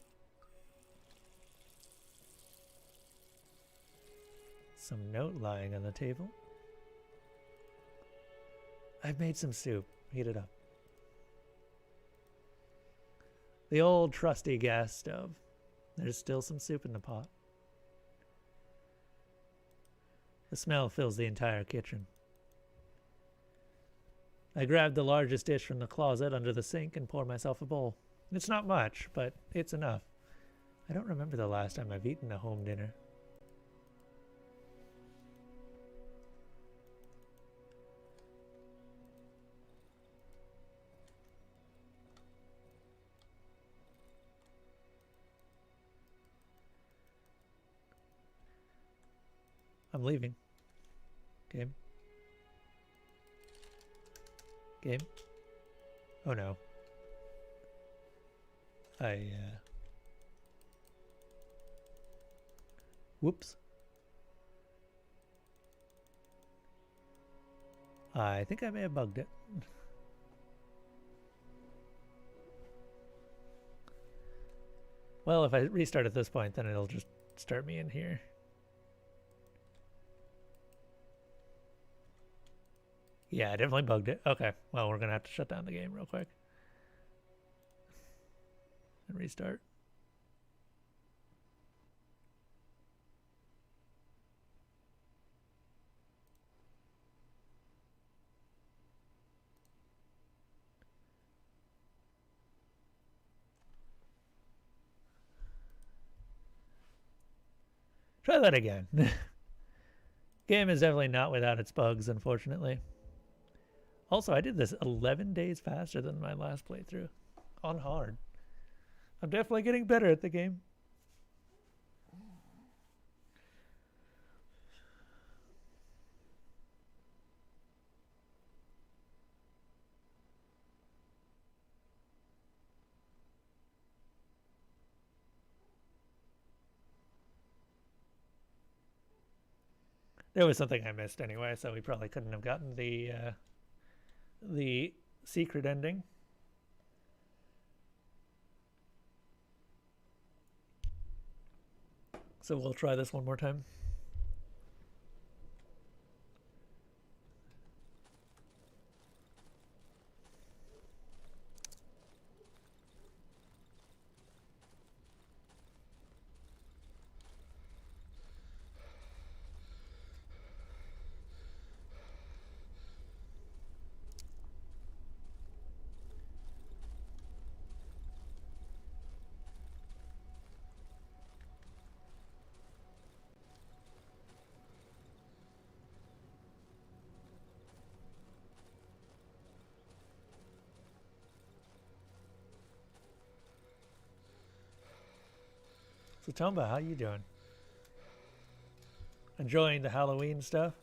Some note lying on the table. I've made some soup. Heat it up. The old trusty gas stove. There's still some soup in the pot. The smell fills the entire kitchen. I grab the largest dish from the closet under the sink and pour myself a bowl. It's not much, but it's enough. I don't remember the last time I've eaten a home dinner. I'm leaving. Game. Game. Oh no. Whoops. I think I may have bugged it. Well, if I restart at this point, then it'll just start me in here. Yeah, I definitely bugged it. Okay, well, we're going to have to shut down the game real quick. And restart. Try that again. Game is definitely not without its bugs, unfortunately. Also, I did this 11 days faster than my last playthrough on hard. I'm definitely getting better at the game. There was something I missed anyway, so we probably couldn't have gotten the secret ending. So we'll try this one more time. So Tomba, how you doing? Enjoying the Halloween stuff?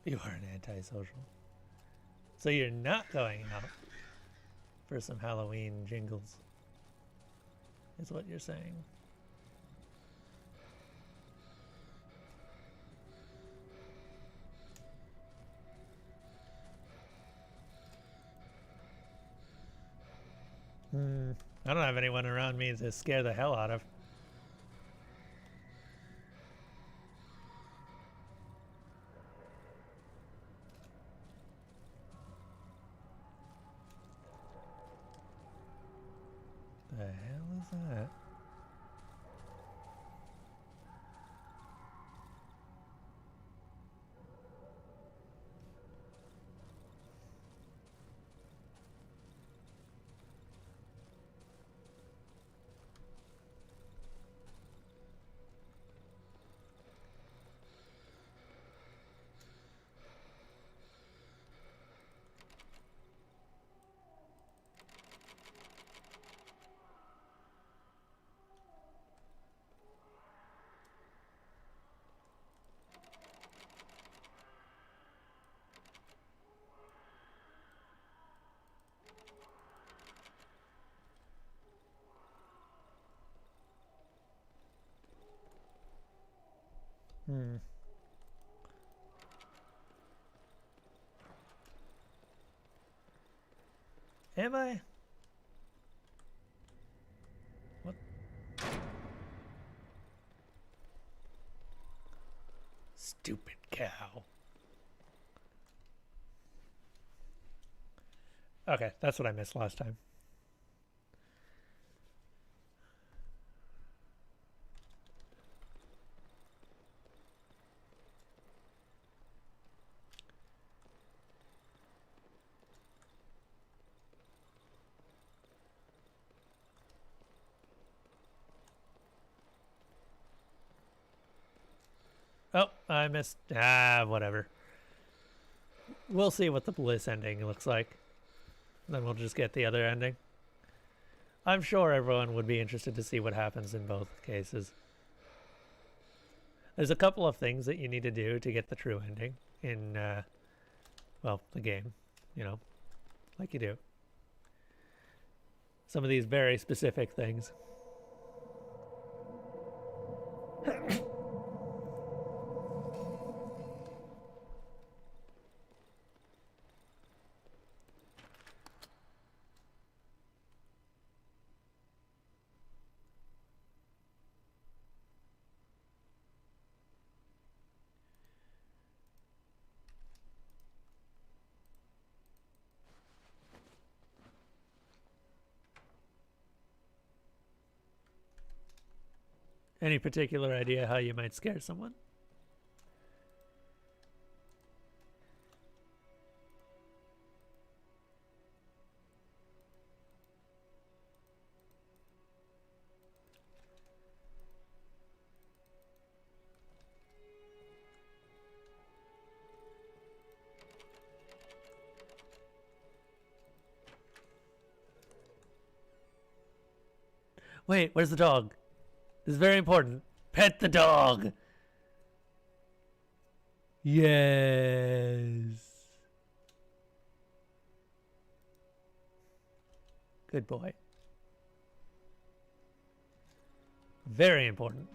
You are an antisocial. So you're not going out for some Halloween jingles, is what you're saying. I don't have anyone around me to scare the hell out of. The hell is that? Am I? What? Stupid cow. Okay, that's what I missed last time. Oh, I missed. Whatever. We'll see what the bliss ending looks like. Then we'll just get the other ending. I'm sure everyone would be interested to see what happens in both cases. There's a couple of things that you need to do to get the true ending in, well, the game, you know, like you do. Some of these very specific things. Any particular idea how you might scare someone? Wait, where's the dog? This is very important. Pet the dog. Yes. Good boy. Very important.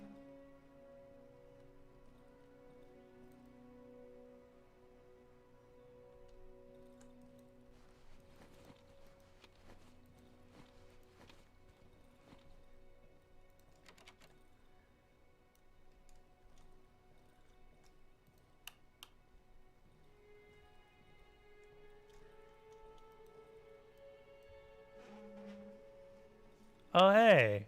Oh, hey.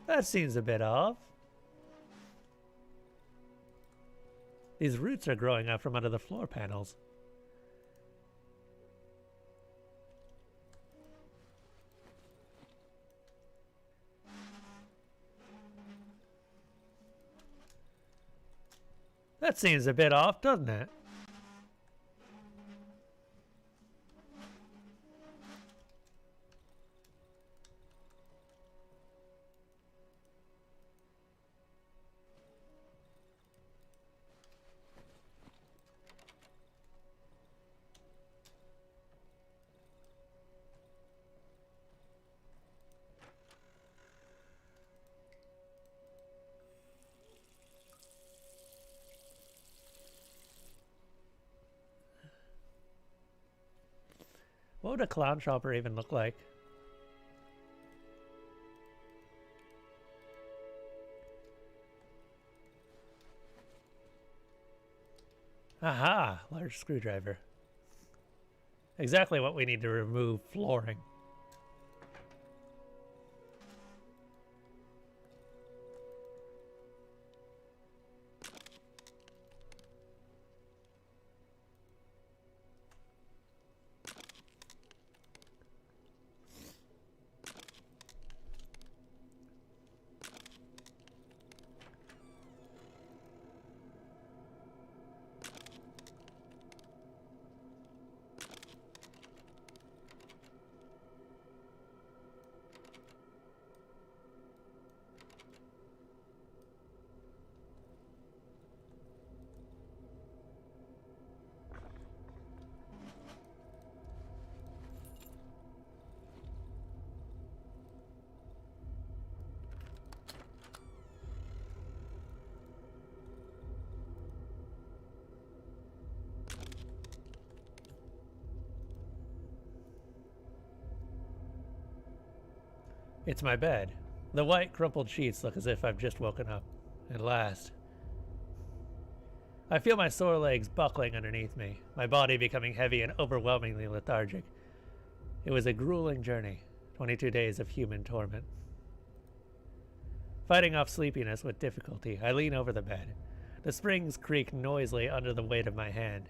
That seems a bit off. These roots are growing up from under the floor panels. That seems a bit off, doesn't it? What would a clown shopper even look like? Aha! Large screwdriver. Exactly what we need to remove flooring. It's my bed. The white, crumpled sheets look as if I've just woken up. At last. I feel my sore legs buckling underneath me, my body becoming heavy and overwhelmingly lethargic. It was a grueling journey, 22 days of human torment. Fighting off sleepiness with difficulty, I lean over the bed. The springs creak noisily under the weight of my hand.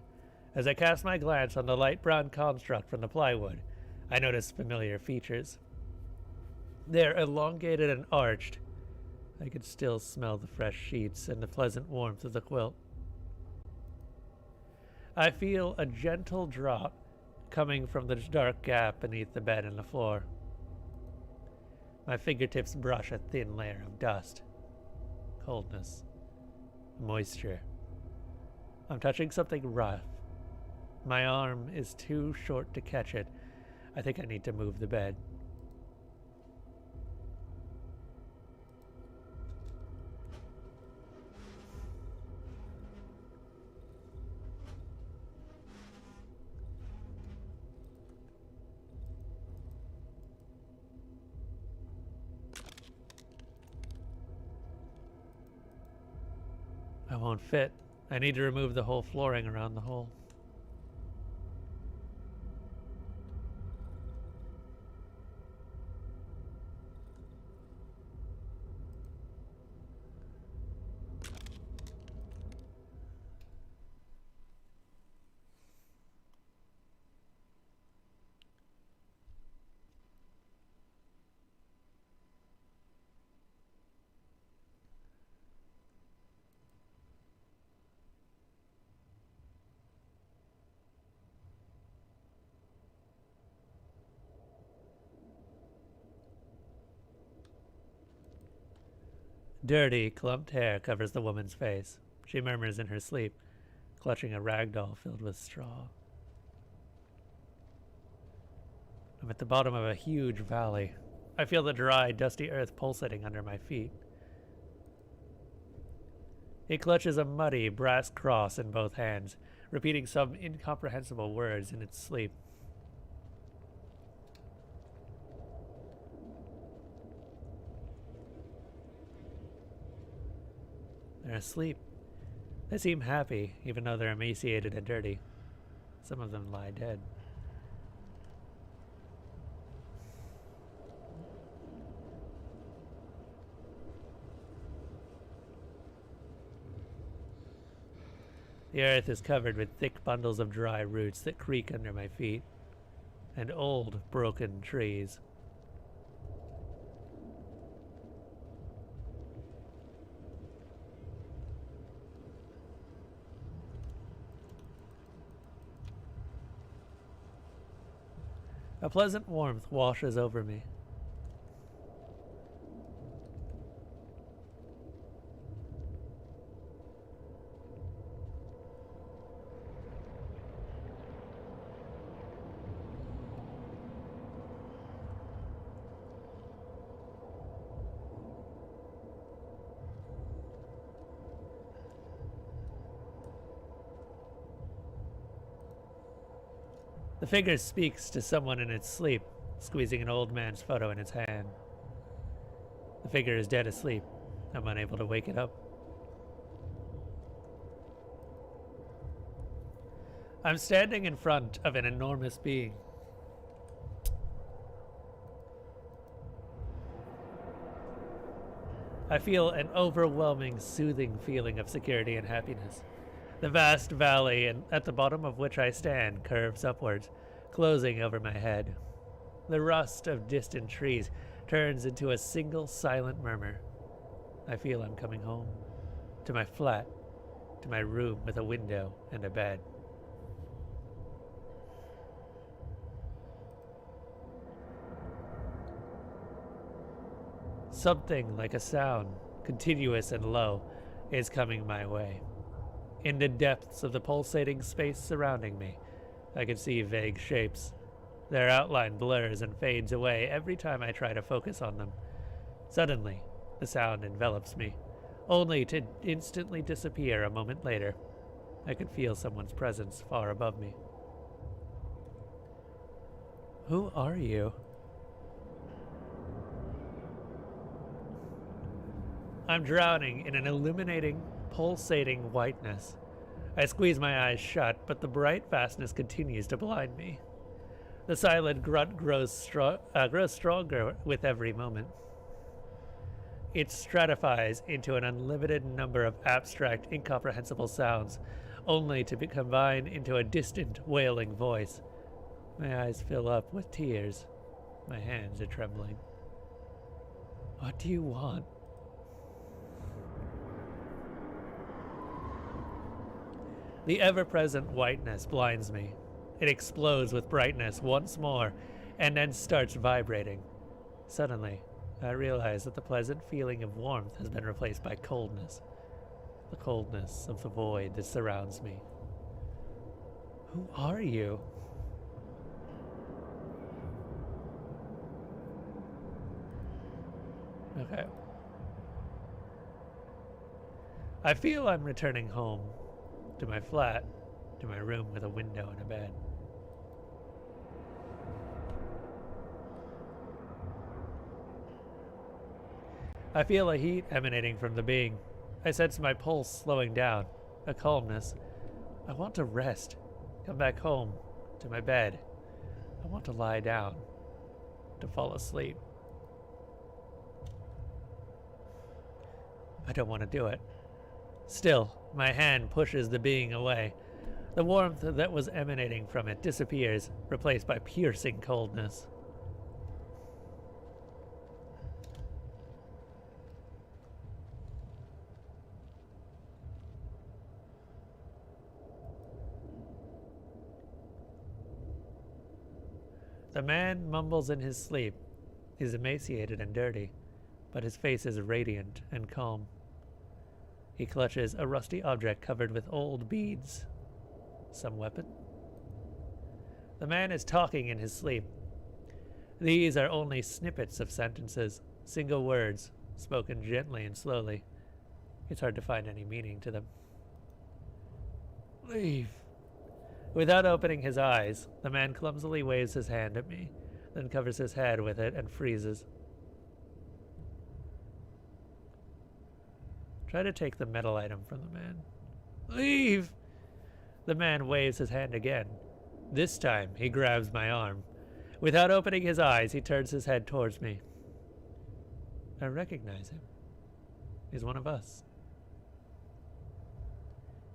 As I cast my glance on the light brown construct from the plywood, I notice familiar features. They're elongated and arched. I could still smell the fresh sheets and the pleasant warmth of the quilt. I feel a gentle drop coming from the dark gap beneath the bed and the floor. My fingertips brush a thin layer of dust, coldness, moisture. I'm touching something rough. My arm is too short to catch it. I think I need to move the bed. I won't fit. I need to remove the whole flooring around the hole. Dirty, clumped hair covers the woman's face. She murmurs in her sleep, clutching a rag doll filled with straw. I'm at the bottom of a huge valley. I feel the dry, dusty earth pulsating under my feet. It clutches a muddy, brass cross in both hands, repeating some incomprehensible words in its sleep. They're asleep. They seem happy, even though they're emaciated and dirty. Some of them lie dead. The earth is covered with thick bundles of dry roots that creak under my feet, and old, broken trees. A pleasant warmth washes over me. The figure speaks to someone in its sleep, squeezing an old man's photo in its hand. The figure is dead asleep. I'm unable to wake it up. I'm standing in front of an enormous being. I feel an overwhelming, soothing feeling of security and happiness. The vast valley at the bottom of which I stand curves upwards, closing over my head. The rust of distant trees turns into a single silent murmur. I feel I'm coming home, to my flat, to my room with a window and a bed. Something like a sound, continuous and low, is coming my way. In the depths of the pulsating space surrounding me, I can see vague shapes. Their outline blurs and fades away every time I try to focus on them. Suddenly, the sound envelops me, only to instantly disappear a moment later. I can feel someone's presence far above me. Who are you? I'm drowning in an illuminating, pulsating whiteness. I squeeze my eyes shut, but the bright vastness continues to blind me. The silent grunt grows stronger with every moment. It stratifies into an unlimited number of abstract, incomprehensible sounds, only to be combined into a distant, wailing voice. My eyes fill up with tears. My hands are trembling. What do you want? The ever-present whiteness blinds me. It explodes with brightness once more, and then starts vibrating. Suddenly, I realize that the pleasant feeling of warmth has been replaced by coldness. The coldness of the void that surrounds me. Who are you? Okay. I feel I'm returning home. To my flat, to my room with a window and a bed. I feel a heat emanating from the being. I sense my pulse slowing down, a calmness. I want to rest, come back home, to my bed. I want to lie down, to fall asleep. I don't want to do it. Still, my hand pushes the being away. The warmth that was emanating from it disappears, replaced by piercing coldness. The man mumbles in his sleep. He's emaciated and dirty, but his face is radiant and calm. He clutches a rusty object covered with old beads. Some weapon? The man is talking in his sleep. These are only snippets of sentences, single words, spoken gently and slowly. It's hard to find any meaning to them. Leave. Without opening his eyes, the man clumsily waves his hand at me, then covers his head with it and freezes. Try to take the metal item from the man. Leave! The man waves his hand again. This time, he grabs my arm. Without opening his eyes, he turns his head towards me. I recognize him. He's one of us.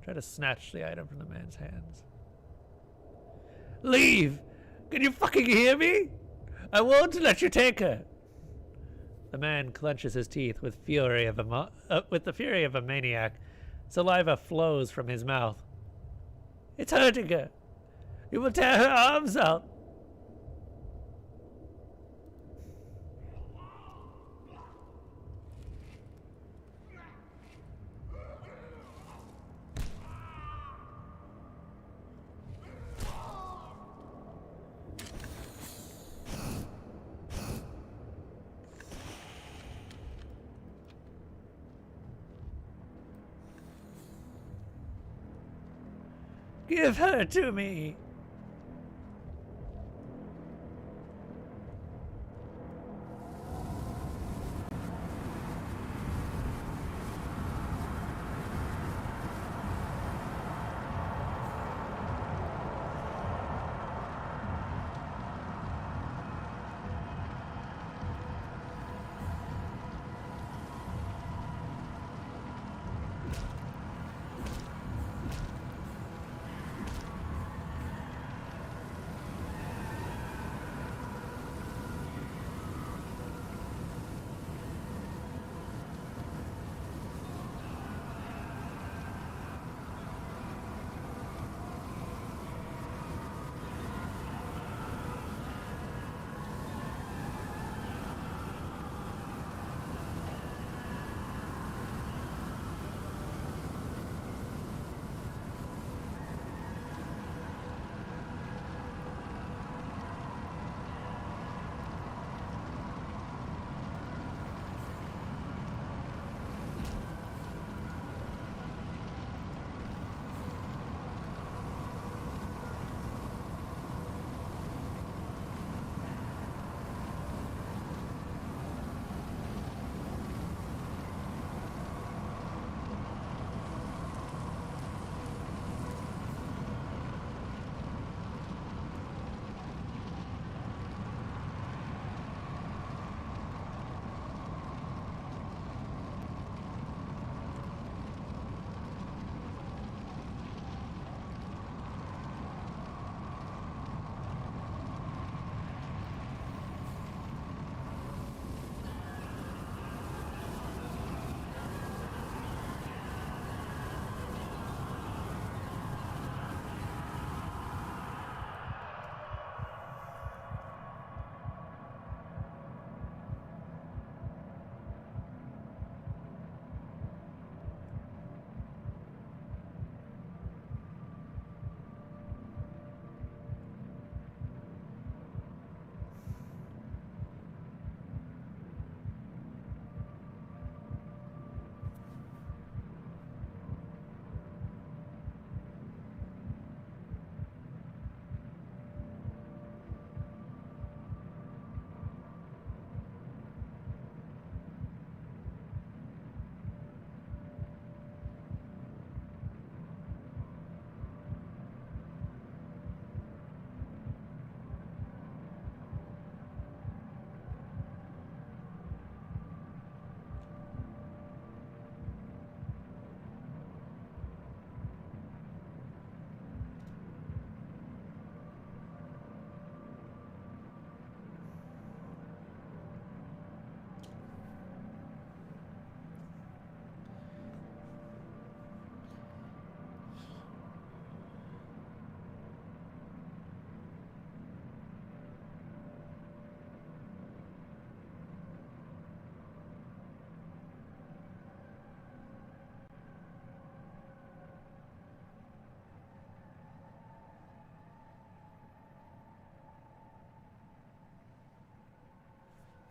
Try to snatch the item from the man's hands. Leave! Can you fucking hear me? I won't let you take her. The man clenches his teeth with the fury of a maniac. Saliva flows from his mouth. It's hurting her. You will tear her arms out. Give her to me.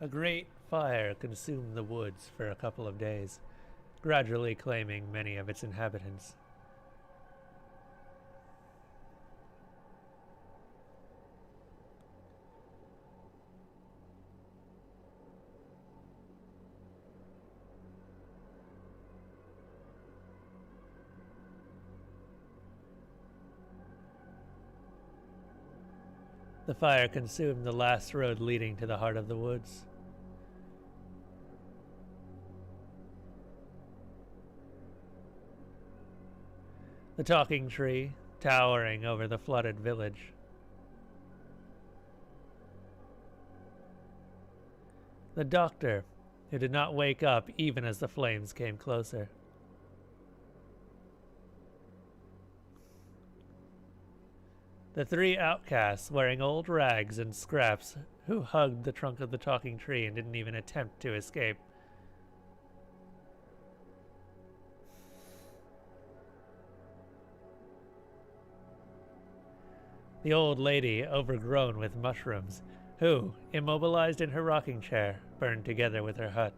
A great fire consumed the woods for a couple of days, gradually claiming many of its inhabitants. The fire consumed the last road leading to the heart of the woods. The talking tree, towering over the flooded village. The doctor, who did not wake up even as the flames came closer. The three outcasts wearing old rags and scraps who hugged the trunk of the talking tree and didn't even attempt to escape. The old lady, overgrown with mushrooms, who, immobilized in her rocking chair, burned together with her hut.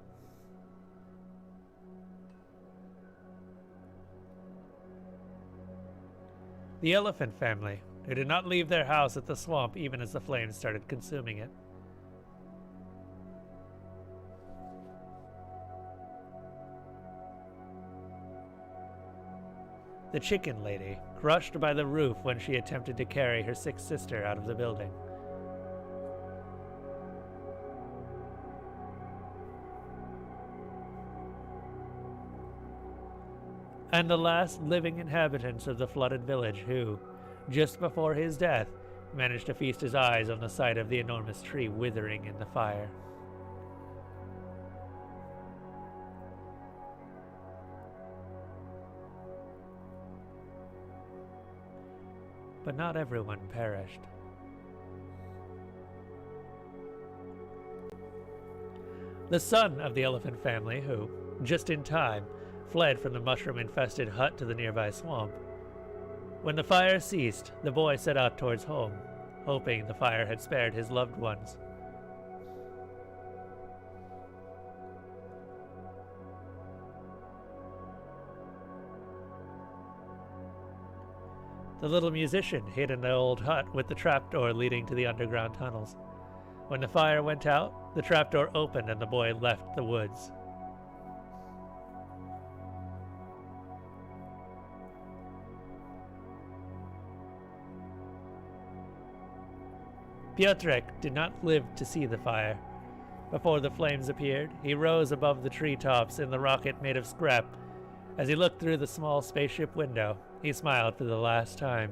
The elephant family, who did not leave their house at the swamp even as the flames started consuming it. The chicken lady, crushed by the roof when she attempted to carry her sick sister out of the building. And the last living inhabitants of the flooded village who, just before his death, managed to feast his eyes on the sight of the enormous tree withering in the fire. But not everyone perished. The son of the elephant family, who, just in time, fled from the mushroom-infested hut to the nearby swamp. When the fire ceased, the boy set out towards home, hoping the fire had spared his loved ones. The little musician hid in the old hut with the trapdoor leading to the underground tunnels. When the fire went out, the trapdoor opened and the boy left the woods. Piotrek did not live to see the fire. Before the flames appeared, he rose above the treetops in the rocket made of scrap. As he looked through the small spaceship window, he smiled for the last time.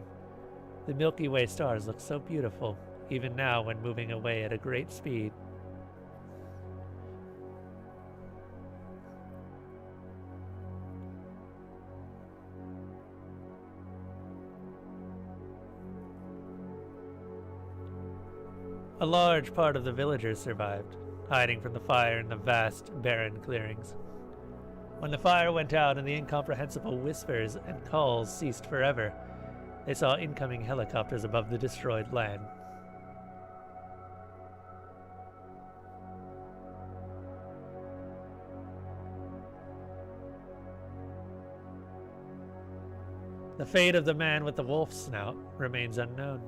The Milky Way stars look so beautiful, even now when moving away at a great speed. A large part of the villagers survived, hiding from the fire in the vast, barren clearings. When the fire went out and the incomprehensible whispers and calls ceased forever, they saw incoming helicopters above the destroyed land. The fate of the man with the wolf snout remains unknown.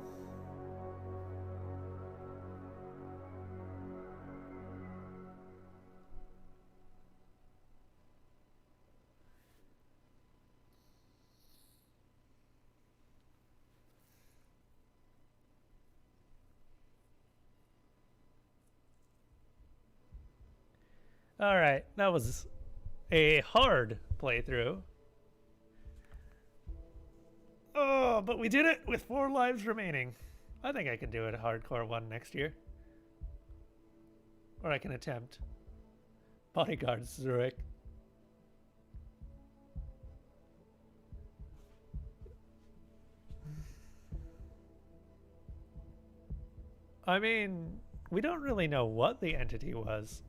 Alright, that was a hard playthrough. Oh, but we did it with 4 lives remaining. I think I can do a hardcore one next year. Or I can attempt. Bodyguard Zurich. I mean, we don't really know what the entity was.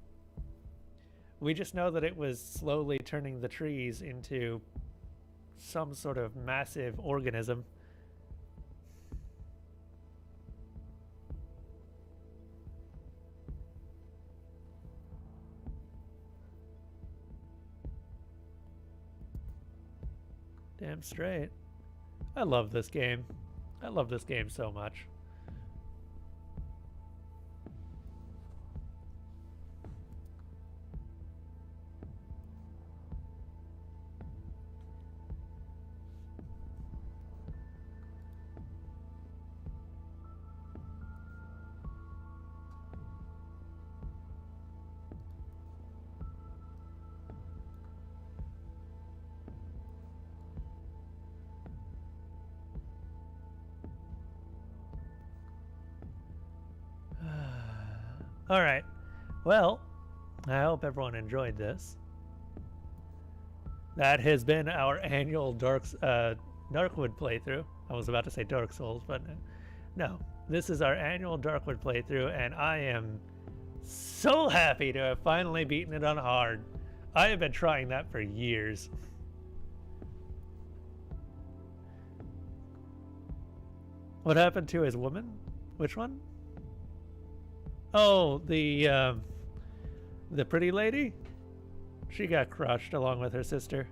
We just know that it was slowly turning the trees into some sort of massive organism. Damn straight. I love this game. I love this game so much. All right. Well, I hope everyone enjoyed this. That has been our annual Darkwood playthrough. I was about to say Dark Souls, but no. This is our annual Darkwood playthrough, and I am so happy to have finally beaten it on hard. I have been trying that for years. What happened to his woman? Which one? Oh, the pretty lady? She got crushed along with her sister.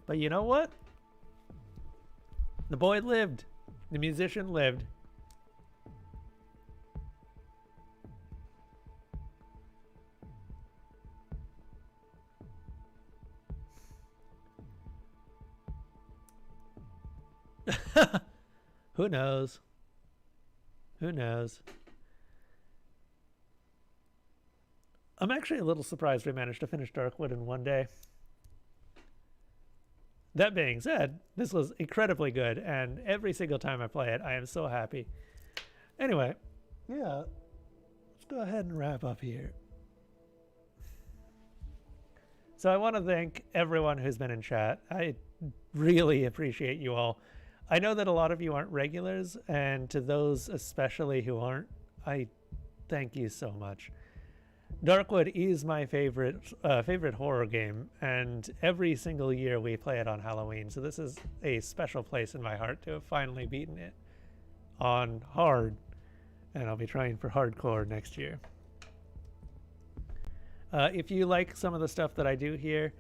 But you know what? The boy lived. The musician lived. Who knows? Who knows? I'm actually a little surprised we managed to finish Darkwood in one day. That being said, this was incredibly good, and every single time I play it, I am so happy. Anyway, yeah, let's go ahead and wrap up here. So I want to thank everyone who's been in chat. I really appreciate you all. I know that a lot of you aren't regulars, and to those especially who aren't, I thank you so much. Darkwood is my favorite horror game, and every single year we play it on Halloween, so this is a special place in my heart to have finally beaten it on hard, and I'll be trying for hardcore next year. If you like some of the stuff that I do here,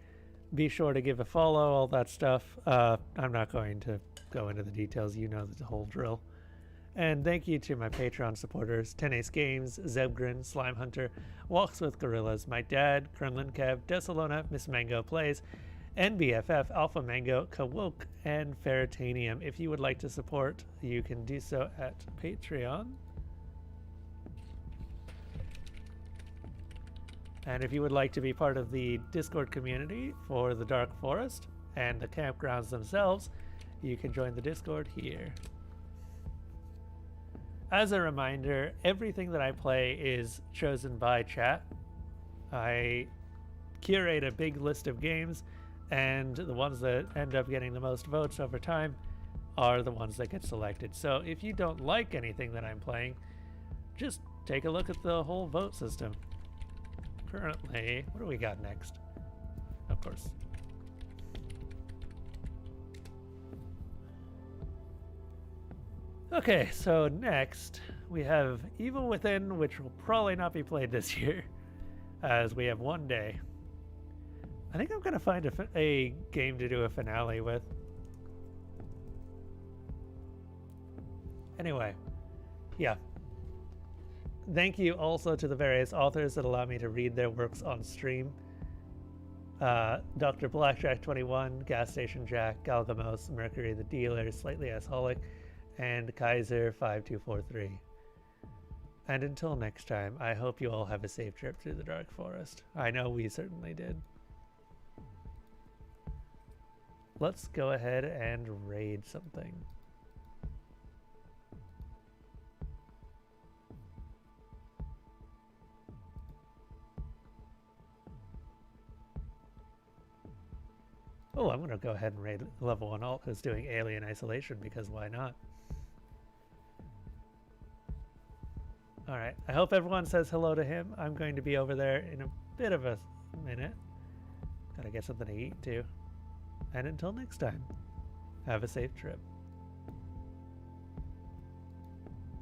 be sure to give a follow, all that stuff. I'm not going to go into the details, you know the whole drill. And thank you to my Patreon supporters, 10ace Games, Zebgrin, Slime Hunter, Walks with Gorillas, my dad, Kremlin Kev, Desalona, Miss Mango Plays, NBFF, Alpha Mango, Kawoke, and Ferritanium. If you would like to support, you can do so at Patreon. And if you would like to be part of the Discord community for the Dark Forest and the campgrounds themselves, you can join the Discord here. As a reminder, everything that I play is chosen by chat. I curate a big list of games, and the ones that end up getting the most votes over time are the ones that get selected. So if you don't like anything that I'm playing, just take a look at the whole vote system. Currently, what do we got next? Of course. Okay, so next we have Evil Within, which will probably not be played this year, as we have one day. I think I'm going to find a game to do a finale with. Anyway, yeah. Thank you also to the various authors that allow me to read their works on stream. Dr. Blackjack21, Gas Station Jack, Galgamos, Mercury the Dealer, Slightly Asholic, and Kaiser5243. And until next time, I hope you all have a safe trip through the Dark Forest. I know we certainly did. Let's go ahead and raid something. Oh, I'm going to go ahead and raid level 1 alt who's doing Alien Isolation, because why not? Alright, I hope everyone says hello to him. I'm going to be over there in a bit of a minute. Gotta get something to eat too. And until next time, have a safe trip.